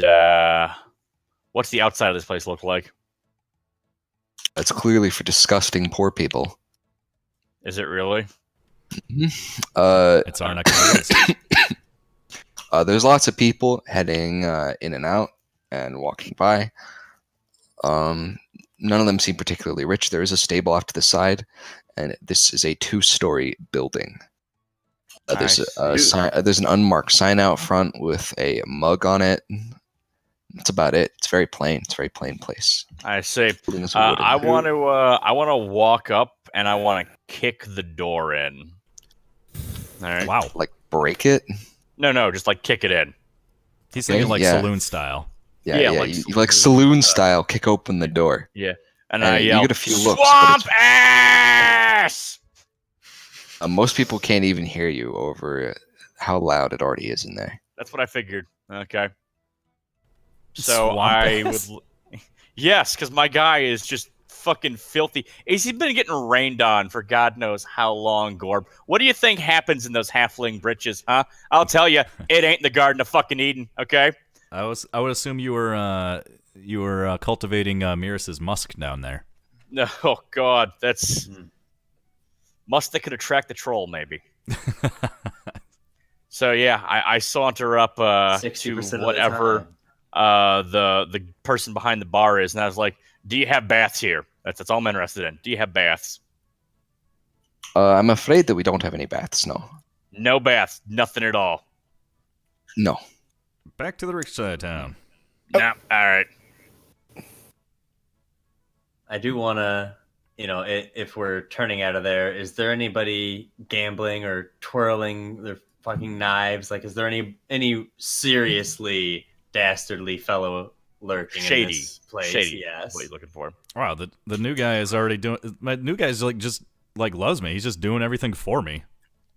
[SPEAKER 6] what's the outside of this place look like?
[SPEAKER 4] It's clearly for disgusting poor people.
[SPEAKER 6] Is it really?
[SPEAKER 2] It's our next place.
[SPEAKER 4] There's lots of people heading in and out and walking by. None of them seem particularly rich. There is a stable off to the side, and this is a 2-story building. There's an unmarked sign out front with a mug on it. That's about it. It's very plain. It's a very plain place.
[SPEAKER 6] I say
[SPEAKER 4] Building is wooden.
[SPEAKER 6] I want to walk up and I want to kick the door in. All right.
[SPEAKER 2] Wow.
[SPEAKER 4] Like break it.
[SPEAKER 6] No, just like kick it in.
[SPEAKER 2] He's thinking like
[SPEAKER 4] Yeah.
[SPEAKER 2] saloon style.
[SPEAKER 4] Yeah,
[SPEAKER 6] Yeah,
[SPEAKER 4] yeah.
[SPEAKER 6] like
[SPEAKER 4] You like saloon style. Kick open the door.
[SPEAKER 6] And
[SPEAKER 4] And
[SPEAKER 6] I
[SPEAKER 4] you
[SPEAKER 6] yell,
[SPEAKER 4] get a few looks, but
[SPEAKER 6] "Swamp ass!"
[SPEAKER 4] Most people can't even hear you over how loud it already is in there.
[SPEAKER 6] That's what I figured. Okay. So
[SPEAKER 2] Swamp
[SPEAKER 6] I
[SPEAKER 2] ass?
[SPEAKER 6] would. Yes, because my guy is just fucking filthy. He's been getting rained on for God knows how long, Gorb. What do you think happens in those halfling britches, huh? I'll tell you, it ain't the Garden of fucking Eden, okay?
[SPEAKER 2] I would assume you were cultivating Miris's musk down there.
[SPEAKER 6] No, oh God, that's must that could attract the troll, maybe. So yeah, I saunter up to
[SPEAKER 3] 60% of the
[SPEAKER 6] whatever
[SPEAKER 3] time.
[SPEAKER 6] the person behind the bar is, and I was like, "Do you have baths here?" That's all I'm interested in. Do you have baths?
[SPEAKER 4] I'm afraid that we don't have any baths. No.
[SPEAKER 6] No baths, nothing at all.
[SPEAKER 4] No.
[SPEAKER 2] Back to the rich side of town.
[SPEAKER 6] Nah, all right.
[SPEAKER 3] I do want to, if we're turning out of there, is there anybody gambling or twirling their fucking knives? Like, is there any seriously dastardly fellow lurking in
[SPEAKER 6] Shady,
[SPEAKER 3] this place?
[SPEAKER 6] shady.
[SPEAKER 3] Yes.
[SPEAKER 6] What are you looking for?
[SPEAKER 2] Wow, the new guy is already doing. My new guy's like just like loves me. He's just doing everything for me.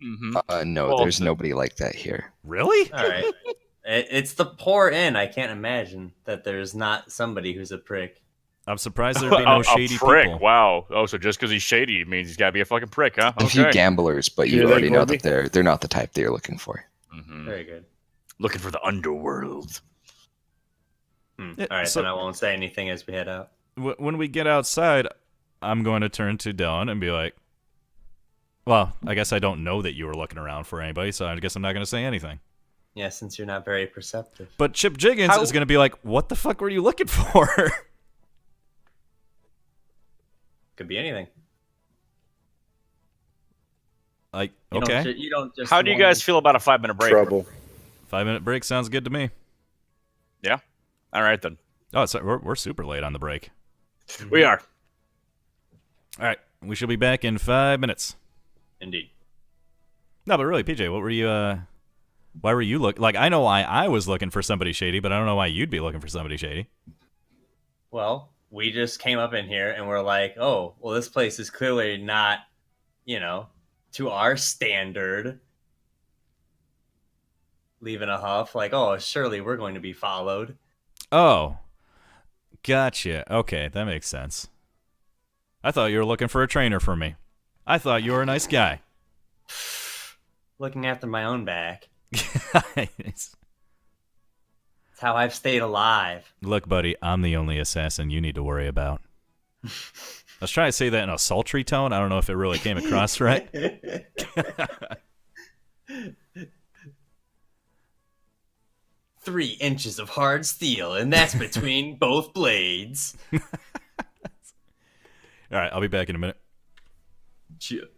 [SPEAKER 6] Mm-hmm.
[SPEAKER 4] No,
[SPEAKER 6] Well,
[SPEAKER 4] there's nobody like that here.
[SPEAKER 2] Really?
[SPEAKER 3] All right. It's the poor inn. I can't imagine that there's not somebody who's a prick.
[SPEAKER 2] I'm surprised there'd be no shady
[SPEAKER 6] a prick.
[SPEAKER 2] people.
[SPEAKER 6] Wow. Oh, so just because he's shady means he's got to be a fucking prick, huh?
[SPEAKER 4] A few
[SPEAKER 6] Okay.
[SPEAKER 4] gamblers, but you
[SPEAKER 5] Hear that,
[SPEAKER 4] already know
[SPEAKER 5] Gorby?
[SPEAKER 4] that they're not the type that you're looking for.
[SPEAKER 6] Mhm.
[SPEAKER 3] Very good.
[SPEAKER 6] Looking for the underworld.
[SPEAKER 2] Yeah,
[SPEAKER 3] All right,
[SPEAKER 2] so-
[SPEAKER 3] then I won't say anything as we head out.
[SPEAKER 2] When we get outside, I'm going to turn to Dylan and be like, "Well, I guess I don't know that you were looking around for anybody, so I guess I'm not going to say anything."
[SPEAKER 3] Yeah, since you're not very perceptive.
[SPEAKER 2] But Chip Jiggins is going to be like, "What the fuck were you looking for?"
[SPEAKER 3] Could be anything.
[SPEAKER 2] Like,
[SPEAKER 3] You
[SPEAKER 2] okay,
[SPEAKER 3] Don't, you don't just.
[SPEAKER 6] How do you guys feel about a 5-minute break?
[SPEAKER 5] Trouble.
[SPEAKER 2] 5-minute break sounds good to me.
[SPEAKER 6] All right, then.
[SPEAKER 2] Oh, we're super late on the break.
[SPEAKER 6] We are.
[SPEAKER 2] All right, we should be back in 5 minutes.
[SPEAKER 3] Indeed.
[SPEAKER 2] No, but really, PJ, what were you? Why were you look? Like, I know why I was looking for somebody shady, but I don't know why you'd be looking for somebody shady.
[SPEAKER 3] Well, we just came up in here and we're like, oh, well, this place is clearly not, to our standard. Leaving a huff, like, oh, surely we're going to be followed.
[SPEAKER 2] Oh, gotcha. Okay, that makes sense. I thought you were looking for a trainer for me. I thought you were a nice guy.
[SPEAKER 3] Looking after my own back. That's how I've stayed alive.
[SPEAKER 2] Look, buddy, I'm the only assassin you need to worry about. I was trying to say that in a sultry tone. I don't know if it really came across right.
[SPEAKER 3] 3 inches of hard steel, and that's between both blades.
[SPEAKER 2] All right, I'll be back in a minute.
[SPEAKER 3] Cheers.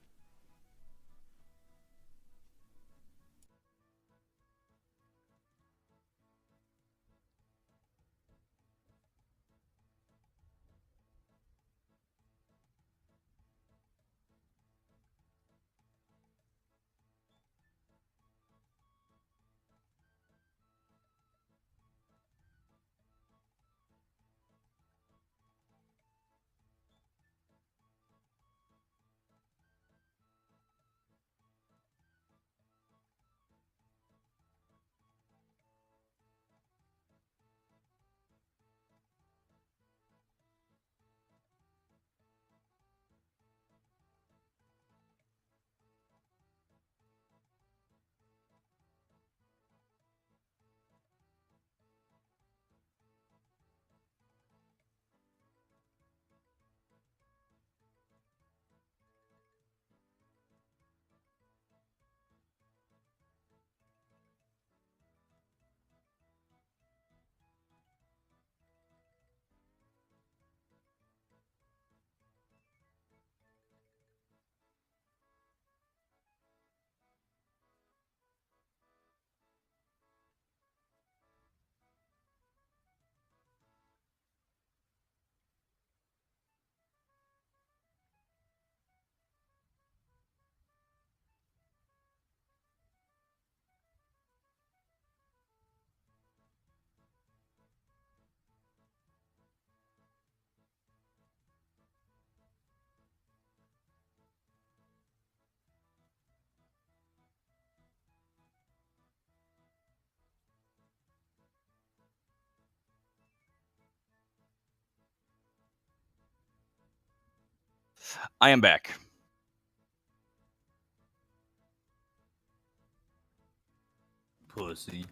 [SPEAKER 6] I am back.
[SPEAKER 3] Pussy.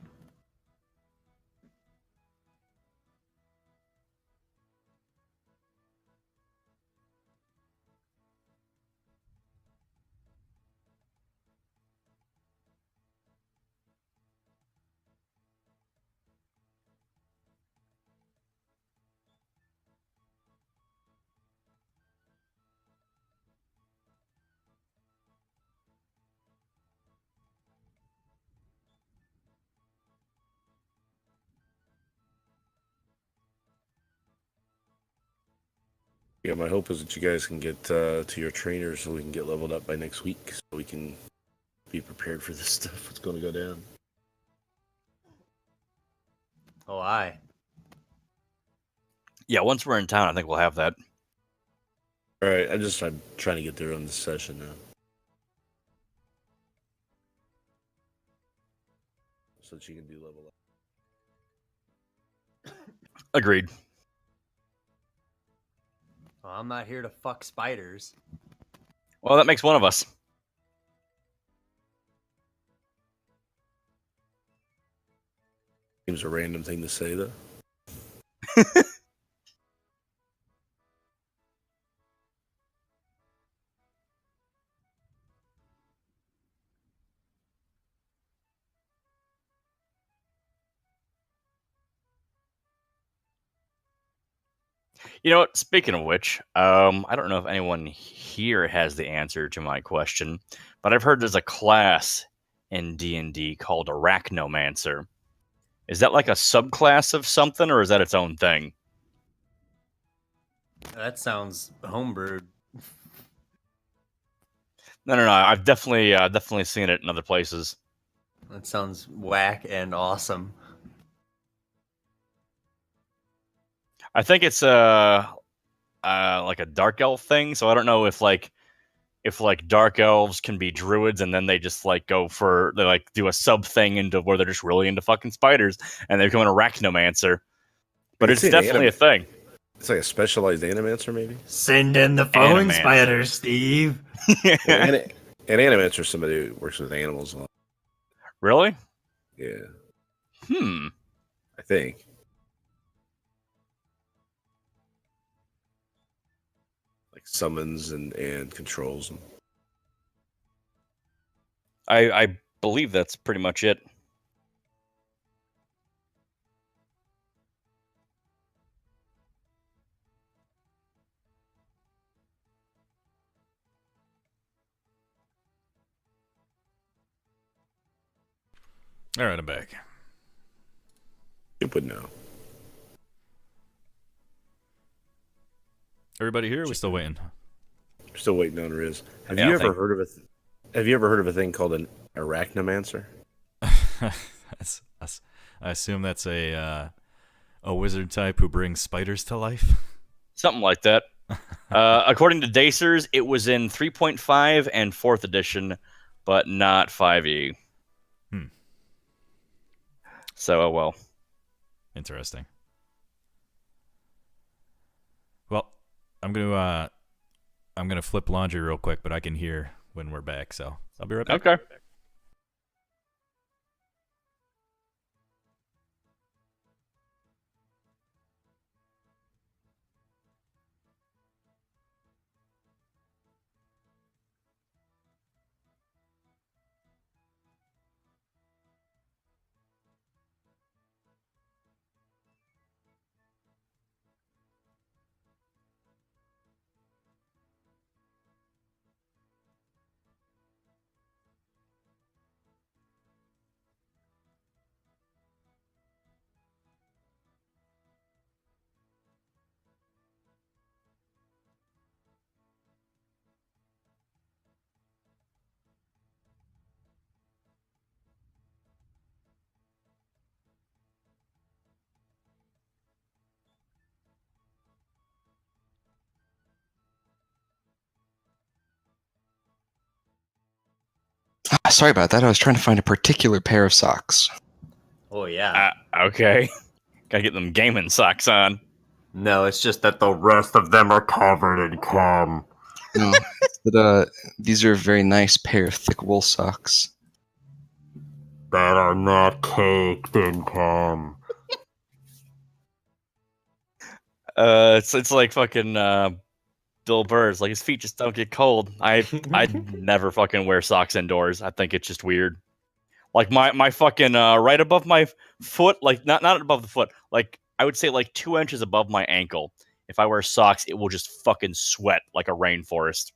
[SPEAKER 5] Yeah, my hope is that you guys can get to your trainers so we can get leveled up by next week, so we can be prepared for this stuff. What's going to go down?
[SPEAKER 3] Oh, aye.
[SPEAKER 6] Yeah, once we're in town, I think we'll have that.
[SPEAKER 5] All right, I'm trying to get there on this session now, so that you can do level up.
[SPEAKER 6] Agreed.
[SPEAKER 3] Well, I'm not here to fuck spiders.
[SPEAKER 6] Well, that makes one of us.
[SPEAKER 5] Seems a random thing to say, though.
[SPEAKER 6] You know what? Speaking of which, I don't know if anyone here has the answer to my question, but I've heard there's a class in D&D called Arachnomancer. Is that like a subclass of something, or is that its own thing?
[SPEAKER 3] That sounds homebrewed.
[SPEAKER 6] No. I've definitely seen it in other places.
[SPEAKER 3] That sounds whack and awesome.
[SPEAKER 6] I think it's like a dark elf thing. So I don't know if dark elves can be druids and then they just they do a sub thing into where they're just really into fucking spiders and they become an arachnomancer. But it's definitely a thing.
[SPEAKER 5] It's like a specialized animancer, maybe.
[SPEAKER 3] Send in the phone
[SPEAKER 6] Animancer.
[SPEAKER 3] spider, Steve.
[SPEAKER 5] Well, an animancer is somebody who works with animals a lot.
[SPEAKER 6] Really?
[SPEAKER 5] Yeah,
[SPEAKER 6] Hmm.
[SPEAKER 5] I think. Like summons and controls them.
[SPEAKER 6] I believe that's pretty much it.
[SPEAKER 2] All right, I'm back.
[SPEAKER 5] You would know.
[SPEAKER 2] Everybody here? Are we still waiting?
[SPEAKER 5] Still waiting on Riz. Have
[SPEAKER 6] Yeah,
[SPEAKER 5] you
[SPEAKER 6] I
[SPEAKER 5] ever
[SPEAKER 6] think-
[SPEAKER 5] heard of Have you ever heard of a thing called an arachnomancer?
[SPEAKER 2] I assume that's a wizard type who brings spiders to life.
[SPEAKER 6] Something like that. According to Dacers, it was in 3.5 and 4th edition, but not 5e.
[SPEAKER 2] Hmm.
[SPEAKER 6] So, oh well.
[SPEAKER 2] Interesting. Well, I'm gonna flip laundry real quick, but I can hear when we're back, so I'll be right back.
[SPEAKER 6] Okay.
[SPEAKER 4] Sorry about that. I was trying to find a particular pair of socks.
[SPEAKER 3] Oh yeah.
[SPEAKER 6] Okay. Gotta get them gaming socks on.
[SPEAKER 3] No, it's just that the rest of them are covered in cum.
[SPEAKER 4] No, but these are a very nice pair of thick wool socks.
[SPEAKER 3] That are not caked in cum.
[SPEAKER 6] It's like fucking Bill Burr's. Like his feet just don't get cold. I'd never fucking wear socks indoors. I think it's just weird. Like my fucking right above my foot, like not above the foot, like I would say like 2 inches above my ankle. If I wear socks, it will just fucking sweat like a rainforest.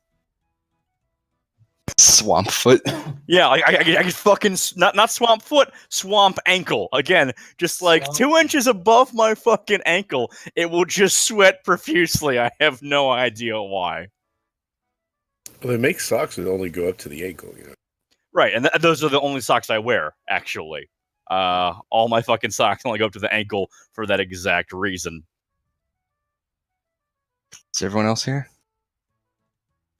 [SPEAKER 4] Swamp foot.
[SPEAKER 6] Yeah, I get fucking not swamp foot, swamp ankle. Again, just like
[SPEAKER 3] Swamp.
[SPEAKER 6] 2 inches above my fucking ankle, it will just sweat profusely. I have no idea why.
[SPEAKER 5] Well, they make socks that only go up to the ankle. You know.
[SPEAKER 6] Right, and those are the only socks I wear. Actually, all my fucking socks only go up to the ankle for that exact reason.
[SPEAKER 4] Is everyone else here?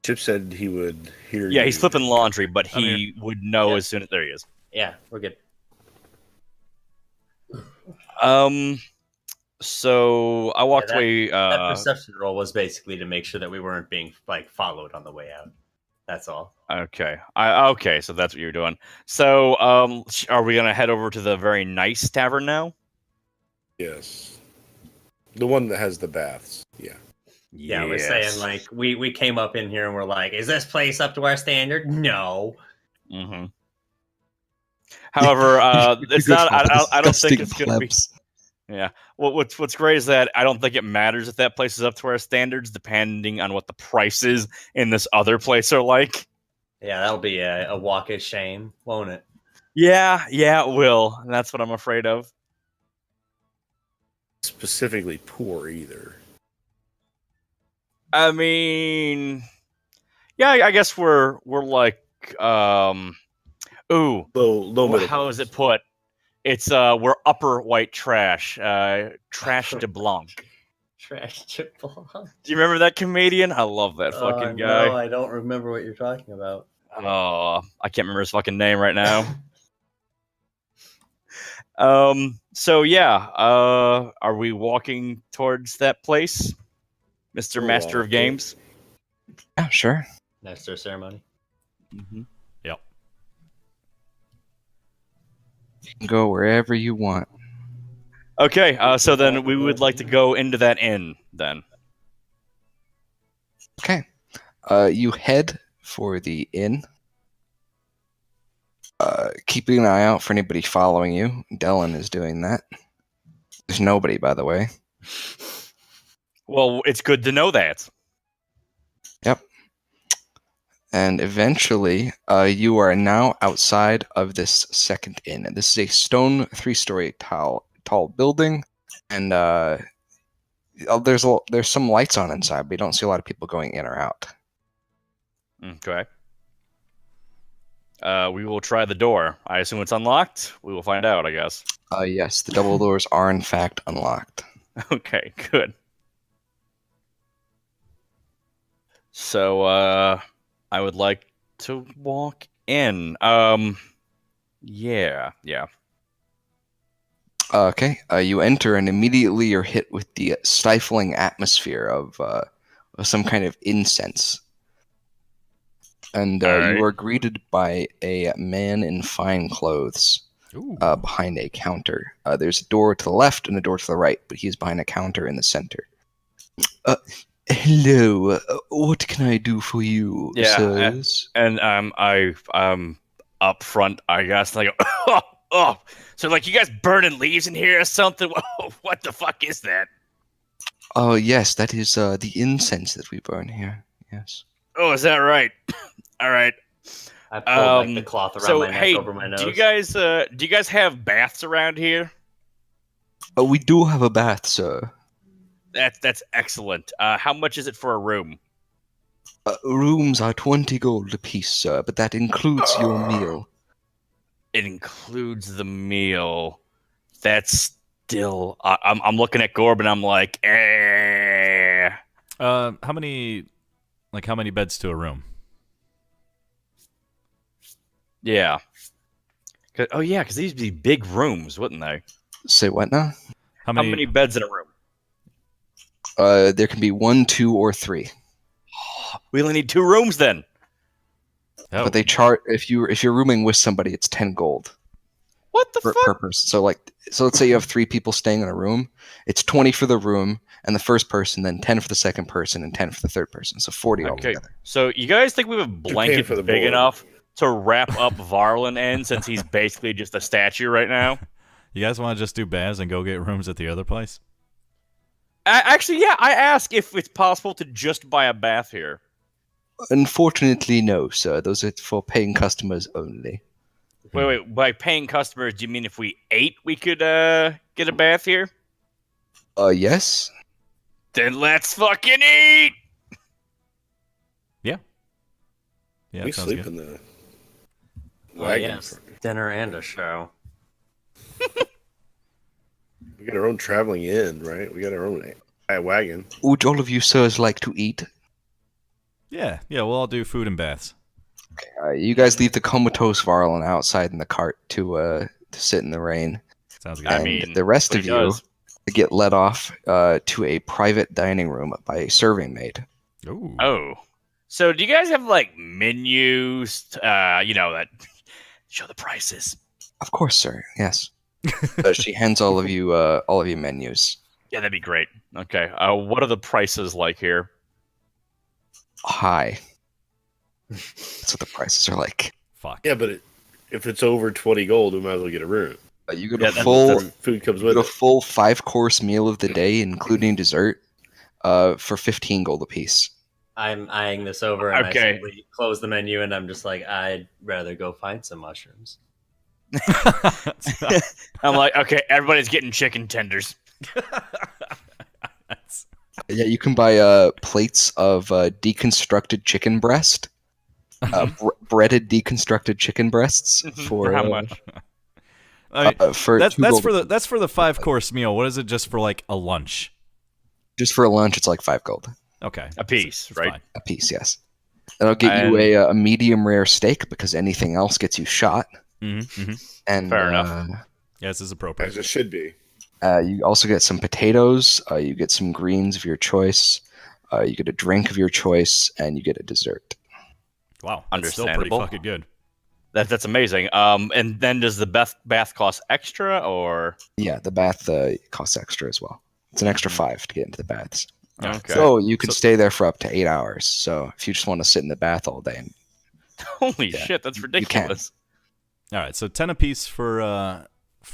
[SPEAKER 5] Chip said he would hear.
[SPEAKER 6] Yeah,
[SPEAKER 5] you.
[SPEAKER 6] he's flipping laundry, but
[SPEAKER 2] I'm
[SPEAKER 6] he would know
[SPEAKER 3] Yeah.
[SPEAKER 6] as soon as there he is.
[SPEAKER 3] Yeah, we're good.
[SPEAKER 6] So I walked
[SPEAKER 3] that-
[SPEAKER 6] away.
[SPEAKER 3] That perception roll was basically to make sure that we weren't being like followed on the way out. That's all.
[SPEAKER 6] Okay. Okay, so that's what you're doing. So, are we gonna head over to the very nice tavern now?
[SPEAKER 5] Yes. The one that has the baths. Yeah.
[SPEAKER 3] Yeah, we're saying like we came up in here and we're like, is this place up to our standard? No.
[SPEAKER 6] Mm-hmm. However, it's not. I don't think it's gonna be. Yeah. Well, what's great is that I don't think it matters if that place is up to our standards, depending on what the prices in this other place are like.
[SPEAKER 3] Yeah, that'll be a walk of shame, won't it?
[SPEAKER 6] Yeah, it will. And that's what I'm afraid of.
[SPEAKER 5] Specifically poor either.
[SPEAKER 6] I mean, yeah, I guess we're like, ooh,
[SPEAKER 5] Low middle.
[SPEAKER 6] how is it put? It's we're upper white trash, trash de blanc.
[SPEAKER 3] Trash chip ball.
[SPEAKER 6] Do you remember that comedian? I love that fucking guy.
[SPEAKER 3] No, I don't remember what you're talking about.
[SPEAKER 6] Oh, I can't remember his fucking name right now. So yeah, are we walking towards that place, Mr.
[SPEAKER 5] We're
[SPEAKER 6] Master of
[SPEAKER 5] walking.
[SPEAKER 6] Games?
[SPEAKER 4] Yeah, sure.
[SPEAKER 3] Master of ceremony.
[SPEAKER 6] Mm-hmm.
[SPEAKER 2] Yep.
[SPEAKER 4] You can go wherever you want.
[SPEAKER 6] Okay, so then we would like to go into that inn then.
[SPEAKER 4] Okay. You head for the inn. Keeping an eye out for anybody following you. Dylan is doing that. There's nobody, by the way.
[SPEAKER 6] Well, it's good to know that.
[SPEAKER 4] And eventually, you are now outside of this second inn. This is a stone 3-story tall building, and there's some lights on inside, but you don't see a lot of people going in or out.
[SPEAKER 6] Okay. We will try the door. I assume it's unlocked. We will find out, I guess.
[SPEAKER 4] Yes, the double doors are in fact unlocked.
[SPEAKER 6] Okay, good. So, I would like to walk in. Yeah.
[SPEAKER 4] Okay, you enter and immediately you're hit with the stifling atmosphere of some kind of incense. And
[SPEAKER 6] Alright.
[SPEAKER 4] you are greeted by a man in fine clothes
[SPEAKER 2] Ooh.
[SPEAKER 4] behind a counter. There's a door to the left and a door to the right, but he's behind a counter in the center. Hello, what can I do for you,
[SPEAKER 6] Yeah,
[SPEAKER 4] sirs?
[SPEAKER 6] And I'm up front, I guess. And I go, oh. So like, you guys burning leaves in here or something? What the fuck is that?
[SPEAKER 4] Oh, yes, that is the incense that we burn here. Yes.
[SPEAKER 6] Oh, is that right? All right.
[SPEAKER 3] I pulled like the cloth around
[SPEAKER 6] So
[SPEAKER 3] my neck
[SPEAKER 6] hey,
[SPEAKER 3] over my nose.
[SPEAKER 6] do you guys have baths around here?
[SPEAKER 4] We do have a bath, sir.
[SPEAKER 6] That's excellent. How much is it for a room?
[SPEAKER 4] Rooms are 20 gold apiece, sir, but that includes your meal.
[SPEAKER 6] It includes the meal. That's still. I'm looking at Gorb and I'm like, eh.
[SPEAKER 2] How many beds to a room?
[SPEAKER 6] Yeah. Oh yeah, because these would be big rooms, wouldn't they?
[SPEAKER 4] Say what now?
[SPEAKER 6] How many beds in a room?
[SPEAKER 4] There can be 1, 2, or 3.
[SPEAKER 6] We only need 2 rooms then.
[SPEAKER 2] Oh.
[SPEAKER 4] But they chart if you're rooming with somebody, it's 10 gold
[SPEAKER 6] What the
[SPEAKER 4] per
[SPEAKER 6] fuck?
[SPEAKER 4] person. So let's say you have 3 people staying in a room. It's 20 for the room and the first person, then 10 for the second person, and 10 for the third person. So 40
[SPEAKER 6] Okay.
[SPEAKER 4] altogether.
[SPEAKER 6] So you guys think we have a
[SPEAKER 5] paying
[SPEAKER 6] blanket
[SPEAKER 5] for the
[SPEAKER 6] big
[SPEAKER 5] board.
[SPEAKER 6] enough to wrap up Varlin in, since he's basically just a statue right now?
[SPEAKER 2] You guys want to just do baths and go get rooms at the other place?
[SPEAKER 6] Actually, yeah. I ask if it's possible to just buy a bath here.
[SPEAKER 4] Unfortunately, no, sir. Those are for paying customers only.
[SPEAKER 6] Wait. By paying customers, do you mean if we ate, we could get a bath here?
[SPEAKER 4] Yes.
[SPEAKER 6] Then let's fucking eat.
[SPEAKER 2] Yeah,
[SPEAKER 5] we
[SPEAKER 2] that sounds
[SPEAKER 5] sleep
[SPEAKER 2] good.
[SPEAKER 5] in the
[SPEAKER 3] Oh,
[SPEAKER 5] wagon.
[SPEAKER 3] yes. Dinner and a show.
[SPEAKER 5] We got our own traveling inn, right? We got our own wagon.
[SPEAKER 4] Would all of you sirs like to eat?
[SPEAKER 2] Yeah. We'll all do food and baths.
[SPEAKER 4] You guys leave the comatose Varlin outside in the cart to sit in the rain.
[SPEAKER 2] Sounds good.
[SPEAKER 6] I
[SPEAKER 4] And
[SPEAKER 6] mean,
[SPEAKER 4] the rest
[SPEAKER 6] but
[SPEAKER 4] of
[SPEAKER 6] he
[SPEAKER 4] you
[SPEAKER 6] does.
[SPEAKER 4] get led off to a private dining room by a serving maid.
[SPEAKER 2] Ooh.
[SPEAKER 6] Oh. So do you guys have like menus? That show the prices.
[SPEAKER 4] Of course, sir. Yes. She hands all of you menus.
[SPEAKER 6] Yeah, that'd be great. Okay. What are the prices like here?
[SPEAKER 4] High. That's what the prices are like.
[SPEAKER 2] Fuck.
[SPEAKER 5] Yeah, but if it's over 20 gold, we might as well get a room.
[SPEAKER 4] You get
[SPEAKER 6] Yeah,
[SPEAKER 4] a
[SPEAKER 6] that's-
[SPEAKER 4] full
[SPEAKER 5] Food comes
[SPEAKER 4] you
[SPEAKER 5] with
[SPEAKER 4] get a
[SPEAKER 5] it.
[SPEAKER 4] full 5-course meal of the day, including dessert, for 15 gold apiece.
[SPEAKER 3] I'm eyeing this over and
[SPEAKER 6] Okay.
[SPEAKER 3] I simply close the menu and I'm just like, I'd rather go find some mushrooms.
[SPEAKER 6] I'm like, okay, everybody's getting chicken tenders.
[SPEAKER 4] Yeah, you can buy plates of deconstructed chicken breast, breaded deconstructed chicken breasts for
[SPEAKER 6] how much?
[SPEAKER 2] I mean,
[SPEAKER 4] for
[SPEAKER 2] that's
[SPEAKER 4] 2 gold.
[SPEAKER 2] for the 5-course meal. What is it just for like a lunch?
[SPEAKER 4] Just for a lunch, it's like 5 gold
[SPEAKER 2] Okay.
[SPEAKER 6] A piece,
[SPEAKER 2] It's
[SPEAKER 6] right?
[SPEAKER 2] fine.
[SPEAKER 4] a piece. Yes, and I'll get you a medium rare steak because anything else gets you shot.
[SPEAKER 2] Mm-hmm.
[SPEAKER 4] And
[SPEAKER 6] Fair enough.
[SPEAKER 2] Yes, is
[SPEAKER 5] As
[SPEAKER 2] appropriate.
[SPEAKER 5] it should be.
[SPEAKER 4] You also get some potatoes. You get some greens of your choice. You get a drink of your choice, and you get a dessert.
[SPEAKER 2] Wow, that's still pretty
[SPEAKER 6] Understandable.
[SPEAKER 2] fucking good.
[SPEAKER 6] That's amazing. And then does the bath cost extra or?
[SPEAKER 4] Yeah, the bath costs extra as well. It's an extra 5 to get into the baths.
[SPEAKER 6] Okay.
[SPEAKER 4] So you can
[SPEAKER 2] So-
[SPEAKER 4] stay there for up to 8 hours. So if you just want to sit in the bath all day,
[SPEAKER 6] Holy
[SPEAKER 4] Yeah,
[SPEAKER 6] shit, that's
[SPEAKER 4] can.
[SPEAKER 6] ridiculous.
[SPEAKER 2] All right, so 10 apiece for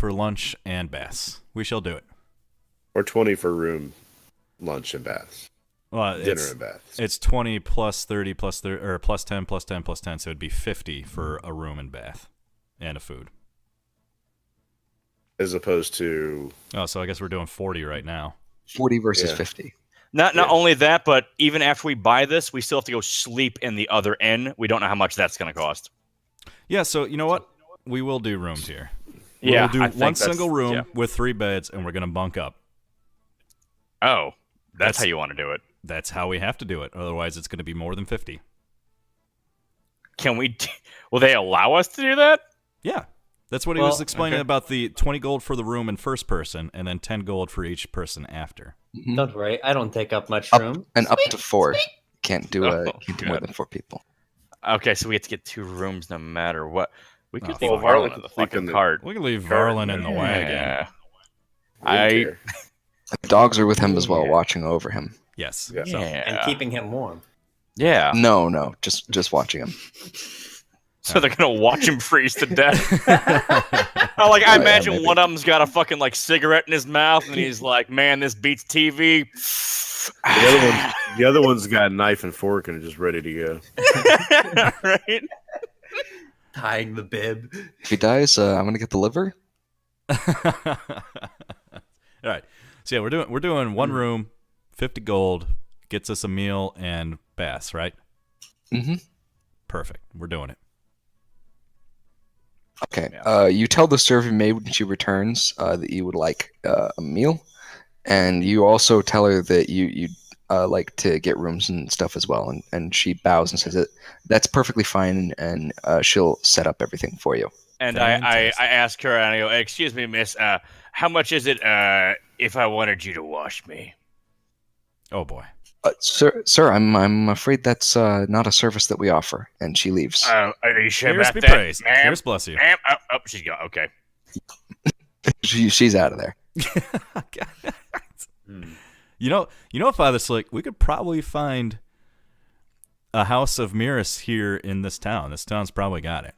[SPEAKER 2] lunch and baths. We shall do it.
[SPEAKER 5] Or 20 for room, lunch, and baths.
[SPEAKER 2] Well,
[SPEAKER 5] Dinner
[SPEAKER 2] it's,
[SPEAKER 5] and baths.
[SPEAKER 2] it's 20 plus 30 plus 30 or plus 10 plus 10 plus 10, so it'd be 50 for a room and bath and a food.
[SPEAKER 5] As opposed to
[SPEAKER 2] Oh, so I guess we're doing 40 right now.
[SPEAKER 4] 40 versus
[SPEAKER 5] Yeah.
[SPEAKER 4] 50.
[SPEAKER 6] Not
[SPEAKER 5] Yeah.
[SPEAKER 6] only that, but even after we buy this, we still have to go sleep in the other inn. We don't know how much that's going to cost.
[SPEAKER 2] Yeah, so you know what? We will do rooms here.
[SPEAKER 6] Yeah,
[SPEAKER 2] we'll do
[SPEAKER 6] I think
[SPEAKER 2] one
[SPEAKER 6] that's-
[SPEAKER 2] single room
[SPEAKER 6] yeah.
[SPEAKER 2] with 3 beds, and we're gonna bunk up.
[SPEAKER 6] Oh, that's
[SPEAKER 2] That's-
[SPEAKER 6] how you want to do it.
[SPEAKER 2] That's how we have to do it. Otherwise, it's gonna be more than 50.
[SPEAKER 6] Can we? Will they allow us to do that?
[SPEAKER 2] Yeah, that's what he was
[SPEAKER 3] Well,
[SPEAKER 2] explaining
[SPEAKER 6] okay.
[SPEAKER 2] about the 20 gold for the room in first person, and then 10 gold for each person after.
[SPEAKER 4] Mhm.
[SPEAKER 3] Don't worry, I don't take up much
[SPEAKER 4] Up,
[SPEAKER 3] room.
[SPEAKER 4] and up to 4. Can't do
[SPEAKER 6] Oh,
[SPEAKER 4] can't do more
[SPEAKER 6] God.
[SPEAKER 4] than 4 people.
[SPEAKER 6] Okay, so we have to get 2 rooms no matter what. We could
[SPEAKER 2] Oh,
[SPEAKER 6] leave
[SPEAKER 2] fuck.
[SPEAKER 6] Varlin in the
[SPEAKER 5] Sleep
[SPEAKER 6] fucking
[SPEAKER 5] in the-
[SPEAKER 6] cart.
[SPEAKER 2] We can leave
[SPEAKER 5] Cart,
[SPEAKER 2] Varlin in the
[SPEAKER 5] yeah.
[SPEAKER 2] wagon.
[SPEAKER 6] Yeah.
[SPEAKER 5] I
[SPEAKER 6] I-
[SPEAKER 5] care.
[SPEAKER 4] The dogs are with him as well,
[SPEAKER 6] Yeah.
[SPEAKER 4] watching over him.
[SPEAKER 2] Yes.
[SPEAKER 5] Yeah.
[SPEAKER 2] So,
[SPEAKER 3] And keeping him warm.
[SPEAKER 6] Yeah.
[SPEAKER 4] No, just watching him.
[SPEAKER 6] So they're gonna watch him freeze to death. I like. I
[SPEAKER 4] Oh, yeah,
[SPEAKER 6] imagine
[SPEAKER 4] maybe.
[SPEAKER 6] one of them's got a fucking like cigarette in his mouth, and he's like, "Man, this beats TV."
[SPEAKER 5] The other one's got a knife and fork and just ready to go.
[SPEAKER 6] Right?
[SPEAKER 3] Tying the bib.
[SPEAKER 4] If he dies, I'm gonna get the liver.
[SPEAKER 2] all right. So yeah, we're doing one room, 50 gold, gets us a meal and baths, right?
[SPEAKER 4] Mm-hmm.
[SPEAKER 2] Perfect. We're doing it.
[SPEAKER 4] Okay.
[SPEAKER 6] Yeah.
[SPEAKER 4] You tell the serving maid when she returns that you would like a meal, and you also tell her that you like to get rooms and stuff as well. And she bows and says that that's perfectly fine, and she'll set up everything for you.
[SPEAKER 6] And
[SPEAKER 2] Fantastic.
[SPEAKER 6] I ask her, and I go, "Excuse me, miss. How much is it if I wanted you to wash me?"
[SPEAKER 2] Oh boy.
[SPEAKER 4] Sir, I'm afraid that's not a service that we offer. And she leaves.
[SPEAKER 6] Are you sure
[SPEAKER 2] Cheers
[SPEAKER 6] about
[SPEAKER 2] be
[SPEAKER 6] that,
[SPEAKER 2] praised.
[SPEAKER 6] ma'am?
[SPEAKER 2] Cheers bless you.
[SPEAKER 6] Ma'am? Oh, she's gone. Okay.
[SPEAKER 4] She's out of there.
[SPEAKER 2] You know, Father Slick, we could probably find a house of Miras here in this town. This town's probably got it.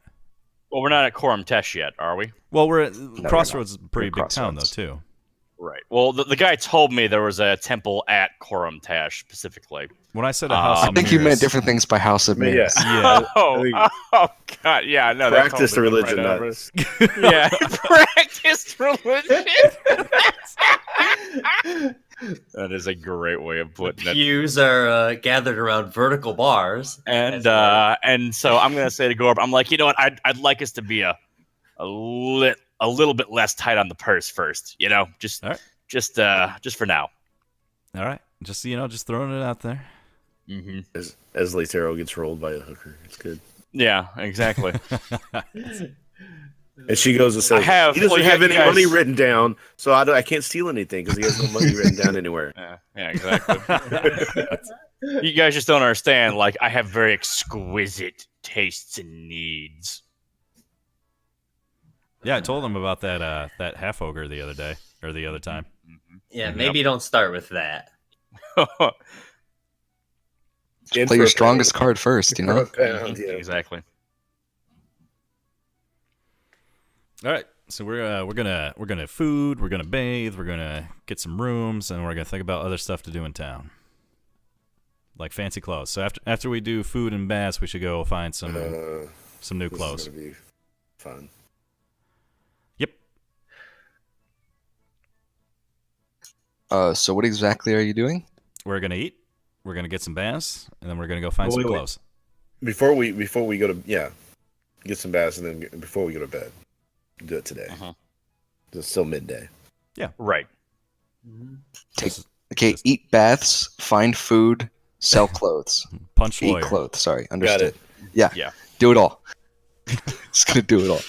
[SPEAKER 6] Well, we're not at Quorum Tesh yet, are we?
[SPEAKER 2] Well, we're at
[SPEAKER 4] we're
[SPEAKER 2] Crossroads, is a pretty
[SPEAKER 4] We're
[SPEAKER 2] big town though
[SPEAKER 4] Crossroads.
[SPEAKER 2] too.
[SPEAKER 6] Right. Well, the guy told me there was a temple at Quorum Tesh specifically.
[SPEAKER 2] When I said a house
[SPEAKER 6] I
[SPEAKER 2] of
[SPEAKER 4] I think you meant
[SPEAKER 2] Miras-
[SPEAKER 4] different things by House of
[SPEAKER 5] I mean,
[SPEAKER 4] Miras.
[SPEAKER 2] Yeah.
[SPEAKER 6] Oh,
[SPEAKER 5] think-
[SPEAKER 6] oh God. Yeah, no. that
[SPEAKER 5] Practice the
[SPEAKER 6] totally
[SPEAKER 5] religion,
[SPEAKER 6] went right
[SPEAKER 5] not
[SPEAKER 6] over. Yeah, practice religion. That is a great way of putting it.
[SPEAKER 3] Pews are gathered around vertical bars.
[SPEAKER 6] And so I'm gonna say to Gorb, I'm like, you know what? I'd like us to be a little bit less tight on the purse first. You know, just
[SPEAKER 2] All right.
[SPEAKER 6] just for now.
[SPEAKER 2] All right, just just throwing it out there.
[SPEAKER 6] Mm-hmm.
[SPEAKER 5] As Latero gets rolled by a hooker. It's good.
[SPEAKER 6] Yeah, exactly.
[SPEAKER 5] And she goes and says,
[SPEAKER 6] I have-
[SPEAKER 5] he doesn't
[SPEAKER 6] well,
[SPEAKER 5] have
[SPEAKER 6] you
[SPEAKER 5] any
[SPEAKER 6] guys-
[SPEAKER 5] money written down, so I can't steal anything because he has no money written down anywhere.
[SPEAKER 6] Yeah, exactly. You guys just don't understand. Like, I have very exquisite tastes and needs.
[SPEAKER 2] Yeah, I told him about that half ogre the other day or the other time.
[SPEAKER 3] Yeah, maybe don't start with that.
[SPEAKER 5] In
[SPEAKER 4] Play
[SPEAKER 5] for
[SPEAKER 4] your
[SPEAKER 5] a
[SPEAKER 4] strongest
[SPEAKER 5] pound.
[SPEAKER 4] card first, you
[SPEAKER 5] For a
[SPEAKER 4] know?
[SPEAKER 5] pound, yeah.
[SPEAKER 6] Exactly.
[SPEAKER 2] All right, so we're gonna food, we're gonna bathe, we're gonna get some rooms, and we're gonna think about other stuff to do in town, like fancy clothes. So after we do food and baths, we should go find some new
[SPEAKER 5] This is
[SPEAKER 2] clothes.
[SPEAKER 5] gonna be fun.
[SPEAKER 2] Yep.
[SPEAKER 4] So what exactly are you doing?
[SPEAKER 2] We're gonna eat. We're gonna get some baths, and then we're gonna go find some
[SPEAKER 5] Wait.
[SPEAKER 2] clothes.
[SPEAKER 5] Before we go to get some baths and then before we go to bed, do it today.
[SPEAKER 6] Uh-huh.
[SPEAKER 5] It's still midday.
[SPEAKER 6] Right.
[SPEAKER 4] Okay, eat baths, find food, sell clothes.
[SPEAKER 2] Punch
[SPEAKER 4] Eat
[SPEAKER 2] lawyer.
[SPEAKER 4] clothes, sorry.
[SPEAKER 5] Got
[SPEAKER 4] Understood.
[SPEAKER 5] it.
[SPEAKER 4] Yeah.
[SPEAKER 6] Yeah.
[SPEAKER 4] Do it all. Just gonna do it all.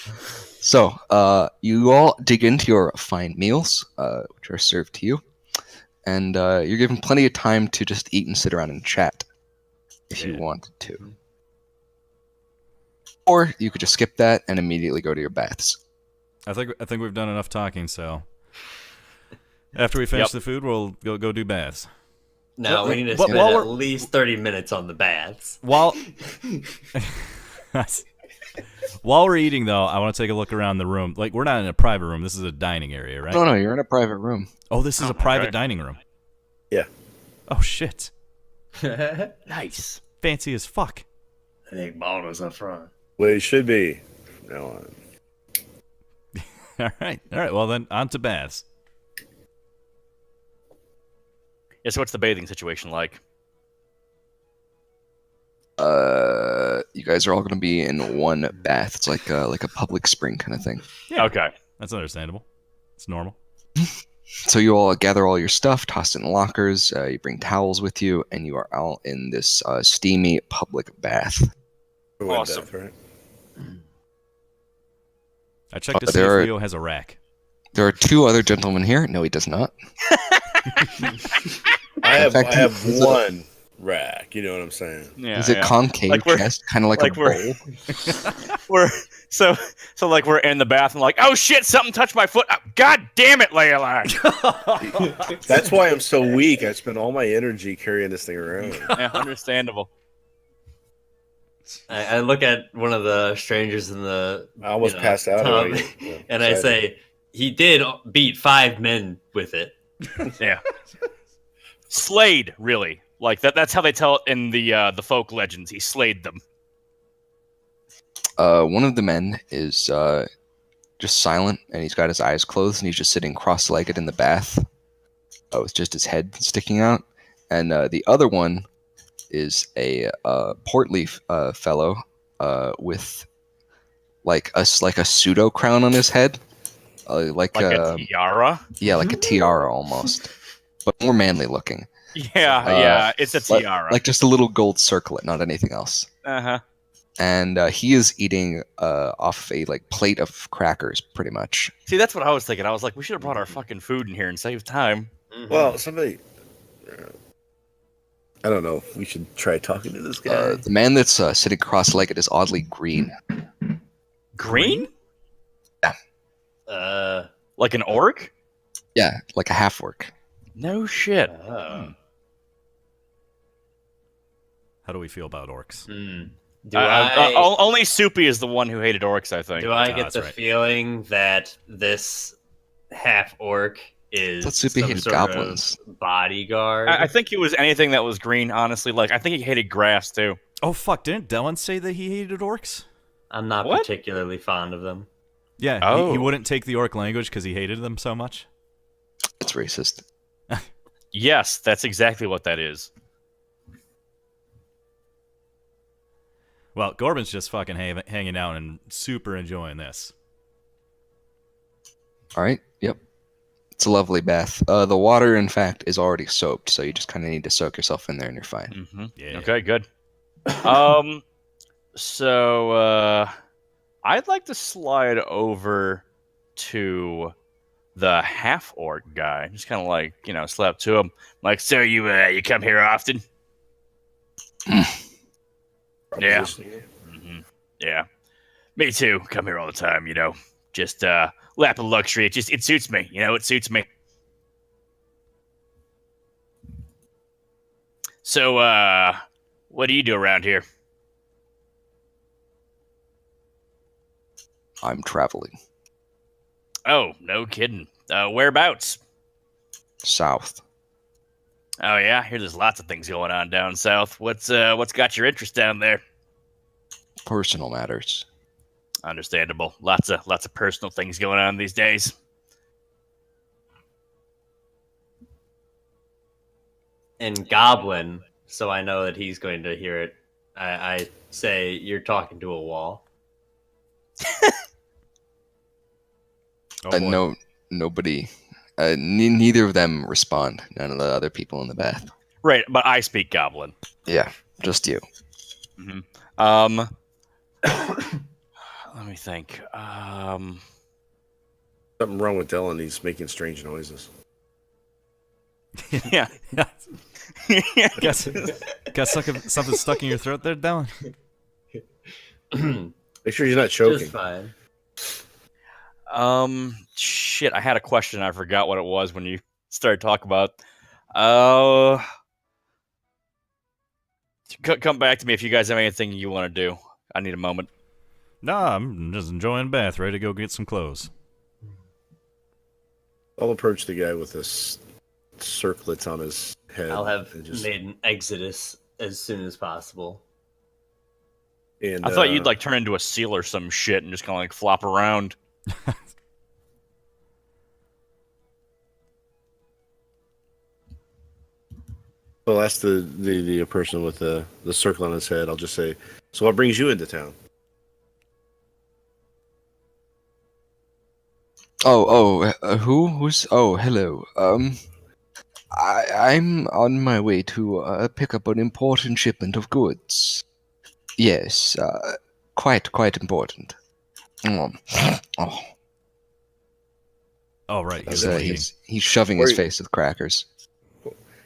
[SPEAKER 4] So, you all dig into your fine meals, which are served to you, and you're given plenty of time to just eat and sit around and chat, if you
[SPEAKER 2] Yeah.
[SPEAKER 4] wanted to. Or you could just skip that and immediately go to your baths.
[SPEAKER 2] I think we've done enough talking. So after we finish
[SPEAKER 6] Yep.
[SPEAKER 2] the food, we'll go do baths.
[SPEAKER 3] No, we need to
[SPEAKER 2] But
[SPEAKER 3] spend
[SPEAKER 2] while
[SPEAKER 3] at
[SPEAKER 2] we're-
[SPEAKER 3] least 30 minutes on the baths.
[SPEAKER 2] While while we're eating, though, I want to take a look around the room. Like, we're not in a private room. This is a dining area, right?
[SPEAKER 4] No, you're in a private room.
[SPEAKER 2] Oh, this is
[SPEAKER 6] Oh,
[SPEAKER 2] a private
[SPEAKER 6] okay.
[SPEAKER 2] dining room.
[SPEAKER 5] Yeah.
[SPEAKER 2] Oh shit!
[SPEAKER 6] Nice.
[SPEAKER 2] Fancy as fuck.
[SPEAKER 3] I think Baldo's up front.
[SPEAKER 5] Well, it should be from now on.
[SPEAKER 2] All right. Well, then on to baths.
[SPEAKER 6] Yeah, so what's the bathing situation like?
[SPEAKER 4] You guys are all going to be in one bath. It's like a public spring kind of thing.
[SPEAKER 2] Yeah.
[SPEAKER 6] Okay.
[SPEAKER 2] That's understandable. It's normal.
[SPEAKER 4] So you all gather all your stuff, toss it in lockers. You bring towels with you, and you are all in this steamy public bath.
[SPEAKER 6] Awesome.
[SPEAKER 5] Death, right?
[SPEAKER 2] I checked to see
[SPEAKER 4] there
[SPEAKER 2] if
[SPEAKER 4] are-
[SPEAKER 2] Leo has a rack.
[SPEAKER 4] There are two other gentlemen here. No, he does not.
[SPEAKER 5] I have
[SPEAKER 4] fact, is it-
[SPEAKER 5] one rack. You know what I'm saying?
[SPEAKER 6] Yeah.
[SPEAKER 4] Is it
[SPEAKER 6] yeah.
[SPEAKER 4] concave
[SPEAKER 6] Like we're-
[SPEAKER 4] chest, kind of like
[SPEAKER 6] like
[SPEAKER 4] a
[SPEAKER 6] we're-
[SPEAKER 4] bowl?
[SPEAKER 6] We're so like we're in the bathroom, like, oh shit, something touched my foot. Oh, God damn it, Layla.
[SPEAKER 5] That's why I'm so weak. I spend all my energy carrying this thing around.
[SPEAKER 6] Yeah, understandable.
[SPEAKER 3] I look at one of the strangers in the
[SPEAKER 5] I almost
[SPEAKER 3] you know,
[SPEAKER 5] passed out.
[SPEAKER 3] tub,
[SPEAKER 5] already. Yeah,
[SPEAKER 3] and I
[SPEAKER 5] excited.
[SPEAKER 3] say, he did beat 5 men with it.
[SPEAKER 6] Yeah. Slayed, really. Like that's how they tell it in the folk legends. He slayed them.
[SPEAKER 4] One of the men is just silent, and he's got his eyes closed, and he's just sitting cross-legged in the bath, with just his head sticking out. And the other one is a portly fellow with like a pseudo crown on his head, like
[SPEAKER 6] Like a tiara.
[SPEAKER 4] yeah, like a tiara almost, but more manly looking.
[SPEAKER 6] Yeah, yeah. It's a
[SPEAKER 4] Like-
[SPEAKER 6] tiara.
[SPEAKER 4] Like just a little gold circlet, not anything else.
[SPEAKER 6] Uh-huh.
[SPEAKER 4] And he is eating off a like plate of crackers, pretty much.
[SPEAKER 6] See, that's what I was thinking. I was like, we should have brought our fucking food in here and saved time.
[SPEAKER 5] Well, somebody. I don't know. We should try talking to this guy.
[SPEAKER 4] The man that's sitting cross-legged is oddly green.
[SPEAKER 6] Green?
[SPEAKER 3] Uh,
[SPEAKER 6] Like an orc?
[SPEAKER 4] Yeah, like a half-orc.
[SPEAKER 6] No shit.
[SPEAKER 3] oh.
[SPEAKER 2] How do we feel about orcs?
[SPEAKER 3] Do I
[SPEAKER 6] Only Soupy is the one who hated orcs, I think.
[SPEAKER 3] do I
[SPEAKER 2] Ah,
[SPEAKER 3] get
[SPEAKER 2] that's
[SPEAKER 3] the
[SPEAKER 2] right.
[SPEAKER 3] feeling that this half orc is
[SPEAKER 4] Thought Soupy
[SPEAKER 3] some
[SPEAKER 4] hated
[SPEAKER 3] sort of
[SPEAKER 4] goblins.
[SPEAKER 3] bodyguard?
[SPEAKER 6] I think he was anything that was green, honestly. Like, I think he hated grass, too.
[SPEAKER 2] Oh fuck! Didn't Dylan say that he hated orcs?
[SPEAKER 3] I'm not
[SPEAKER 6] What?
[SPEAKER 3] particularly fond of them.
[SPEAKER 2] Yeah, he
[SPEAKER 6] Oh.
[SPEAKER 2] wouldn't take the orc language because he hated them so much.
[SPEAKER 4] It's racist.
[SPEAKER 6] Yes, that's exactly what that is.
[SPEAKER 2] Well, Gorbin's just fucking hanging out and super enjoying this.
[SPEAKER 4] All right. Yep. It's a lovely bath. The water, in fact, is already soaked, so you just kind of need to soak yourself in there, and you're fine.
[SPEAKER 6] Mm-hmm.
[SPEAKER 2] Yeah.
[SPEAKER 6] Okay, good. So I'd like to slide over to the half orc guy. Just kind of like, slap up to him. Like, so you come here often? Yeah.
[SPEAKER 5] Proposition.
[SPEAKER 6] Yeah. Me too. Come here all the time, Just lap of luxury. It suits me, it suits me. So what do you do around here?
[SPEAKER 4] I'm traveling
[SPEAKER 6] Oh, no kidding. Whereabouts?
[SPEAKER 4] south.
[SPEAKER 6] Oh yeah, I hear there's lots of things going on down south. What's got your interest down there?
[SPEAKER 4] Personal matters.
[SPEAKER 6] Understandable. Lots of personal things going on these days.
[SPEAKER 3] And Goblin, so I know that he's going to hear it. I say you're talking to a wall.
[SPEAKER 2] Oh, boy.
[SPEAKER 4] No, nobody. Neither of them respond. None of the other people in the bath.
[SPEAKER 6] Right, but I speak Goblin.
[SPEAKER 4] Yeah, just you.
[SPEAKER 6] Let Let me think.
[SPEAKER 5] Something wrong with Dylan. He's making strange noises.
[SPEAKER 6] Yeah.
[SPEAKER 2] got something stuck in your throat there, Dylan?
[SPEAKER 5] Make sure he's not choking.
[SPEAKER 3] Just fine.
[SPEAKER 6] Shit. I had a question. I forgot what it was when you started talking about. Come back to me if you guys have anything you want to do. I need a moment.
[SPEAKER 2] Nah, I'm just enjoying bath, ready to go get some clothes.
[SPEAKER 5] I'll approach the guy with this circlets on his head.
[SPEAKER 3] I'll have
[SPEAKER 5] and just,
[SPEAKER 3] made an exodus as soon as possible.
[SPEAKER 5] and,
[SPEAKER 6] I thought you'd like turn into a seal or some shit and just kind of like flop around.
[SPEAKER 5] I'll ask the person with the circle on his head. I'll just say, "So what brings you into town?"
[SPEAKER 4] Who's? Oh, hello. I'm on my way to pick up an important shipment of goods. Yes, quite important. Oh,
[SPEAKER 2] Oh, right.
[SPEAKER 4] he's, he's shoving
[SPEAKER 5] Where
[SPEAKER 4] his
[SPEAKER 5] you-
[SPEAKER 4] face with crackers.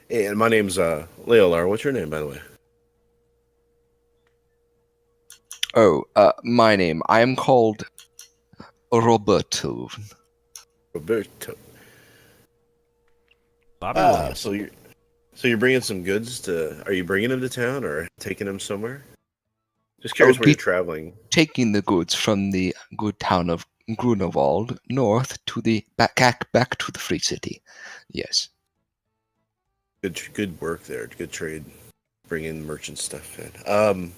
[SPEAKER 5] Hey, and my name's Leolar. What's your name, by the way?
[SPEAKER 4] Oh, my name. I am called Roberto.
[SPEAKER 5] Roberto.
[SPEAKER 2] Bobby Williams.
[SPEAKER 5] So you're bringing some goods to? Are you bringing them to town or taking them somewhere? Just curious where
[SPEAKER 4] be-
[SPEAKER 5] you're traveling.
[SPEAKER 4] Taking the goods from the good town of Grunewald north to the back to the Free City. Yes.
[SPEAKER 5] Good work there. Good trade. Bringing merchant stuff in.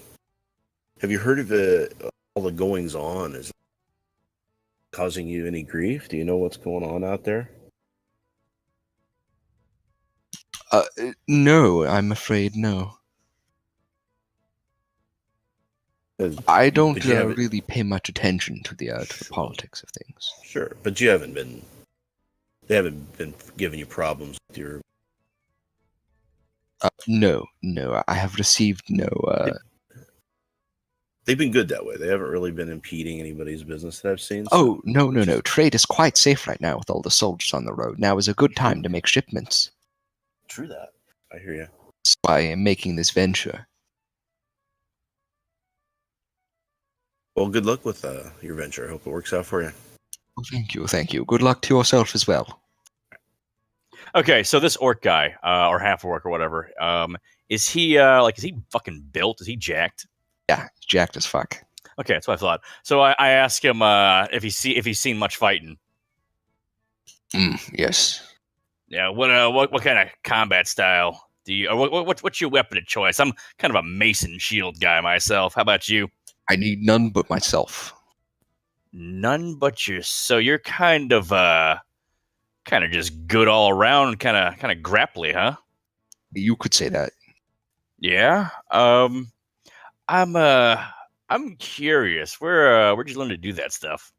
[SPEAKER 5] Have you heard of all the goings on? Is it causing you any grief? Do you know what's going on out there?
[SPEAKER 4] No, I'm afraid no.
[SPEAKER 5] 'Cause-
[SPEAKER 4] I don't
[SPEAKER 5] but you haven't-
[SPEAKER 4] really pay much attention to the politics of things.
[SPEAKER 5] Sure, but you haven't been. They haven't been giving you problems with your.
[SPEAKER 4] No, I have received no.
[SPEAKER 5] They've been good that way. They haven't really been impeding anybody's business that I've seen. so-
[SPEAKER 4] Oh, no. Trade is quite safe right now with all the soldiers on the road. Now is a good time to make shipments.
[SPEAKER 5] True that. I hear you.
[SPEAKER 4] That's why I'm making this venture.
[SPEAKER 5] Well, good luck with your venture. I hope it works out for you.
[SPEAKER 4] Well, thank you. Good luck to yourself as well.
[SPEAKER 6] Okay, so this orc guy, or half orc or whatever, is he is he fucking built? Is he jacked?
[SPEAKER 4] Yeah, jacked as fuck.
[SPEAKER 6] Okay, that's what I thought. So I asked him if he's seen much fighting.
[SPEAKER 4] Yes.
[SPEAKER 6] Yeah, what kind of combat style do you? Or what's your weapon of choice? I'm kind of a mason shield guy myself. How about you?
[SPEAKER 4] I need none but myself.
[SPEAKER 6] None but you. So you're kind of just good all around, kind of grapply, huh?
[SPEAKER 4] You could say that.
[SPEAKER 6] Yeah. I'm curious. Where'd you learn to do that stuff?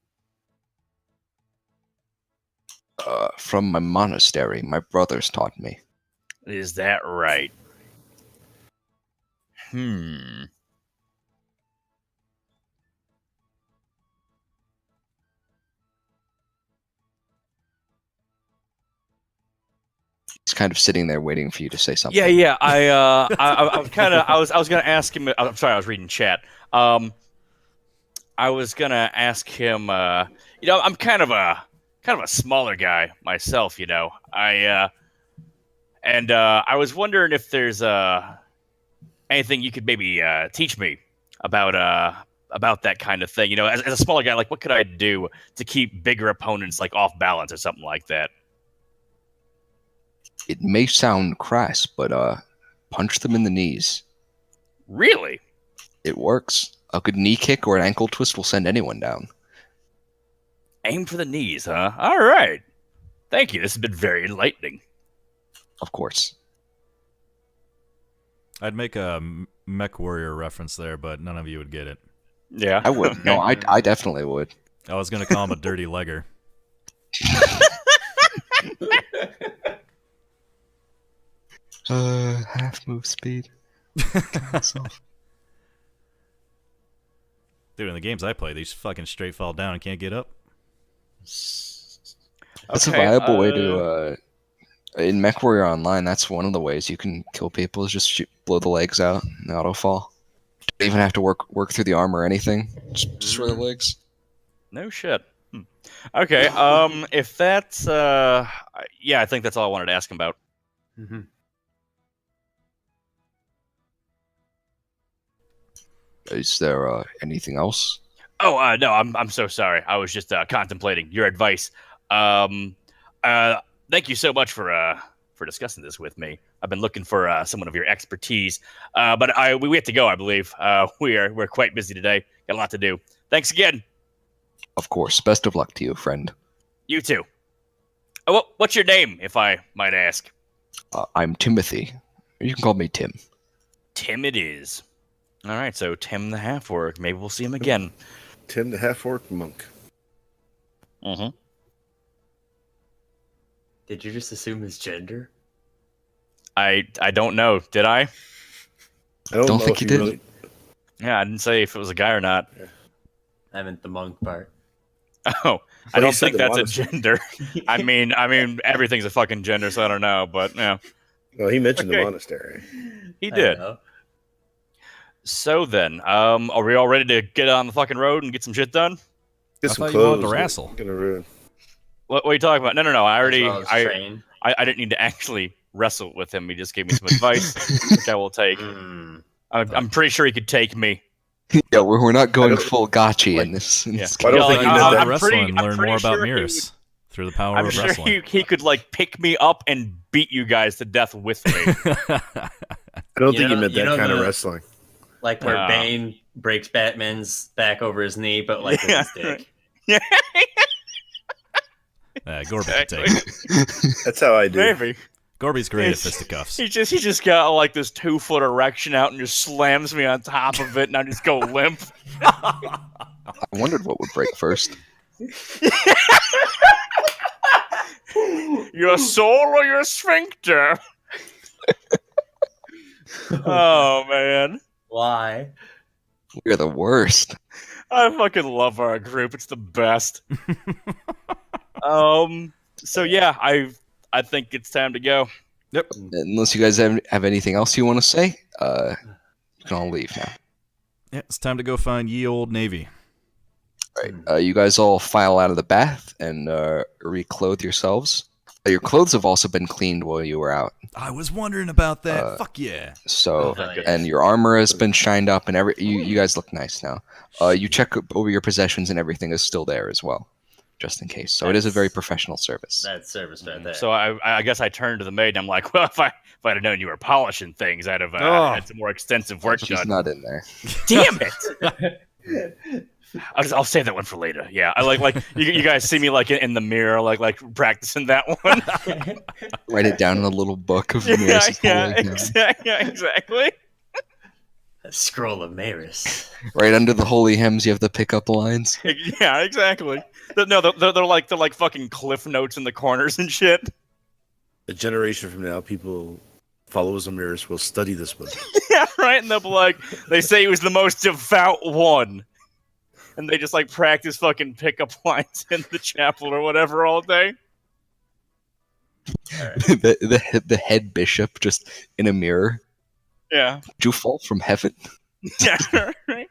[SPEAKER 4] From my monastery, my brothers taught me.
[SPEAKER 6] Is that right?
[SPEAKER 4] He's kind of sitting there waiting for you to say something.
[SPEAKER 6] Yeah. I was gonna ask him. I'm sorry, I was reading chat. I was gonna ask him. I'm kind of a smaller guy myself. I was wondering if there's anything you could maybe teach me about that kind of thing. As a smaller guy, like what could I do to keep bigger opponents like off balance or something like that?
[SPEAKER 4] It may sound crass, but punch them in the knees.
[SPEAKER 6] Really?
[SPEAKER 4] It works. A good knee kick or an ankle twist will send anyone down.
[SPEAKER 6] Aim for the knees, huh? All right. Thank you. This has been very enlightening.
[SPEAKER 4] Of course.
[SPEAKER 2] I'd make a Mech Warrior reference there, but none of you would get it.
[SPEAKER 6] Yeah.
[SPEAKER 4] I would. No, I definitely would.
[SPEAKER 2] I was going to call him a dirty legger.
[SPEAKER 4] Half move speed.
[SPEAKER 2] Dude, in the games I play, they just fucking straight fall down and can't get up.
[SPEAKER 4] That's a
[SPEAKER 1] Okay,
[SPEAKER 4] viable way to. In MechWarrior Online, that's one of the ways you can kill people is just blow the legs out and auto fall. Don't even have to work through the armor or anything. Just destroy the legs.
[SPEAKER 6] No shit. Okay. If that's yeah, I think that's all I wanted to ask him about.
[SPEAKER 3] Mhm.
[SPEAKER 4] Is there anything else?
[SPEAKER 6] Oh, no, I'm so sorry. I was just contemplating your advice. Thank you so much for discussing this with me. I've been looking for someone of your expertise, but we have to go. I believe we're quite busy today. Got a lot to do. Thanks again.
[SPEAKER 4] Of course. Best of luck to you, friend.
[SPEAKER 6] You too. What's your name, if I might ask?
[SPEAKER 4] I'm Timothy. You can call me Tim.
[SPEAKER 6] Tim it is. All right, so Tim the half-orc. Maybe we'll see him again.
[SPEAKER 5] Tim the half-orc monk.
[SPEAKER 6] Mm-hmm.
[SPEAKER 3] Did you just assume his gender?
[SPEAKER 6] I don't know. Did I?
[SPEAKER 5] I don't
[SPEAKER 4] Don't
[SPEAKER 5] know
[SPEAKER 4] think
[SPEAKER 5] if
[SPEAKER 4] you did.
[SPEAKER 5] really-
[SPEAKER 6] Yeah, I didn't say if it was a guy or not.
[SPEAKER 3] I meant the monk part.
[SPEAKER 6] Oh, I
[SPEAKER 5] you
[SPEAKER 6] don't
[SPEAKER 5] said
[SPEAKER 6] think
[SPEAKER 5] the
[SPEAKER 6] that's a
[SPEAKER 5] monastery.
[SPEAKER 6] gender. I mean, everything's a fucking gender, so I don't know. But yeah,
[SPEAKER 5] Well, he mentioned
[SPEAKER 6] Okay.
[SPEAKER 5] the monastery.
[SPEAKER 6] he
[SPEAKER 3] I
[SPEAKER 6] did.
[SPEAKER 3] know.
[SPEAKER 6] So then, are we all ready to get on the fucking road and get some shit done?
[SPEAKER 5] Get
[SPEAKER 2] I
[SPEAKER 5] some
[SPEAKER 2] thought you wanted
[SPEAKER 5] clothes.
[SPEAKER 2] to wrestle.
[SPEAKER 5] Gonna ruin.
[SPEAKER 6] What are you talking about? No. I already,
[SPEAKER 3] As well as
[SPEAKER 6] I
[SPEAKER 3] train.
[SPEAKER 6] didn't need to actually wrestle with him. He just gave me some advice, which I will take.
[SPEAKER 3] Mm.
[SPEAKER 6] I'm pretty sure he could take me.
[SPEAKER 4] Yeah, we're not going
[SPEAKER 5] don't-
[SPEAKER 4] full gotcha
[SPEAKER 5] like-
[SPEAKER 4] in this.
[SPEAKER 6] Yeah.
[SPEAKER 5] I don't
[SPEAKER 6] Yeah,
[SPEAKER 5] think
[SPEAKER 6] like,
[SPEAKER 5] he meant that.
[SPEAKER 6] I'm
[SPEAKER 2] wrestle
[SPEAKER 6] pretty-
[SPEAKER 2] and
[SPEAKER 6] I'm
[SPEAKER 2] learn
[SPEAKER 6] pretty
[SPEAKER 2] more about
[SPEAKER 6] sure he
[SPEAKER 2] mirrors through the power
[SPEAKER 6] I'm
[SPEAKER 2] of
[SPEAKER 6] sure
[SPEAKER 2] wrestling.
[SPEAKER 6] he could like pick me up and beat you guys to death with me.
[SPEAKER 5] I don't
[SPEAKER 3] You
[SPEAKER 5] think he
[SPEAKER 3] know-
[SPEAKER 5] meant
[SPEAKER 3] you
[SPEAKER 5] that
[SPEAKER 3] know
[SPEAKER 5] kind of
[SPEAKER 3] the-
[SPEAKER 5] wrestling.
[SPEAKER 3] Like where
[SPEAKER 6] Ah.
[SPEAKER 3] Bane breaks Batman's back over his knee, but like with
[SPEAKER 6] Yeah,
[SPEAKER 3] his dick.
[SPEAKER 6] yeah,
[SPEAKER 2] Gorby can
[SPEAKER 6] exactly.
[SPEAKER 2] take it.
[SPEAKER 5] That's how I do.
[SPEAKER 6] Maybe.
[SPEAKER 2] Gorby's great at
[SPEAKER 6] It's-
[SPEAKER 2] fisticuffs.
[SPEAKER 6] He just got like this 2-foot erection out and just slams me on top of it, and I just go limp.
[SPEAKER 4] I wondered what would break first.
[SPEAKER 6] Your soul or your sphincter? Oh man,
[SPEAKER 3] Why?
[SPEAKER 4] We're the worst.
[SPEAKER 6] I fucking love our group. It's the best. So yeah, I think it's time to go.
[SPEAKER 4] Unless you guys have anything else you want to say, you can all leave now.
[SPEAKER 2] Yeah, it's time to go find ye old Navy.
[SPEAKER 4] All right. You guys all file out of the bath and reclothe yourselves. Your clothes have also been cleaned while you were out.
[SPEAKER 2] I was wondering about that. Fuck yeah.
[SPEAKER 4] So,
[SPEAKER 3] Oh, yeah.
[SPEAKER 4] and your armor has been shined up, and you guys look nice now. You check over your possessions, and everything is still there as well, just in case. So it is a very professional service.
[SPEAKER 3] That's service right there.
[SPEAKER 6] So I guess I turned to the maid and I'm like, well, if I'd have known you were polishing things, I'd have
[SPEAKER 2] Oh.
[SPEAKER 6] had some more extensive work
[SPEAKER 4] She's
[SPEAKER 6] done.
[SPEAKER 4] not in there.
[SPEAKER 6] Damn it! I'll save that one for later. Yeah, I like you guys see me like in the mirror, like practicing that one.
[SPEAKER 4] Write it down in a little book of
[SPEAKER 6] yeah,
[SPEAKER 4] Maris'
[SPEAKER 6] yeah,
[SPEAKER 4] holy hymn.
[SPEAKER 6] exactly.
[SPEAKER 3] A scroll of Maris.
[SPEAKER 4] Right under the holy hymns, you have the pickup lines.
[SPEAKER 6] Yeah, exactly. No, they're like fucking cliff notes in the corners and shit.
[SPEAKER 5] A generation from now, people followers of Mirrors will study this book.
[SPEAKER 6] Yeah, right. And they'll be like, they say he was the most devout one, and they just like practice fucking pickup lines in the chapel or whatever all day.
[SPEAKER 4] the head bishop just in a mirror.
[SPEAKER 6] Yeah,
[SPEAKER 4] Did you fall from heaven?
[SPEAKER 6] yeah, right.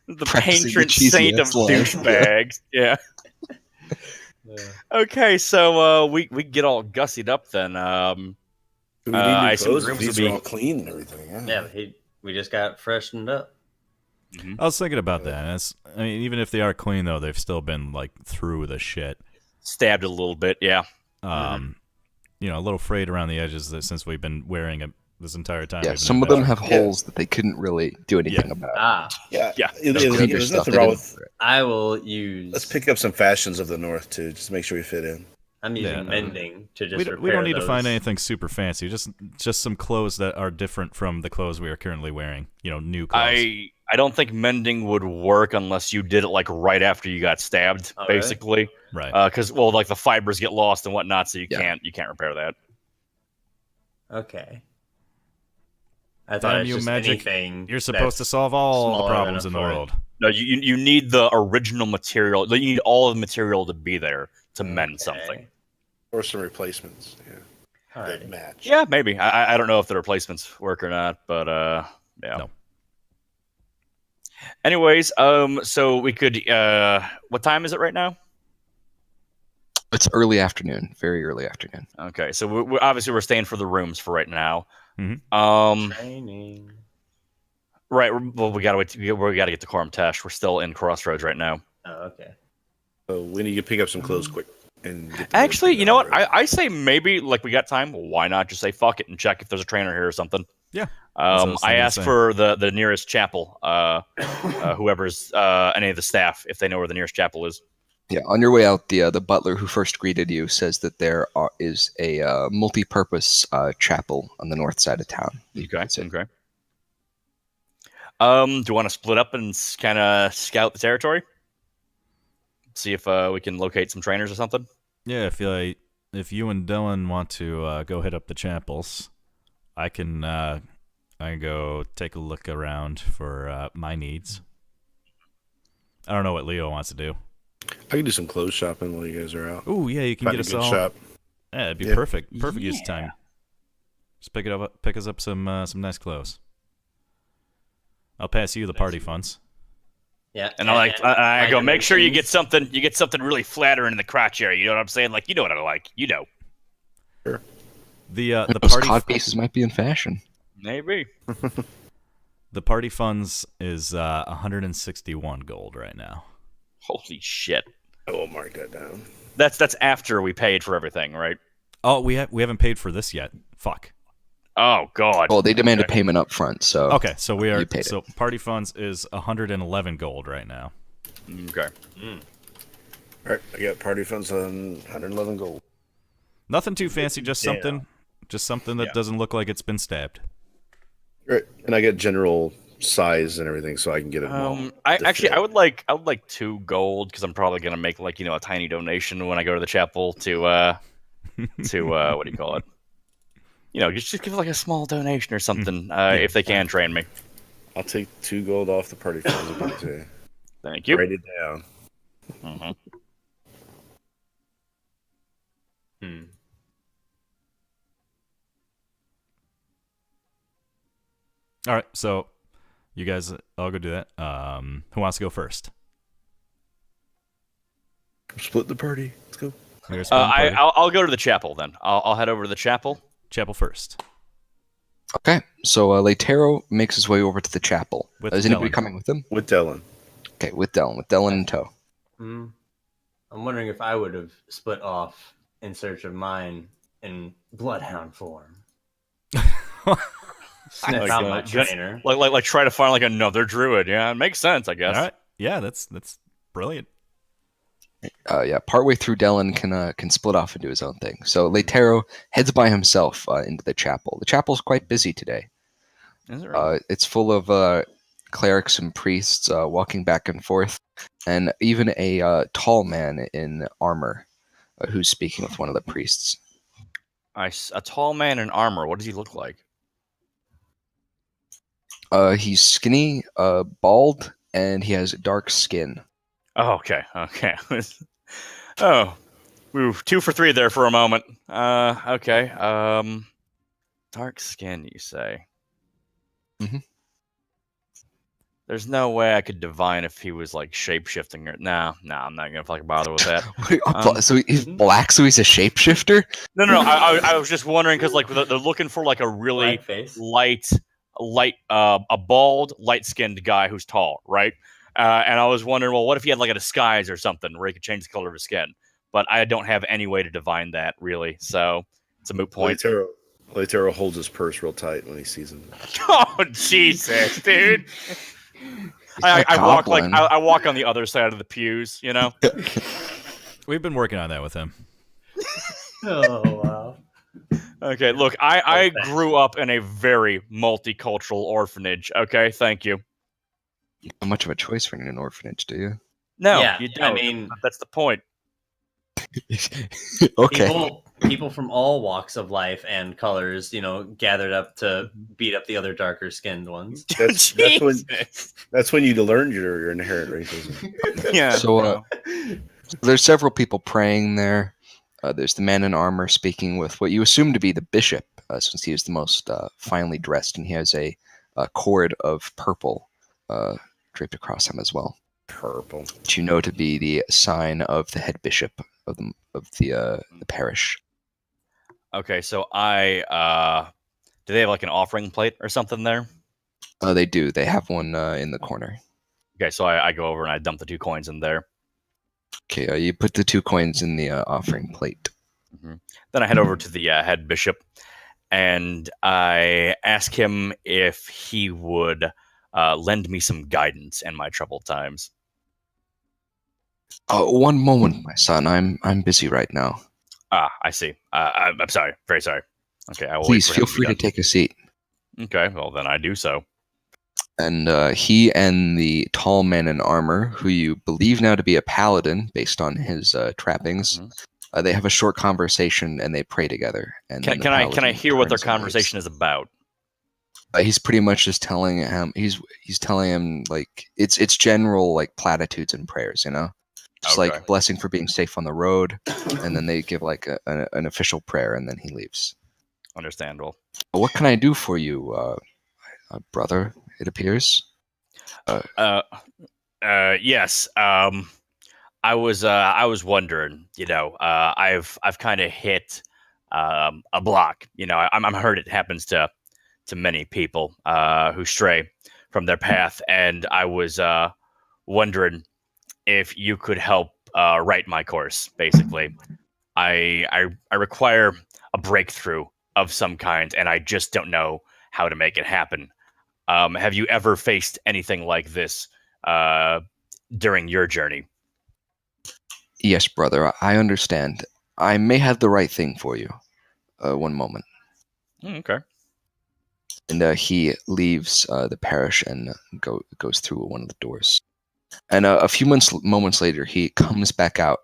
[SPEAKER 6] The
[SPEAKER 4] Practicing the
[SPEAKER 6] patron
[SPEAKER 4] cheesy
[SPEAKER 6] saint of
[SPEAKER 4] ass line.
[SPEAKER 6] douchebags. Yeah. Okay, so we get all gussied up then.
[SPEAKER 5] We need new
[SPEAKER 6] I assume
[SPEAKER 5] clothes.
[SPEAKER 6] rooms
[SPEAKER 5] These
[SPEAKER 6] will
[SPEAKER 5] are
[SPEAKER 6] be-
[SPEAKER 5] all clean and everything.
[SPEAKER 3] Yeah, but we just got freshened up.
[SPEAKER 2] I was thinking about that. I mean, even if they are clean, though, they've still been, like, through the shit.
[SPEAKER 6] Stabbed a little bit. Yeah.
[SPEAKER 2] You know, a little frayed around the edges since we've been wearing it this entire time.
[SPEAKER 4] Yeah,
[SPEAKER 2] we've been
[SPEAKER 4] some
[SPEAKER 2] in
[SPEAKER 4] of them
[SPEAKER 2] bed.
[SPEAKER 4] have holes that they couldn't really do anything about.
[SPEAKER 3] Ah,
[SPEAKER 5] Yeah,
[SPEAKER 6] Yeah.
[SPEAKER 4] Cleaned
[SPEAKER 5] There's
[SPEAKER 4] stuff,
[SPEAKER 5] nothing
[SPEAKER 4] they
[SPEAKER 5] wrong
[SPEAKER 4] didn't-
[SPEAKER 5] with.
[SPEAKER 3] I will use.
[SPEAKER 5] Let's pick up some fashions of the north too, just to make sure we fit in.
[SPEAKER 3] I'm using
[SPEAKER 2] Yeah,
[SPEAKER 3] mending to just
[SPEAKER 2] We
[SPEAKER 3] repair
[SPEAKER 2] don't need to find
[SPEAKER 3] those.
[SPEAKER 2] anything super fancy. Just some clothes that are different from the clothes we are currently wearing. You know, new clothes.
[SPEAKER 6] I don't think mending would work unless you did it like right after you got stabbed,
[SPEAKER 3] Oh, really?
[SPEAKER 6] basically.
[SPEAKER 2] Right.
[SPEAKER 6] Because like the fibers get lost and whatnot, so you
[SPEAKER 4] Yeah.
[SPEAKER 6] can't repair that.
[SPEAKER 3] Okay. I thought
[SPEAKER 2] Damn
[SPEAKER 3] it's
[SPEAKER 2] you,
[SPEAKER 3] just
[SPEAKER 2] magic.
[SPEAKER 3] anything.
[SPEAKER 2] You're supposed to
[SPEAKER 3] that's
[SPEAKER 2] solve all the
[SPEAKER 3] smaller than
[SPEAKER 2] problems
[SPEAKER 3] a
[SPEAKER 2] in the
[SPEAKER 3] foot.
[SPEAKER 2] world.
[SPEAKER 6] No, you need the original material. You need all of the material to be there to mend something.
[SPEAKER 3] Okay.
[SPEAKER 5] Or some replacements. Yeah. That
[SPEAKER 3] Alrighty.
[SPEAKER 5] match.
[SPEAKER 6] Yeah, maybe. I don't know if the replacements work or not, but yeah.
[SPEAKER 2] No.
[SPEAKER 6] Anyways, so we could. What time is it right now?
[SPEAKER 4] It's early afternoon, very early afternoon.
[SPEAKER 6] Okay, so we're obviously we're staying for the rooms for right now.
[SPEAKER 2] Mhm.
[SPEAKER 3] Training.
[SPEAKER 6] Right. Well, we gotta wait. We gotta get to Quorum Tesh. We're still in Crossroads right now.
[SPEAKER 3] Oh, okay.
[SPEAKER 5] So we need to pick up some clothes quick. And get the
[SPEAKER 6] Actually,
[SPEAKER 5] thing
[SPEAKER 6] you know what?
[SPEAKER 5] on the road.
[SPEAKER 6] I say maybe like we got time. Why not just say fuck it and check if there's a trainer here or something?
[SPEAKER 2] Yeah. That's what I was
[SPEAKER 6] I
[SPEAKER 2] thinking the
[SPEAKER 6] asked
[SPEAKER 2] same.
[SPEAKER 6] for the nearest chapel. Whoever's any of the staff, if they know where the nearest chapel is.
[SPEAKER 4] Yeah, on your way out, the butler who first greeted you says that there is a multi-purpose chapel on the north side of town.
[SPEAKER 6] Okay.
[SPEAKER 4] That's it.
[SPEAKER 6] Okay. Do you want to split up and kind of scout the territory? See if we can locate some trainers or something.
[SPEAKER 2] Yeah, if you and Dylan want to go hit up the chapels, I can go take a look around for my needs. I don't know what Leo wants to do.
[SPEAKER 5] I can do some clothes shopping while you guys are out.
[SPEAKER 2] Ooh, yeah, you can
[SPEAKER 5] Find
[SPEAKER 2] get
[SPEAKER 5] a
[SPEAKER 2] us
[SPEAKER 5] good
[SPEAKER 2] all.
[SPEAKER 5] shop.
[SPEAKER 2] Yeah, it'd be
[SPEAKER 5] Yeah.
[SPEAKER 2] perfect use of time. Just pick us up some nice clothes. I'll pass you the party funds.
[SPEAKER 3] Yeah.
[SPEAKER 6] And I go, make sure you
[SPEAKER 3] get.
[SPEAKER 6] get something really flattering in the crotch area. You know what I'm saying? Like, you know what I like. You know.
[SPEAKER 2] The
[SPEAKER 4] Those
[SPEAKER 2] party
[SPEAKER 4] cod pieces might be in fashion.
[SPEAKER 6] Maybe.
[SPEAKER 2] the party funds is 161 gold right now.
[SPEAKER 6] Holy shit.
[SPEAKER 5] I will mark that down.
[SPEAKER 6] That's after we paid for everything, right?
[SPEAKER 2] Oh, we haven't paid for this yet. Fuck.
[SPEAKER 6] Oh god.
[SPEAKER 4] Well, they demanded payment up front, so
[SPEAKER 2] Okay, so we are
[SPEAKER 4] You paid it.
[SPEAKER 2] so party funds is 111 gold right now.
[SPEAKER 6] Okay.
[SPEAKER 5] All right, I got party funds on 111 gold.
[SPEAKER 2] Nothing too fancy, just
[SPEAKER 5] Yeah.
[SPEAKER 2] something that
[SPEAKER 6] Yeah.
[SPEAKER 2] doesn't look like it's been stabbed.
[SPEAKER 5] All right, and I got general size and everything, so I can get it.
[SPEAKER 6] I would like 2 gold because I'm probably gonna make like a tiny donation when I go to the chapel to what do you call it? Just give like a small donation or something if they can train me.
[SPEAKER 5] I'll take 2 gold off the party funds and give it to you.
[SPEAKER 6] Thank you.
[SPEAKER 5] Write it down.
[SPEAKER 6] Mhm.
[SPEAKER 2] All right, so you guys, I'll go do that. Who wants to go first?
[SPEAKER 5] Split the party. Let's go.
[SPEAKER 2] You guys split the party?
[SPEAKER 6] I'll go to the chapel then. I'll head over to the chapel.
[SPEAKER 2] Chapel first.
[SPEAKER 4] okay. So Leitero makes his way over to the chapel.
[SPEAKER 2] With
[SPEAKER 4] Is anybody
[SPEAKER 2] Dylan.
[SPEAKER 4] coming with him?
[SPEAKER 5] With Dylan.
[SPEAKER 4] Okay, with Dylan in tow.
[SPEAKER 3] I'm wondering if I would have split off in search of mine in bloodhound form. Sniff
[SPEAKER 6] Like,
[SPEAKER 3] out my
[SPEAKER 6] just-
[SPEAKER 3] trainer.
[SPEAKER 6] Like try to find like another druid. Yeah, it makes sense, I guess.
[SPEAKER 2] All right. Yeah, that's brilliant.
[SPEAKER 4] Yeah, partway through, Dylan can split off and do his own thing. So Leitero heads by himself into the chapel. The chapel's quite busy today.
[SPEAKER 6] Is it really?
[SPEAKER 4] It's full of clerics and priests walking back and forth, and even a tall man in armor who's speaking with one of the priests.
[SPEAKER 6] A tall man in armor. What does he look like?
[SPEAKER 4] He's skinny, bald, and he has dark skin.
[SPEAKER 6] Oh, okay. Oh, we 2 for 3 there for a moment. Okay. Dark skin, you say?
[SPEAKER 4] Mhm.
[SPEAKER 6] There's no way I could divine if he was like shape shifting or no. I'm not gonna fucking bother with that.
[SPEAKER 4] So he's black, so he's a shapeshifter?
[SPEAKER 6] No. I was just wondering because like they're looking for like a really
[SPEAKER 3] Black face.
[SPEAKER 6] light, a bald, light-skinned guy who's tall, right? And I was wondering, well, what if he had like a disguise or something where he could change the color of his skin? But I don't have any way to divine that really, so it's a moot point.
[SPEAKER 5] Leitero holds his purse real tight when he sees him.
[SPEAKER 6] Oh Jesus, dude! I
[SPEAKER 4] a
[SPEAKER 6] walk
[SPEAKER 4] goblin.
[SPEAKER 6] I walk on the other side of the pews, you know.
[SPEAKER 2] We've been working on that with him.
[SPEAKER 3] Oh wow.
[SPEAKER 6] Okay, look, I grew up in a very multicultural orphanage. Okay, thank you.
[SPEAKER 4] Not much of a choice for an orphanage, do you?
[SPEAKER 6] No,
[SPEAKER 3] Yeah,
[SPEAKER 6] you
[SPEAKER 3] I
[SPEAKER 6] don't.
[SPEAKER 3] mean-
[SPEAKER 6] That's the point.
[SPEAKER 4] Okay.
[SPEAKER 3] people from all walks of life and colors, gathered up to beat up the other darker skinned ones.
[SPEAKER 5] That's when you learned your inherent racism.
[SPEAKER 1] Yeah.
[SPEAKER 4] So, there's several people praying there. There's the man in armor speaking with what you assume to be the bishop, since he is the most finely dressed, and he has a cord of purple draped across him as well,
[SPEAKER 5] Purple.
[SPEAKER 4] which you know to be the sign of the head bishop of the parish.
[SPEAKER 6] Okay, so do they have like an offering plate or something there?
[SPEAKER 4] They do. They have one in the corner.
[SPEAKER 6] Okay, so I go over and I dump the 2 coins in there.
[SPEAKER 4] Okay, you put the 2 coins in the offering plate.
[SPEAKER 6] Then I head over to the head bishop, and I ask him if he would lend me some guidance in my troubled times.
[SPEAKER 4] One moment, my son. I'm busy right now.
[SPEAKER 6] Ah, I see. I'm sorry. Very sorry. Okay, I will
[SPEAKER 4] Please
[SPEAKER 6] wait for
[SPEAKER 4] feel
[SPEAKER 6] him to be
[SPEAKER 4] free to
[SPEAKER 6] done.
[SPEAKER 4] take a seat.
[SPEAKER 6] Okay, well then I do so.
[SPEAKER 4] And he and the tall man in armor, who you believe now to be a paladin based on his trappings, they have a short conversation and they pray together. And then the
[SPEAKER 6] Can I
[SPEAKER 4] paladin
[SPEAKER 6] hear what their
[SPEAKER 4] turns and leaves.
[SPEAKER 6] conversation is about?
[SPEAKER 4] He's pretty much just telling him he's telling him like it's general like platitudes and prayers, just
[SPEAKER 6] Okay.
[SPEAKER 4] like blessing for being safe on the road, and then they give like an official prayer, and then he leaves.
[SPEAKER 6] Understandable.
[SPEAKER 4] What can I do for you, brother? It appears.
[SPEAKER 6] Yes. I was wondering. I've kind of hit a block. I'm heard it happens to many people who stray from their path, and I was wondering if you could help right my course. Basically, I require a breakthrough of some kind, and I just don't know how to make it happen. Have you ever faced anything like this during your journey?
[SPEAKER 4] Yes, brother. I understand. I may have the right thing for you. One moment.
[SPEAKER 6] Okay.
[SPEAKER 4] And he leaves the parish and goes through one of the doors. And a few moments later, he comes back out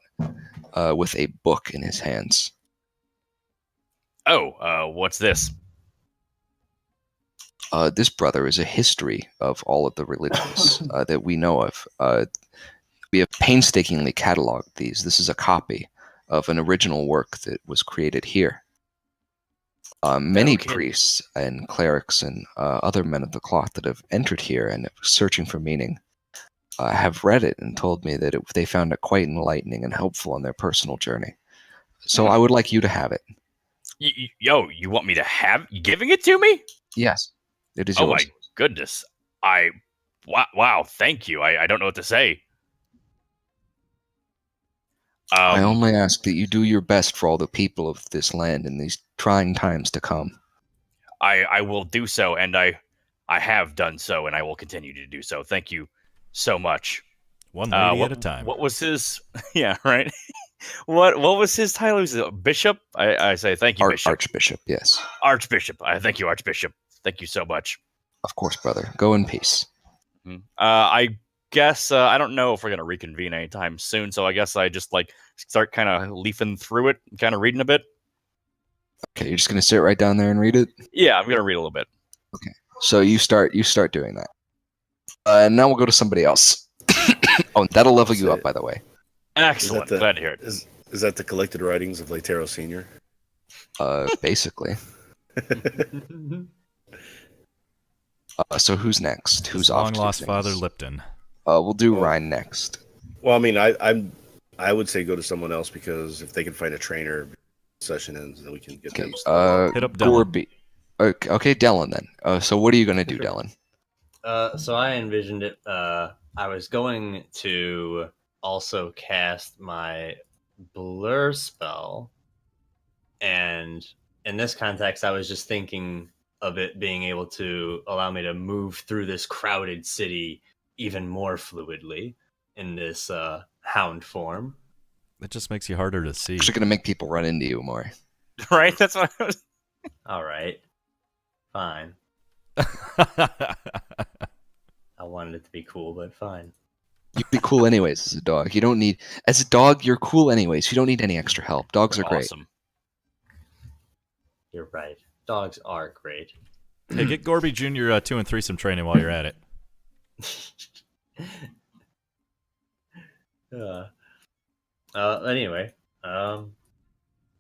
[SPEAKER 4] with a book in his hands.
[SPEAKER 6] Oh, what's this?
[SPEAKER 4] This, brother, is a history of all of the religions that we know of. We have painstakingly cataloged these. This is a copy of an original work that was created here. Many
[SPEAKER 6] Okay.
[SPEAKER 4] priests and clerics and other men of the cloth that have entered here and searching for meaning have read it and told me that they found it quite enlightening and helpful on their personal journey. So I would like you to have it.
[SPEAKER 6] You want me to have giving it to me?
[SPEAKER 4] Yes, it is
[SPEAKER 6] Oh
[SPEAKER 4] yours.
[SPEAKER 6] my goodness! Wow! Thank you. I don't know what to say.
[SPEAKER 4] I only ask that you do your best for all the people of this land in these trying times to come.
[SPEAKER 6] I will do so, and I have done so, and I will continue to do so. Thank you so much.
[SPEAKER 2] One lady
[SPEAKER 6] what,
[SPEAKER 2] at a time.
[SPEAKER 6] What was his? Yeah, right. What was his title? He was a bishop. I say thank you, Bishop.
[SPEAKER 4] Archbishop, yes.
[SPEAKER 6] Archbishop. Thank you, Archbishop. Thank you so much.
[SPEAKER 4] Of course, brother. Go in peace.
[SPEAKER 6] I guess I don't know if we're gonna reconvene anytime soon, so I guess I just start kind of leafing through it, kind of reading a bit.
[SPEAKER 4] Okay, you're just gonna sit right down there and read it?
[SPEAKER 6] Yeah, I'm gonna read a little bit.
[SPEAKER 4] Okay. So you start doing that. And now we'll go to somebody else. Oh, that'll level you up, by the way.
[SPEAKER 6] Excellent. Glad to hear it.
[SPEAKER 5] Is that the collected writings of Laetero Senior?
[SPEAKER 4] Basically. So who's next? Who's
[SPEAKER 2] His
[SPEAKER 4] off? to
[SPEAKER 2] long-lost
[SPEAKER 4] things?
[SPEAKER 2] father, Lipton.
[SPEAKER 4] We'll do Ryan next.
[SPEAKER 5] Well, I mean, I would say go to someone else because if they can find a trainer, session ends, then we can get
[SPEAKER 4] Okay.
[SPEAKER 5] them stuff.
[SPEAKER 2] Hit up Dylan.
[SPEAKER 4] Gorby. Okay, Dylan then. So what are you gonna do, Dylan?
[SPEAKER 3] So I envisioned it. I was going to also cast my blur spell, and in this context, I was just thinking of it being able to allow me to move through this crowded city even more fluidly in this hound form.
[SPEAKER 2] It just makes you harder to see.
[SPEAKER 4] It's gonna make people run into you more.
[SPEAKER 6] Right? That's what I was.
[SPEAKER 3] All right, fine. I wanted it to be cool, but fine.
[SPEAKER 4] You'd be cool anyways as a dog. You don't need as a dog. You're cool anyways. You don't need any extra help. Dogs are great.
[SPEAKER 6] Awesome.
[SPEAKER 3] You're right. Dogs are great.
[SPEAKER 2] Hey, get Gorby Jr. 2 and 3 some training while you're at it.
[SPEAKER 3] Anyway, I'm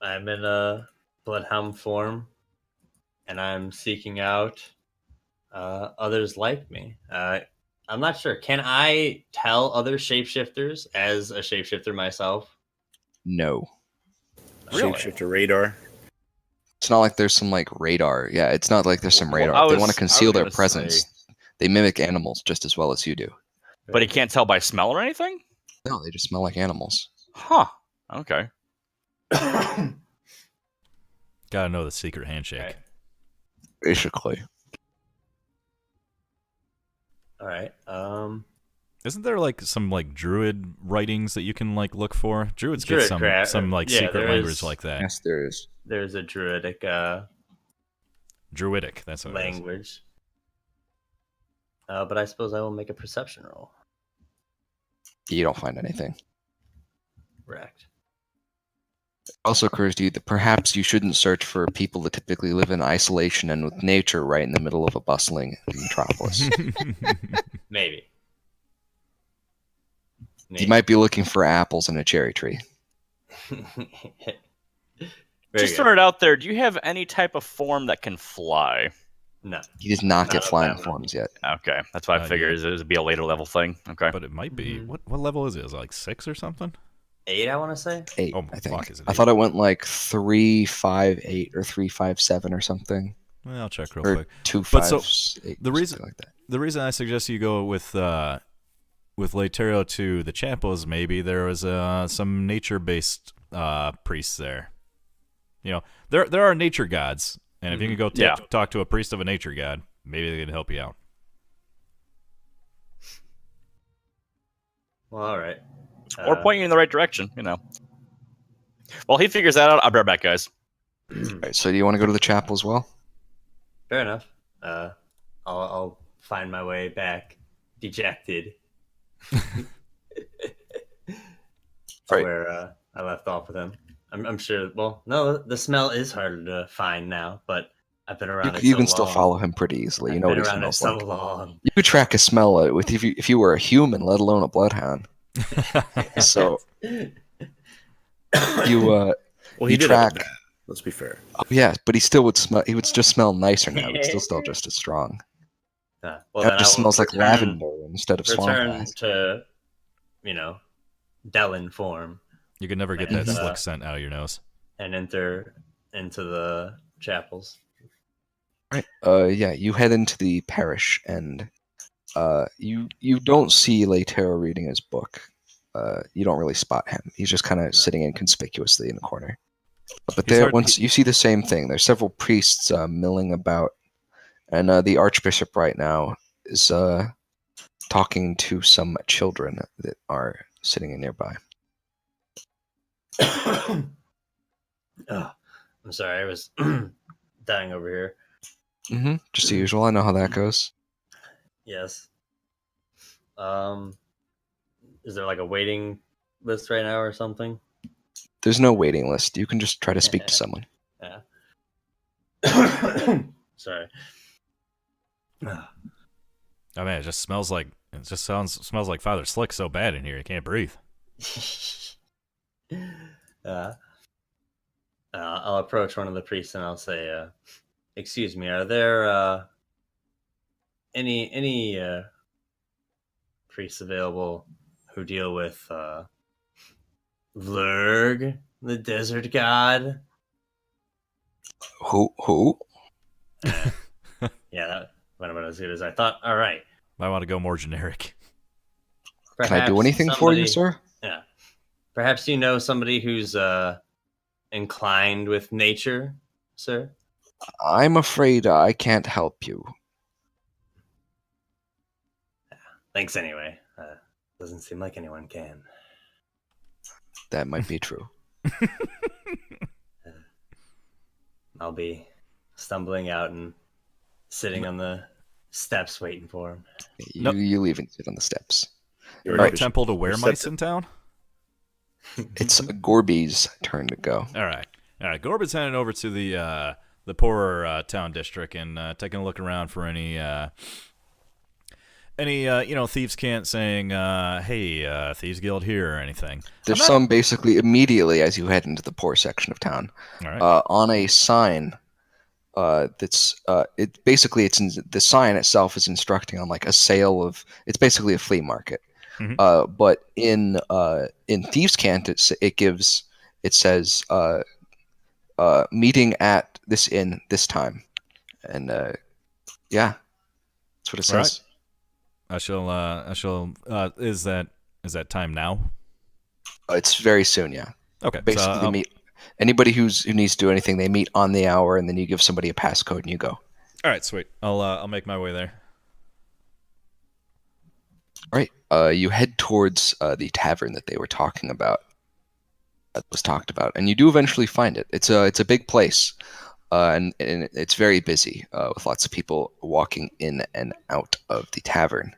[SPEAKER 3] in a bloodhound form, and I'm seeking out others like me. I'm not sure. Can I tell other shapeshifters as a shapeshifter myself?
[SPEAKER 4] No.
[SPEAKER 3] Really?
[SPEAKER 5] Shapeshifter radar.
[SPEAKER 4] It's not like there's some like radar. Yeah, it's not like there's some
[SPEAKER 6] Well,
[SPEAKER 4] radar.
[SPEAKER 6] I
[SPEAKER 4] If they
[SPEAKER 6] was-
[SPEAKER 4] want to
[SPEAKER 6] I was
[SPEAKER 4] conceal their
[SPEAKER 6] gonna say-
[SPEAKER 4] presence, they mimic animals just as well as you do.
[SPEAKER 6] But he can't tell by smell or anything?
[SPEAKER 4] No, they just smell like animals.
[SPEAKER 6] Huh. Okay.
[SPEAKER 2] Gotta know the secret handshake.
[SPEAKER 3] Right.
[SPEAKER 4] Basically.
[SPEAKER 3] All right.
[SPEAKER 2] Isn't there like some like druid writings that you can like look for? Druids get
[SPEAKER 3] Druid
[SPEAKER 2] some
[SPEAKER 3] craft,
[SPEAKER 2] some like
[SPEAKER 3] yeah,
[SPEAKER 2] secret
[SPEAKER 3] there
[SPEAKER 2] language
[SPEAKER 3] is-
[SPEAKER 2] like that.
[SPEAKER 4] Yes, there is.
[SPEAKER 3] There's a druidic
[SPEAKER 2] Druidic. That's what it is.
[SPEAKER 3] language. But I suppose I will make a perception roll.
[SPEAKER 4] You don't find anything.
[SPEAKER 3] Correct.
[SPEAKER 4] Also occurs to you that perhaps you shouldn't search for people that typically live in isolation and with nature right in the middle of a bustling metropolis.
[SPEAKER 3] Maybe.
[SPEAKER 4] You might be looking for apples in a cherry tree.
[SPEAKER 6] Just throwing it out there, do you have any type of form that can fly?
[SPEAKER 3] No.
[SPEAKER 4] He does not
[SPEAKER 3] Not
[SPEAKER 4] get
[SPEAKER 3] a
[SPEAKER 4] flying
[SPEAKER 3] bad one.
[SPEAKER 4] forms yet.
[SPEAKER 6] Okay, that's what I
[SPEAKER 2] Yeah.
[SPEAKER 6] figured. It would be a later level thing. Okay.
[SPEAKER 2] But it might be.
[SPEAKER 3] Mhm.
[SPEAKER 2] What level is it? Is it like 6 or something?
[SPEAKER 3] 8, I want to say.
[SPEAKER 4] 8,
[SPEAKER 2] Oh,
[SPEAKER 4] I think.
[SPEAKER 2] fuck, is it
[SPEAKER 4] I
[SPEAKER 2] 8?
[SPEAKER 4] thought it went like 3, 5, 8, or 3, 5, 7 or something.
[SPEAKER 2] Well, I'll check real
[SPEAKER 4] Or
[SPEAKER 2] quick.
[SPEAKER 4] 2,
[SPEAKER 2] But
[SPEAKER 4] 5,
[SPEAKER 2] so,
[SPEAKER 4] 8,
[SPEAKER 2] the reason-
[SPEAKER 4] something like that.
[SPEAKER 2] The reason I suggest you go with Laetero to the chapel is maybe there was some nature-based priests there. You know, there are nature gods, and if you can go
[SPEAKER 6] Yeah.
[SPEAKER 2] talk to a priest of a nature god, maybe they can help you out.
[SPEAKER 3] Well, all right.
[SPEAKER 6] Or point you in the right direction, you know. Well, he figures that out. I'll be right back, guys.
[SPEAKER 4] Alright, so do you want to go to the chapel as well?
[SPEAKER 3] Fair enough. I'll find my way back, dejected, to
[SPEAKER 4] Right.
[SPEAKER 3] where I left off with him. I'm sure. Well, no, the smell is harder to find now, but I've been around it
[SPEAKER 4] You
[SPEAKER 3] so
[SPEAKER 4] can still
[SPEAKER 3] long.
[SPEAKER 4] follow him pretty easily. You
[SPEAKER 3] I've
[SPEAKER 4] know what
[SPEAKER 3] been
[SPEAKER 4] he
[SPEAKER 3] around it
[SPEAKER 4] smells
[SPEAKER 3] so
[SPEAKER 4] like.
[SPEAKER 3] long.
[SPEAKER 4] You could track a smell with if you were a human, let alone a bloodhound. So you
[SPEAKER 5] Well, he
[SPEAKER 4] you
[SPEAKER 5] did have
[SPEAKER 4] track.
[SPEAKER 5] a- Let's be fair.
[SPEAKER 4] Oh, yeah, but he still would smell. He would just smell nicer now. He'd still just as strong.
[SPEAKER 3] Well,
[SPEAKER 4] That
[SPEAKER 3] then I
[SPEAKER 4] just
[SPEAKER 3] will
[SPEAKER 4] smells like
[SPEAKER 3] return-
[SPEAKER 4] lavender instead of swamp
[SPEAKER 3] Return
[SPEAKER 4] ass.
[SPEAKER 3] to, Dellen form
[SPEAKER 2] You can never get
[SPEAKER 3] And,
[SPEAKER 2] that slick scent out of your nose.
[SPEAKER 3] and enter into the chapels.
[SPEAKER 4] Right. Yeah, you head into the parish and you don't see Laetero reading his book. You don't really spot him. He's just kind of sitting inconspicuously in the corner. But
[SPEAKER 2] He's
[SPEAKER 4] there,
[SPEAKER 2] hard-
[SPEAKER 4] once you see the same thing, there's several priests milling about, and the archbishop right now is talking to some children that are sitting in nearby.
[SPEAKER 3] I'm sorry, I was dying over here.
[SPEAKER 4] Just the usual. I know how that goes.
[SPEAKER 3] Yes. Is there like a waiting list right now or something?
[SPEAKER 4] There's no waiting list. You can just try to speak to someone.
[SPEAKER 3] Yeah. Sorry.
[SPEAKER 2] Oh man, it just smells like smells like Father Slick so bad in here. You can't breathe.
[SPEAKER 3] I'll approach one of the priests and I'll say, "Excuse me, are there any priests available who deal with Vlurg, the desert god?"
[SPEAKER 4] Who?
[SPEAKER 3] Yeah, that went about as good as I thought. All right.
[SPEAKER 2] Might want to go more generic.
[SPEAKER 4] Can I do
[SPEAKER 3] Perhaps
[SPEAKER 4] anything for you,
[SPEAKER 3] somebody-
[SPEAKER 4] sir?
[SPEAKER 3] Yeah. Perhaps you know somebody who's inclined with nature, sir?
[SPEAKER 4] I'm afraid I can't help you.
[SPEAKER 3] Thanks anyway. Doesn't seem like anyone can.
[SPEAKER 4] That might be true.
[SPEAKER 3] I'll be stumbling out and sitting on the steps waiting for him.
[SPEAKER 4] You leave and sit on the steps.
[SPEAKER 5] You're
[SPEAKER 2] No
[SPEAKER 5] right.
[SPEAKER 2] temple to wear
[SPEAKER 5] Except
[SPEAKER 2] mice
[SPEAKER 5] that-
[SPEAKER 2] in town?
[SPEAKER 4] It's Gorby's turn to go.
[SPEAKER 2] All right. Gorbin's heading over to the the poorer town district and taking a look around for any thieves can't saying, hey, thieves guild here or anything.
[SPEAKER 4] There's some basically immediately as you head into the poor section of town.
[SPEAKER 2] All right.
[SPEAKER 4] On a sign that's the sign itself is instructing on like a sale of, it's basically a flea market.
[SPEAKER 2] Mhm.
[SPEAKER 4] But in Thieves' Cant it says meeting at this inn this time, and yeah, that's what it
[SPEAKER 2] All right.
[SPEAKER 4] says.
[SPEAKER 2] I shall. Is that time now?
[SPEAKER 4] It's very soon, yeah.
[SPEAKER 2] Okay.
[SPEAKER 4] Basically, they meet. Anybody who needs to do anything, they meet on the hour, and then you give somebody a passcode and you go.
[SPEAKER 2] All right, sweet. I'll make my way there.
[SPEAKER 4] All right. You head towards the tavern that they were talking about. That was talked about, and you do eventually find it. It's a big place, and it's very busy with lots of people walking in and out of the tavern.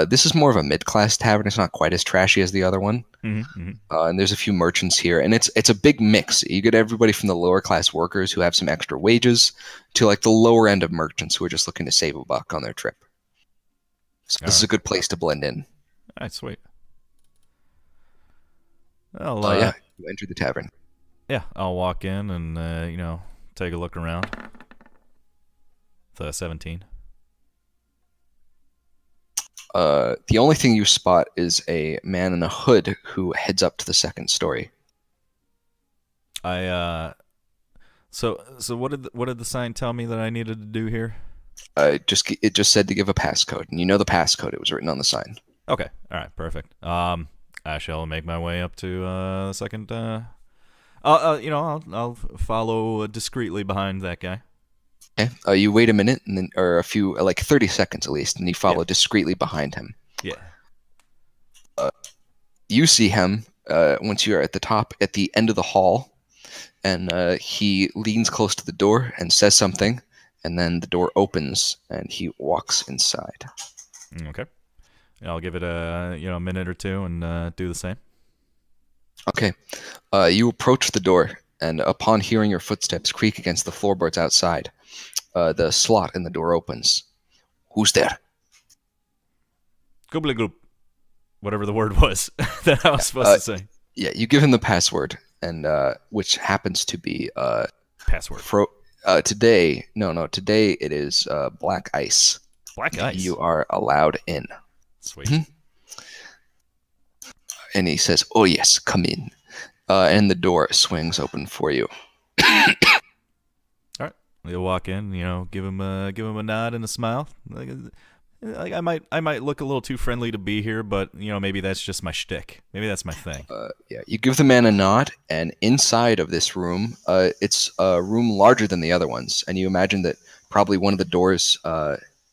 [SPEAKER 4] This is more of a mid-class tavern. It's not quite as trashy as the other one.
[SPEAKER 2] Mm-hmm.
[SPEAKER 4] And there's a few merchants here, and it's a big mix. You get everybody from the lower class workers who have some extra wages to like the lower end of merchants who are just looking to save a buck on their trip. So this is a good place to blend in.
[SPEAKER 2] All right, sweet. Well,
[SPEAKER 4] Yeah, you enter the tavern.
[SPEAKER 2] Yeah, I'll walk in and take a look around. The 17.
[SPEAKER 4] The only thing you spot is a man in a hood who heads up to the second story.
[SPEAKER 2] So what did the sign tell me that I needed to do here?
[SPEAKER 4] It just said to give a passcode, and you know the passcode. It was written on the sign.
[SPEAKER 2] Okay, all right, perfect. I shall make my way up to the second. I'll follow discreetly behind that guy.
[SPEAKER 4] Okay. You wait a minute, and then or a few, like 30 seconds at least, and you follow discreetly behind him.
[SPEAKER 2] Yeah.
[SPEAKER 4] You see him once you're at the top, at the end of the hall, and he leans close to the door and says something, and then the door opens, and he walks inside.
[SPEAKER 2] Okay. I'll give it a minute or two and do the same.
[SPEAKER 4] Okay. You approach the door, and upon hearing your footsteps creak against the floorboards outside, the slot in the door opens. Who's there?
[SPEAKER 2] Goobly-goop. Whatever the word was that I was supposed to say.
[SPEAKER 4] Yeah, you give him the password, and which happens to be
[SPEAKER 2] Password.
[SPEAKER 4] today it is black ice.
[SPEAKER 2] Black ice.
[SPEAKER 4] You are allowed in.
[SPEAKER 2] Sweet.
[SPEAKER 4] Mhm. And he says, "Oh yes, come in." And the door swings open for you.
[SPEAKER 2] All right. You'll walk in, give him a nod and a smile. Like I might look a little too friendly to be here, but maybe that's just my shtick. Maybe that's my thing.
[SPEAKER 4] Yeah, you give the man a nod, and inside of this room, it's a room larger than the other ones, and you imagine that probably one of the doors,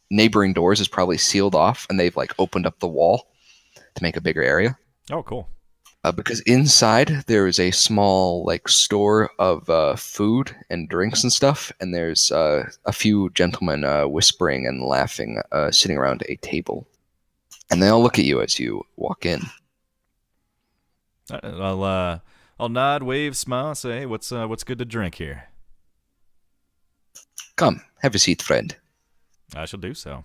[SPEAKER 4] neighboring doors, is probably sealed off, and they've like opened up the wall to make a bigger area.
[SPEAKER 2] Oh, cool.
[SPEAKER 4] Because inside there is a small like store of food and drinks and stuff, and there's a few gentlemen whispering and laughing, sitting around a table, and they all look at you as you walk in.
[SPEAKER 2] I'll nod, wave, smile, say, hey, what's good to drink here?
[SPEAKER 4] Come, have a seat, friend.
[SPEAKER 2] I shall do so.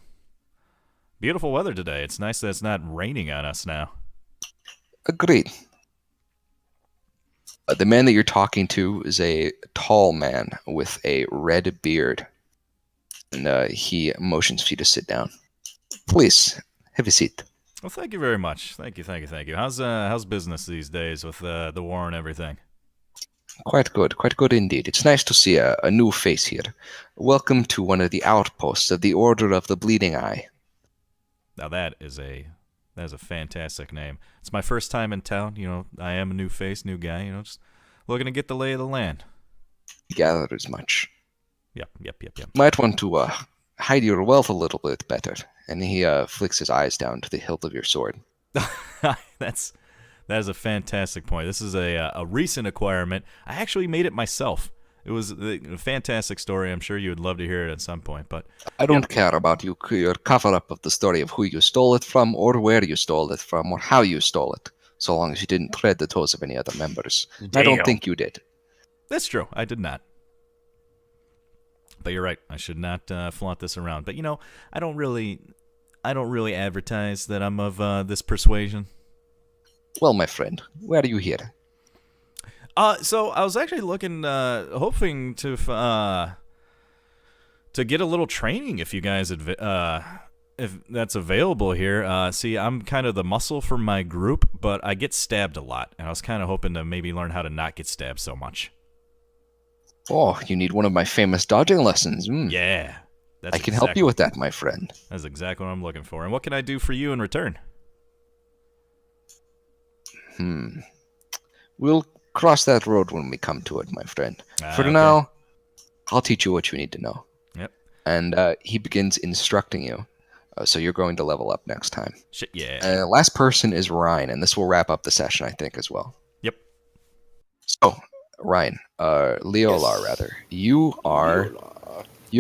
[SPEAKER 2] Beautiful weather today. It's nice that it's not raining on us now.
[SPEAKER 4] Agreed. The man that you're talking to is a tall man with a red beard, and he motions for you to sit down. Please, have a seat.
[SPEAKER 2] Well, thank you very much. Thank you. How's business these days with the war and everything?
[SPEAKER 4] Quite good indeed. It's nice to see a new face here. Welcome to one of the outposts of the Order of the Bleeding Eye.
[SPEAKER 2] Now that is a fantastic name. It's my first time in town. I am a new face, new guy. Just looking to get the lay of the land.
[SPEAKER 4] Gather as much.
[SPEAKER 2] Yep.
[SPEAKER 4] Might want to hide your wealth a little bit better. And he flicks his eyes down to the hilt of your sword.
[SPEAKER 2] That is a fantastic point. This is a recent acquirement. I actually made it myself. It was a fantastic story. I'm sure you would love to hear it at some point. But
[SPEAKER 4] I don't care about your cover-up of the story of who you stole it from, or where you stole it from, or how you stole it, so long as you didn't tread the toes of any other members. I don't think you did.
[SPEAKER 2] That's true. I did not. But you're right. I should not flaunt this around. But I don't really advertise that I'm of this persuasion.
[SPEAKER 4] Well, my friend, where are you here?
[SPEAKER 2] So I was actually looking, hoping to get a little training if you guys if that's available here. See, I'm kind of the muscle for my group, but I get stabbed a lot, and I was kind of hoping to maybe learn how to not get stabbed so much.
[SPEAKER 4] Oh, you need one of my famous dodging lessons.
[SPEAKER 2] Yeah,
[SPEAKER 4] I can help you with that, my friend.
[SPEAKER 2] That's exactly what I'm looking for. And what can I do for you in return?
[SPEAKER 4] We'll cross that road when we come to it, my friend. For
[SPEAKER 2] Okay.
[SPEAKER 4] now, I'll teach you what you need to know.
[SPEAKER 2] Yep.
[SPEAKER 4] And he begins instructing you. So you're going to level up next time.
[SPEAKER 2] Shit, yeah.
[SPEAKER 4] Last person is Ryan, and this will wrap up the session, I think, as well.
[SPEAKER 2] Yep.
[SPEAKER 4] So, Ryan, Leolar,
[SPEAKER 5] Yes.
[SPEAKER 4] rather, you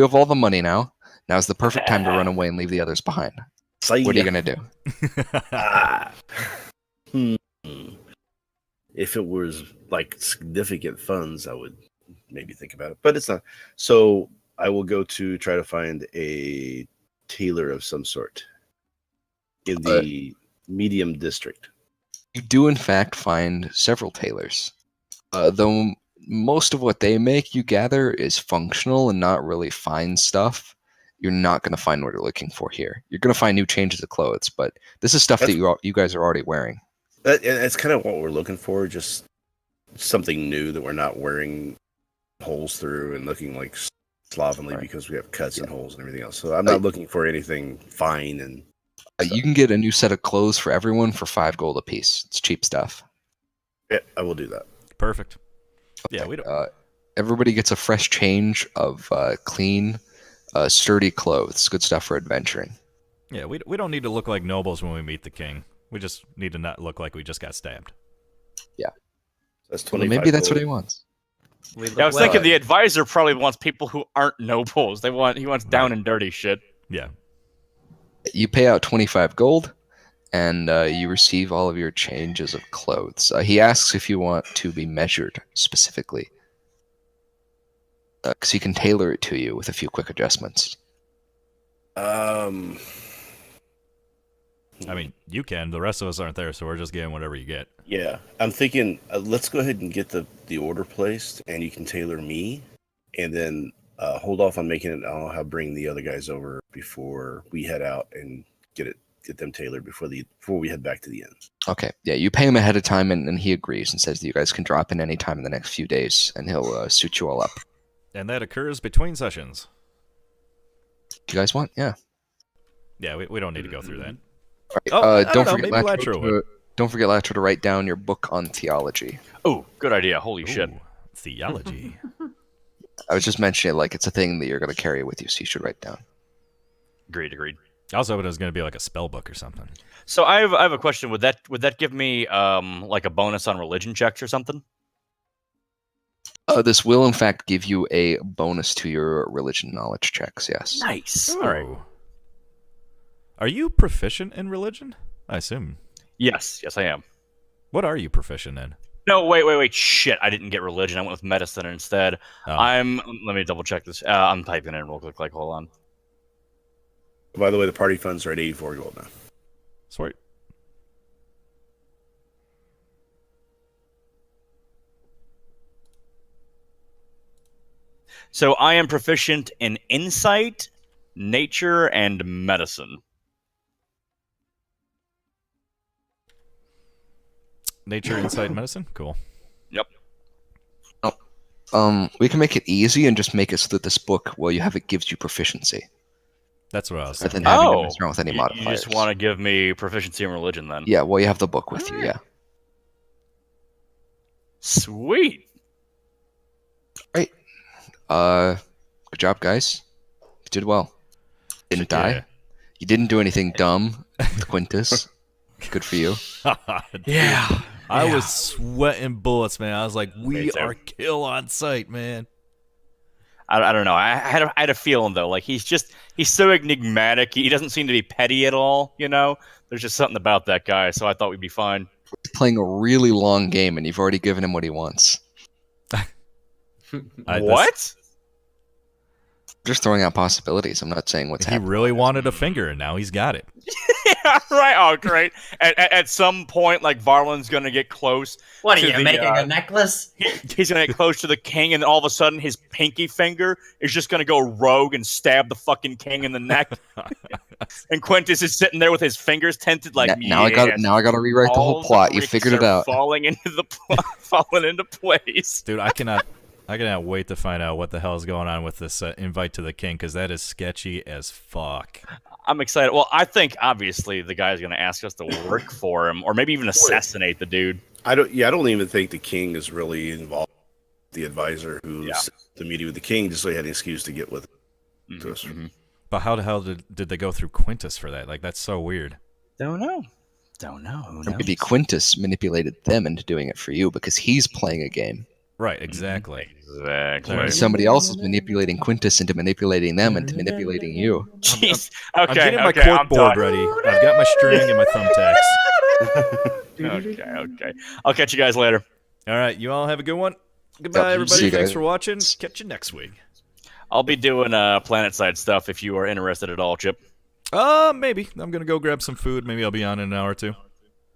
[SPEAKER 4] have all the money now. Now's the perfect time to run away and leave the others behind. What are you gonna do?
[SPEAKER 5] Ah. Hmm. If it was like significant funds, I would maybe think about it, but it's not. So I will go to try to find a tailor of some sort in the medium district.
[SPEAKER 4] You do, in fact, find several tailors. Though most of what they make, you gather, is functional and not really fine stuff. You're not going to find what you're looking for here. You're going to find new changes of clothes, but this is stuff that you guys are already wearing.
[SPEAKER 5] That's kind of what we're looking for, just something new that we're not wearing holes through and looking like slovenly because we have cuts and holes and everything else. So I'm not looking for anything fine. And
[SPEAKER 4] you can get a new set of clothes for everyone for 5 gold apiece. It's cheap stuff.
[SPEAKER 5] yeah, I will do that.
[SPEAKER 2] Perfect. Yeah, we don't.
[SPEAKER 4] Everybody gets a fresh change of clean, sturdy clothes. Good stuff for adventuring.
[SPEAKER 2] Yeah, we don't need to look like nobles when we meet the king. We just need to not look like we just got stabbed.
[SPEAKER 5] That's
[SPEAKER 4] Well,
[SPEAKER 5] 25
[SPEAKER 4] maybe that's what
[SPEAKER 5] gold.
[SPEAKER 4] he wants.
[SPEAKER 6] Yeah, I was thinking the advisor probably wants people who aren't nobles. He wants down and dirty shit.
[SPEAKER 2] Yeah.
[SPEAKER 4] You pay out 25 gold, and you receive all of your changes of clothes. He asks if you want to be measured specifically, because he can tailor it to you with a few quick adjustments.
[SPEAKER 2] I mean, you can. The rest of us aren't there, so we're just getting whatever you get.
[SPEAKER 5] Yeah, I'm thinking let's go ahead and get the order placed, and you can tailor me, and then hold off on making it. I'll bring the other guys over before we head out and get them tailored before we head back to the inn.
[SPEAKER 4] Okay, yeah, you pay him ahead of time, and he agrees and says that you guys can drop in any time in the next few days, and he'll suit you all up.
[SPEAKER 2] And that occurs between sessions.
[SPEAKER 4] If you guys want, yeah.
[SPEAKER 2] Yeah, we don't need to go through that.
[SPEAKER 4] All right,
[SPEAKER 2] Oh, I don't know,
[SPEAKER 4] forget
[SPEAKER 2] maybe
[SPEAKER 4] Latro
[SPEAKER 2] Latro would.
[SPEAKER 4] don't forget Latro to write down your book on theology.
[SPEAKER 6] Oh, good idea. Holy shit.
[SPEAKER 2] Ooh, theology.
[SPEAKER 4] I was just mentioning it like it's a thing that you're going to carry with you, so you should write down.
[SPEAKER 6] Agreed.
[SPEAKER 2] I was hoping it was going to be like a spell book or something.
[SPEAKER 6] So I have a question. Would that give me like a bonus on religion checks or something?
[SPEAKER 4] This will, in fact, give you a bonus to your religion knowledge checks, yes.
[SPEAKER 6] Nice. All right.
[SPEAKER 2] Ooh. Are you proficient in religion? I assume.
[SPEAKER 6] Yes, I am.
[SPEAKER 2] What are you proficient in?
[SPEAKER 6] No, wait. Shit, I didn't get religion. I went with medicine instead.
[SPEAKER 2] Oh.
[SPEAKER 6] Let me double check this. I'm typing in real quick. Like, hold on.
[SPEAKER 5] By the way, the party funds are at 84 gold now.
[SPEAKER 2] Sweet.
[SPEAKER 6] So I am proficient in insight, nature, and medicine.
[SPEAKER 2] Nature, insight, medicine? Cool.
[SPEAKER 6] Yep.
[SPEAKER 4] We can make it easy and just make it so that this book, well, you have it gives you proficiency.
[SPEAKER 2] That's what I was
[SPEAKER 4] Rather
[SPEAKER 2] thinking.
[SPEAKER 4] than having to
[SPEAKER 6] Oh,
[SPEAKER 4] mess around with any
[SPEAKER 6] you
[SPEAKER 4] modifiers.
[SPEAKER 6] just want to give me proficiency in religion then?
[SPEAKER 4] Yeah, well, you have the book with you, yeah.
[SPEAKER 6] Sweet.
[SPEAKER 4] Good job, guys. You did well. Didn't die.
[SPEAKER 2] Yeah.
[SPEAKER 4] You didn't do anything dumb with Quintus. Good for you.
[SPEAKER 6] Yeah.
[SPEAKER 2] I was sweating bullets, man. I was like,
[SPEAKER 6] Me
[SPEAKER 2] we
[SPEAKER 6] too.
[SPEAKER 2] are kill on sight, man.
[SPEAKER 6] I don't know. I had a feeling though. Like he's so enigmatic. He doesn't seem to be petty at all. You know, there's just something about that guy. So I thought we'd be fine.
[SPEAKER 4] He's playing a really long game, and you've already given him what he wants.
[SPEAKER 6] What?
[SPEAKER 4] Just throwing out possibilities. I'm not saying what's
[SPEAKER 2] He
[SPEAKER 4] happening.
[SPEAKER 2] really wanted a finger, and now he's got it.
[SPEAKER 1] Yeah, right. Oh, great. At some point, like Varlin's gonna get close.
[SPEAKER 3] What are
[SPEAKER 1] To
[SPEAKER 3] you
[SPEAKER 1] the,
[SPEAKER 3] making a necklace?
[SPEAKER 1] He's gonna get close to the king, and all of a sudden, his pinky finger is just gonna go rogue and stab the fucking king in the neck. And Quintus is sitting there with his fingers tented, like
[SPEAKER 4] Now I got to rewrite the
[SPEAKER 1] all
[SPEAKER 4] whole plot. You
[SPEAKER 1] bricks
[SPEAKER 4] figured it
[SPEAKER 1] are
[SPEAKER 4] out.
[SPEAKER 1] Falling into the falling into place.
[SPEAKER 2] Dude, I cannot wait to find out what the hell is going on with this invite to the king, because that is sketchy as fuck.
[SPEAKER 6] I'm excited. Well, I think obviously the guy's going to ask us to work for him, or maybe even assassinate the dude.
[SPEAKER 5] I don't even think the king is really involved. The advisor who's
[SPEAKER 6] Yeah.
[SPEAKER 5] the meeting with the king just so he had an excuse to get with
[SPEAKER 6] Mhm,
[SPEAKER 5] to us.
[SPEAKER 6] mhm.
[SPEAKER 2] But how the hell did they go through Quintus for that? Like, that's so weird.
[SPEAKER 6] Don't know. Who
[SPEAKER 4] Or maybe
[SPEAKER 6] knows?
[SPEAKER 4] Quintus manipulated them into doing it for you because he's playing a game.
[SPEAKER 2] Right, exactly.
[SPEAKER 6] Exactly.
[SPEAKER 2] Right.
[SPEAKER 4] Somebody else is manipulating Quintus into manipulating them into manipulating you.
[SPEAKER 1] Jeez.
[SPEAKER 2] I'm
[SPEAKER 1] Okay.
[SPEAKER 2] getting my
[SPEAKER 1] okay, I'm
[SPEAKER 2] corkboard
[SPEAKER 1] done.
[SPEAKER 2] ready. I've got my string and my thumbtacks.
[SPEAKER 1] Okay. I'll catch you guys later.
[SPEAKER 2] All right, you all have a good one. Goodbye,
[SPEAKER 4] See
[SPEAKER 2] everybody.
[SPEAKER 4] you
[SPEAKER 2] Thanks
[SPEAKER 4] guys.
[SPEAKER 2] for watching. Catch you next week.
[SPEAKER 6] I'll be doing planet side stuff if you are interested at all, Chip.
[SPEAKER 2] Maybe. I'm going to go grab some food. Maybe I'll be on in an hour or two.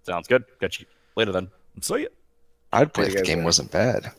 [SPEAKER 6] Sounds good. Catch you later then.
[SPEAKER 2] See ya.
[SPEAKER 4] I'd play
[SPEAKER 5] Hey,
[SPEAKER 4] if the
[SPEAKER 5] guys,
[SPEAKER 4] game wasn't bad.